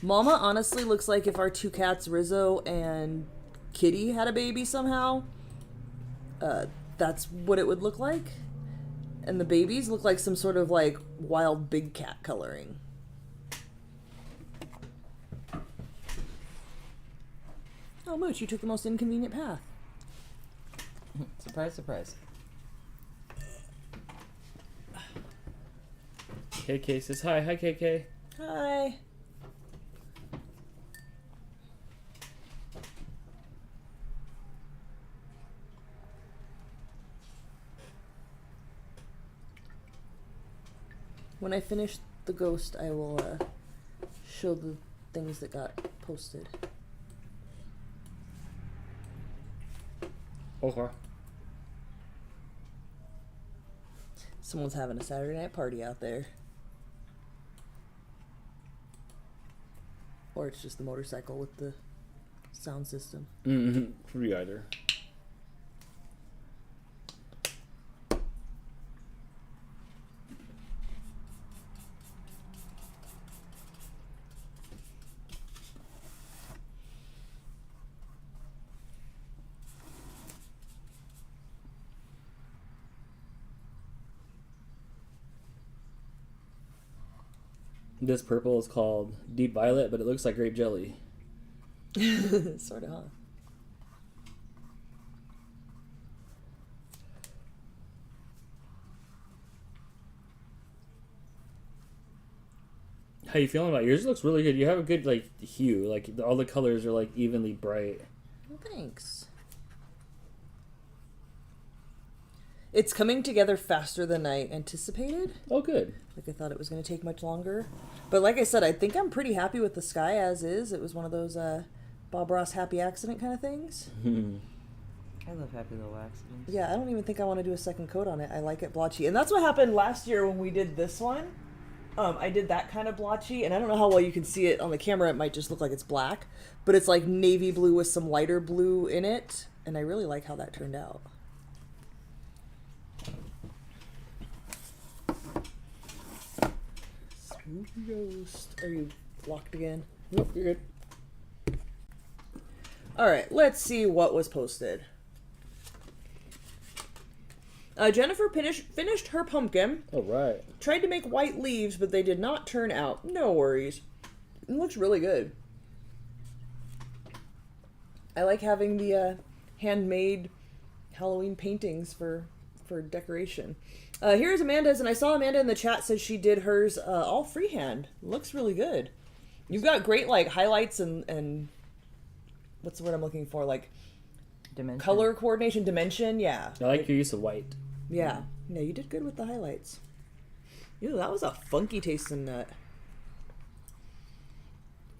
Mama honestly looks like if our two cats, Rizzo and Kitty, had a baby somehow. That's what it would look like. And the babies look like some sort of like wild big cat coloring. Oh, Mooch, you took the most inconvenient path.
Surprise, surprise.
KK says hi. Hi, KK.
Hi. When I finish the ghost, I will show the things that got posted.
Okay.
Someone's having a Saturday night party out there. Or it's just the motorcycle with the sound system.
Mm-hmm. Could be either. This purple is called Deep Violet, but it looks like grape jelly.
Sort of, huh?
How you feeling about it? Yours? Looks really good. You have a good like hue. Like all the colors are like evenly bright.
Well, thanks. It's coming together faster than I anticipated.
Oh, good.
Like I thought it was going to take much longer. But like I said, I think I'm pretty happy with the sky as is. It was one of those Bob Ross happy accident kind of things.
I love happy little accidents.
Yeah, I don't even think I want to do a second coat on it. I like it blotchy. And that's what happened last year when we did this one. I did that kind of blotchy, and I don't know how well you can see it on the camera. It might just look like it's black. But it's like navy blue with some lighter blue in it. And I really like how that turned out. Spooky ghost. Are you locked again?
Nope, you're good.
Alright, let's see what was posted. Jennifer finished her pumpkin.
All right.
Tried to make white leaves, but they did not turn out. No worries. It looks really good. I like having the handmade Halloween paintings for decoration. Here's Amanda's, and I saw Amanda in the chat said she did hers all freehand. Looks really good. You've got great like highlights and what's the word I'm looking for? Like
Dimension.
color coordination, dimension. Yeah.
I like your use of white.
Yeah. No, you did good with the highlights. Ew, that was a funky tasting nut.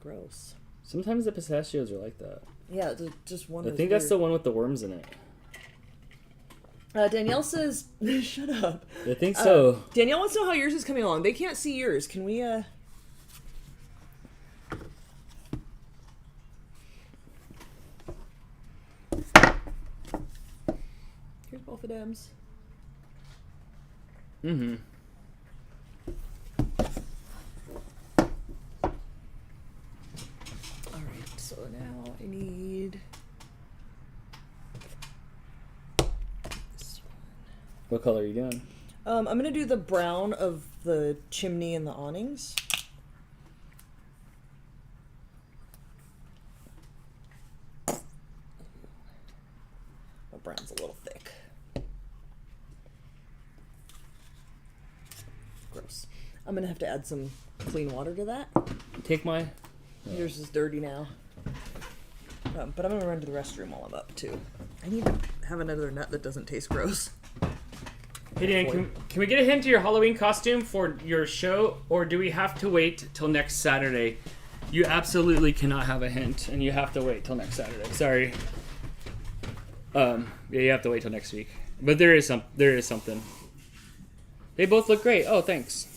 Gross.
Sometimes the pistachios are like that.
Yeah, it's just one.
I think that's the one with the worms in it.
Danielle says, "Shut up."
I think so.
Danielle wants to know how yours is coming along. They can't see yours. Can we? Here's both of them.
Mm-hmm.
All right. So now I need this one.
What color are you doing?
I'm gonna do the brown of the chimney and the awnings. The brown's a little thick. Gross. I'm gonna have to add some clean water to that.
Take my
Yours is dirty now. But I'm gonna run to the restroom while I'm up too. I need to have another nut that doesn't taste gross.
Hey Dan, can we get a hint to your Halloween costume for your show, or do we have to wait till next Saturday? You absolutely cannot have a hint, and you have to wait till next Saturday. Sorry. Yeah, you have to wait till next week. But there is something. They both look great. Oh, thanks.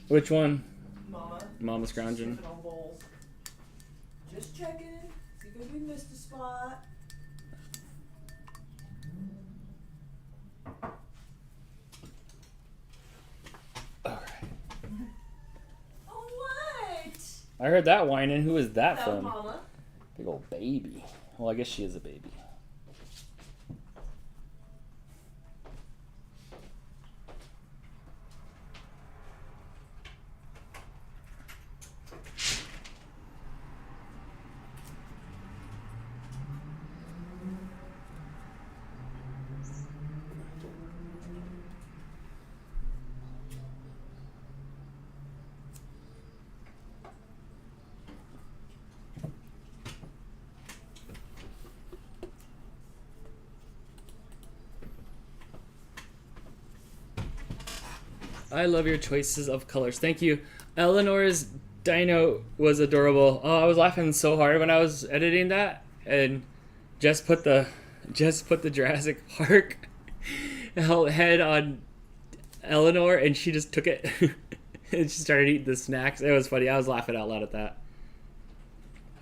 Which one? Mama scrounging.
Just checking. See if we missed a spot.
Alright.
Oh, what?
I heard that whining. Who is that
Hello,
from?
Mama.
Big old baby. Well, I guess she is a baby. I love your choices of colors. Thank you. Eleanor's dino was adorable. Oh, I was laughing so hard when I was editing that, and just put the Jurassic Park head on Eleanor, and she just took it and she started eating the snacks. It was funny. I was laughing out loud at that.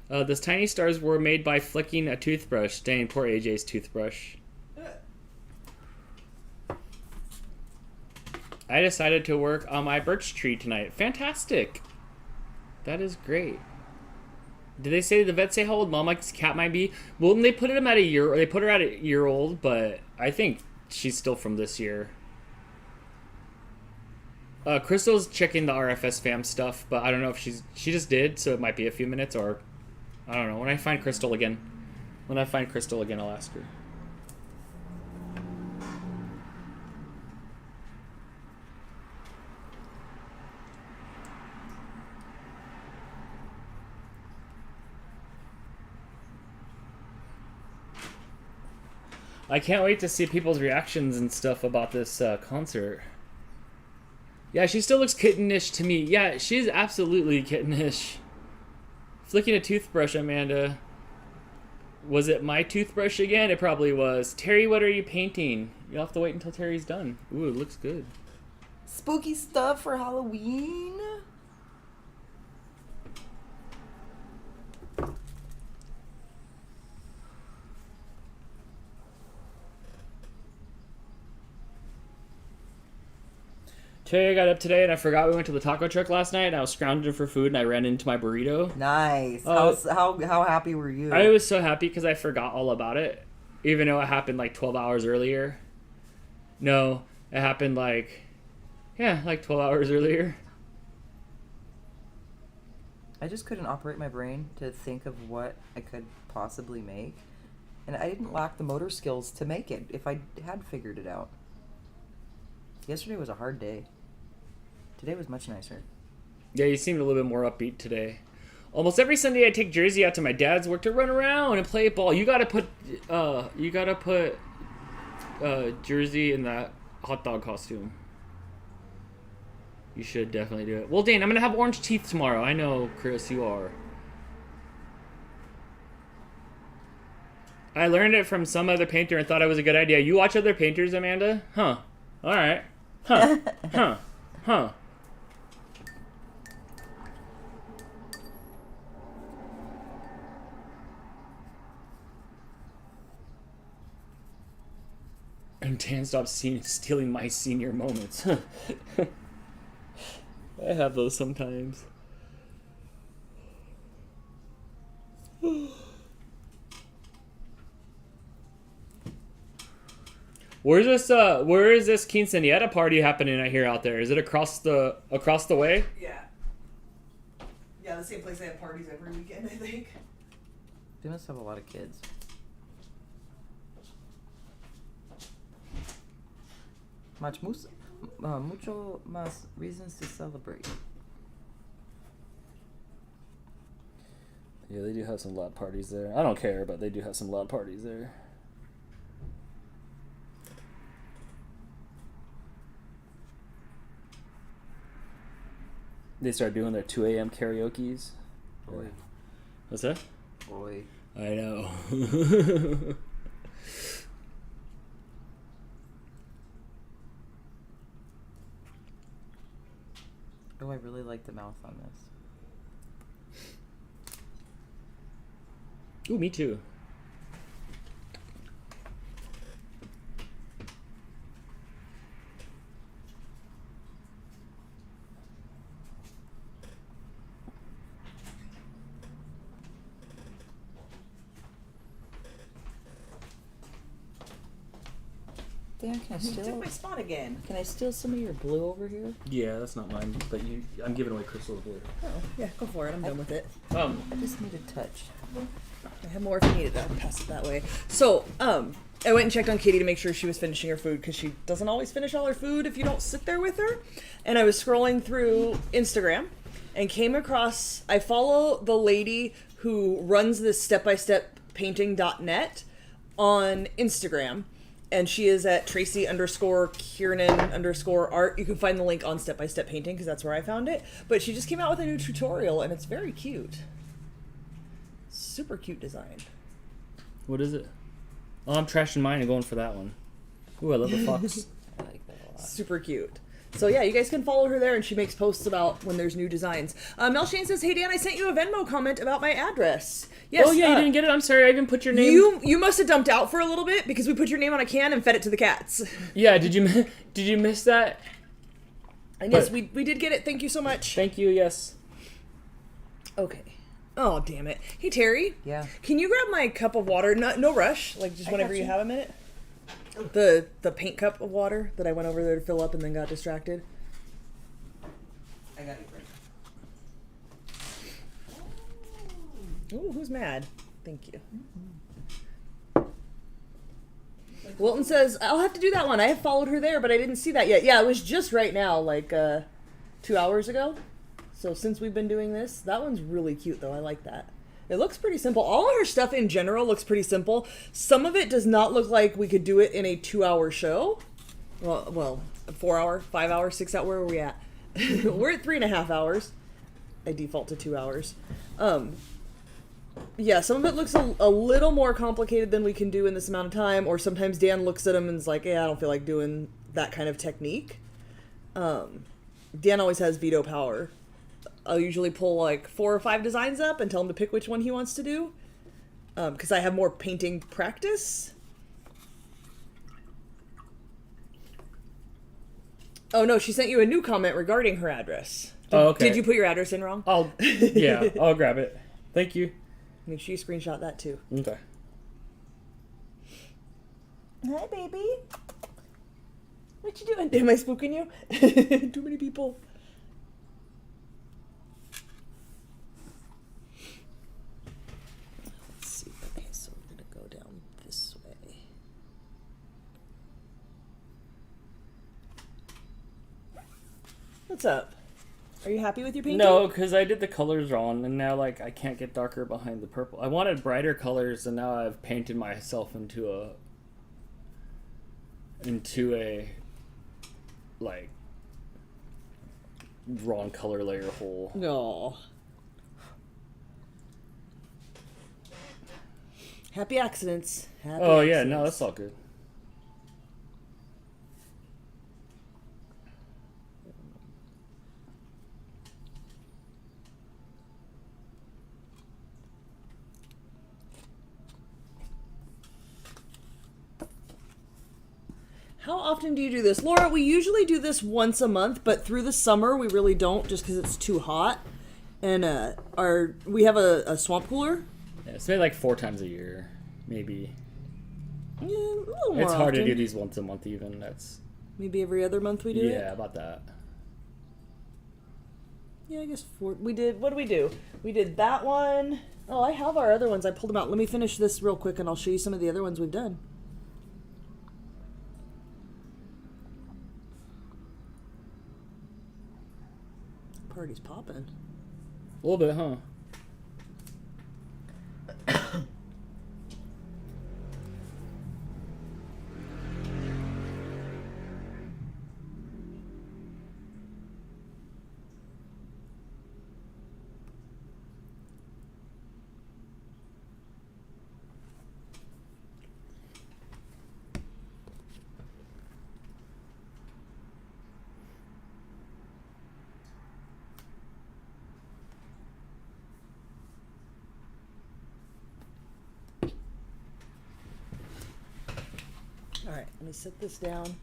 Those tiny stars were made by flicking a toothbrush. Dang, poor AJ's toothbrush. I decided to work on my birch tree tonight. Fantastic. That is great. Did they say, the vet say how old Mama's cat might be? Well, they put him at a year, or they put her at a year old, but I think she's still from this year. Crystal's checking the RFS fam stuff, but I don't know if she just did, so it might be a few minutes, or I don't know. When I find Crystal again, I'll ask her. I can't wait to see people's reactions and stuff about this concert. Yeah, she still looks kittenish to me. Yeah, she is absolutely kittenish. Flicking a toothbrush, Amanda. Was it my toothbrush again? It probably was. Terry, what are you painting? You'll have to wait until Terry's done. Ooh, it looks good.
Spooky stuff for Halloween.
Terry, I got up today and I forgot we went to the taco truck last night, and I was scrounging for food and I ran into my burrito.
Nice. How happy were you?
I was so happy because I forgot all about it, even though it happened like 12 hours earlier. No, it happened like 12 hours earlier.
I just couldn't operate my brain to think of what I could possibly make. And I didn't lack the motor skills to make it if I had figured it out. Yesterday was a hard day. Today was much nicer.
Yeah, you seemed a little bit more upbeat today. Almost every Sunday I take Jersey out to my dad's work to run around and play ball. You gotta put Jersey in that hot dog costume. You should definitely do it. Well, Dane, I'm gonna have orange teeth tomorrow. I know, Chris, you are. I learned it from some other painter and thought it was a good idea. You watch other painters, Amanda? Huh. Alright. Huh. Huh. Huh. And Dan, stop stealing my senior moments. I have those sometimes. Where is this quinceañera party happening I hear out there? Is it across the way?
Yeah. Yeah, the same place they have parties every weekend, I think.
They must have a lot of kids. Mucho más reasons to celebrate.
Yeah, they do have some loud parties there. I don't care, but they do have some loud parties there. They start doing their 2 a.m. karaoke's.
Boy.
What's that?
Boy.
I know.
Oh, I really like the mouth on this.
Ooh, me too.
Dan, can I
You took
steal?
my spot again.
Can I steal some of your blue over here?
Yeah, that's not mine, but I'm giving away crystals blue.
Oh, yeah, go for it. I'm done with it.
I just need a touch.
I have more if you need it. I'll pass it that way. So, I went and checked on Katie to make sure she was finishing her food because she doesn't always finish all her food if you don't sit there with her. And I was scrolling through Instagram and came across, I follow the lady who runs this step-by-step painting.net on Instagram. And she is at Tracy_Kiernan_art. You can find the link on Step by Step Painting because that's where I found it. But she just came out with a new tutorial and it's very cute. Super cute design.
What is it? Oh, I'm trashing mine and going for that one. Ooh, I love the fox.
I like that a lot.
Super cute. So yeah, you guys can follow her there and she makes posts about when there's new designs. Mel Shane says, "Hey Dan, I sent you a Venmo comment about my address." Yes.
Oh yeah, you didn't get it? I'm sorry, I even put your name.
You must have dumped out for a little bit because we put your name on a can and fed it to the cats.
Yeah, did you miss that?
And yes, we did get it. Thank you so much.
Thank you, yes.
Okay. Oh, damn it. Hey, Terry.
Yeah.
Can you grab my cup of water? No rush. Like, just whenever you have a minute. The paint cup of water that I went over there to fill up and then got distracted.
I got you, Brent.
Ooh, who's mad? Thank you. Wilton says, I'll have to do that one. I have followed her there, but I didn't see that yet. Yeah, it was just right now, like 2 hours ago. So since we've been doing this, that one's really cute, though. I like that. It looks pretty simple. All of her stuff in general looks pretty simple. Some of it does not look like we could do it in a 2-hour show. Well, a 4-hour, 5-hour, 6-hour. Where are we at? We're at 3.5 hours. I default to 2 hours. Yeah, some of it looks a little more complicated than we can do in this amount of time. Or sometimes Dan looks at them and is like, "Yeah, I don't feel like doing that kind of technique." Dan always has veto power. I'll usually pull like 4 or 5 designs up and tell him to pick which one he wants to do. Because I have more painting practice. Oh no, she sent you a new comment regarding her address.
Okay.
Did you put your address in wrong?
Yeah, I'll grab it. Thank you.
Make sure you screenshot that too.
Okay.
Hi, baby. What you doing? Am I spooking you? Too many people. Let's see. Okay, so we're gonna go down this way. What's up? Are you happy with your painting?
No, because I did the colors wrong, and now like I can't get darker behind the purple. I wanted brighter colors, and now I've painted myself into a like wrong color layer hole.
No. Happy accidents. Happy
Oh yeah,
accidents.
no, that's all good.
How often do you do this? Laura, we usually do this once a month, but through the summer we really don't just because it's too hot. And we have a swamp cooler.
Yeah, it's maybe like 4 times a year, maybe.
Yeah, a little more
It's hard
often.
to do these once a month even. That's
Maybe every other month we do it?
yeah, about that.
Yeah, I guess 4. We did, what did we do? We did that one. Oh, I have our other ones. I pulled them out. Let me finish this real quick and I'll show you some of the other ones we've done. party's popping.
A little bit, huh?
All right, let me set this down.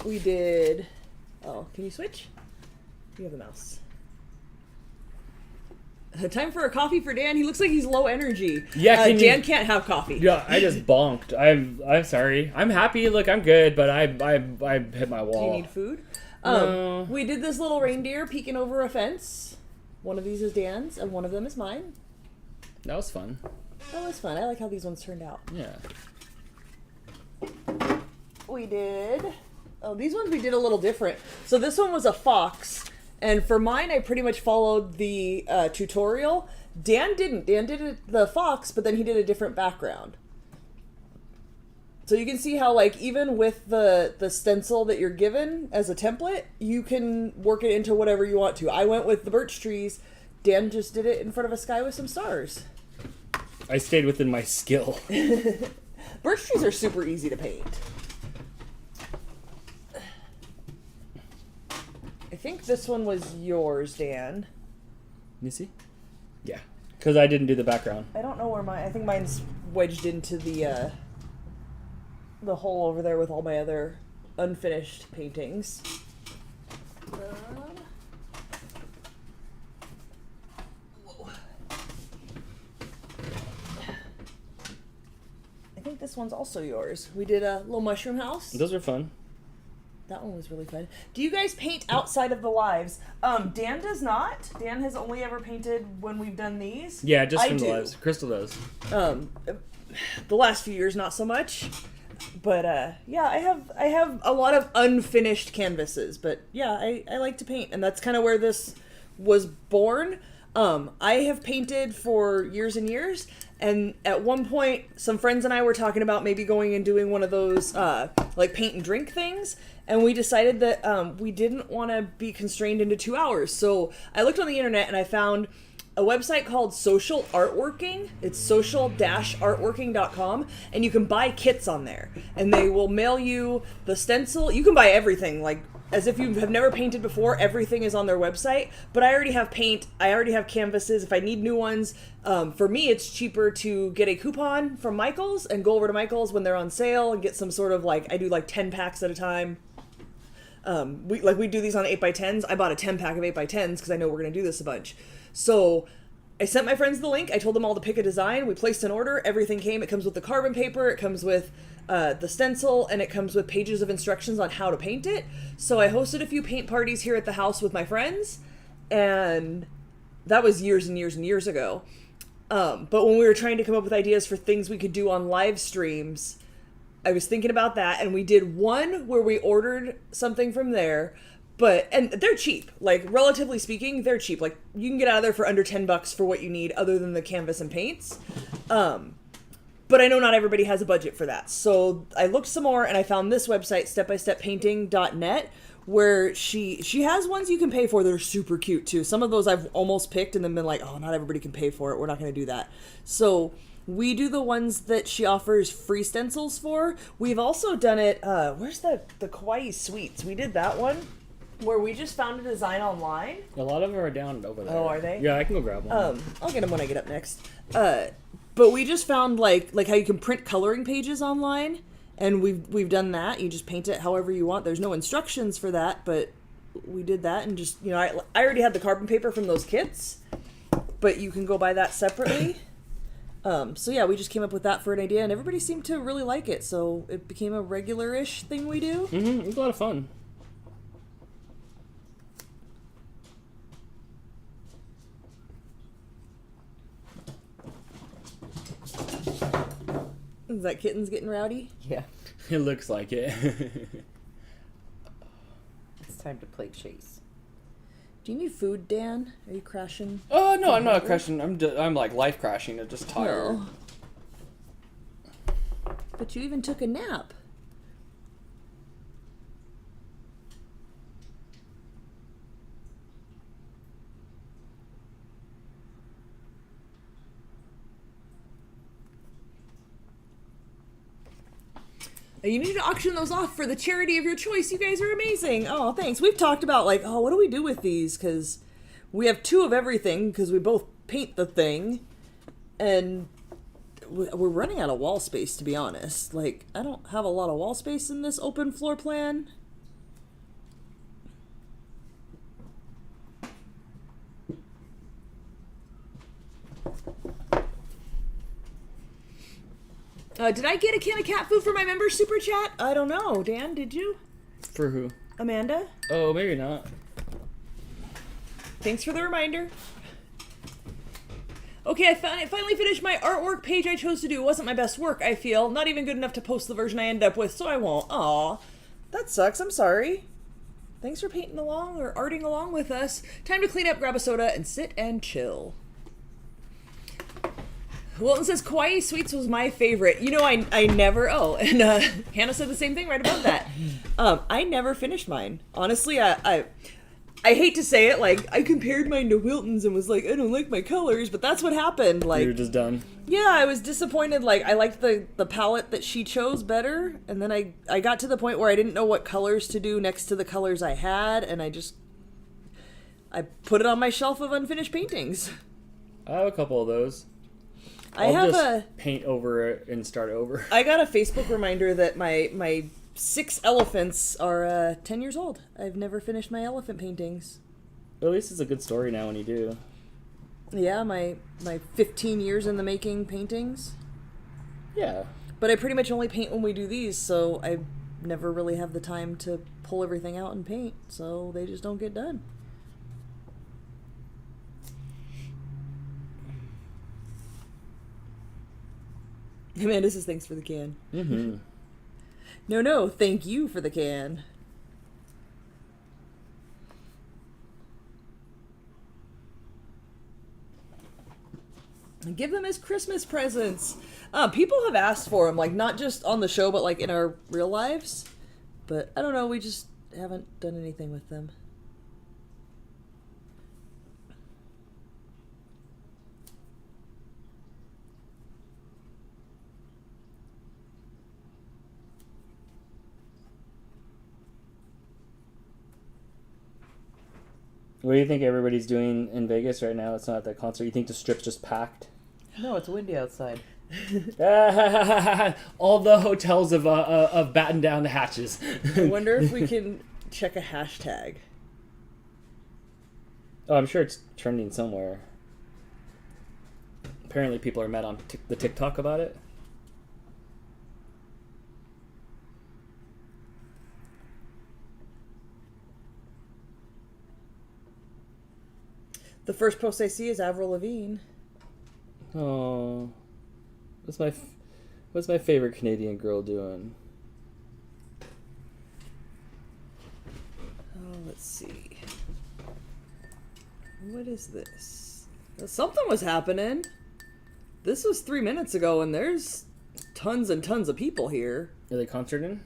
We did. Oh, can you switch? You have the mouse. Time for a coffee for Dan. He looks like he's low energy.
Yeah,
Dan can't have coffee.
Yeah, I just bonked. I'm sorry. I'm happy. Look, I'm good, but I hit my wall.
Do you need food?
No.
We did this little reindeer peeking over a fence. One of these is Dan's, and one of them is mine.
That was fun.
That was fun. I like how these ones turned out.
Yeah.
We did. Oh, these ones we did a little different. So this one was a fox, and for mine, I pretty much followed the tutorial. Dan didn't. Dan did the fox, but then he did a different background. So you can see how, like, even with the stencil that you're given as a template, you can work it into whatever you want to. I went with the birch trees. Dan just did it in front of a sky with some stars.
I stayed within my skill.
Birch trees are super easy to paint. I think this one was yours, Dan.
You see? Yeah. Because I didn't do the background.
I don't know where I think mine's wedged into the hole over there with all my other unfinished paintings. Whoa. I think this one's also yours. We did a little mushroom house.
Those are fun.
That one was really fun. Do you guys paint outside of the lives? Dan does not. Dan has only ever painted when we've done these.
Yeah, just from
I
the
do.
lives. Crystal does.
The last few years, not so much. But yeah, I have a lot of unfinished canvases. But yeah, I like to paint, and that's kind of where this was born. I have painted for years and years, and at one point, some friends and I were talking about maybe going and doing one of those like paint and drink things, and we decided that we didn't want to be constrained into 2 hours. So I looked on the internet and I found a website called Social Artworking. It's social-artworking.com, and you can buy kits on there, and they will mail you the stencil. You can buy everything, like as if you have never painted before. Everything is on their website, but I already have paint. I already have canvases. If I need new ones, for me, it's cheaper to get a coupon from Michael's and go over to Michael's when they're on sale and get some sort of, like, I do like 10 packs at a time. We do these on 8x10s. I bought a 10 pack of 8x10s because I know we're going to do this a bunch. So I sent my friends the link. I told them all to pick a design. We placed an order. Everything came. It comes with the carbon paper. It comes with the stencil, and it comes with pages of instructions on how to paint it. So I hosted a few paint parties here at the house with my friends, and that was years and years and years ago. But when we were trying to come up with ideas for things we could do on live streams, I was thinking about that, and we did one where we ordered something from there. And they're cheap, like, relatively speaking, they're cheap. Like, you can get out of there for under $10 for what you need other than the canvas and paints. But I know not everybody has a budget for that. So I looked some more, and I found this website, stepbysteppainting.net, where she has ones you can pay for that are super cute, too. Some of those I've almost picked and then been like, oh, not everybody can pay for it. We're not going to do that. So we do the ones that she offers free stencils for. We've also done it, where's the Kauai Sweets? We did that one, where we just found a design online.
A lot of them are down over there.
Oh, are they?
Yeah, I can go grab one.
I'll get them when I get up next. But we just found like how you can print coloring pages online, and we've done that. You just paint it however you want. There's no instructions for that, but we did that, and just, you know, I already had the carbon paper from those kits, but you can go buy that separately. So yeah, we just came up with that for an idea, and everybody seemed to really like it, so it became a regular-ish thing we do.
It was a lot of fun.
Is that kitten's getting rowdy?
Yeah.
It looks like it.
It's time to play chase.
Do you need food, Dan? Are you crashing?
Oh no, I'm not crashing. I'm like life crashing. I'm just tired.
No. But you even took a nap. You need to auction those off for the charity of your choice. You guys are amazing. Oh, thanks. We've talked about, like, oh, what do we do with these? Because we have 2 of everything because we both paint the thing. And we're running out of wall space, to be honest. Like, I don't have a lot of wall space in this open floor plan. Did I get a can of cat food for my member super chat? I don't know. Dan, did you?
For who?
Amanda?
Oh, maybe not.
Thanks for the reminder. Okay, I finally finished my artwork page I chose to do. It wasn't my best work, I feel. Not even good enough to post the version I ended up with, so I won't. Aw, that sucks. I'm sorry. Thanks for painting along or arting along with us. Time to clean up, grab a soda, and sit and chill. Wilton says Kawaii Sweets was my favorite. You know, I never, and Hannah said the same thing right above that. I never finished mine. Honestly, I hate to say it, like, I compared mine to Wilton's and was like, I don't like my colors, but that's what happened. Like,
You're just done.
yeah, I was disappointed. Like, I liked the palette that she chose better, and then I got to the point where I didn't know what colors to do next to the colors I had, and I put it on my shelf of unfinished paintings.
I have a couple of those.
I'll
just paint over it and start over.
I got a Facebook reminder that my 6 elephants are 10 years old. I've never finished my elephant paintings.
At least it's a good story now when you do.
Yeah, my 15 years in the making paintings.
Yeah.
But I pretty much only paint when we do these, so I never really have the time to pull everything out and paint, so they just don't get done. Amanda says thanks for the can.
Mm-hmm.
No, thank you for the can. And give them as Christmas presents. People have asked for them, like, not just on the show, but, like, in our real lives. But, I don't know, we just haven't done anything with them.
What do you think everybody's doing in Vegas right now? It's not at that concert. You think the strip's just packed?
No, it's windy outside.
All the hotels have battened down the hatches.
I wonder if we can check a hashtag.
Oh, I'm sure it's trending somewhere. Apparently people are mad on the TikTok about it.
The first post I see is Avril Lavigne.
Oh, what's my favorite Canadian girl doing?
Oh, let's see. What is this? Something was happening. This was 3 minutes ago, and there's tons and tons of people here.
Are they concerting?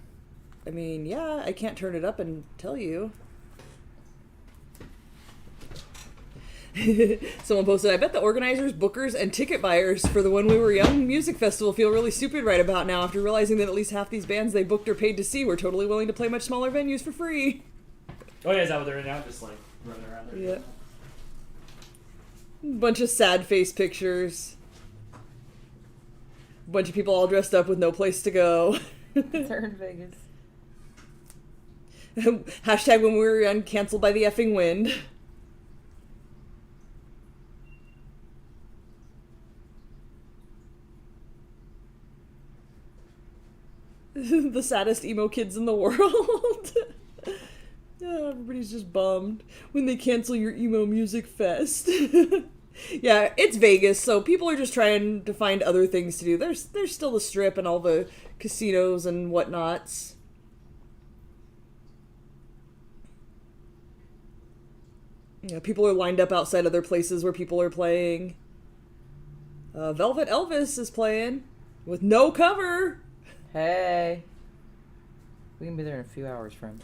I mean, yeah, I can't turn it up and tell you. Someone posted, I bet the organizers, bookers, and ticket buyers for the When We Were Young music festival feel really stupid right about now after realizing that at least half these bands they booked or paid to see were totally willing to play much smaller venues for free.
Oh yeah, is that what they're in now? Just like running around there?
Yeah. Bunch of sad face pictures. Bunch of people all dressed up with no place to go.
They're in Vegas.
Hashtag When We Were Young canceled by the effing wind. The saddest emo kids in the world. Yeah, everybody's just bummed when they cancel your emo music fest. Yeah, it's Vegas, so people are just trying to find other things to do. There's still the Strip and all the casinos and whatnots. Yeah, people are lined up outside other places where people are playing. Velvet Elvis is playing with no cover.
Hey. We can be there in a few hours, friend.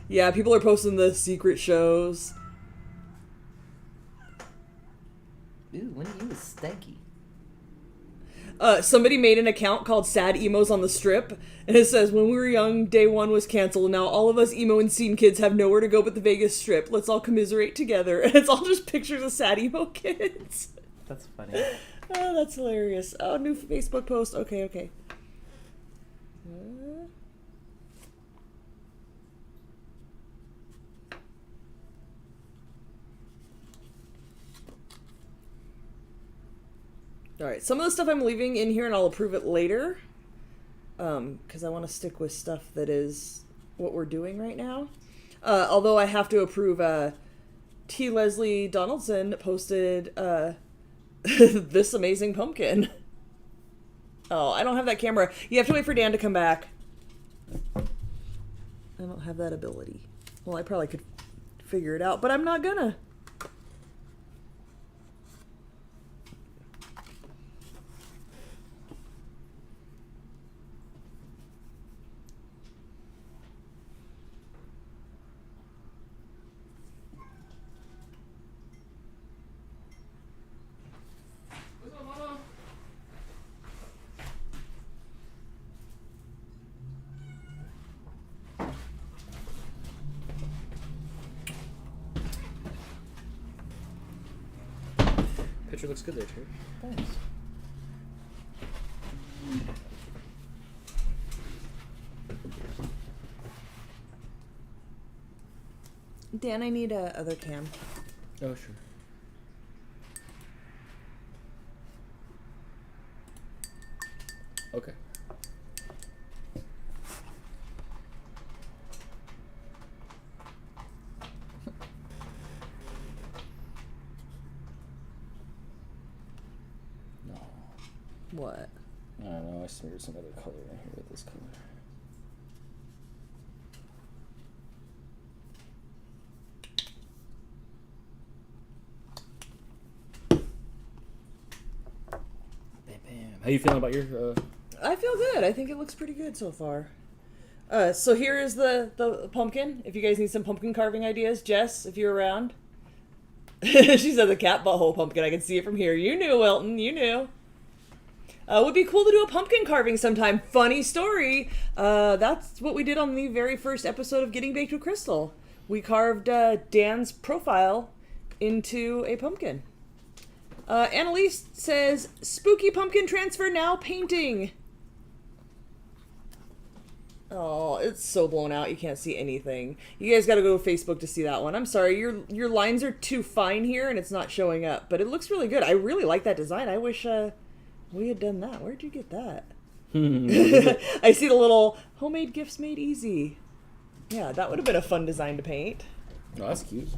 Yeah, people are posting the secret shows.
Ooh, Winnie, you was stanky.
Somebody made an account called Sad Emos on the Strip, and it says, when we were young, day one was canceled, and now all of us emo and scene kids have nowhere to go but the Vegas Strip. Let's all commiserate together. And it's all just pictures of sad emo kids.
That's funny.
Oh, that's hilarious. Oh, new Facebook post. Okay. Alright, some of the stuff I'm leaving in here and I'll approve it later. Because I want to stick with stuff that is what we're doing right now. Although I have to approve, T. Leslie Donaldson posted this amazing pumpkin. Oh, I don't have that camera. You have to wait for Dan to come back. I don't have that ability. Well, I probably could figure it out, but I'm not gonna.
Picture looks good there, too.
Thanks.
Dan, I need a other cam.
Oh, sure. Okay. No.
What?
I don't know, I smeared some other color in here with this color. How you feeling about your?
I feel good. I think it looks pretty good so far. So here is the pumpkin. If you guys need some pumpkin carving ideas, Jess, if you're around. She said the cat butthole pumpkin. I can see it from here. You knew, Wilton. You knew. Would be cool to do a pumpkin carving sometime. Funny story. That's what we did on the very first episode of Getting Baked with Crystal. We carved Dan's profile into a pumpkin. Annalise says, spooky pumpkin transfer now painting. Oh, it's so blown out. You can't see anything. You guys got to go to Facebook to see that one. I'm sorry. Your lines are too fine here and it's not showing up, but it looks really good. I really like that design. I wish we had done that. Where'd you get that? I see the little homemade gifts made easy. Yeah, that would have been a fun design to paint.
Oh, that's cute.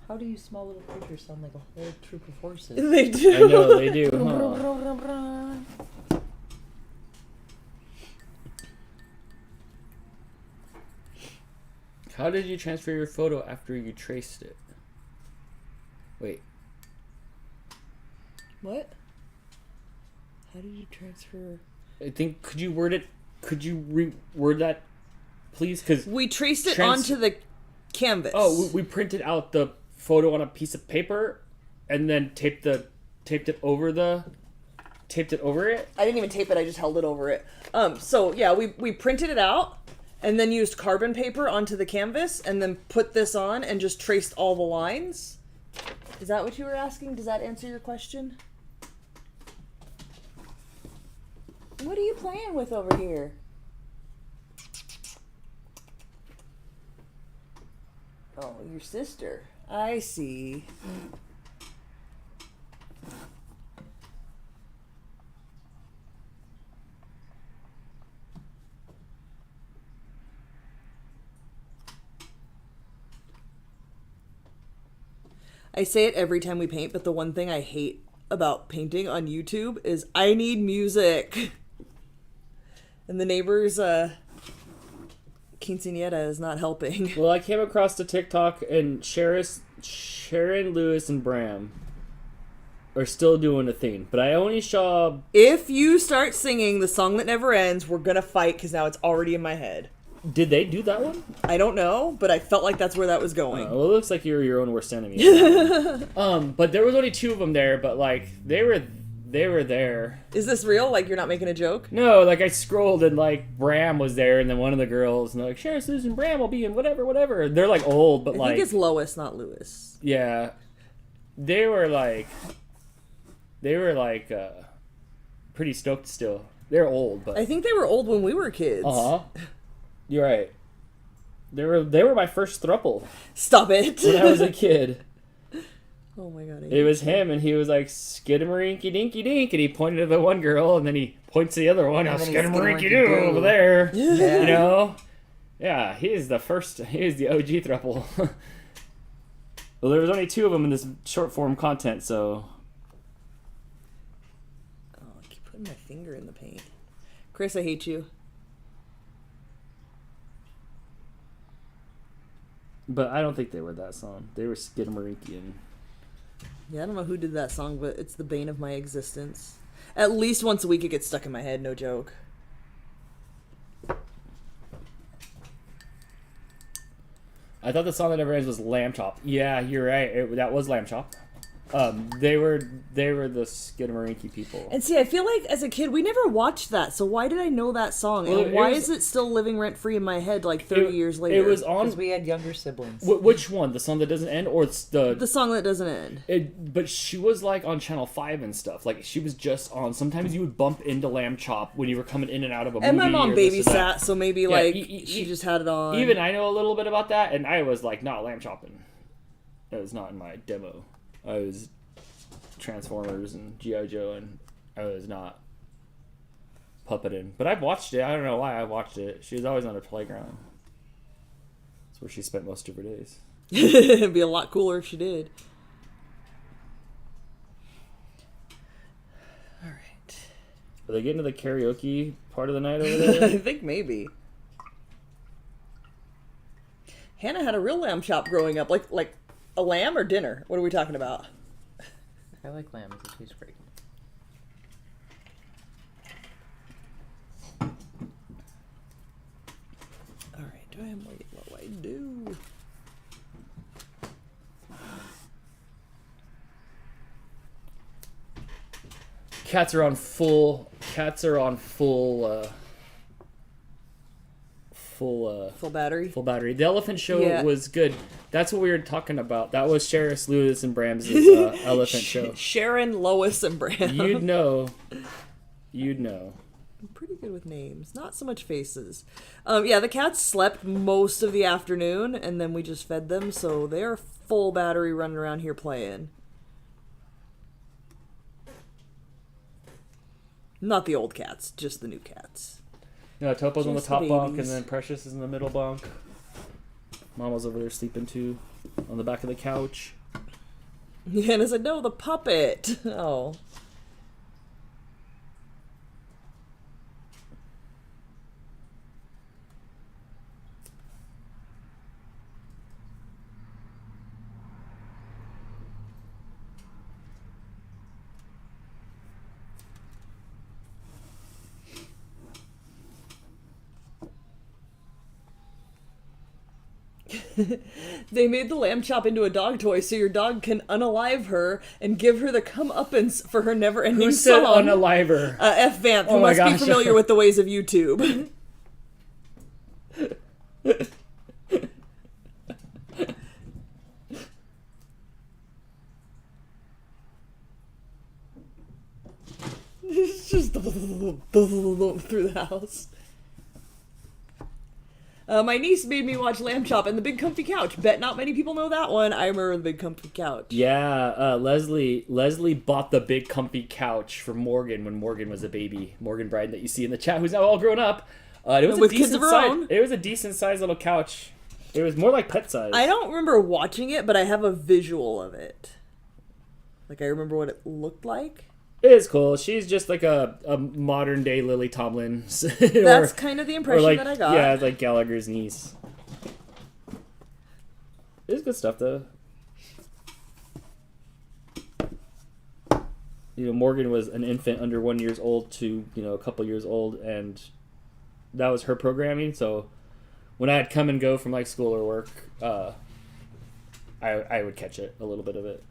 How do you small little creatures sound like a whole troop of horses?
They do.
I know, they do, huh? How did you transfer your photo after you traced it? Wait.
What? How did you transfer?
I think, could you reword that, please? Because
we traced it onto the canvas.
Oh, we printed out the photo on a piece of paper and then taped it over it.
I didn't even tape it, I just held it over it. So yeah, we printed it out and then used carbon paper onto the canvas and then put this on and just traced all the lines. Is that what you were asking? Does that answer your question? What are you playing with over here? Oh, your sister. I see. I say it every time we paint, but the one thing I hate about painting on YouTube is I need music. And the neighbor's quinceañera is not helping.
Well, I came across the TikTok, and Sharon, Lewis, and Bram are still doing a thing. But I only saw...
If you start singing The Song That Never Ends, we're gonna fight, because now it's already in my head.
Did they do that one?
I don't know, but I felt like that's where that was going.
Well, it looks like you're your own worst enemy. But there was only 2 of them there, but, like, they were there.
Is this real? Like, you're not making a joke?
No, like, I scrolled, and, like, Bram was there, and then one of the girls, and they're like, Sharon, Susan, Bram will be in whatever. They're, like, old, but,
I
like...
think it's Lois, not Lewis.
Yeah. They were, like, pretty stoked still. They're old, but...
I think they were old when we were kids.
Uh-huh. You're right. They were my first throuple
Stop it.
when I was a kid.
Oh my god.
It was him, and he was like, skidamarinky dinky dink, and he pointed to the one girl, and then he points to the other one, skidamarinky doo over there.
Yeah.
You know? Yeah, he is the OG throuple. Well, there was only 2 of them in this short form content, so...
Oh, I keep putting my finger in the paint. Chris, I hate you.
But I don't think they were that song. They were skidamarinky and...
Yeah, I don't know who did that song, but it's the bane of my existence. At least once a week it gets stuck in my head, no joke.
I thought the song that never ends was Lamb Chop. Yeah, you're right. That was Lamb Chop. They were the skidamarinky people.
And see, I feel like as a kid we never watched that, so why did I know that song?
Well,
and why is it still living rent free in my head like 30 years later?
It was on...
Because we had younger siblings.
Which one? The song that doesn't end, or it's
the song that doesn't end.
But she was like on Channel 5 and stuff. Like she was just on. Sometimes you would bump into Lamb Chop when you were coming in and out of a movie.
And my mom
or this or that.
babysat, so maybe she just had it on.
Even I know a little bit about that, and I was like not Lamb Chopping. That was not in my demo. I was Transformers and G.I. Joe, and I was not puppeting. But I've watched it. I don't know why I watched it. She was always on a playground. That's where she spent most of her days.
It'd be a lot cooler if she did. All right.
Are they getting to the karaoke part of the night over there?
I think maybe. Hannah had a real lamb chop growing up, like a lamb or dinner. What are we talking about?
I like lamb. It tastes great.
All right. Do I have more? What do I do?
Cats are on full
battery.
Full battery. The elephant show
Yeah.
was good. That's what we were talking about. That was Sheriff Lewis and Bram's elephant show.
Sharon, Lois, and Bram.
You'd know.
I'm pretty good with names, not so much faces. Yeah, the cats slept most of the afternoon, and then we just fed them, so they're full battery running around here playing. Not the old cats, just the new cats.
Yeah, Topo's on the
Just
top
the
bunk, and
babies.
then Precious is in the middle bunk. Mama's over there sleeping too, on the back of the couch.
Hannah said, no, the puppet. Oh. They made the lamb chop into a dog toy so your dog can unalive her and give her the comeuppance for her never-ending
Who said
song.
unalive her?
F. Vamp, who
Oh my
must be
gosh.
familiar with the ways of YouTube. It's just through the house. My niece made me watch Lamb Chop and the Big Comfy Couch. Bet not many people know that one. I remember the Big Comfy Couch.
Yeah, Leslie bought the big comfy couch for Morgan when Morgan was a baby. Morgan Bryden that you see in the chat, who's now all grown up. It was
With
a
kids
decent
of her
size.
own.
It was a decent sized little couch. It was more like pet size.
I don't remember watching it, but I have a visual of it. Like, I remember what it looked like.
It is cool. She's just like a modern day Lily Tomlin.
That's kind of the impression that I got.
Yeah, like Gallagher's niece. It's good stuff, though. You know, Morgan was an infant under 1 year old to, you know, a couple years old, and that was her programming. So when I'd come and go from like school or work, I would catch it, a little bit of it.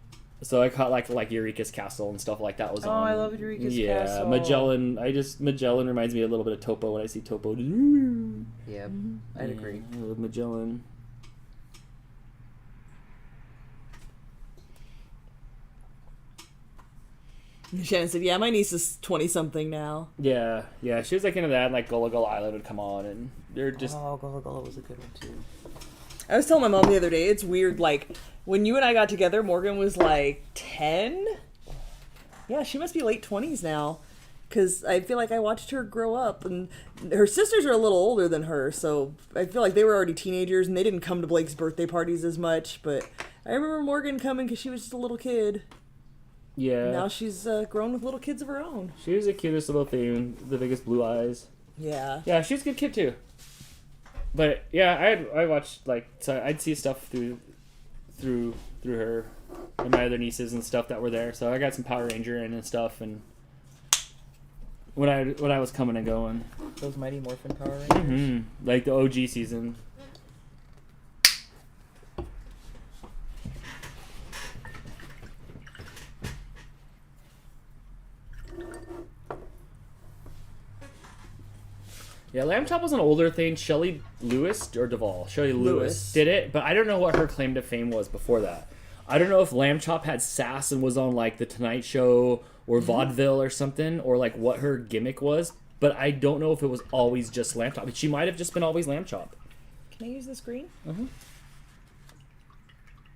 So I caught like Eureka's Castle and stuff like that was on.
Oh, I love Eureka's Castle.
Yeah, Magellan reminds me a little bit of Topo when I see Topo.
Yep, I'd agree.
I love Magellan.
Shannon said, yeah, my niece is 20-something now.
Yeah, she was like into that, and like Gullah Gullah Island would come on, and they're just...
Oh, Gullah Gullah was a good one, too.
I was telling my mom the other day, it's weird, like, when you and I got together, Morgan was like 10? Yeah, she must be late 20s now. Because I feel like I watched her grow up, and her sisters are a little older than her, so I feel like they were already teenagers, and they didn't come to Blake's birthday parties as much, but I remember Morgan coming because she was just a little kid.
Yeah.
Now she's grown with little kids of her own.
She was the cutest little thing, the biggest blue eyes.
Yeah.
Yeah, she's a good kid, too. But, yeah, I watched, like, so I'd see stuff through her and my other nieces and stuff that were there, so I got some Power Ranger in and stuff, and when I was coming and going.
Those Mighty Morphin Power Rangers?
Mm-hmm. Like the OG season. Yeah, Lamb Chop was an older thing. Shelley Lewis or Duvall? Shelley Lewis did it, but I don't know what her claim to fame was before that. I don't know if Lamb Chop had sass and was on like The Tonight Show or Vaudeville or something, or like what her gimmick was, but I don't know if it was always just Lamb Chop. She might have just been always Lamb Chop.
Can I use the screen?
Mm-hmm.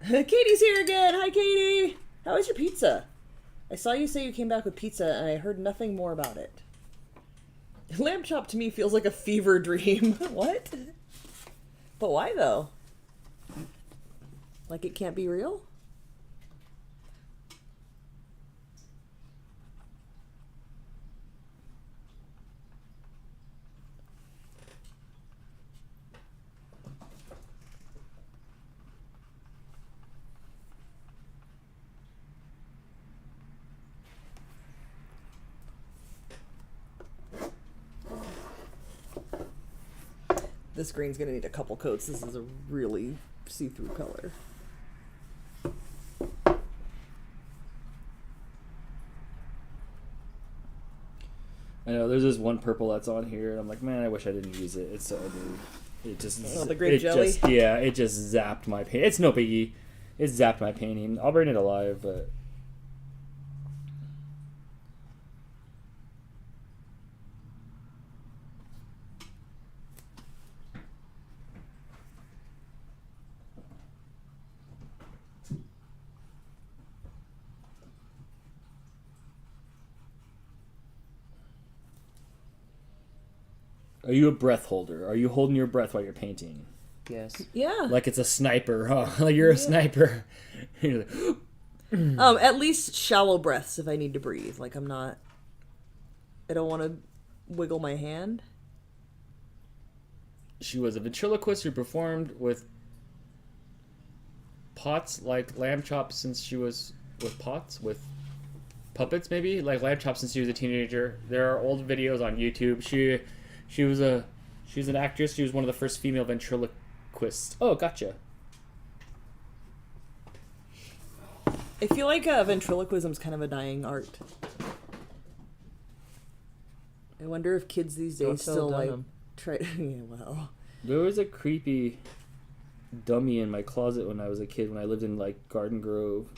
Katie's here again. Hi, Katie. How was your pizza? I saw you say you came back with pizza, and I heard nothing more about it. Lamb chop to me feels like a fever dream. What? But why, though? Like it can't be real? This green's gonna need a couple coats. This is a really see-through color.
I know there's this one purple that's on here, and I'm like, man, I wish I didn't use it. It's so ugly. It just
the grape jelly.
It just zapped my paint. It's no biggie. It zapped my painting. I'll burn it alive, but. Are you a breath holder? Are you holding your breath while you're painting?
Yes.
Yeah.
Like it's a sniper, huh? Like you're a sniper. You're like,
At least shallow breaths if I need to breathe. Like I'm not. I don't want to wiggle my hand.
She was a ventriloquist who performed with pots like Lamb Chop since she was with puppets maybe, like Lamb Chop since she was a teenager. There are old videos on YouTube. She was an actress. She was one of the first female ventriloquists. Oh, gotcha.
I feel like ventriloquism is kind of a dying art. I wonder if kids these days still like try. Yeah, well,
there was a creepy dummy in my closet when I was a kid. When I lived in like Garden Grove,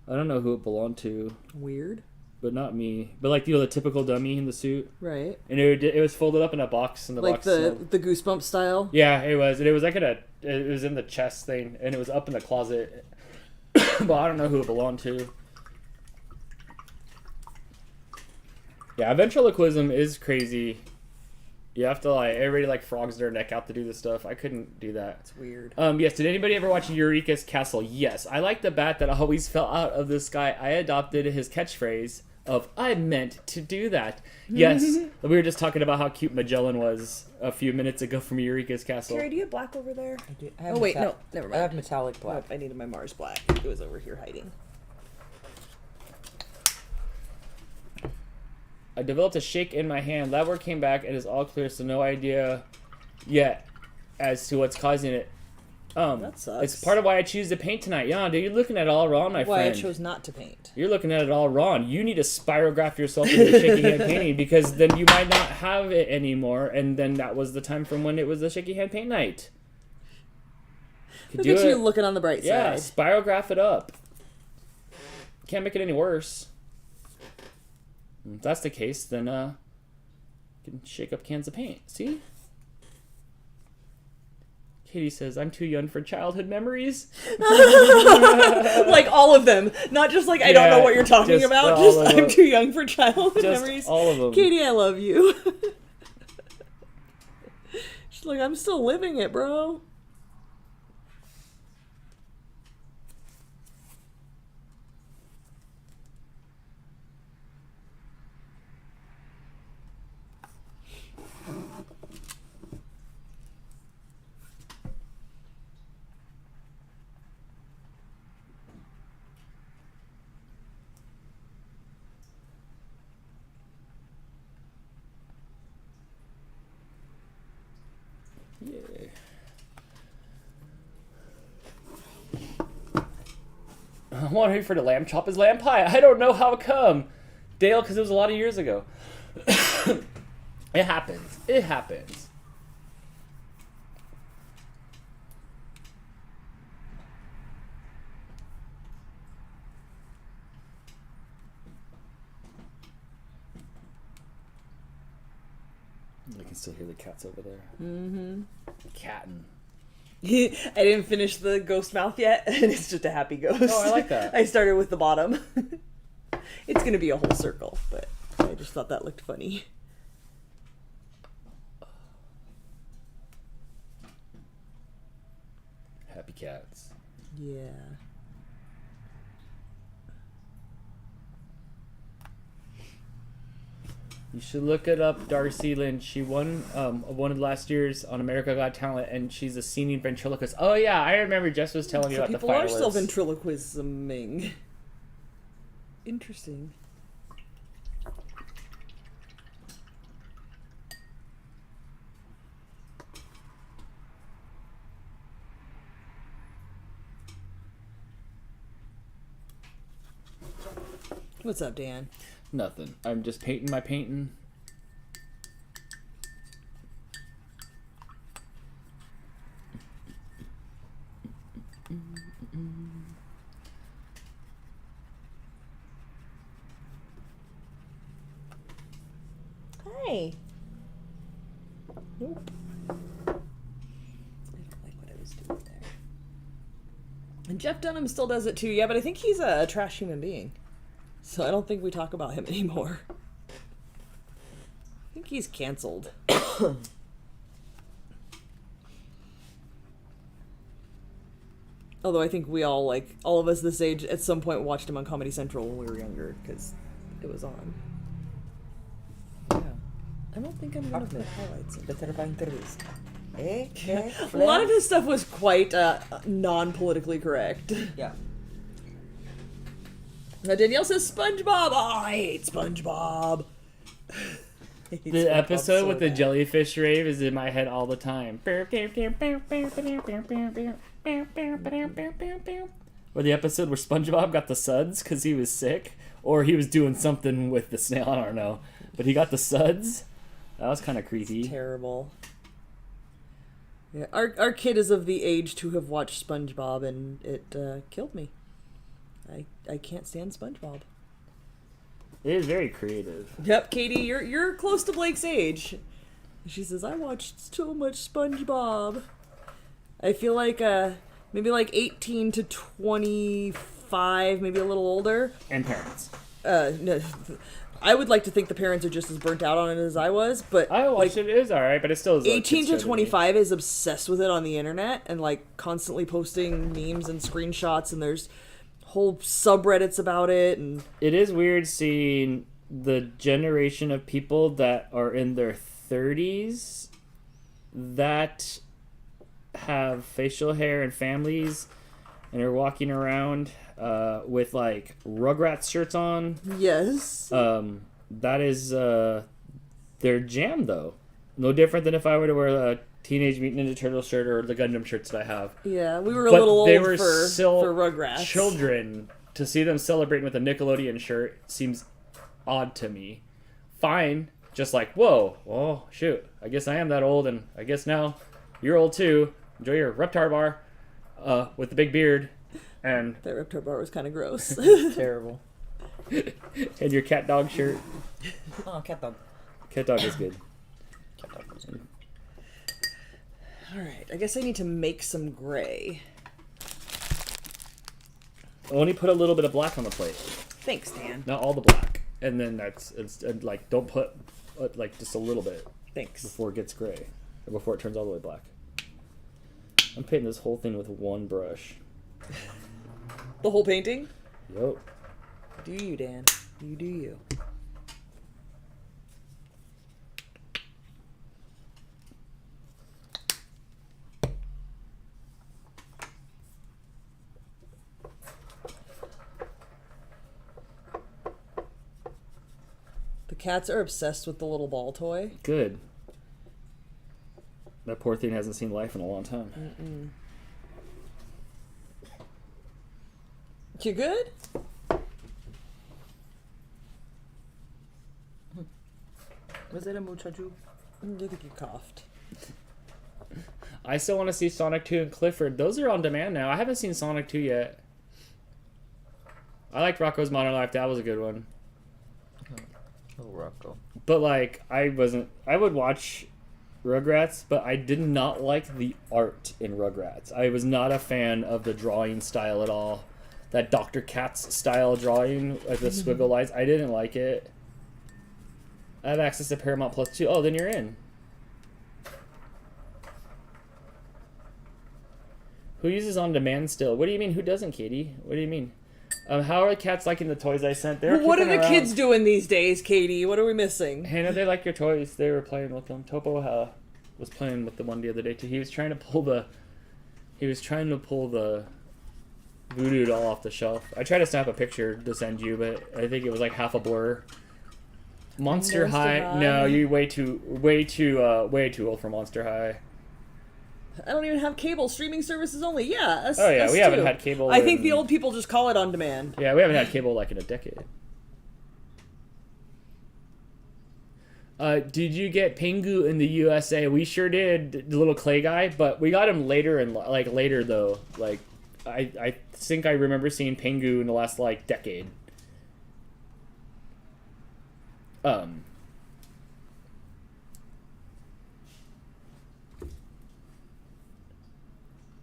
I don't know who it belonged to.
Weird.
But not me. But like the typical dummy in the suit.
Right.
And it was folded up in a box, and the
like
box
the Goosebump style.
Yeah, it was. And it was like it was in the chest thing, and it was up in the closet. But I don't know who it belonged to. Yeah, ventriloquism is crazy. You have to like everybody like frogs their neck out to do this stuff. I couldn't do that.
It's weird.
Yes. Did anybody ever watch Eureka's Castle? Yes. I like the bat that always fell out of the sky. I adopted his catchphrase of "I meant to do that." Yes. We were just talking about how cute Magellan was a few minutes ago from Eureka's Castle.
Carrie, do you have black over there?
I do. I have
Oh wait, no, never
I
mind.
have metallic black.
Nope, I needed my Mars black. It was over here hiding.
I developed a shake in my hand. Lab work came back and is all clear, so no idea yet as to what's causing it.
That sucks.
It's part of why I choose to paint tonight. Yeah, dude, you're looking at it all wrong, my
Why
friend.
I chose not to paint.
You're looking at it all wrong. You need to spirograph yourself into shaky hand painting because then you might not have it anymore, and then that was the time from when it was the shaky hand paint night.
Look at you looking on the bright
Yeah,
side.
spirograph it up. Can't make it any worse. If that's the case, then you can shake up cans of paint. See? Katie says, I'm too young for childhood memories.
Like all of them. Not just like, I don't know what you're talking
just
about.
all
Just,
of
I'm
them.
too young for childhood
Just
memories.
all of them.
Katie, I love you. She's like, I'm still living it, bro.
Yeah. I want to wait for the lamb chop his lamb pie. I don't know how it come. Dale, because it was a lot of years ago. It happens. It happens. I can still hear the cats over there. Mm-hmm. Catting.
I didn't finish the ghost mouth yet, and it's just a happy ghost.
Oh, I like that.
I started with the bottom. It's going to be a whole circle, but I just thought that looked funny.
Happy cats.
Yeah.
You should look it up, Darcy Lynch. She won one of last year's on America Got Talent, and she's a singing ventriloquist. Oh yeah, I remember Jess was telling me
So
about the
people are still
finalists.
ventriloquisming. Interesting. What's up, Dan?
Nothing. I'm just painting my painting.
Hey. Nope. I don't like what I was doing there. And Jeff Dunham still does it too, yeah, but I think he's a trash human being. So I don't think we talk about him anymore. I think he's canceled. Although I think we all, like, all of us this age at some point watched him on Comedy Central when we were younger, because it was on.
Yeah.
I don't think I'm one of the highlights.
Better by entrevista.
A lot of his stuff was quite non-politically correct.
Yeah.
Now Danielle says SpongeBob. Oh, I hate SpongeBob.
The episode with the jellyfish rave is in my head all the time. Or the episode where SpongeBob got the suds because he was sick, or he was doing something with the snail. I don't know, but he got the suds. That was kind of creepy.
Terrible. Yeah, our kid is of the age to have watched SpongeBob, and it killed me. I can't stand SpongeBob.
It is very creative.
Yep, Katie, you're close to Blake's age. She says, I watched so much SpongeBob. I feel like maybe like 18 to 25, maybe a little older.
And parents.
No, I would like to think the parents are just as burnt out on it as I was, but
I watched it. It is all right, but it still is.
18 to 25 is obsessed with it on the internet and like constantly posting memes and screenshots, and there's whole subreddits about it. And
it is weird seeing the generation of people that are in their 30s that have facial hair and families and are walking around with like Rugrats shirts on.
yes,
That is their jam, though. No different than if I were to wear a Teenage Mutant Ninja Turtle shirt or the Gundam shirts that I have.
yeah, we were a
But
little old
they were
for
still
Rugrats.
children. To see them celebrating with a Nickelodeon shirt seems odd to me. Fine, just like, whoa, oh shoot, I guess I am that old, and I guess now you're old too. Enjoy your Reptar bar with the big beard. And
That Reptar bar was kind of gross.
Terrible.
and your cat dog shirt.
Oh, cat dog.
Cat dog is good.
Cat dog was good.
All right, I guess I need to make some gray.
Only put a little bit of black on the plate,
Thanks, Dan.
not all the black. And then it's like don't put like just a little bit
Thanks.
before it gets gray, or before it turns all the way black. I'm painting this whole thing with one brush.
The whole painting?
Yup.
Do you, Dan? You do you. The cats are obsessed with the little ball toy.
Good. That poor thing hasn't seen life in a long time.
You good?
Was it a muchacho?
I think you coughed.
I still want to see Sonic 2 and Clifford. Those are on demand now. I haven't seen Sonic 2 yet. I liked Rocco's Modern Life. That was a good one.
Oh, Rocco.
But like, I would watch Rugrats, but I did not like the art in Rugrats. I was not a fan of the drawing style at all. That Dr. Katz style drawing, like the squiggle lines, I didn't like it. I have access to Paramount Plus too. Oh, then you're in. Who uses on demand still? What do you mean? Who doesn't, Katie? What do you mean? How are the cats liking the toys I sent? They're
What are
kicking
the
around.
kids doing these days, Katie? What are we missing?
Hannah, they like your toys. They were playing with them. Topo was playing with the one the other day too. He was trying to pull the voodoo doll off the shelf. I tried to snap a picture to send you, but I think it was like half a blur. Monster High? No, you're way too old for Monster High.
I don't even have cable. Streaming services only. Yeah. Us,
Oh yeah,
us
we haven't
too.
had cable.
I think the
in-
old people just call it on demand.
Yeah, we haven't had cable like in a decade. Did you get Pingu in the USA? We sure did, the little clay guy, but we got him later though. Like, I think I remember seeing Pingu in the last like decade.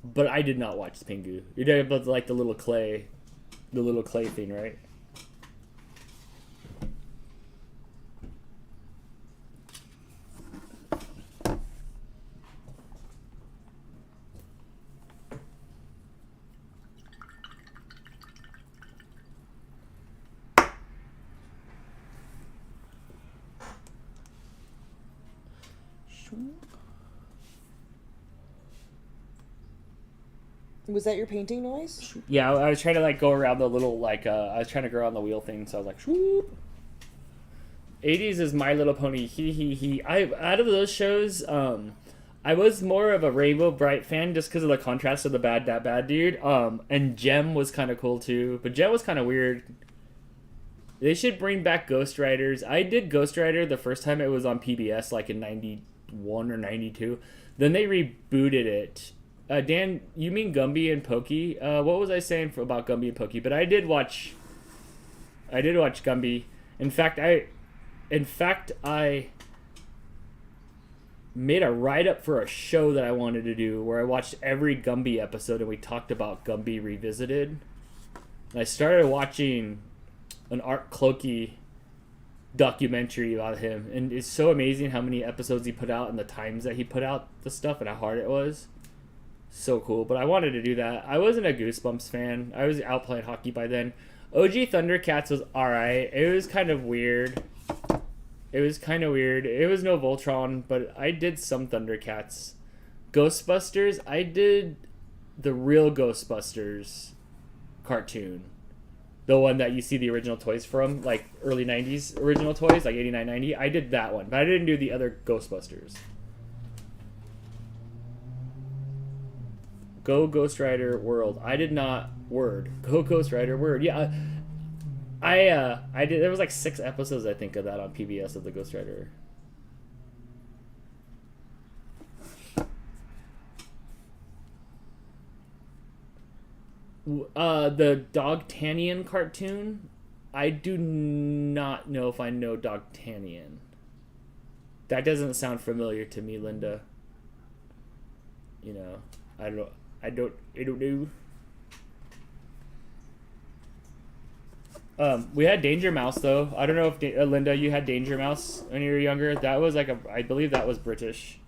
But I did not watch Pingu. You're talking about like the little clay thing, right?
Was that your painting noise?
Yeah, I was trying to like go around the little I was trying to go around the wheel thing, so I was like, swoop. 80s is My Little Pony. He. Out of those shows, I was more of a Rainbow Bright fan just because of the contrast of the that bad dude. And Gem was kind of cool too, but Gem was kind of weird. They should bring back Ghost Riders. I did Ghost Rider the first time it was on PBS, like in 91 or 92. Then they rebooted it. Dan, you mean Gumby and Pokey? What was I saying about Gumby and Pokey? But I did watch Gumby. In fact, I made a write-up for a show that I wanted to do where I watched every Gumby episode and we talked about Gumby Revisited. And I started watching an Art Clokey documentary about him, and it's so amazing how many episodes he put out and the times that he put out the stuff and how hard it was. So cool. But I wanted to do that. I wasn't a Goosebumps fan. I was out playing hockey by then. OG Thundercats was alright. It was kind of weird. It was no Voltron, but I did some Thundercats. Ghostbusters, I did the real Ghostbusters cartoon. The one that you see the original toys from, like early 90s original toys, like 89, 90. I did that one, but I didn't do the other Ghostbusters. Go Ghost Rider World. I did not. Word. Go Ghost Rider Word. Yeah, I did. There was like 6 episodes, I think, of that on PBS of the Ghost Rider. The Dogtanian cartoon. I do not know if I know Dogtanian. That doesn't sound familiar to me, Linda. You know, I don't know. We had Danger Mouse though. I don't know if Linda, you had Danger Mouse when you were younger. That was like I believe that was British.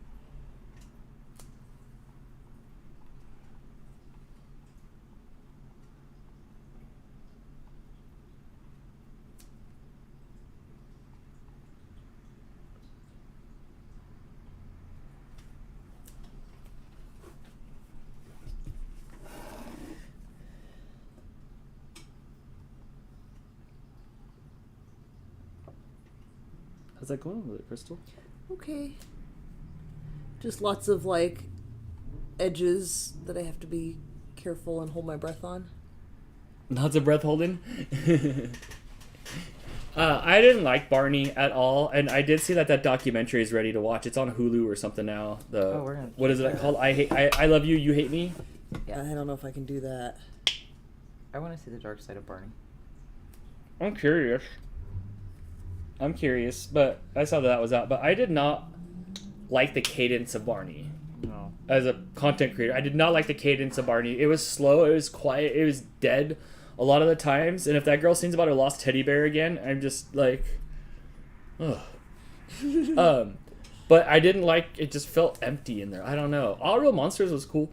How's that going with it, Crystal?
Okay. Just lots of like edges that I have to be careful and hold my breath on.
Lots of breath holding. I didn't like Barney at all, and I did see that documentary is ready to watch. It's on Hulu or something now. What is it called? I Love You, You Hate Me.
Yeah, I don't know if I can do that.
I want to see the dark side of Barney.
I'm curious, but I saw that was out. But I did not like the cadence of Barney.
No.
As a content creator, I did not like the cadence of Barney. It was slow. It was quiet. It was dead a lot of the times. And if that girl sings about her lost teddy bear again, I'm just like, ugh. But I didn't like it. Just felt empty in there. I don't know. All Real Monsters was cool.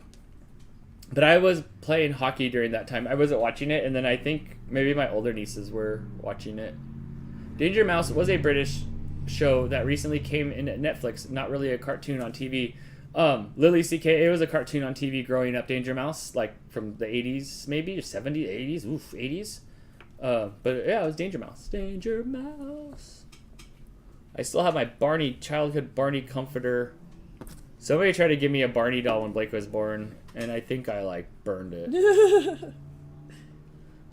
But I was playing hockey during that time. I wasn't watching it. And then I think maybe my older nieces were watching it. Danger Mouse was a British show that recently came into Netflix, not really a cartoon on TV. Lily CKA was a cartoon on TV growing up, Danger Mouse, like from the 80s maybe, or 70s, 80s, 80s. But yeah, it was Danger Mouse. Danger Mouse. I still have my childhood Barney comforter. Somebody tried to give me a Barney doll when Blake was born, and I think I burned it.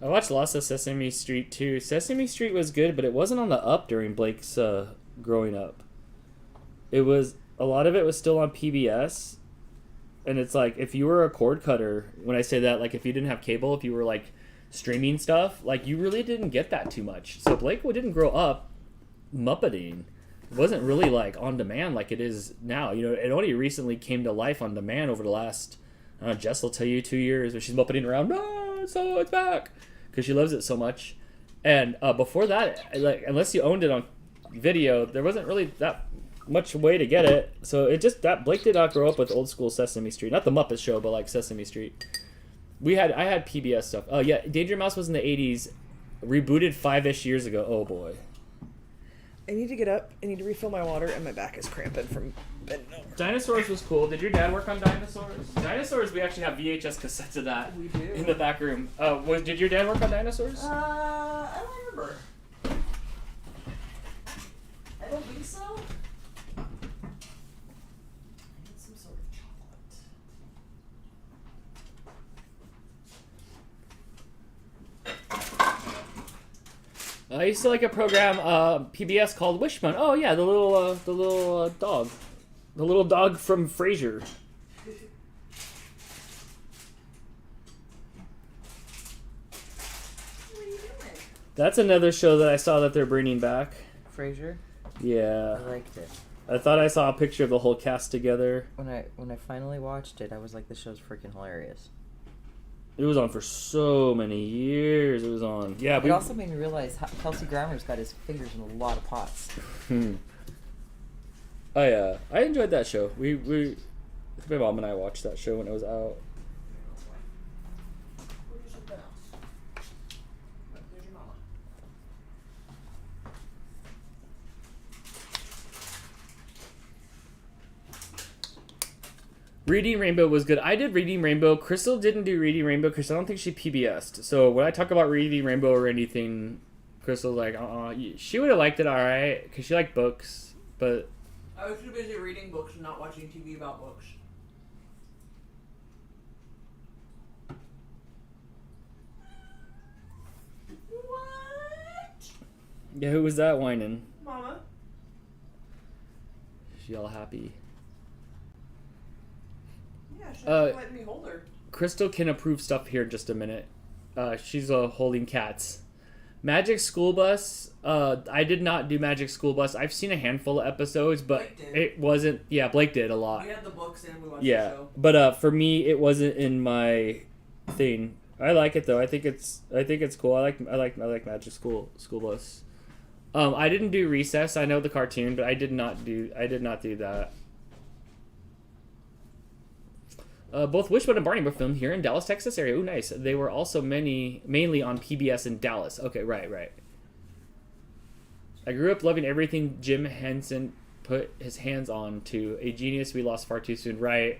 I watched lots of Sesame Street too. Sesame Street was good, but it wasn't on the up during Blake's growing up. A lot of it was still on PBS, and it's like if you were a cord cutter, when I say that, like if you didn't have cable, if you were like streaming stuff, like you really didn't get that too much. So Blake didn't grow up Muppeting. It wasn't really like on demand like it is now. You know, it only recently came to life on demand over the last, I don't know, Jess will tell you, 2 years where she's Muppeting around. No, so it's back. Because she loves it so much. And before that, unless you owned it on video, there wasn't really that much way to get it. So that Blake did not grow up with old school Sesame Street. Not the Muppet Show, but like Sesame Street. I had PBS stuff. Oh yeah, Danger Mouse was in the 80s, rebooted 5-ish years ago. Oh boy.
I need to get up. I need to refill my water, and my back is cramping from bending over.
Dinosaurs was cool. Did your dad work on Dinosaurs? Dinosaurs, we actually have VHS cassettes of that.
We do.
In the back room. Did your dad work on Dinosaurs?
I don't remember. I don't think so. I need some sort of chocolate.
I used to like a program PBS called Wishbone. Oh yeah, the little dog, the little dog from Frasier.
What are you doing?
That's another show that I saw that they're bringing back.
Frasier.
Yeah,
I liked it.
I thought I saw a picture of the whole cast together.
When I finally watched it, I was like, this show's freaking hilarious.
It was on for so many years. It was on. Yeah,
It also made me realize how Kelsey Grammer's got his fingers in a lot of pots.
I enjoyed that show. My mom and I watched that show when it was out. Reading Rainbow was good. I did Reading Rainbow. Crystal didn't do Reading Rainbow because I don't think she PBS'd. So when I talk about Reading Rainbow or anything, Crystal's like, she would have liked it alright because she liked books, but...
I was too busy reading books and not watching TV about books. What?
Yeah, who was that whining?
Mama.
She all happy.
Yeah, she doesn't let me hold her.
Crystal can approve stuff here in just a minute. She's holding cats. Magic School Bus. I did not do Magic School Bus. I've seen a handful of episodes, but it wasn't. Yeah, Blake did a lot.
We had the books and we watched the show.
But for me, it wasn't in my thing. I like it though. I think it's cool. I like Magic School Bus. I didn't do Recess. I know the cartoon, but I did not do that. Both Wishbone and Barney were filmed here in Dallas, Texas area. Ooh, nice. They were also mainly on PBS in Dallas. Okay, right. I grew up loving everything Jim Henson put his hands on to. A genius we lost far too soon. Right.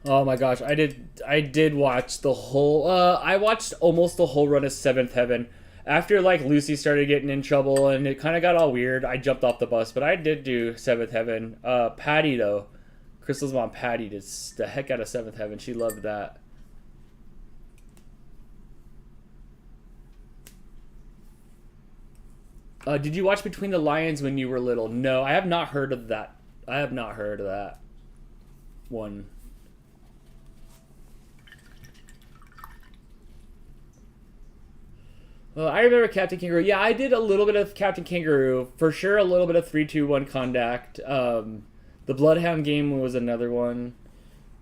Oh my gosh, I did watch the whole I watched almost the whole run of Seventh Heaven. After like Lucy started getting in trouble and it kind of got all weird, I jumped off the bus, but I did do Seventh Heaven. Patty though, Crystal's mom Patty did the heck out of Seventh Heaven. She loved that. Did you watch Between the Lions when you were little? No, I have not heard of that. One. I remember Captain Kangaroo. Yeah, I did a little bit of Captain Kangaroo. For sure, a little bit of 3-2-1 Contact. The Bloodhound game was another one.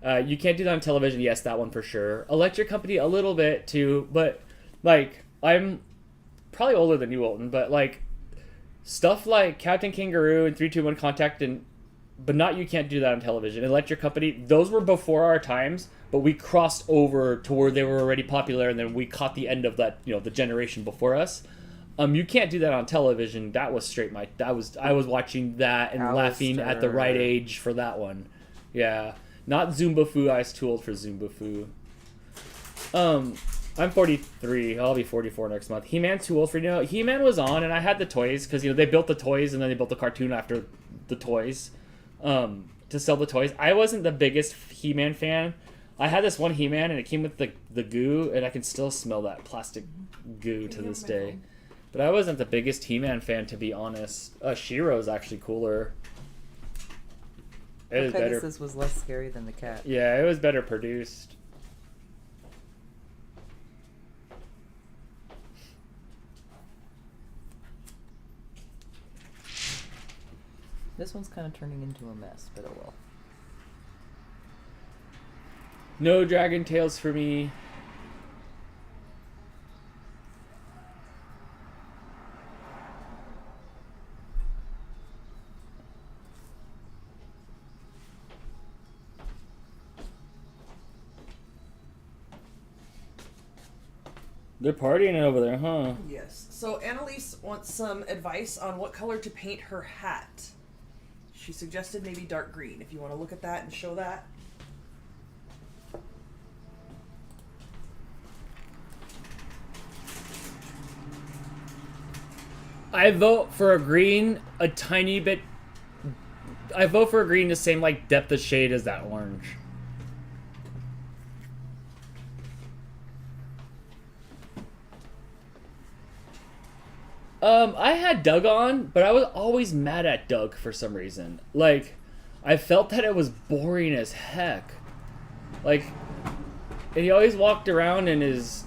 You Can't Do That on Television. Yes, that one for sure. Electric Company, a little bit too. But, like, I'm probably older than you, Olton. But, like, stuff like Captain Kangaroo and 3-2-1 Contact, but not You Can't Do That on Television. Electric Company, those were before our times. But we crossed over to where they were already popular, and then we caught the end of that, the generation before us. You Can't Do That on Television. That was straight I was watching that and laughing at the right age for that one. Yeah, not Zumba Fu. I was too old for Zumba Fu. I'm 43. I'll be 44 next month. He-Man's too old for He-Man was on, and I had the toys because they built the toys and then they built the cartoon after the toys, to sell the toys. I wasn't the biggest He-Man fan. I had this one He-Man, and it came with the goo, and I can still smell that plastic goo to this day. But I wasn't the biggest He-Man fan, to be honest. She-Ro's actually cooler. It was better.
Pegasus was less scary than the cat.
Yeah, it was better produced.
This one's kind of turning into a mess, but oh well.
No Dragon Tales for me. They're partying over there, huh?
Yes. So Annalise wants some advice on what color to paint her hat. She suggested maybe dark green. If you want to look at that and show that.
I vote for a green a tiny bit. I vote for a green the same like depth of shade as that orange. I had Doug on, but I was always mad at Doug for some reason. Like, I felt that it was boring as heck. Like, and he always walked around in his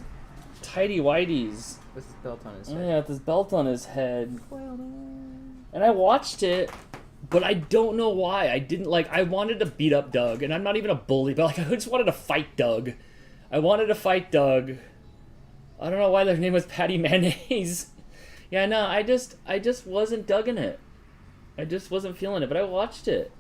tidy whities.
With his belt on his
Oh,
head.
yeah, with his belt on his head. And I watched it, but I don't know why. I wanted to beat up Doug, and I'm not even a bully, but like, I just wanted to fight Doug. I wanted to fight Doug. I don't know why their name was Patty Mayonnaise. Yeah, no, I just wasn't dugging it. I just wasn't feeling it, but I watched it.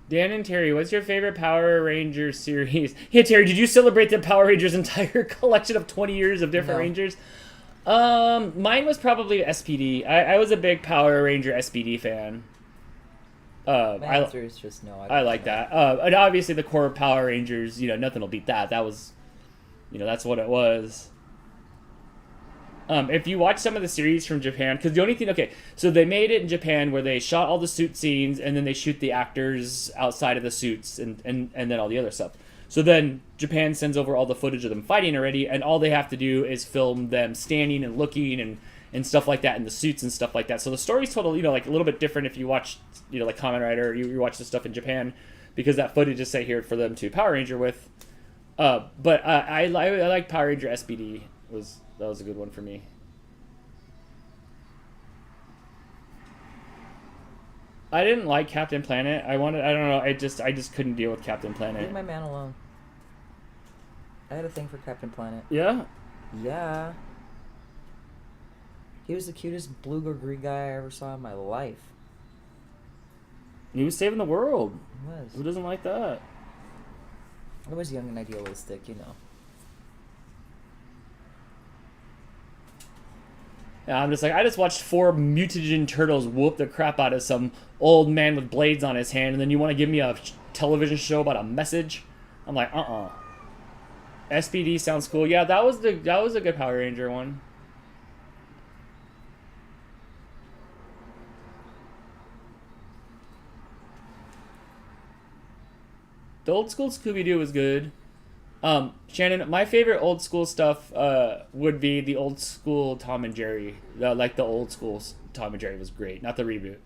Dan and Terry, what's your favorite Power Ranger series? Yeah, Terry, did you celebrate the Power Rangers' entire collection of 20 years of different Rangers? Mine was probably SPD. I was a big Power Ranger SPD fan.
My answer is just no.
I like that. And obviously the core Power Rangers, nothing will beat that. That was, that's what it was. If you watch some of the series from Japan, because the only thing, so they made it in Japan where they shot all the suit scenes and then they shoot the actors outside of the suits and then all the other stuff. So then Japan sends over all the footage of them fighting already, and all they have to do is film them standing and looking and stuff like that in the suits and stuff like that. So the story's total, like a little bit different if you watch, like Kamen Rider, or you watch the stuff in Japan, because that footage is set here for them to Power Ranger with. But I like Power Ranger SPD. That was a good one for me. I didn't like Captain Planet. I don't know. I just couldn't deal with Captain Planet.
Leave my man alone. I had a thing for Captain Planet.
Yeah?
Yeah. He was the cutest blue or green guy I ever saw in my life.
He was saving the world.
He was.
Who doesn't like that?
I was young and idealistic,
Yeah, I'm just like, I just watched 4 mutagen turtles whoop the crap out of some old man with blades on his hand, and then you want to give me a television show about a message? I'm like, SPD sounds cool. Yeah, that was a good Power Ranger one. The old school Scooby-Doo was good. Shannon, my favorite old school stuff would be the old school Tom and Jerry. Like the old school Tom and Jerry was great, not the reboot.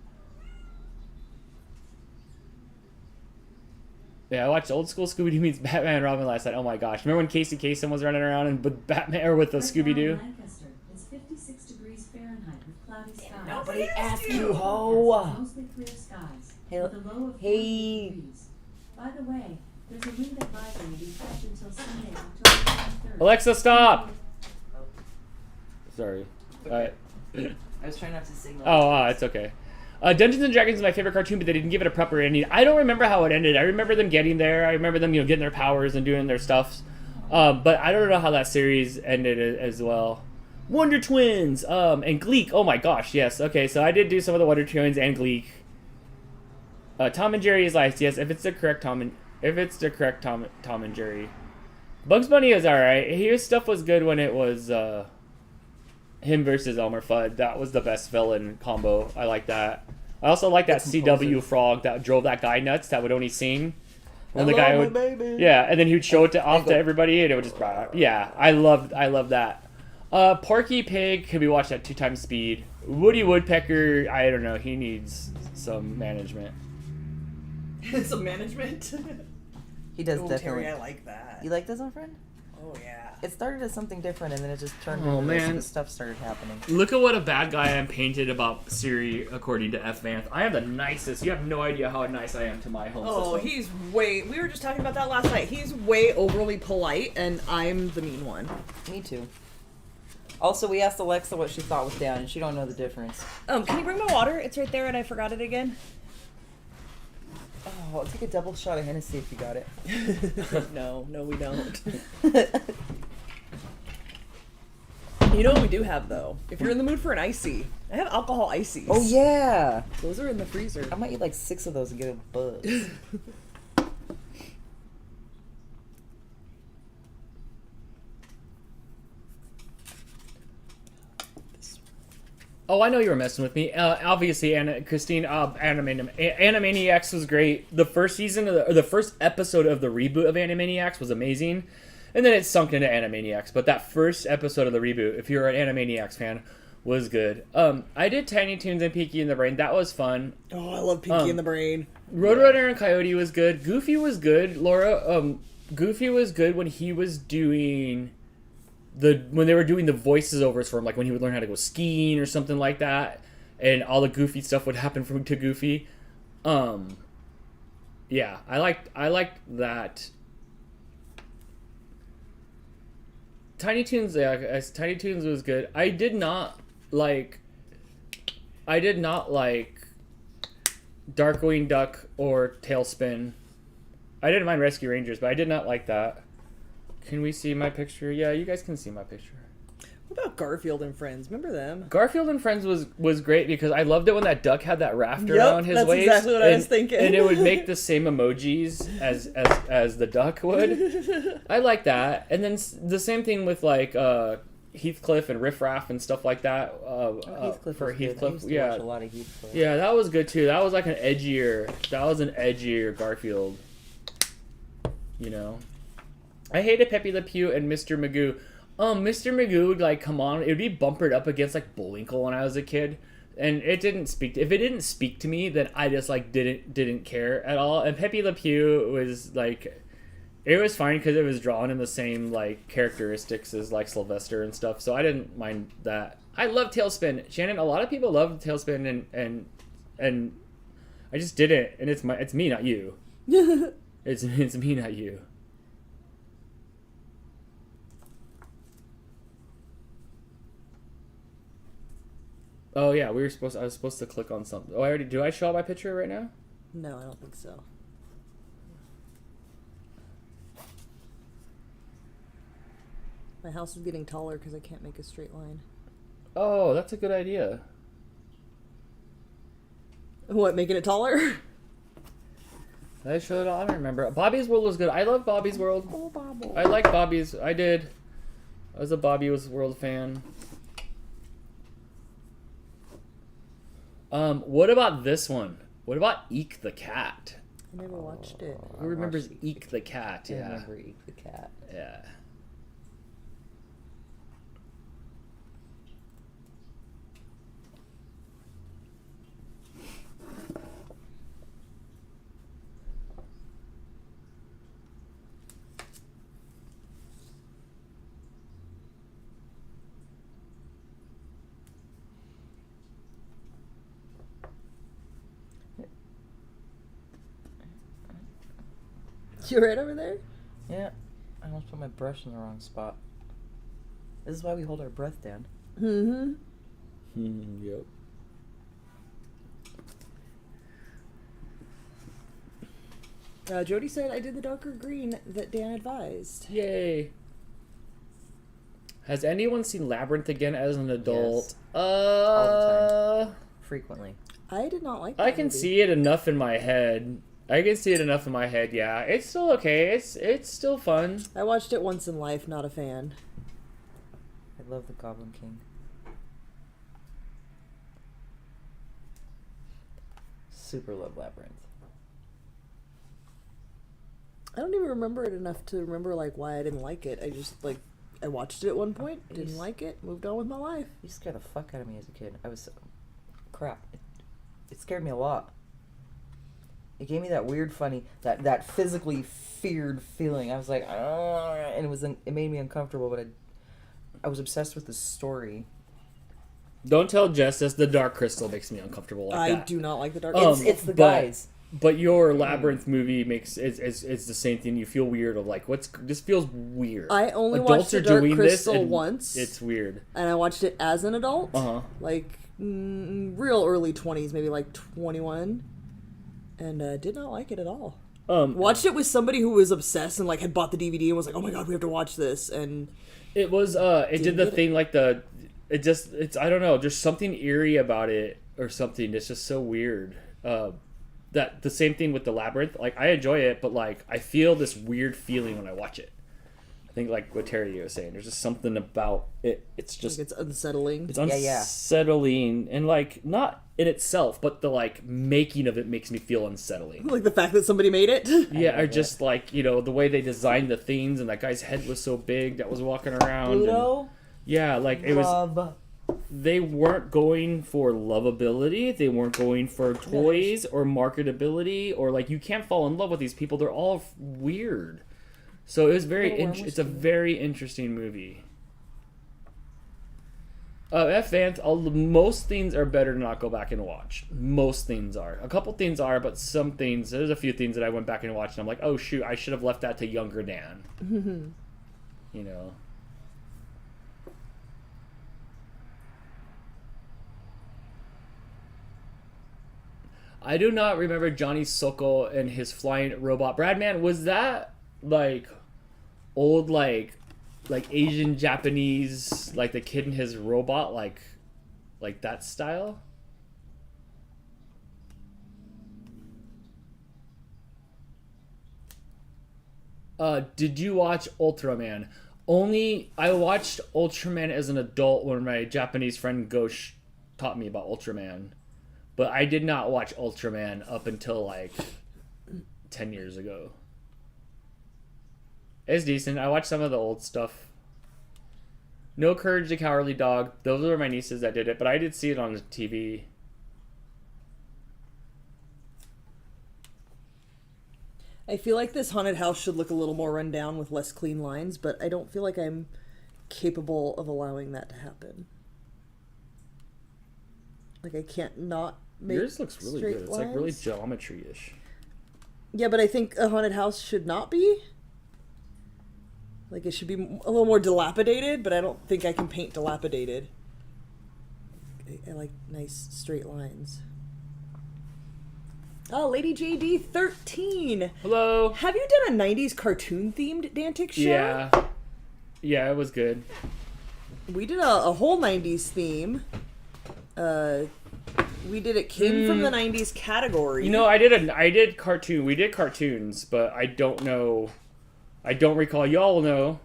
Yeah, I watched old school Scooby-Doo meets Batman and Robin last night. Oh my gosh. Remember when Casey Kasem was running around and with Batman or with the Scooby-Doo?
Lancaster, it's 56 degrees Fahrenheit with cloudy skies.
Nobody asked you, ho!
Mostly clear skies.
Hey,
With a low of 40
hey.
degrees. By the way, there's a wind advisory will be kept until Sunday, October 23rd.
Alexa, stop! Sorry.
I was trying not to signal.
Oh, it's okay. Dungeons & Dragons is my favorite cartoon, but they didn't give it a proper ending. I don't remember how it ended. I remember them getting there. I remember them, getting their powers and doing their stuff. But I don't know how that series ended as well. Wonder Twins and Gleek. Oh my gosh, yes. Okay, so I did do some of the Wonder Twins and Gleek. Tom and Jerry is like, yes, if it's the correct Tom and Jerry. Bugs Bunny is alright. His stuff was good when it was him versus Elmer Fudd. That was the best villain combo. I like that. I also like that CW frog that drove that guy nuts that would only sing. When the guy would,
baby.
yeah, and then he would show it off to everybody, and it would just, yeah, I love that. Porky Pig can be watched at 2 times speed. Woody Woodpecker, I don't know, he needs some management.
Some management.
He does
Oh,
definitely.
Terry, I like that.
You like this, my friend?
Oh yeah.
It started as something different, and then it just turned
Oh,
into this,
man.
and the stuff started happening.
Look at what a bad guy I'm painted about Siri, according to F. Vanth. I am the nicest. You have no idea how nice I am to my home
Oh,
system.
he's way. We were just talking about that last night. He's way overly polite, and I'm the mean one.
Me too. Also, we asked Alexa what she thought was down, and she don't know the difference.
Can you bring my water? It's right there, and I forgot it again.
Oh, Oh, I'll take a double shot of Hennessy if you got it.
No, we don't. You know what we do have though? If you're in the mood for an icy, I have alcohol ices.
Oh yeah.
Those are in the freezer.
I might eat like 6 of those and get a buzz.
Oh, I know you were messing with me. Obviously, Animaniacs was great. The first season, or the first episode of the reboot of Animaniacs was amazing, and then it sunk into Animaniacs. But that first episode of the reboot, if you're an Animaniacs fan, was good. I did Tiny Toons and Pinky in the Brain. That was fun.
Oh, I love Pinky in the Brain.
Roadrunner and Coyote was good. Goofy was good. Laura, Goofy was good when he was doing when they were doing the voices overs for him, like when he would learn how to go skiing or something like that, and all the Goofy stuff would happen to Goofy. Yeah, I liked that. Tiny Toons, yeah, Tiny Toons was good. I did not like Darkwing Duck or Tailspin. I didn't mind Rescue Rangers, but I did not like that. Can we see my picture? Yeah, you guys can see my picture.
What about Garfield and Friends? Remember them?
Garfield and Friends was great because I loved it when that duck had that raft
Yep,
around his
that's
waist.
exactly what I was thinking.
And it would make the same emojis as the duck would. I like that. And then the same thing with like Heathcliff and Riff Raff and stuff like that.
Heathcliff
for
was good. I
Heathcliff,
used to
yeah,
watch a lot of Heathcliff.
yeah, that was good too. That was like an edgier Garfield. You know. I hated Pepe Le Pew and Mr. Magoo. Mr. Magoo would like come on. It would be bumpered up against like Bullwinkle when I was a kid, and it didn't speak. If it didn't speak to me, then I just like didn't care at all. And Pepe Le Pew was like, it was fine because it was drawn in the same like characteristics as like Sylvester and stuff. So I didn't mind that. I love Tailspin, Shannon. A lot of people love Tailspin, and I just didn't. And it's me, not you. It's me, not you. Oh yeah, I was supposed to click on something. Oh, do I show my picture right now?
No, I don't think so. My house is getting taller because I can't make a straight line.
Oh, that's a good idea.
What, making it taller?
Did I show it all? I don't remember. Bobby's World was good. I love Bobby's World.
Oh, Bobble.
I like Bobby's. I did. I was a Bobby's World fan. What about this one? What about Eek the Cat?
I never watched it.
Who remembers Eek the Cat?
I
Yeah.
remember Eek the Cat.
Yeah.
You right over there?
Yeah, I almost put my brush in the wrong spot. This is why we hold our breath, Dan.
Mm-hmm.
Yep.
Jody said I did the darker green that Dan advised.
Yay. Has anyone seen Labyrinth again as an adult?
Yes. All the
time.
Frequently.
I did not like that
I can
movie.
see it enough in my head. Yeah. It's still okay. It's still fun.
I watched it once in life, not a fan.
I love the Goblin King. Super love Labyrinth.
I don't even remember it enough to remember like why I didn't like it. I just like I watched it at one point, didn't like it, moved on with my life.
You scared the fuck out of me as a kid. I was crap. It scared me a lot. It gave me that weird, funny, that physically feared feeling. I was like, oh, and it made me uncomfortable. But I was obsessed with the story.
Don't tell Justice the Dark Crystal makes me uncomfortable like
I
that.
do not like the dark.
It's the guys.
But your Labyrinth movie makes it's the same thing. You feel weird of like this feels weird.
I only
Adults
watched the
are
Dark
doing
Crystal
this and
once.
It's weird.
And I watched it as an adult.
Uh-huh.
Like real early 20s, maybe like 21. and did not like it at all.
Um,
Watched it with somebody who was obsessed and like had bought the DVD and was like, "Oh my god, we have to watch this." And
It was it did the
get it.
thing like it's I don't know, there's something eerie about it or something. It's just so weird. That the same thing with the Labyrinth. Like I enjoy it, but like I feel this weird feeling when I watch it. I think like what Terry was saying. There's just something about it. It's just
it's unsettling.
it's
yeah.
unsettling and like not in itself, but the like making of it makes me feel unsettling.
Like the fact that somebody made it.
Yeah, or just like the way they designed the things and that guy's head was so big that was walking around. and-
Pluto.
yeah, like it was.
Love.
They weren't going for lovability. They weren't going for toys or marketability or like you can't fall in love with these people. They're all weird. So it was it's a very interesting movie. F. Vance, most things are better to not go back and watch. Most things are. A couple things are, but some things, there's a few things that I went back and watched and I'm like, oh shoot, I should have left that to younger Dan. You know. I do not remember Johnny Sokol and his flying robot. Bradman, was that like old like Asian Japanese like the kid and his robot like that style? Did you watch Ultraman? I watched Ultraman as an adult when my Japanese friend Gosh taught me about Ultraman. But I did not watch Ultraman up until like 10 years ago. It's decent. I watched some of the old stuff. No Courage the Cowardly Dog. Those were my nieces that did it, but I did see it on the TV.
I feel like this haunted house should look a little more run down with less clean lines, but I don't feel like I'm capable of allowing that to happen. Like I can't not make
Yours looks really
straight
good. It's like really
lines.
geometry-ish.
Yeah, but I think a haunted house should not be. Like it should be a little more dilapidated, but I don't think I can paint dilapidated. I like nice straight lines. Oh, Lady JD 13.
Hello.
Have you done a 90s cartoon themed Dantic show?
Yeah. Yeah, it was good.
We did a whole 90s theme. We did it came from the 90s category.
You know, we did cartoons, but I don't recall. Y'all know.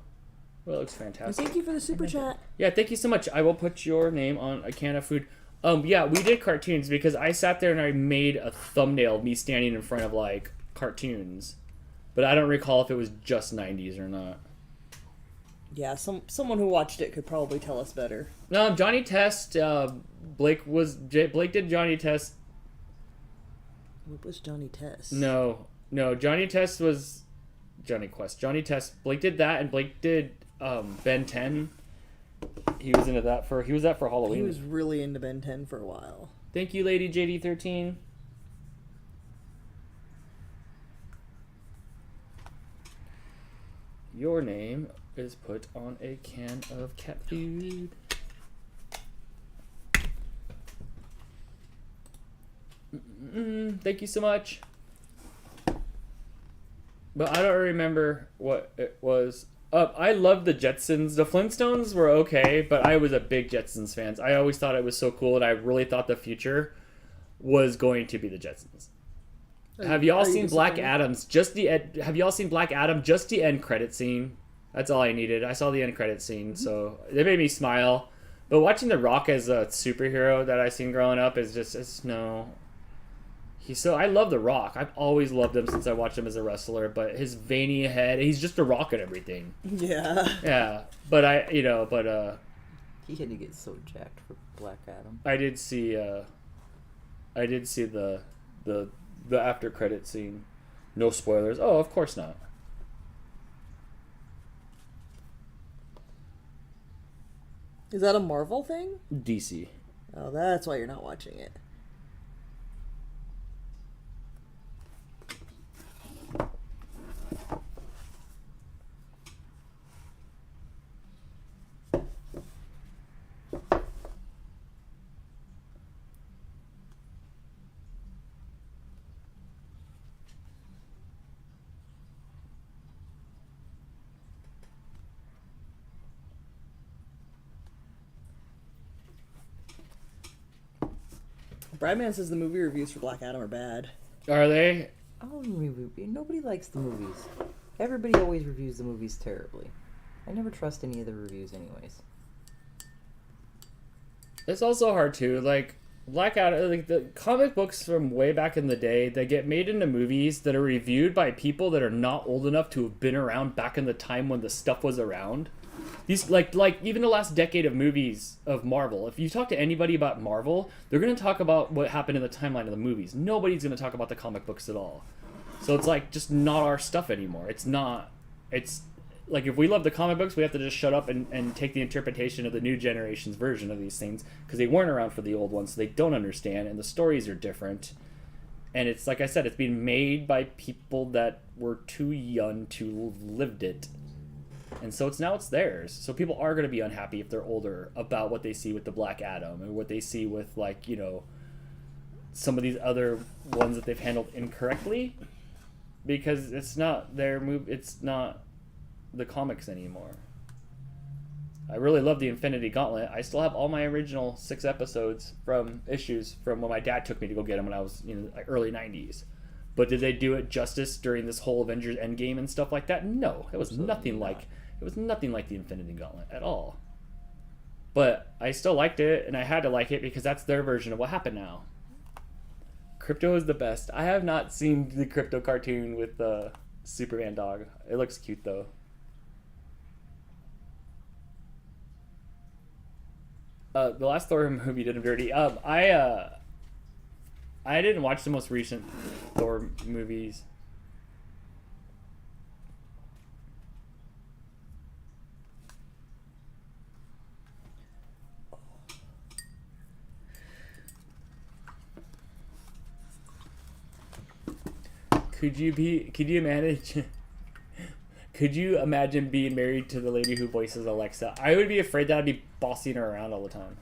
Well, it looks fantastic.
Thank you for the super chat.
Yeah, thank you so much. I will put your name on a can of food. Yeah, we did cartoons because I sat there and I made a thumbnail of me standing in front of like cartoons. But I don't recall if it was just 90s or not.
Yeah, someone who watched it could probably tell us better.
No, Johnny Test, Blake did Johnny Test.
What was Johnny Test?
No, Johnny Test was Johnny Quest. Johnny Test, Blake did that, and Blake did Ben 10. He was into that for Halloween.
He was really into Ben 10 for a while.
Thank you, Lady JD13. Your name is put on a can of cat food. Thank you so much. But I don't remember what it was. I love the Jetsons. The Flintstones were okay, but I was a big Jetsons fan. I always thought it was so cool, and I really thought the future was going to be the Jetsons. Have y'all seen Black Adam? Have y'all seen Black Adam? Just the end credit scene. That's all I needed. I saw the end credit scene, so it made me smile. But watching The Rock as a superhero that I seen growing up is just no. I love The Rock. I've always loved him since I watched him as a wrestler. But his veiny head, he's just a rock at everything.
Yeah.
Yeah, but
He had to get so jacked for Black Adam.
I did see the after credit scene. No spoilers. Oh, of course not.
Is that a Marvel thing?
DC.
Oh, that's why you're not watching it. Bradman says the movie reviews for Black Adam are bad.
Are they?
Oh, nobody likes the movies. Everybody always reviews the movies terribly. I never trust any of the reviews anyways.
It's also hard too. Like Black Adam, like the comic books from way back in the day, they get made into movies that are reviewed by people that are not old enough to have been around back in the time when the stuff was around. These like even the last decade of movies of Marvel. If you talk to anybody about Marvel, they're gonna talk about what happened in the timeline of the movies. Nobody's gonna talk about the comic books at all. So it's like just not our stuff anymore. It's not. It's like if we love the comic books, we have to just shut up and take the interpretation of the new generation's version of these things because they weren't around for the old ones, so they don't understand, and the stories are different. And it's like I said, it's being made by people that were too young to have lived it. And so it's theirs. So people are going to be unhappy if they're older about what they see with the Black Adam and what they see with, like, you know, some of these other ones that they've handled incorrectly, because it's not their move. It's not the comics anymore. I really love the Infinity Gauntlet. I still have all my original 6 episodes from issues from when my dad took me to go get them when I was, you know, like early 90s. But did they do it justice during this whole Avengers Endgame and stuff like that? No, it was nothing like the Infinity Gauntlet at all. But I still liked it, and I had to like it because that's their version of what happened now. Crypto is the best. I have not seen the Crypto cartoon with the Superman dog. It looks cute though. The last Thor movie did him dirty. I didn't watch the most recent Thor movies. Could you manage? Could you imagine being married to the lady who voices Alexa? I would be afraid that I'd be bossing her around all the time.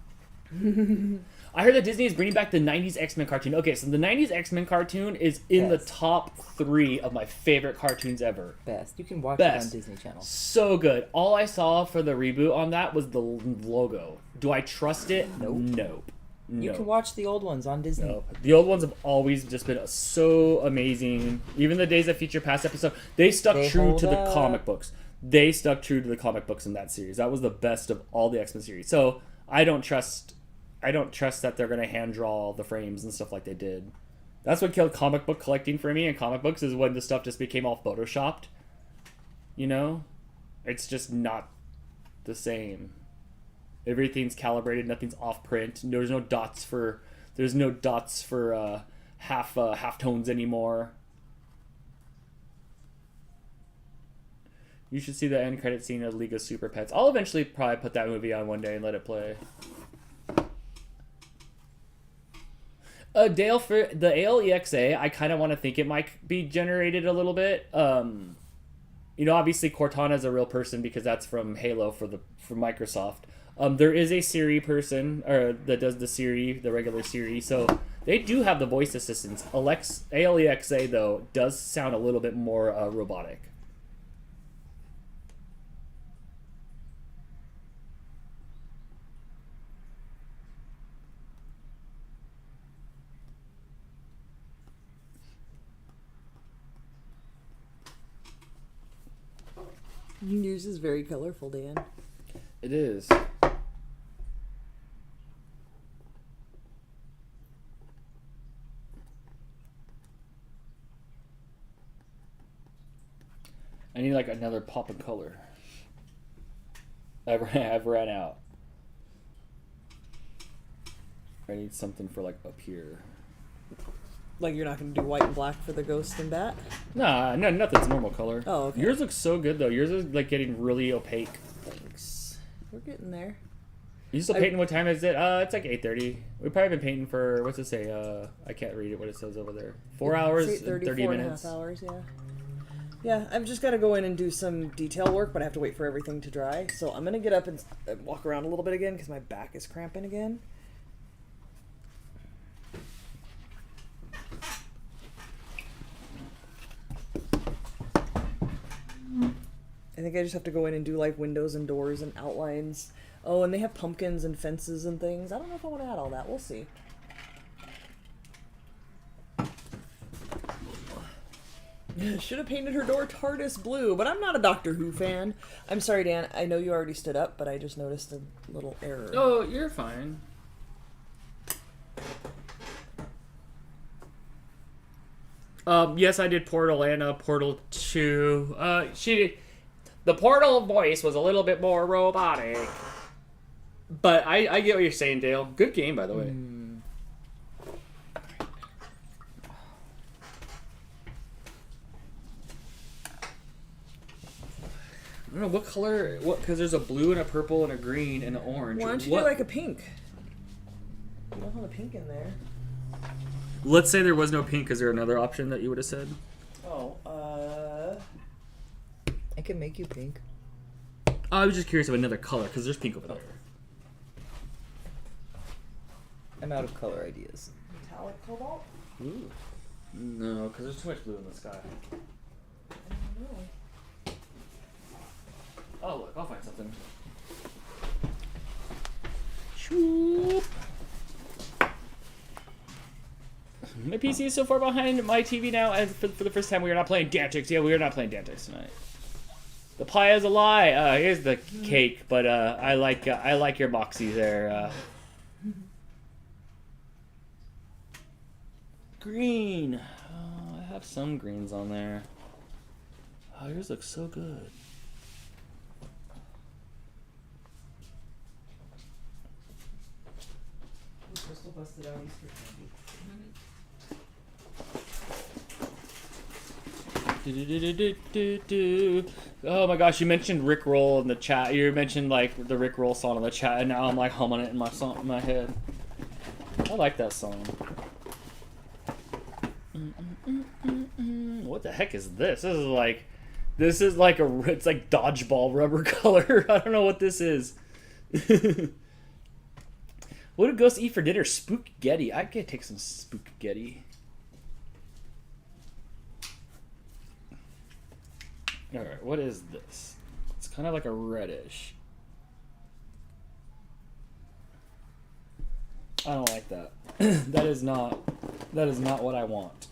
I heard that Disney is bringing back the 90s X-Men cartoon. Okay, so the 90s X-Men cartoon is in the top 3 of my favorite cartoons ever.
Best. You can watch it on Disney Channel.
So good. All I saw for the reboot on that was the logo. Do I trust it? Nope.
You can watch the old ones on Disney.
No. The old ones have always just been so amazing. Even the Days of Future Past episode, they stuck true to the comic books. They stuck true to the comic books in that series. That was the best of all the X-Men series. So I don't trust that they're going to hand draw the frames and stuff like they did. That's what killed comic book collecting for me, and comic books is when the stuff just became all photoshopped. You know? It's just not the same. Everything's calibrated, nothing's off print. There's no dots for half tones anymore. You should see the end credit scene of League of Super Pets. I'll eventually probably put that movie on one day and let it play. Dale, for the ALEXA, I kind of want to think it might be generated a little bit. You know, obviously Cortana is a real person because that's from Halo for Microsoft. There is a Siri person that does the regular Siri, so they do have the voice assistants. ALEXA, though, does sound a little bit more robotic.
Yours is very colorful, Dan.
It is. I need like another pop of color. I've ran out. I need something for like up here.
Like you're not going to do white and black for the ghost and bat?
Nah, no, nothing's normal color.
Oh, okay.
Yours looks so good though. Yours is like getting really opaque.
Thanks. We're getting there.
You still painting? What time is it? It's like 8:30. We've probably been painting for, what's it say? I can't read it, what it says over there. 4 hours and 30 minutes.
4.5 hours, yeah. Yeah, I've just got to go in and do some detail work, but I have to wait for everything to dry. So I'm going to get up and walk around a little bit again because my back is cramping again. I think I just have to go in and do like windows and doors and outlines. Oh, and they have pumpkins and fences and things. I don't know if I want to add all that. We'll see. Should have painted her door TARDIS blue, but I'm not a Doctor Who fan. I'm sorry, Dan. I know you already stood up, but I just noticed a little error.
Oh, you're fine. Yes, I did Portal and Portal 2. The Portal voice was a little bit more robotic. But I get what you're saying, Dale. Good game, by the way. I don't know what color. Because there's a blue and a purple and a green and an orange.
Why don't you do like a pink? You don't have a pink in there.
Let's say there was no pink. Is there another option that you would have said?
Oh,
I can make you pink.
I was just curious of another color because there's pink over there.
I'm out of color ideas.
metallic cobalt?
Ooh. No, because there's too much blue in the sky.
I don't know.
Oh, look, I'll find something. Shoop. My PC is so far behind my TV now, and for the first time we are not playing Dantics. Yeah, we are not playing Dantics tonight. The pie is a lie. Here's the cake, but I like your boxy there. Green. Oh, I have some greens on there. Oh, yours looks so good.
Crystal busted out Easter candy.
Oh my gosh, you mentioned Rickroll in the chat. You mentioned like the Rickroll song in the chat, and now I'm like humming it in my head. I like that song. What the heck is this? This is like it's like dodgeball rubber color. I don't know what this is. What did Ghost eat for dinner? Spook-getty. I could take some spook-getty. Alright, what is this? It's kind of like a reddish. I don't like that. That is not what I want.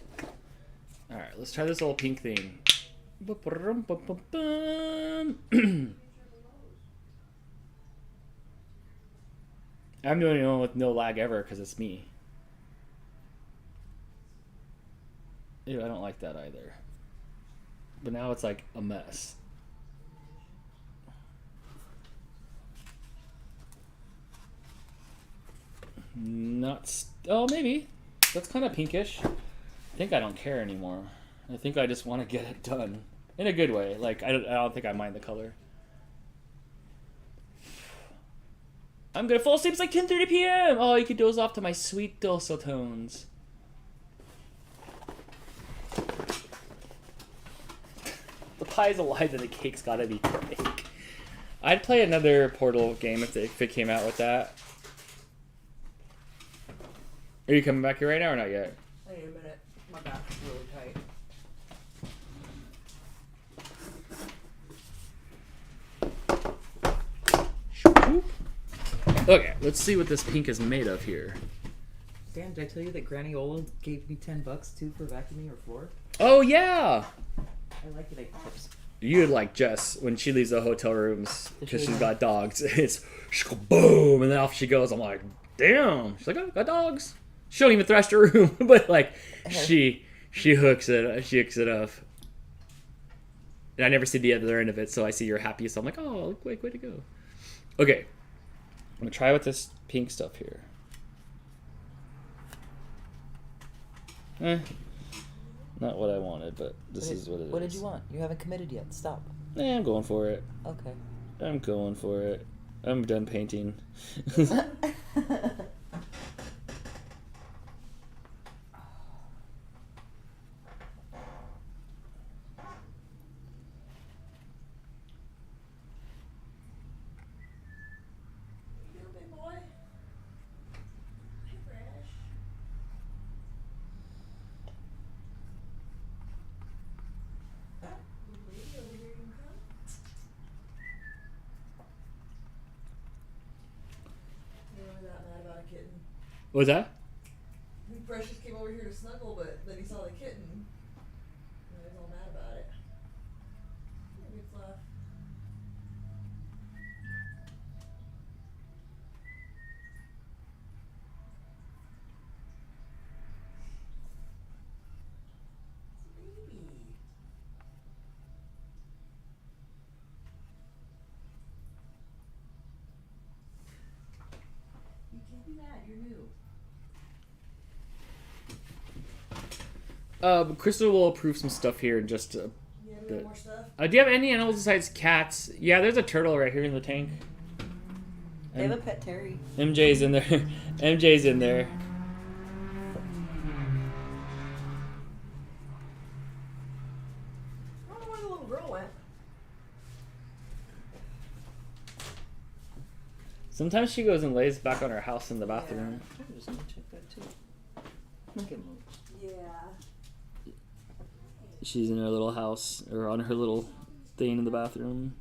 Alright, let's try this little pink thing. I'm doing it with no lag ever because it's me. Ew, I don't like that either. But now it's like a mess. Oh, maybe. That's kind of pinkish. I think I don't care anymore. I think I just want to get it done. In a good way. Like, I don't think I mind the color. I'm gonna fall asleep. It's like 10:30 p.m. Oh, you could doze off to my sweet dulcet tones. The pie's a lie that the cake's gotta be fake. I'd play another Portal game if it came out with that. Are you coming back here right now or not yet?
I need a minute. My back's really tight.
Okay, let's see what this pink is made of here.
Dan, did I tell you that Granny Ola gave me $10 too for vacuuming her floor?
Oh yeah!
I like it. I tips.
You'd like Jess when she leaves the hotel rooms because she's got dogs. It's boom, and then off she goes. I'm like, damn. She's like, oh, got dogs. She don't even thrash her room, but like, she hooks it. She hooks it up. And I never see the other end of it, so I see you're happy. So I'm like, oh, way to go. Okay, I'm gonna try with this pink stuff here. Not what I wanted, but this is what it is.
What did you want? You haven't committed yet. Stop.
I'm going for it.
Okay.
I'm going for it. I'm done painting. What was that?
Precious came over here to snuggle, but then he saw the kitten. And he was all mad
Crystal will approve some stuff here in just a
Yeah, we
bit.
got more stuff.
Do you have any animals besides cats? Yeah, there's a turtle right here in the tank.
They have a pet Terry.
MJ's in there. MJ's in there.
I don't know where the little girl went.
Sometimes she goes and lays back on her house in the bathroom.
I'm just gonna check that too. Look at them.
Yeah.
She's in her little house, or on her little thing in the bathroom.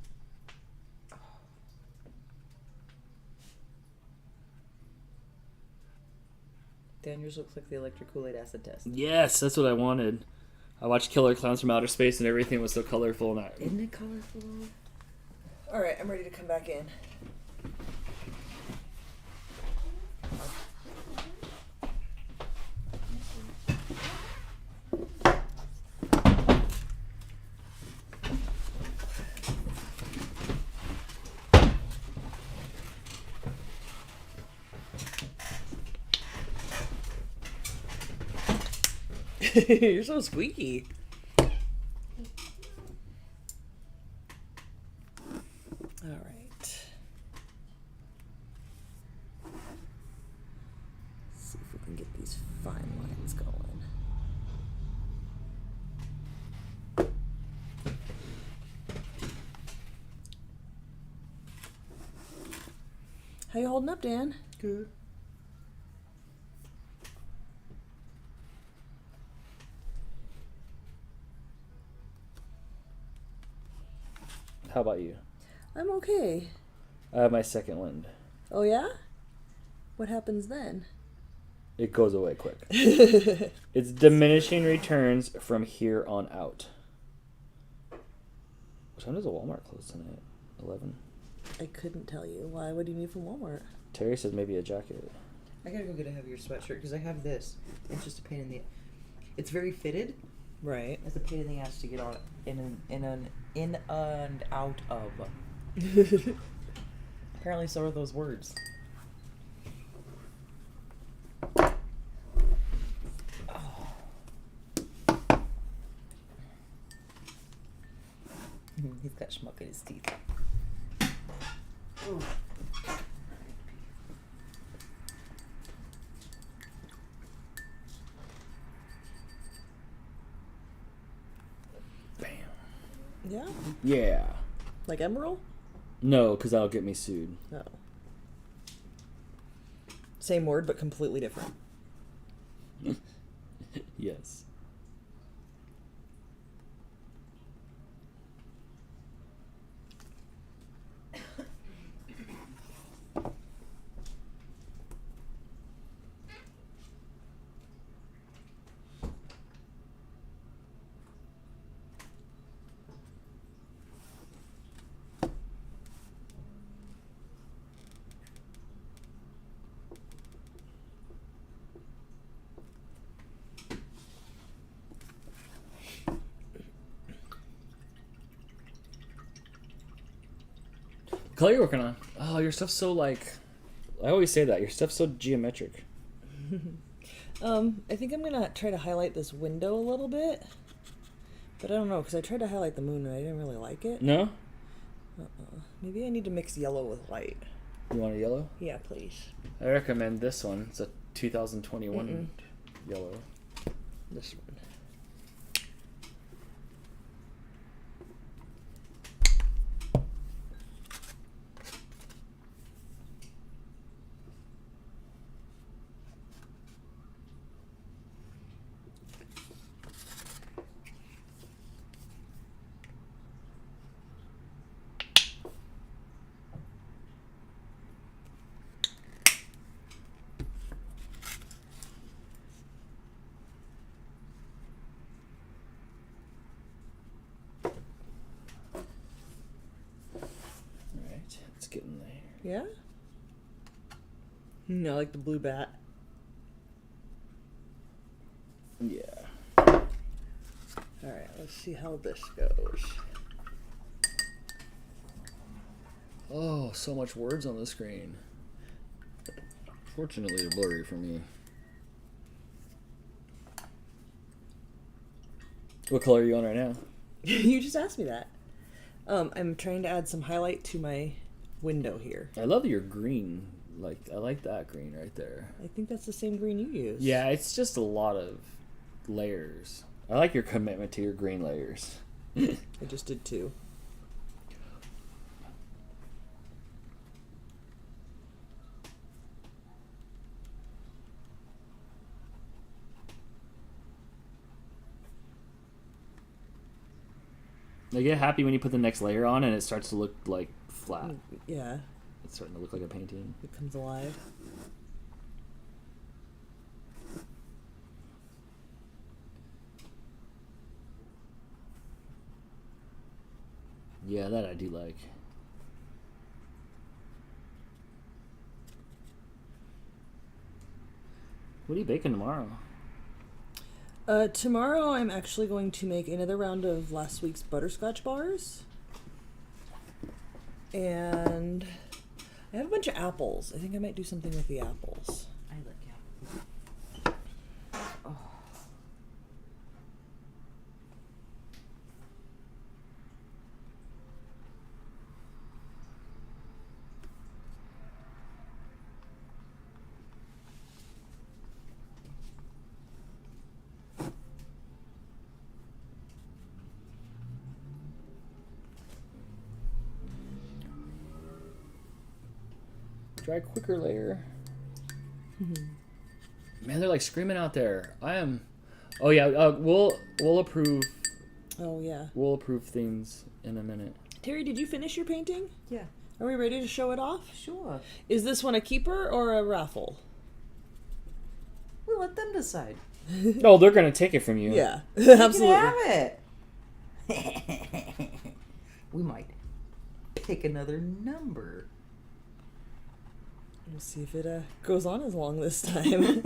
Dan, yours looks like the electric Kool-Aid acid test.
Yes, that's what I wanted. I watched Killer Clowns from Outer Space and everything was so colorful. And
Isn't it colorful?
All right, I'm ready to come back in. You're so squeaky. All right. See if we can get these fine lines going. How you holding up, Dan?
Good.
how about you?
I'm okay.
I have my second wind.
Oh yeah? What happens then?
It goes away quick. It's diminishing returns from here on out. What time does the Walmart close tonight? 11.
I couldn't tell you. Why? What do you need from Walmart?
Terry says maybe a jacket.
I gotta go get a heavier sweatshirt because I have this. It's just a pain in the. It's very fitted.
Right.
It's a pain in the ass to get on in and out of. Apparently, so are those words. He's got schmuck in his teeth. Ooh.
Bam.
Yeah?
Yeah.
Like Emerald?
No, because that'll get me sued.
No. Same word, but completely different.
Yes. What color are you working on? Oh, your stuff's so like... I always say that. Your stuff's so geometric.
I think I'm gonna try to highlight this window a little bit. But I don't know, because I tried to highlight the moon and I didn't really like it.
No?
Maybe I need to mix yellow with white.
You want a yellow?
Yeah, please.
I recommend this one. It's a 2021 yellow.
This one.
Alright, let's get in there.
Yeah? I like the blue bat.
Yeah.
Alright, let's see how this goes.
Oh, so much words on the screen. Fortunately, they're blurry for me. What color are you on right now?
You just asked me that. I'm trying to add some highlight to my window here.
I love your green. I like that green right there.
I think that's the same green you use.
Yeah, it's just a lot of layers. I like your commitment to your green layers.
I just did 2.
I get happy when you put the next layer on and it starts to look like flat.
Yeah,
It's starting to look like a painting.
it comes alive.
Yeah, that I do like. What are you baking tomorrow?
Tomorrow I'm actually going to make another round of last week's butterscotch bars. And I have a bunch of apples. I think I might do something with the apples.
I like apples. Oh.
Try a quicker layer. Man, they're like screaming out there. I am. Oh yeah, we'll approve.
Oh yeah.
We'll approve things in a minute.
Terry, did you finish your painting?
Yeah.
Are we ready to show it off?
Sure.
Is this one a keeper or a raffle?
We'll let them decide.
Oh, they're gonna take it from you.
Yeah,
You
absolutely.
can have it. We might pick another number.
We'll see if it goes on as long this time.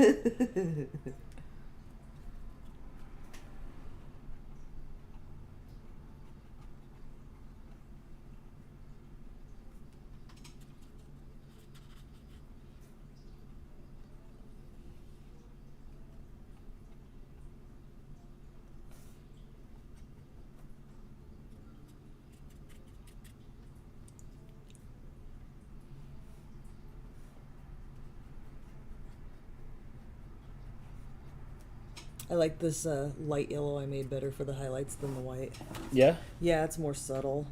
I like this light yellow I made better for the highlights than the white.
Yeah.
Yeah, it's more subtle.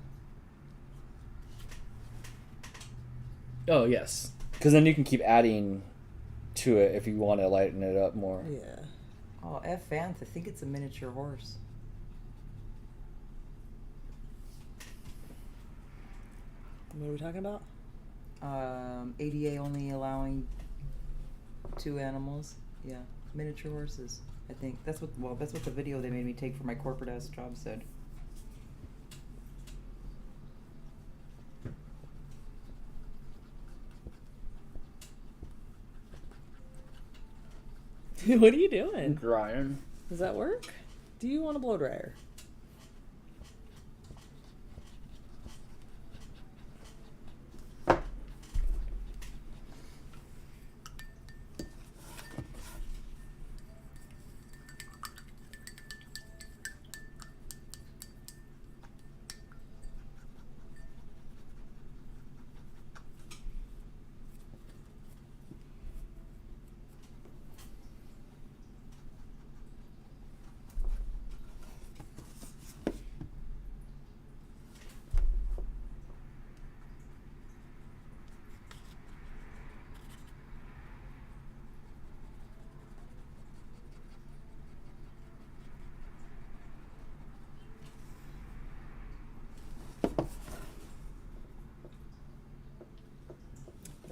Oh yes, because then you can keep adding to it if you want to lighten it up more.
Yeah.
Oh, F. Vance, I think it's a miniature horse.
What are we talking about?
ADA only allowing 2 animals. Yeah, miniature horses. I think that's what the video they made me take for my corporate ass job said.
What are you doing?
Drying.
Does that work? Do you want a blow dryer?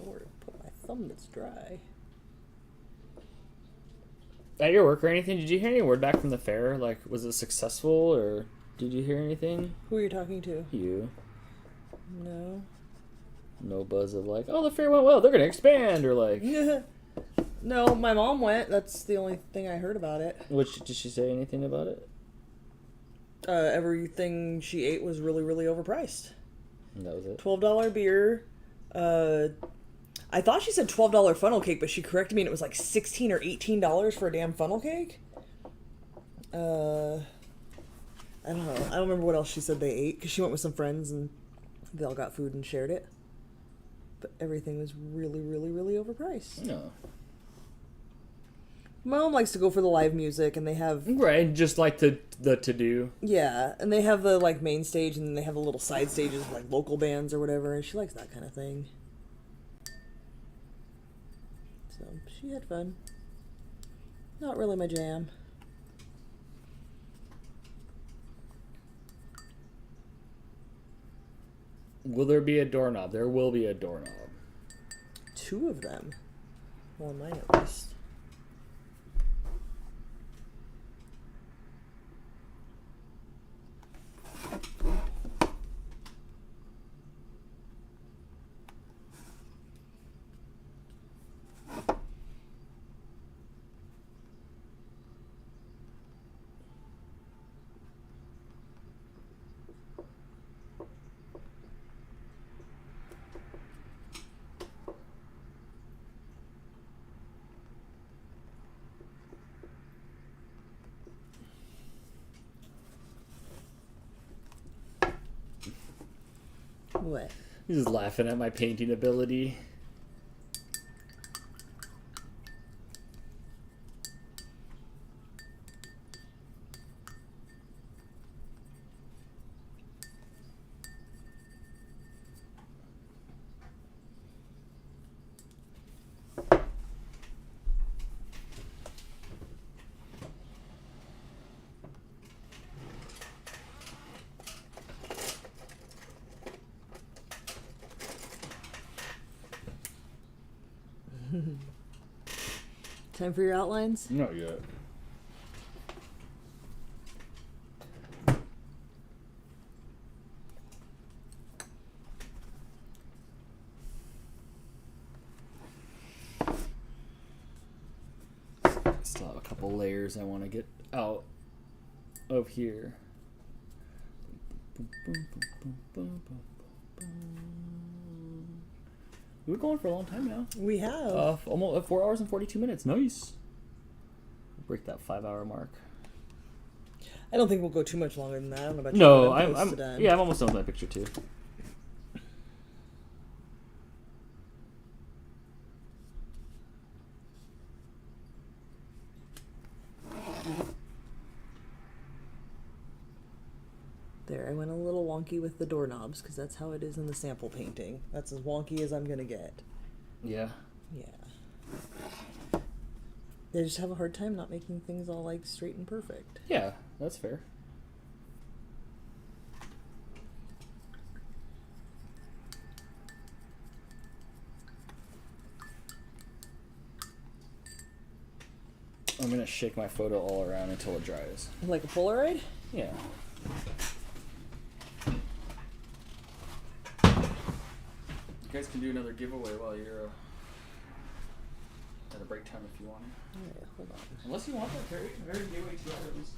Nowhere to put my thumb that's dry.
At your work or anything, did you hear any word back from the fair? Like, was it successful or did you hear anything?
Who are you talking to?
You.
No.
No buzz of like, oh, the fair went well. They're gonna expand or like.
No, my mom went. That's the only thing I heard about it.
Which did she say anything about it?
Everything she ate was really, really overpriced.
And that was it.
$12 beer. I thought she said $12 funnel cake, but she corrected me and it was like $16 or $18 for a damn funnel cake. I don't know. I don't remember what else she said they ate because she went with some friends and they all got food and shared it. But everything was really, really, really overpriced.
No.
My mom likes to go for the live music, and they have
Right, just like the to-do.
yeah, and they have the like main stage, and then they have the little side stages with, like local bands or whatever, and she likes that kind of thing. So she had fun. Not really my jam.
Will there be a doorknob? There will be a doorknob.
2 of them. Well, mine at least. What?
He's just laughing at my painting ability.
Time for your outlines?
Not yet. Still have a couple layers I want to get out of here. We're going for a long time now.
We have.
Almost 4 hours and 42 minutes. Nice. Break that 5-hour mark.
I don't think we'll go too much longer than that. I don't know about
No,
you. but
I'm
close to done.
yeah, I'm almost done with my picture too.
There, I went a little wonky with the doorknobs because that's how it is in the sample painting. That's as wonky as I'm gonna get.
Yeah.
Yeah. They just have a hard time not making things all like straight and perfect.
Yeah, that's fair. I'm gonna shake my photo all around until it dries.
Like a Polaroid?
Yeah. You guys can do another giveaway while you're at a break time if you want.
Alright, hold on.
Unless you want that, Terry. I already gave away 2 items.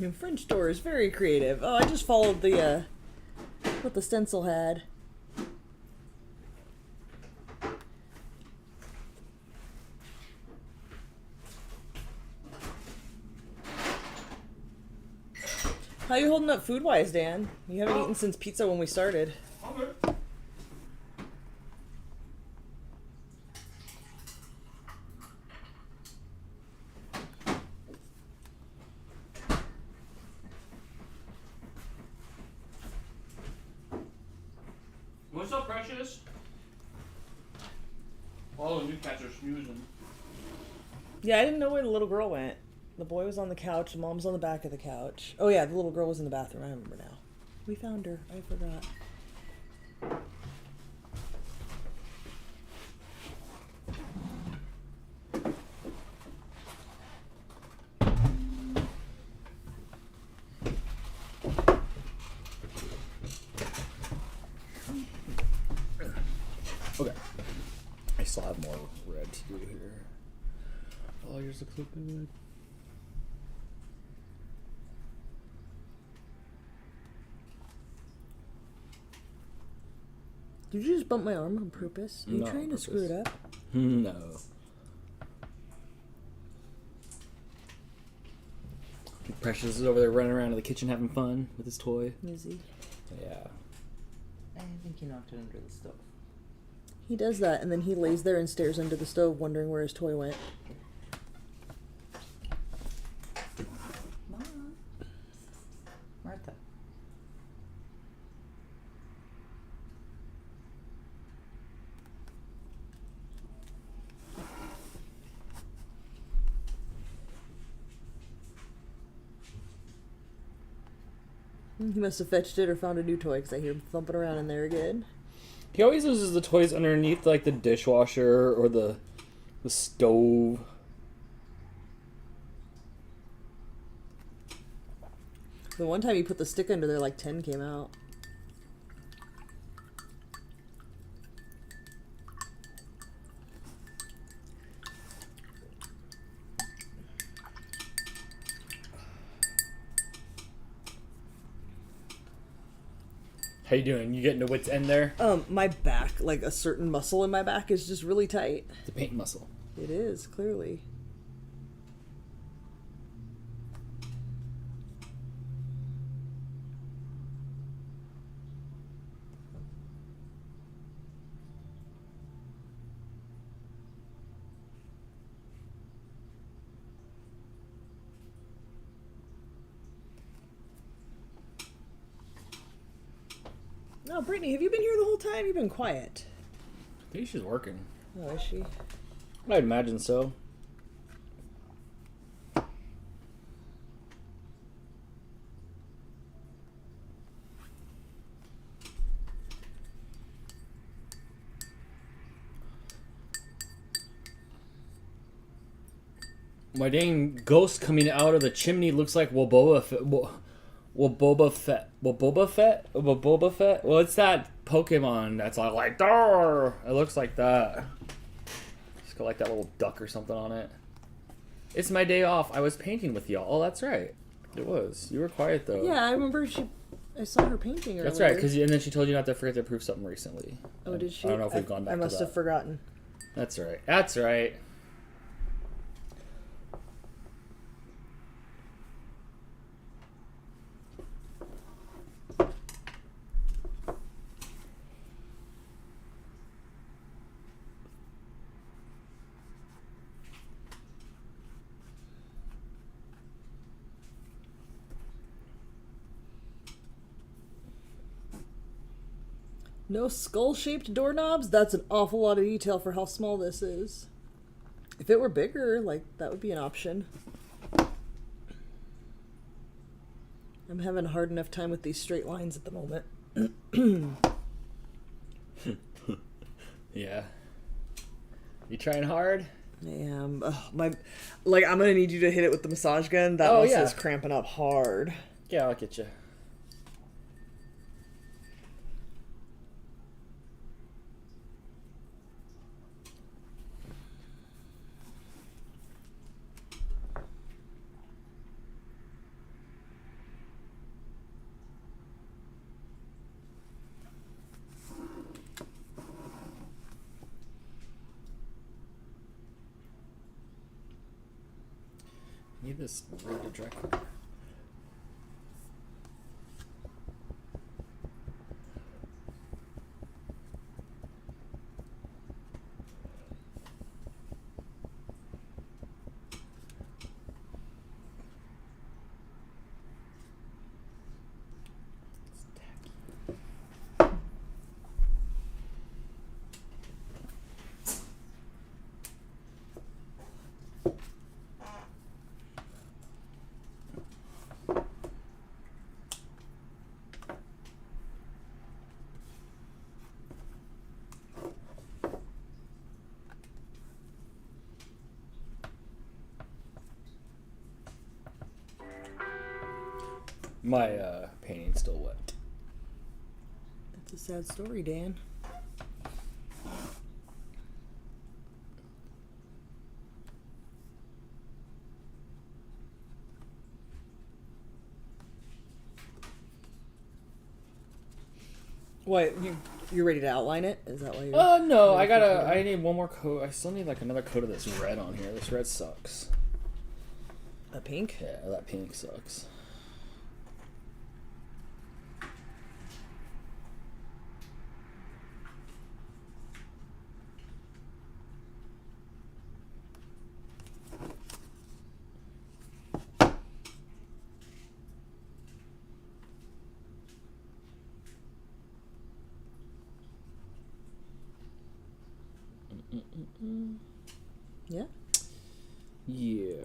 Your French door is very creative. Oh, I just followed the what the stencil had. How you holding up food-wise, Dan? You haven't eaten since pizza when we started.
Okay. What's up, Precious? All the new cats are snoozing.
Yeah, I didn't know where the little girl went. The boy was on the couch, the mom's on the back of the couch. Oh yeah, the little girl was in the bathroom, I remember now. We found her, I forgot.
Okay. I still have more red. just looks so good.
Did you just bump my arm on purpose? Are you
No,
trying
on
to screw it
purpose.
up?
No. Precious is over there running around in the kitchen having fun with his toy.
Is he?
Yeah.
I think he knocked it under the stove.
He does that, and then he lays there and stares into the stove, wondering where his toy went.
Mom. Martha.
He must have fetched it or found a new toy, because I hear him thumping around in there again.
He always loses the toys underneath, like the dishwasher or the stove.
The one time he put the stick under there, like 10 came out.
How you doing? You getting to wit's end there?
My back, like a certain muscle in my back is just really tight.
The paint muscle.
It is, clearly. Oh, Brittany, have you been here the whole time? You've been quiet.
I think she's working.
Oh, is she?
I'd imagine so. My dang ghost coming out of the chimney looks like Boba Fett. Boba Fett? Well, it's that Pokemon that's all like, Darr! It looks like that. It's got like that little duck or something on it. It's my day off. I was painting with y'all. Oh, that's right. It was. You were quiet though.
Yeah, I remember I saw her painting earlier.
That's right, and then she told you not to forget to approve something recently.
Oh, did she?
I don't know if we've gone back
I must
to that.
have forgotten.
That's right. That's right.
No skull-shaped doorknobs? That's an awful lot of detail for how small this is. If it were bigger, like, that would be an option. I'm having a hard enough time with these straight lines at the moment.
Yeah. You trying hard?
I am. I'm gonna need you to hit it with the massage gun. That
Oh,
muscle
yeah.
is cramping up hard.
Yeah, I'll get you. Need this rig to dry quicker. It's tacky. My painting's still wet.
That's a sad story, Dan. What, you're ready to outline it? Is that why you're...
No, I need one more coat. I still need like another coat of this red on here. This red sucks.
A pink?
Yeah, that pink sucks.
Yeah?
Yeah.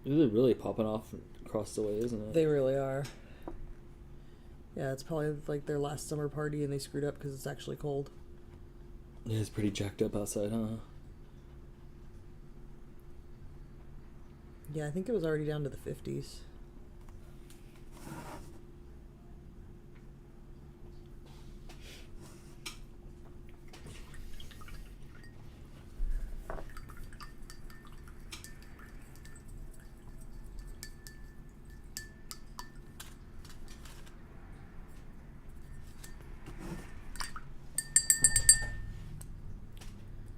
They're really popping off across the way, isn't it?
They really are. Yeah, it's probably like their last summer party and they screwed up because it's actually cold.
Yeah, it's pretty jacked up outside, huh?
Yeah, I think it was already down to the 50s.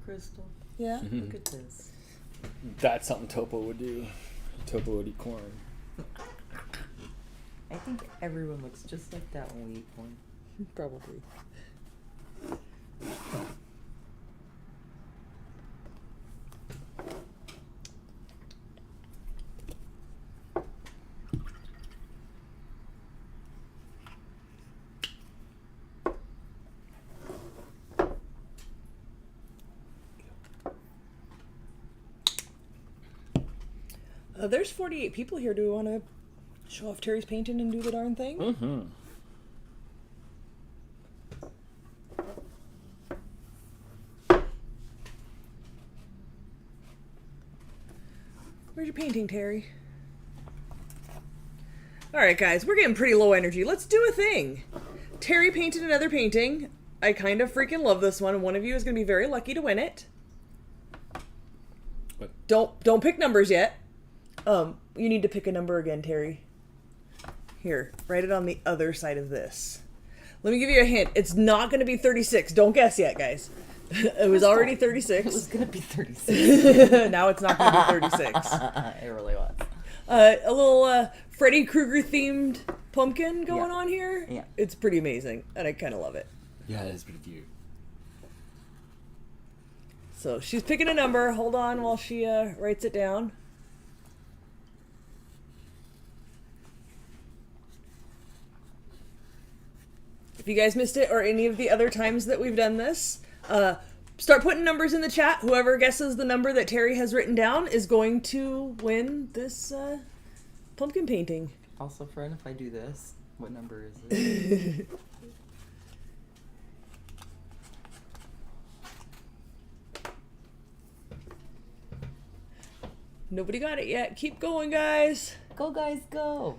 Crystal,
Yeah?
look at this.
That's something Topo would do. Topo would eat corn.
I think everyone looks just like that when we eat corn.
Probably. There's 48 people here. Do we want to show off Terry's painting and do the darn thing?
Mm-hmm.
Where's your painting, Terry? Alright, guys, we're getting pretty low energy. Let's do a thing. Terry painted another painting. I kind of freaking love this one. One of you is going to be very lucky to win it.
What?
Don't pick numbers yet. You need to pick a number again, Terry. Here, write it on the other side of this. Let me give you a hint. It's not going to be 36. Don't guess yet, guys. It was already 36.
It was gonna be 36.
Now it's not going to be 36.
It really was.
A little Freddy Krueger themed pumpkin going
Yeah.
on here.
Yeah.
It's pretty amazing, and I kind of love it.
Yeah, it is pretty cute.
So she's picking a number. Hold on while she writes it down. If you guys missed it or any of the other times that we've done this, start putting numbers in the chat. Whoever guesses the number that Terry has written down is going to win this pumpkin painting.
Also, friend, if I do this, what number is it?
Nobody got it yet. Keep going, guys.
Go, guys, go!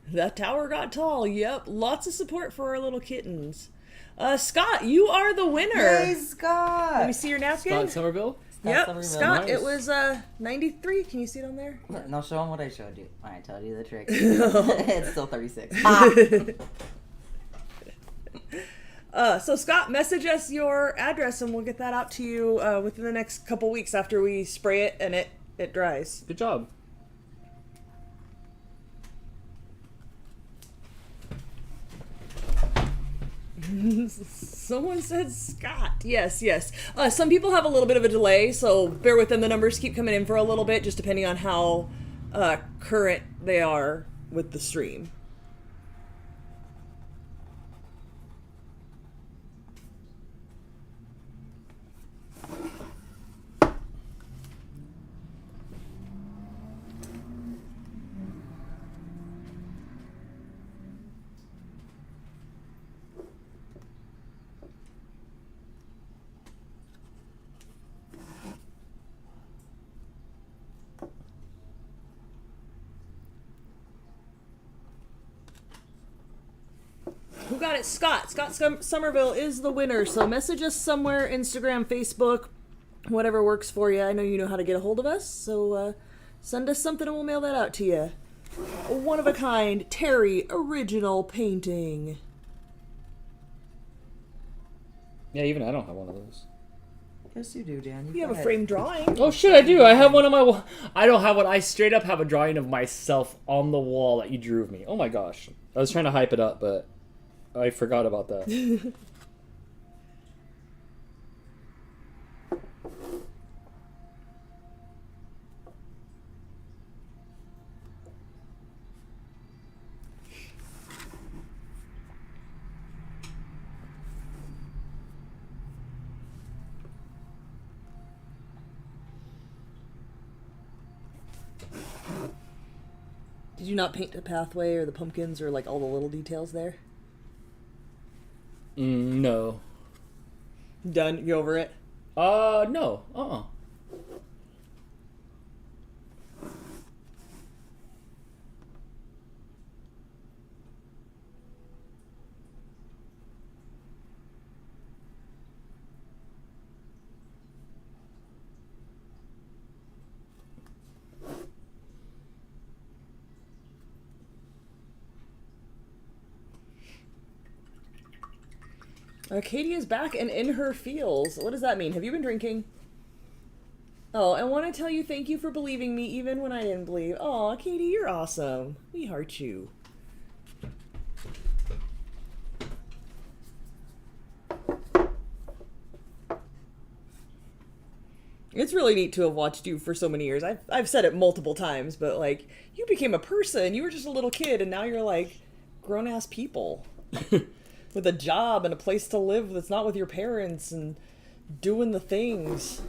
That tower got tall. Yep. Lots of support for our little kittens. Scott, you are the winner.
Yay, Scott!
Let me see your napkin.
Scott Somerville?
Yep,
Somerville.
Scott,
Nice.
it was 93. Can you see it on there?
No, show them what I showed you. I told you the trick. It's still 36.
So Scott, message us your address and we'll get that out to you within the next couple weeks after we spray it and it dries.
Good job.
Someone said Scott. Yes, yes. Some people have a little bit of a delay, so bear with them. The numbers keep coming in for a little bit, just depending on how current they are with the stream. Who got it? Scott. Scott Somerville is the winner. So message us somewhere, Instagram, Facebook, Whatever works for you. I know you know how to get a hold of us, so send us something and we'll mail that out to you. A one-of-a-kind Terry original painting.
Yeah, even I don't have one of those.
Yes, you do, Dan.
You have a
got it.
framed drawing.
Oh shit, I do. I have one on my wall. I don't have one. I straight up have a drawing of myself on the wall that you drew of me. Oh my gosh. I was trying to hype it up, but I forgot about that.
Did you not paint the pathway or the pumpkins or like all the little details there?
No.
Done? You over it?
No.
Katie is back and in her feels. What does that mean? Have you been drinking? Oh, I want to tell you thank you for believing me even when I didn't believe. Aw, Katie, you're awesome. We heart you. It's really neat to have watched you for so many years. I've said it multiple times, but like, you became a person. You were just a little kid, and now you're like grown-ass people. With a job and a place to live that's not with your parents and doing the things.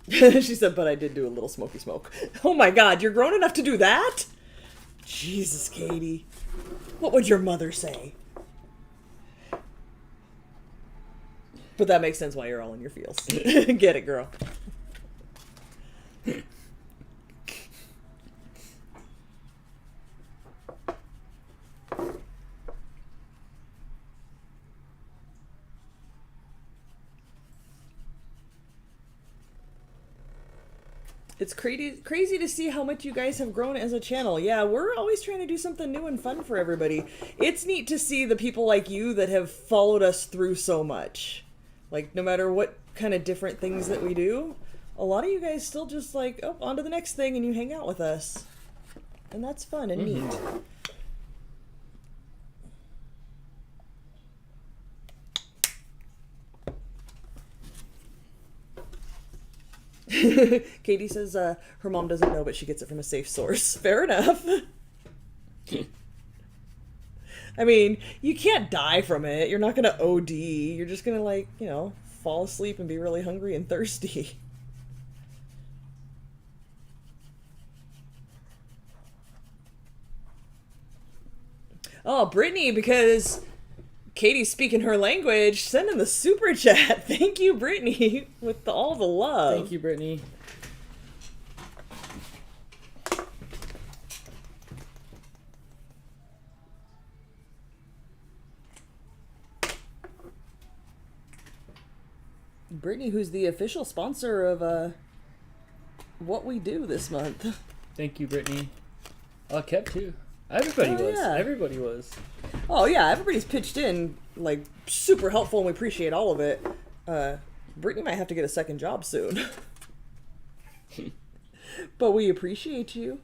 She said, but I did do a little smoky smoke. Oh my god, you're grown enough to do that? Jesus, Katie. What would your mother say? But that makes sense why you're all in your feels. Get it, girl. It's crazy to see how much you guys have grown as a channel. Yeah, we're always trying to do something new and fun for everybody. It's neat to see the people like you that have followed us through so much. Like, no matter what kind of different things that we do, a lot of you guys still just like, oh, on to the next thing, and you hang out with us. And that's fun and neat. Katie says her mom doesn't know, but she gets it from a safe source. Fair enough. I mean, you can't die from it. You're not going to OD. You're just going to, like, you know, fall asleep and be really hungry and thirsty. Oh, Brittany, because Katie's speaking her language, send in the super chat. Thank you, Brittany, with all the love.
Thank you, Brittany.
Brittany, who's the official sponsor of what we do this month.
Thank you, Brittany. Kept too. Everybody was.
Yeah.
Everybody was.
Oh yeah, everybody's pitched in, like, super helpful, and we appreciate all of it. Brittany might have to get a second job soon. But we appreciate you.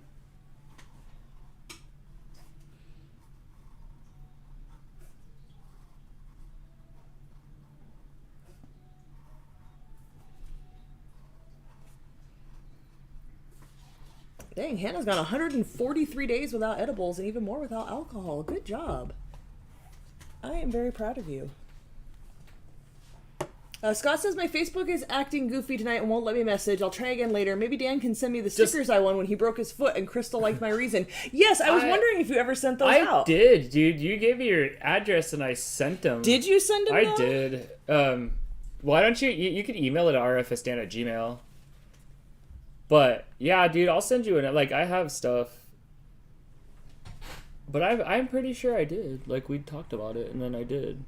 Dang, Hannah's gone 143 days without edibles and even more without alcohol. Good job. I am very proud of you. Scott says my Facebook is acting goofy tonight and won't let me message. I'll try again later. Maybe Dan can send me the stickers I won when he broke his foot and Crystal liked my reason. Yes, I was wondering if you ever sent those out.
I did, dude. You gave me your address and I sent them.
Did you send them
I did. Why don't you can email it at rfsdan@gmail.com. But yeah, dude, I'll send you an, like, I have stuff. But I'm pretty sure I did. Like, we talked about it and then I did.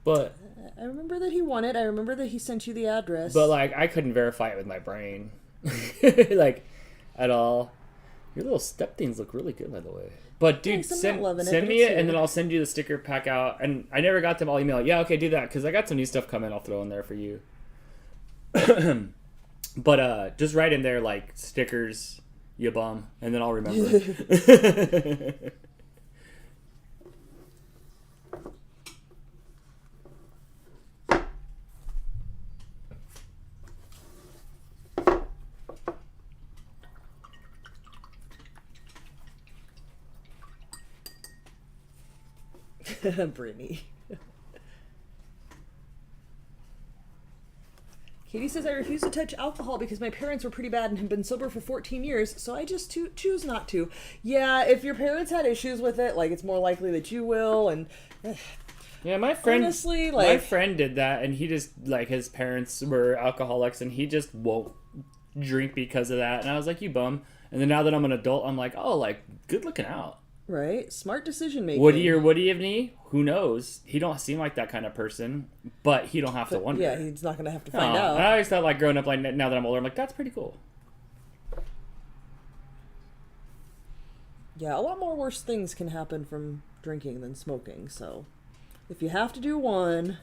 But
I remember that he won it. I remember that he sent you the address.
But like, I couldn't verify it with my brain, like, at all. Your little step things look really good, by the way. But dude,
Thanks, I'm
send
not loving
me
but
it,
it's
and
here.
then I'll send you the sticker pack out. And I never got them. I'll email. Yeah, okay, do that because I got some new stuff coming. I'll throw in there for you. But just write in there like stickers, you bum, and then I'll remember.
Brittany. Katie says, I refuse to touch alcohol because my parents were pretty bad and have been sober for 14 years, so I just choose not to. Yeah, if your parents had issues with it, like, it's more likely that you will, and...
Yeah, my friend,
honestly,
my
like...
friend did that, and he just, like, his parents were alcoholics, and he just won't drink because of that. And I was like, you bum. And then now that I'm an adult, I'm like, oh, like, good looking out.
Right? Smart decision making.
Would he or would he have knee? Who knows? He don't seem like that kind of person, but he don't have to wonder.
Yeah, he's not going to have to find
No,
out.
I always thought, like, growing up, like, now that I'm older, I'm like, that's pretty cool.
Yeah, a lot more worse things can happen from drinking than smoking, so if you have to do one,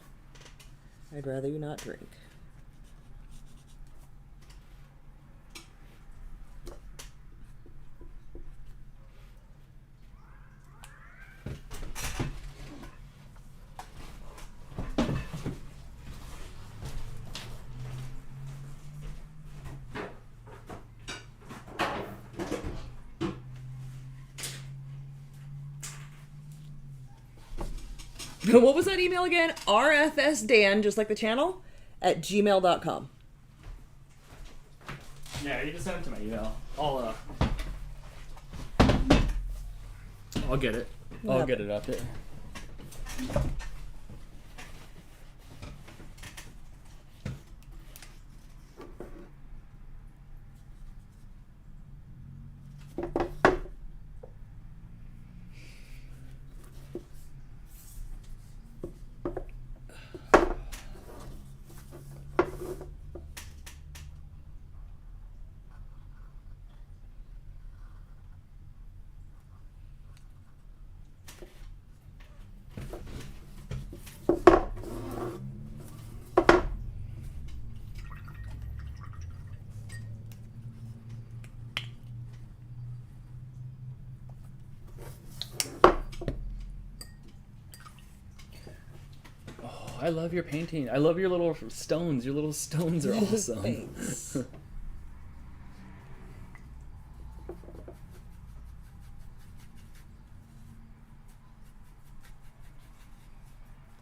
I'd rather you not drink. What was that email again? RFS Dan, just like the channel, at gmail.com.
Yeah, you just send it to my email. I'll get it. I'll get it up there. I love your painting. I love your little stones. Your little stones are awesome.
Thanks.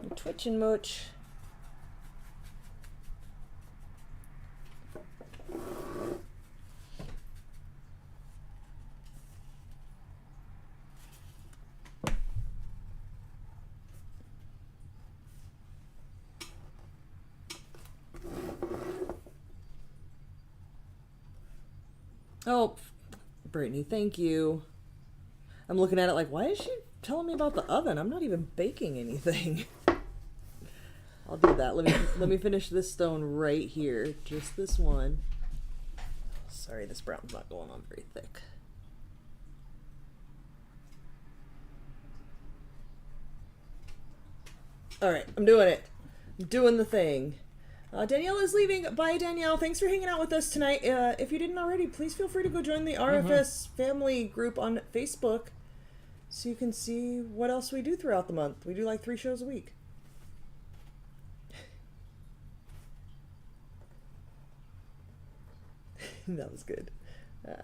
I'm twitching much. Oh, Brittany, thank you. I'm looking at it like, why is she telling me about the oven? I'm not even baking anything. I'll do that. Let me finish this stone right here. Just this one. Sorry, this brown's not going on very thick. All right, I'm doing it. I'm doing the thing. Danielle is leaving. Bye, Danielle. Thanks for hanging out with us tonight. If you didn't already, please feel free to go join the RFS family group on Facebook so you can see what else we do throughout the month. We do like 3 shows a week. That was good.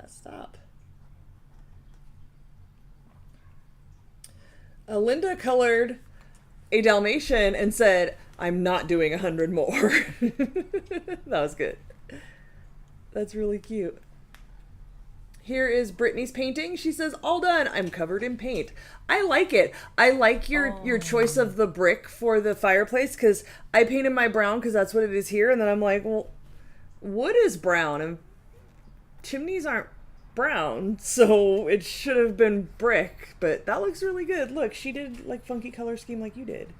Stop. Linda colored a Dalmatian and said, I'm not doing 100 more. That was good. That's really cute. Here is Brittany's painting. She says, all done. I'm covered in paint. I like it. I like your choice of the brick for the fireplace because I painted my brown because that's what it is here. And then I'm like, well, wood is brown and chimneys aren't brown. So it should have been brick. But that looks really good. Look, she did like funky color scheme like you did.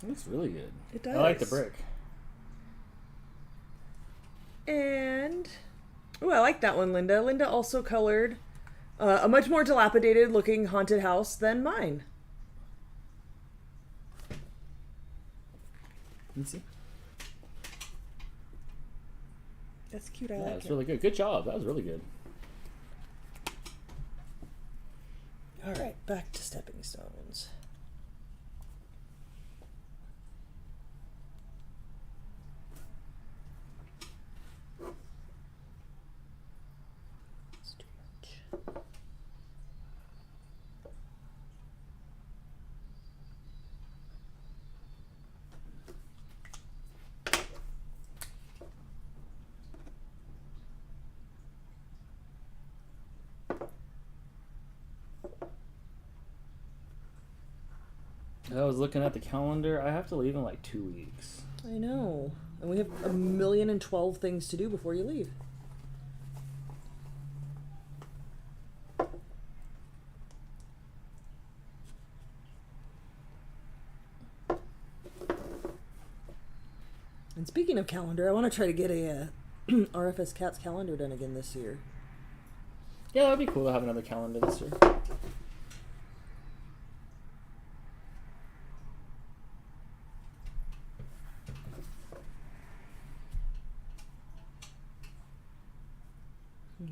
It looks really good.
It does.
I like the brick.
And oh, I like that one, Linda. Linda also colored a much more dilapidated looking haunted house than mine.
Let's see.
That's cute. I
Yeah,
like
it's
it.
really good. Good job. That was really good.
All right, back to stepping stones. It's too much.
I was looking at the calendar. I have to leave in like 2 weeks.
I know. And we have 1,012 things to do before you leave. And speaking of calendar, I want to try to get a RFS Cats calendar done again this year.
Yeah, that'd be cool to have another calendar this year.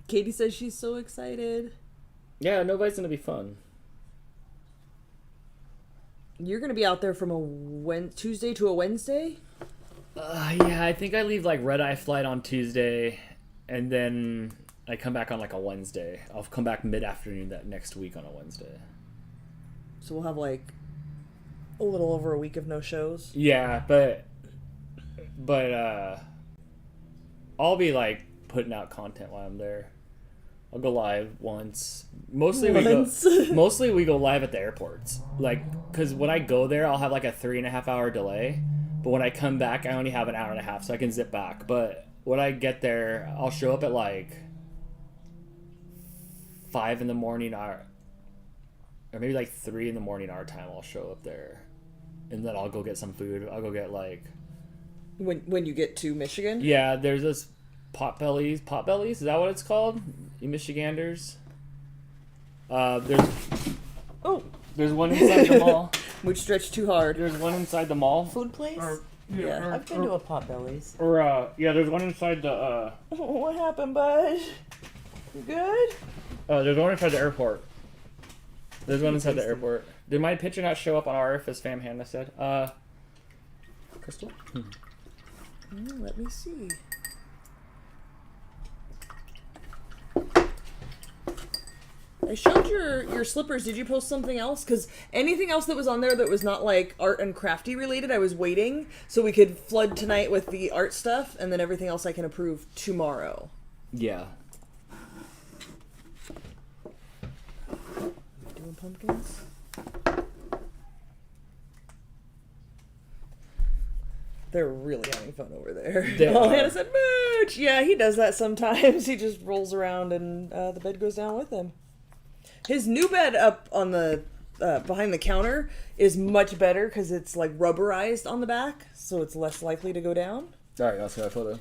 Katie says she's so excited.
Yeah, nobody's gonna be fun.
You're going to be out there from a Tuesday to a Wednesday?
Yeah, I think I leave like red eye flight on Tuesday, and then I come back on like a Wednesday. I'll come back mid-afternoon that next week on a Wednesday.
So we'll have like a little over a week of no shows.
Yeah, but I'll be like putting out content while I'm there. I'll go live once. Mostly we go live at the airports. Like, cause when I go there, I'll have like a 3.5 hour delay. But when I come back, I only have an hour and a half, so I can zip back. But when I get there, I'll show up at like 5 in the morning, or maybe like 3 in the morning our time. I'll show up there, and then I'll go get some food. I'll go get like
When you get to Michigan?
yeah, there's this Potbellies. Is that what it's called? You Michiganders. There's one inside the mall.
Which stretched too hard.
There's one inside the mall.
Food place?
Yeah.
I've been to a Potbellies.
Yeah, there's one inside the
What happened, bud? You good?
there's one inside the airport. There's one inside the airport. Did my picture not show up on RFS Fam Hannah said? Crystal?
Let me see. I showed your slippers. Did you post something else? Because anything else that was on there that was not like art and crafty related, I was waiting so we could flood tonight with the art stuff, and then everything else I can approve tomorrow.
Yeah.
Doing pumpkins? They're really having fun over there.
They
Oh,
are.
Hannah said, Mooch! Yeah, he does that sometimes. He just rolls around and the bed goes down with him. His new bed up on the behind the counter is much better because it's like rubberized on the back, so it's less likely to go down.
Alright, I'll see that photo.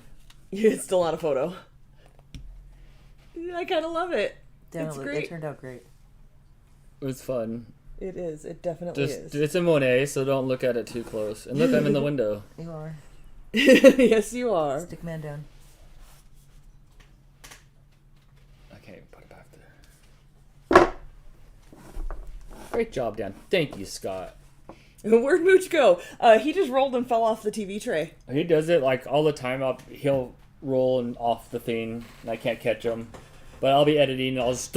It's still not a photo. I kind of love it. It's great.
It turned out great.
It was fun.
It is. It definitely is.
It's a Monet, so don't look at it too close. And look, I'm in the window.
You are.
Yes, you are.
Stick man down.
I can't even put it back there. Great job, Dan. Thank you, Scott.
Where'd Mooch go? He just rolled and fell off the TV tray.
He does it like all the time. He'll roll and off the thing, and I can't catch him. But I'll be editing, and I'll just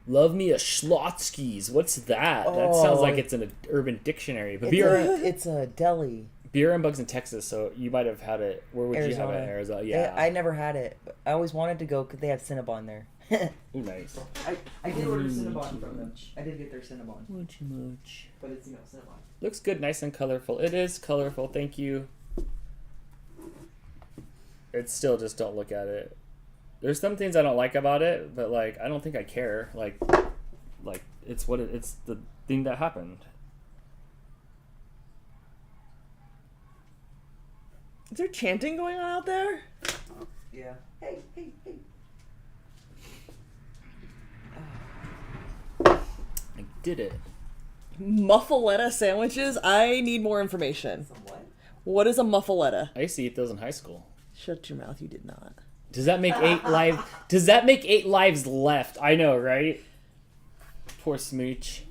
love me a Schlotzky's. What's that? That sounds like it's in an Urban Dictionary. But
It's a deli.
beer and bugs in Texas, so you might have had it. Where would you have it in Arizona? Yeah.
I never had it. I always wanted to go because they have Cinnabon there.
Ooh, nice.
I did order Cinnabon from them. I did get their Cinnabon.
Much.
But it's, Cinnabon.
Looks good, nice and colorful. It is colorful, thank you. It's still just don't look at it. There's some things I don't like about it, but like I don't think I care. Like Like, it's it's the thing that happened.
Is there chanting going on out there?
Yeah. Hey, hey, hey.
I did it.
Muffaletta sandwiches? I need more information.
Some what?
What is a muffaletta?
I used to eat those in high school.
Shut your mouth, you did not.
Does that make 8 lives? Does that make 8 lives left? I know, right? Poor Smooch.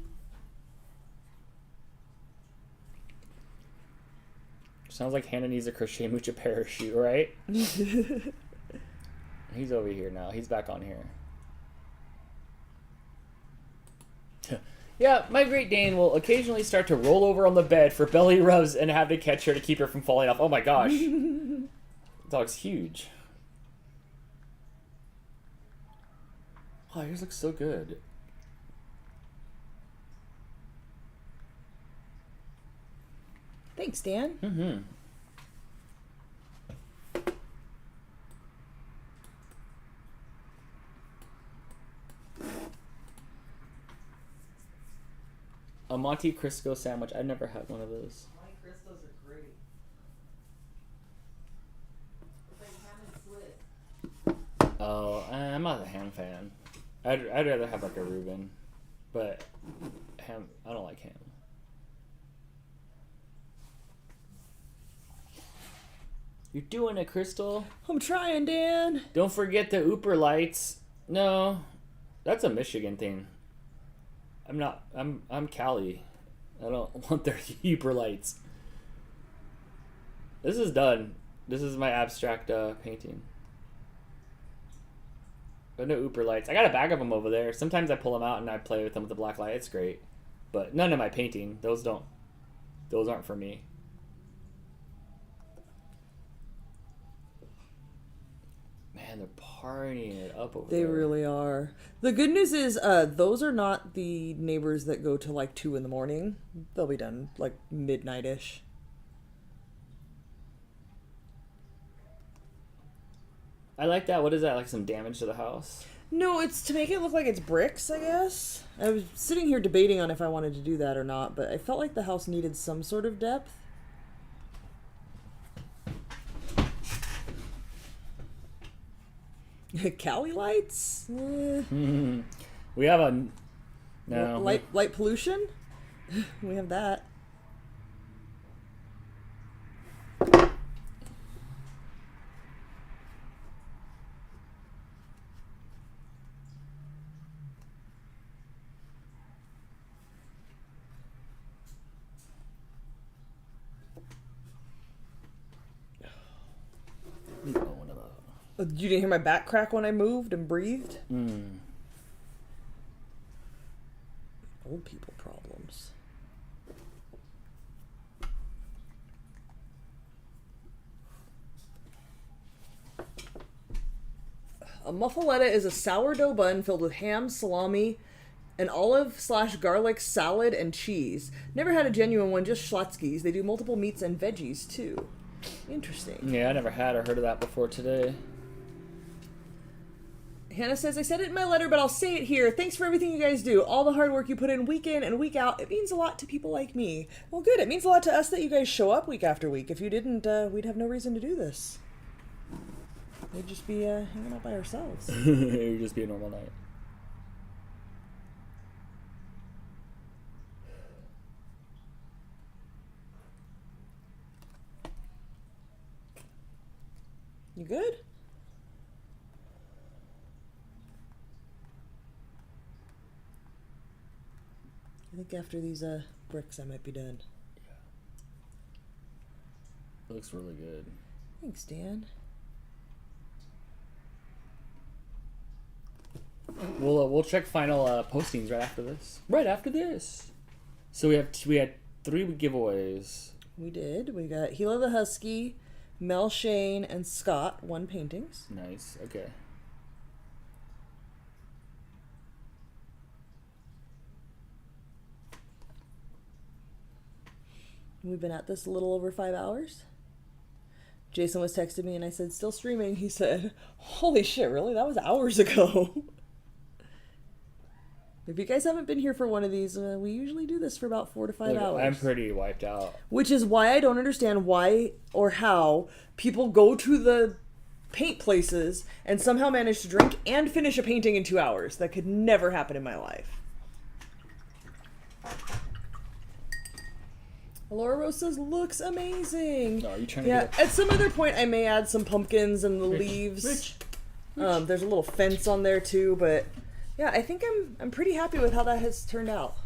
Sounds like Hannah needs a crochet mooch a parachute, right? He's over here now. He's back on here. Yeah, my Great Dane will occasionally start to roll over on the bed for belly rubs and have to catch her to keep her from falling off. Oh my gosh. The dog's huge. Oh, yours looks so good.
Thanks, Dan.
Mm-hmm. A Monte Cristo sandwich. I've never had one of those.
My crystals are great. It's like ham and Swiss.
Oh, I'm not a ham fan. I'd rather have like a Reuben, but ham. I don't like ham. You're doing it, Crystal.
I'm trying, Dan.
Don't forget the Ooper lights. No, that's a Michigan thing. I'm not. I'm Cali. I don't want their Ooper lights. This is done. This is my abstract painting. But no Ooper lights. I got a bag of them over there. Sometimes I pull them out and I play with them with the black light. It's great. But none of my painting. Those aren't for me. Man, they're partying it up over
They
there.
really are. The good news is those are not the neighbors that go to like 2 in the morning. They'll be done like midnight-ish.
I like that. What is that? Like some damage to the house?
No, it's to make it look like it's bricks, I guess. I was sitting here debating on if I wanted to do that or not, but I felt like the house needed some sort of depth. Cali lights?
We have a no
Light pollution? We have that. You didn't hear my back crack when I moved and breathed? Old people problems. A muffaletta is a sourdough bun filled with ham, salami, an olive/garlic salad, and cheese. Never had a genuine one, just Schlotzky's. They do multiple meats and veggies, too. Interesting.
Yeah, I never had or heard of that before today.
Hannah says, I said it in my letter, but I'll say it here. Thanks for everything you guys do. All the hard work you put in week and week out. It means a lot to people like me. Well, good. It means a lot to us that you guys show up week after week. If you didn't, we'd have no reason to do this. We'd just be hanging out by ourselves.
It would just be a normal night.
You good? I think after these bricks, I might be done.
It looks really good.
Thanks, Dan.
We'll check final postings right after this. Right after this. So we had 3 giveaways.
We did. We got Gila the Husky, Mel Shane, and Scott won paintings.
Nice. Okay.
We've been at this a little over 5 hours. Jason was texting me and I said, still streaming. He said, holy shit, really? That was hours ago. If you guys haven't been here for one of these, we usually do this for about 4 to 5
Look,
hours.
I'm pretty wiped out.
Which is why I don't understand why or how people go to the paint places and somehow manage to drink and finish a painting in 2 hours. That could never happen in my life. Laura Rose says, looks amazing.
No, are you trying to
Yeah,
get
at some other point I may add some pumpkins and the leaves.
Rich.
There's a little fence on there too, but yeah, I think I'm pretty happy with how that has turned out.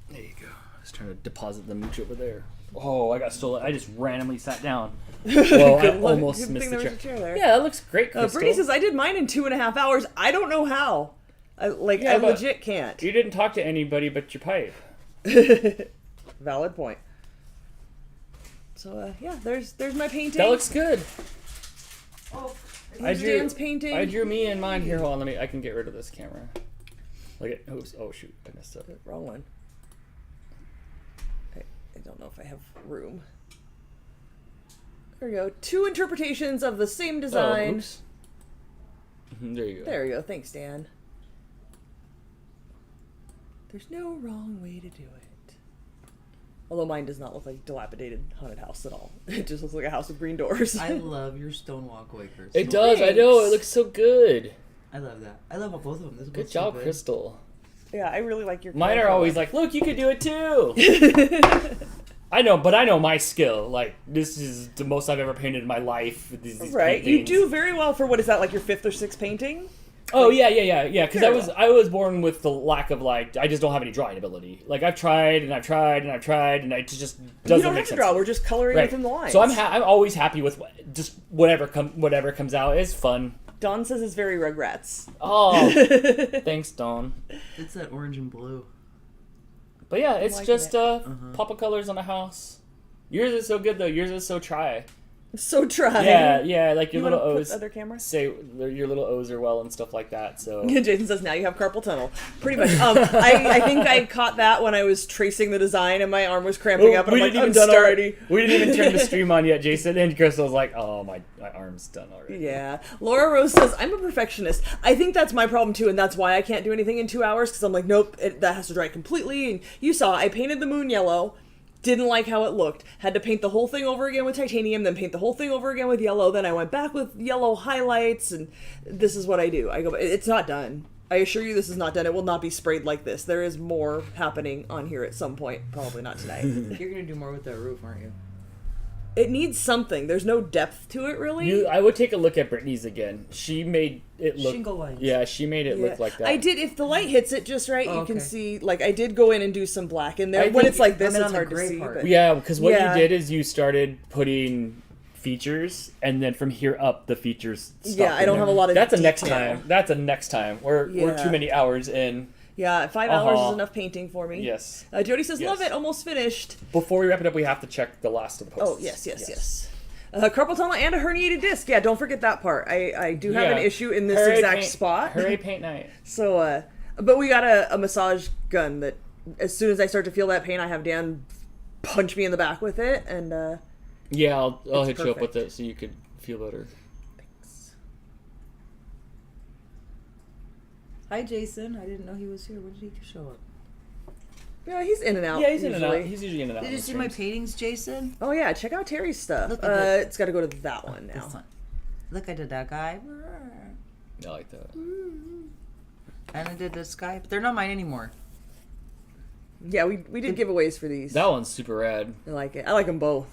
There you go. I was trying to deposit the mooch over there. Oh, I got stolen. I just randomly sat down. Well, I
Good luck.
almost
Good
missed
thing
the
there was
chair.
a chair there.
Yeah, that looks great, Crystal.
Brittany says, I did mine in 2.5 hours. I don't know how. I
Yeah, but
legit can't.
You didn't talk to anybody but your pipe.
Valid point. So, yeah, there's my painting.
That looks good.
Oh,
I
here's
drew
Dan's painting.
I drew me and mine. Here, hold on. I can get rid of this camera. Look at. Oh shoot! I messed up.
Wrong one. I don't know if I have room. There we go. 2 interpretations of the same design.
Oh, oops. There you go.
There we go. Thanks, Dan. There's no wrong way to do it. Although mine does not look like a dilapidated haunted house at all. It just looks like a house with green doors.
I love your stone walkway, Chris.
It does. I know. It looks so good.
I love that. I love both of them. This is
Good
both so
job,
good.
Crystal.
Yeah, I really like your
Mine
color
are always
palette.
like, look, you could do it too. I know, but I know my skill. Like, this is the most I've ever painted in my life. With these
Right, you
paintings.
do very well for what is that, like your 5th or 6th painting?
Oh yeah. Because
Very
I was born with the lack of like I just don't have any drawing ability. Like I've tried and I've tried and I've tried and it just doesn't
You don't
make
have to
sense.
draw. We're just coloring
Right.
within the lines.
So I'm always happy with just whatever comes out. It's fun.
Dawn says it's very Rugrats.
Oh, thanks, Dawn.
It's that orange and blue.
But yeah, it's
liking
just
it.
pop of colors on a house. Yours is so good though. Yours is so try.
So try.
Yeah, like your
You
little
wanna put
O's.
the other camera?
Say your little O's are well and stuff like that. So
Jason says now you have carpal tunnel. Pretty much. I think I caught that when I was tracing the design and my arm was cramping up and I'm like, I'm done already.
We didn't even turn the stream on yet, Jason. And Crystal was like, "Oh, my arm's done already."
Yeah. Laura Rose says, I'm a perfectionist. I think that's my problem too, and that's why I can't do anything in 2 hours, because I'm like, nope, that has to dry completely. And you saw, I painted the moon yellow, didn't like how it looked, had to paint the whole thing over again with titanium, then paint the whole thing over again with yellow, then I went back with yellow highlights, and this is what I do. I go, it's not done. I assure you this is not done. It will not be sprayed like this. There is more happening on here at some point. Probably not tonight.
You're gonna do more with that roof, aren't you?
It needs something. There's no depth to it, really.
I would take a look at Brittany's again. She made it look.
Shingle lines.
Yeah, she made it look like that.
I did. If the light hits it just right,
Oh,
you can
okay.
see. Like I did go in and do some black in there.
I
When
think-
it's like this,
I meant
it's
on the
hard to
gray
see.
part.
But
Yeah, because what
Yeah.
you did is you started putting features, and then from here up, the features. Stopped
Yeah, I
in
don't
there.
have a lot of
That's a next
detail.
time. That's a next time. We're
Yeah.
too many hours in.
yeah, 5 hours
Uh-huh.
is enough painting for me.
Yes.
Jody says, "Love
Yes.
it, almost finished."
Before we wrap it up, we have to check the last of the posts.
Oh yes. Carpal tunnel and a herniated disc. Yeah, don't forget that part. I do have an
Yeah.
issue in this
Hooray
exact
paint-
spot.
Hooray paint night.
So, but we got a massage gun that as soon as I start to feel that pain, I have Dan punch me in the back with it, and
Yeah, I'll
It's
hit you up with
perfect.
it so you could feel better.
Hi, Jason. I didn't know he was here. When did he show up?
yeah, he's in and out.
Yeah, he's in and out.
usually.
He's usually in and out.
Did you
on
see my
streams.
paintings, Jason?
Oh yeah, check out Terry's stuff.
Look at that.
It's got to go to that one now.
This one. Look, I did that guy.
I like that.
And I did this guy. But they're not mine anymore.
Yeah, we did giveaways for these.
That one's super rad.
I like it. I like them both.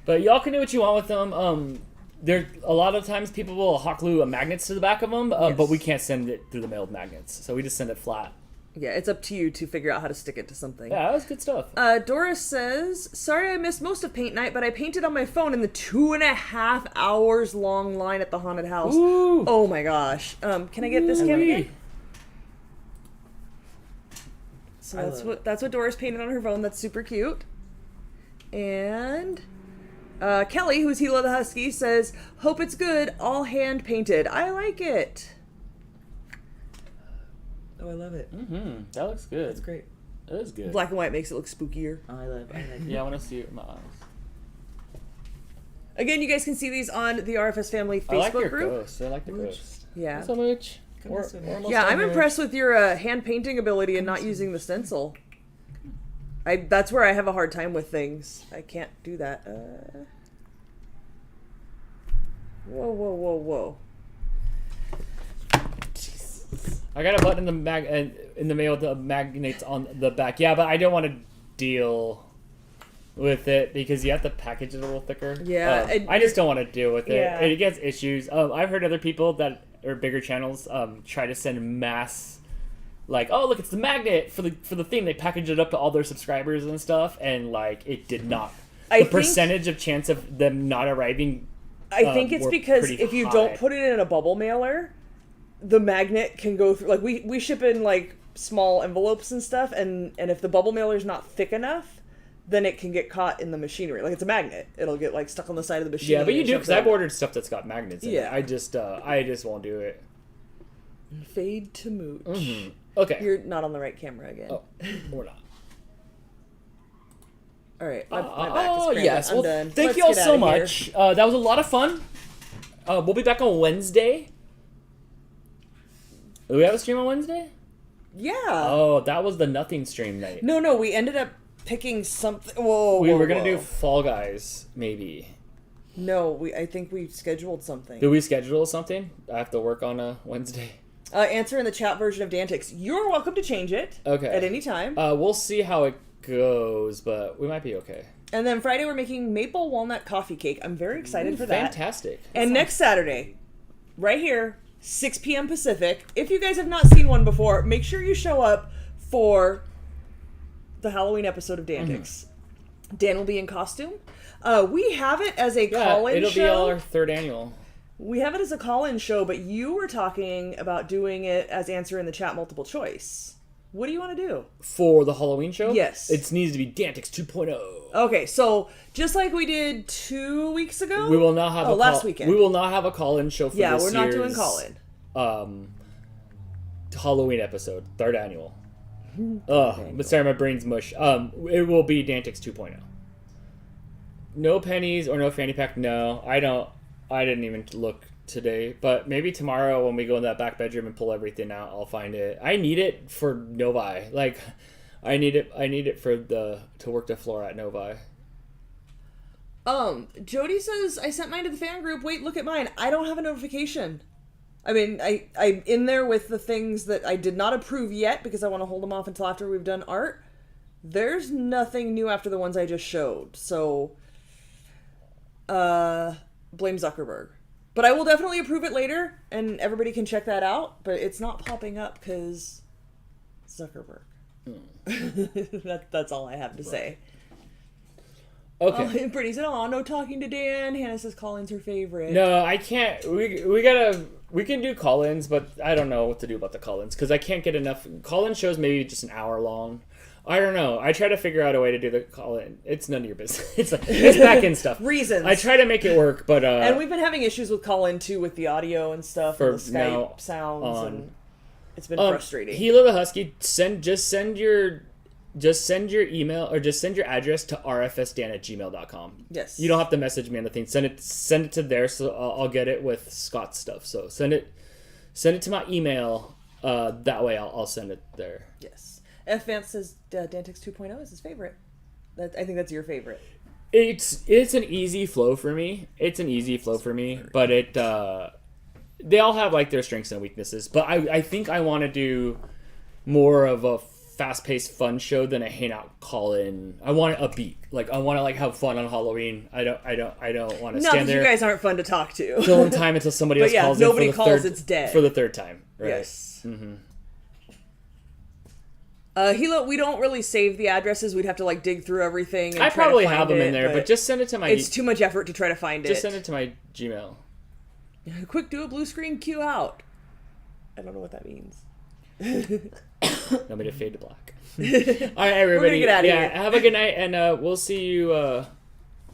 But y'all can do what you want with them. There a lot of times people will hot glue magnets to the back of them, but we can't send it through the mail with magnets, so we just send it flat.
Yeah, it's up to you to figure out how to stick it to something.
Yeah, that was good stuff.
Doris says, sorry I missed most of paint night, but I painted on my phone in the 2.5 hours long line at the haunted house.
Ooh.
Oh my gosh. Can I get this camera
Ooh-wee.
again? So that's what Doris painted on her phone. That's super cute. And Kelly, who's Hilo the Husky, says, hope it's good, all hand painted. I like it.
Oh, I love it.
Mm-hmm. That looks good.
That's great.
That is good.
Black and white makes it look spookier.
Oh, I like it.
Yeah, I want to see it with my eyes.
Again, you guys can see these on the RFS Family Facebook
I like your
group.
ghost. I like the ghost.
Yeah.
What's up, Mooch?
Come
We're
this way, Mooch.
almost
Yeah,
done
I'm
here.
impressed with your hand painting ability and not using the stencil. That's where I have a hard time with things. I can't do that. Whoa, whoa, whoa, whoa.
I got a button in the mail with the magnets on the back. Yeah, but I don't want to deal with it because you have to package it a little thicker.
Yeah,
I just don't want to deal with it.
Yeah.
It gets issues. I've heard other people that are bigger channels try to send mass, like, oh look, it's the magnet for the thing. They package it up to all their subscribers and stuff, and like it did not.
I
The
think-
percentage of chance of them not arriving.
I think it's
were
because
pretty
if you
high.
don't put it in a bubble mailer, the magnet can go through. Like we ship in like small envelopes and stuff, and if the bubble mailer is not thick enough, then it can get caught in the machinery. Like it's a magnet; it'll get like stuck on the side of the machine.
Yeah, but you
and
do
shove
because
it
I've
out.
ordered stuff that's got magnets in
Yeah.
it. I just won't do it.
Fade to mooch.
Mhm. Okay.
You're not on the right camera again.
Oh, we're not.
All right, my back is
Oh
cramping.
yes.
I'm
Well,
done.
thank
Let's
you all
get
so
outta here.
much. That was a lot of fun. We'll be back on Wednesday. Do we have a stream on Wednesday?
Yeah.
Oh, that was the nothing stream night.
No, we ended up picking something. Whoa.
We
whoa,
were gonna
whoa.
do Fall Guys, maybe.
No, I think we scheduled something.
Did we schedule something? I have to work on a Wednesday.
Answer in the chat version of Dantix. You're welcome to change it.
Okay.
At any time.
We'll see how it goes, but we might be okay.
And then Friday we're making maple walnut coffee cake. I'm very excited for that.
Fantastic.
And next Saturday, right here, 6 p.m. Pacific. If you guys have not seen one before, make sure you show up for the Halloween episode of Dantix. Dan will be in costume. We have it as a call-in
it'll
show.
be our 3rd annual.
We have it as a call-in show, but you were talking about doing it as answer in the chat multiple choice. What do you want to do?
For the Halloween show?
Yes.
It needs to be Dantix 2.0.
Okay, so just like we did 2 weeks ago,
We will not have
last weekend.
We will not have a call-in show for
Yeah,
this
we're not doing
year's,
call-in.
Halloween episode, 3rd annual. But sorry, my brain's mush. It will be Dantix 2.0. No pennies or no fanny pack. No, I didn't even look today, but maybe tomorrow when we go in that back bedroom and pull everything out, I'll find it. I need it for Novi. Like, I need it for to work the floor at Novi.
Jody says, I sent mine to the fan group. Wait, look at mine. I don't have a notification. I mean, I'm in there with the things that I did not approve yet because I want to hold them off until after we've done art. There's nothing new after the ones I just showed. So, blame Zuckerberg. But I will definitely approve it later, and everybody can check that out. But it's not popping up because Zuckerberg. That's all I have to say.
Okay.
Oh, Brittany said, "Oh, no talking to Dan." Hannah says, "Call-in's her favorite."
No, I can't. We can do call-ins, but I don't know what to do about the call-ins because I can't get enough. Call-in shows maybe just an hour long. I don't know. I try to figure out a way to do the call-in. It's none of your business. It's back-end stuff.
Reasons.
I try to make it work, but
And we've been having issues with call-in too with the audio and stuff,
For
and the
now
Skype sounds,
on.
and it's been frustrating.
Hilo the Husky, send your email or just send your address to rfsdan@gmail.com.
Yes.
You don't have to message me on the thing. Send it to there, so I'll get it with Scott's stuff. So send it to my email. That way I'll send it there.
Yes. F. Vance says Dantix 2.0 is his favorite. I think that's your favorite.
It's an easy flow for me. But it they all have like their strengths and weaknesses. But I think I want to do more of a fast-paced fun show than a hangout call-in. I want it upbeat. Like I want to like have fun on Halloween. I don't want to
Not
stand
that
there
you guys aren't fun to talk to.
filling time until somebody else
But yeah,
calls
nobody
in for the
calls,
third,
it's dead.
for the 3rd time. Right.
Yes. Hilo, we don't really save the addresses. We'd have to like dig through everything. And
I
try to
probably
find
have them
it,
in there, but just send it to my.
it's too much effort to try to find it.
Just send it to my Gmail.
Quick, do a blue screen cue out. I don't know what that means.
Want me to fade to black. All right, everybody.
get outta
yeah,
here.
have a good night, and we'll see you.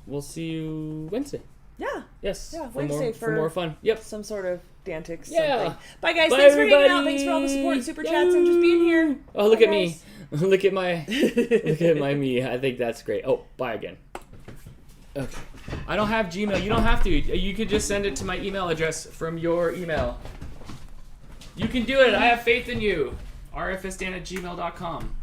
We'll see you Wednesday.
Yeah.
Yes.
Yeah,
for
Wednesday
more, for more fun. Yep.
Some sort of Dantix.
Yeah.
Something. Bye, guys.
Bye,
Thanks for hanging out.
everybody.
Thanks for all the support, super chats, and just being here.
Oh, look
Bye,
at me.
guys.
Look at my me. I think that's great. Oh, bye again. Okay. I don't have Gmail. You don't have to. You could just send it to my email address from your email. You can do it. I have faith in you. rfsdan@gmail.com.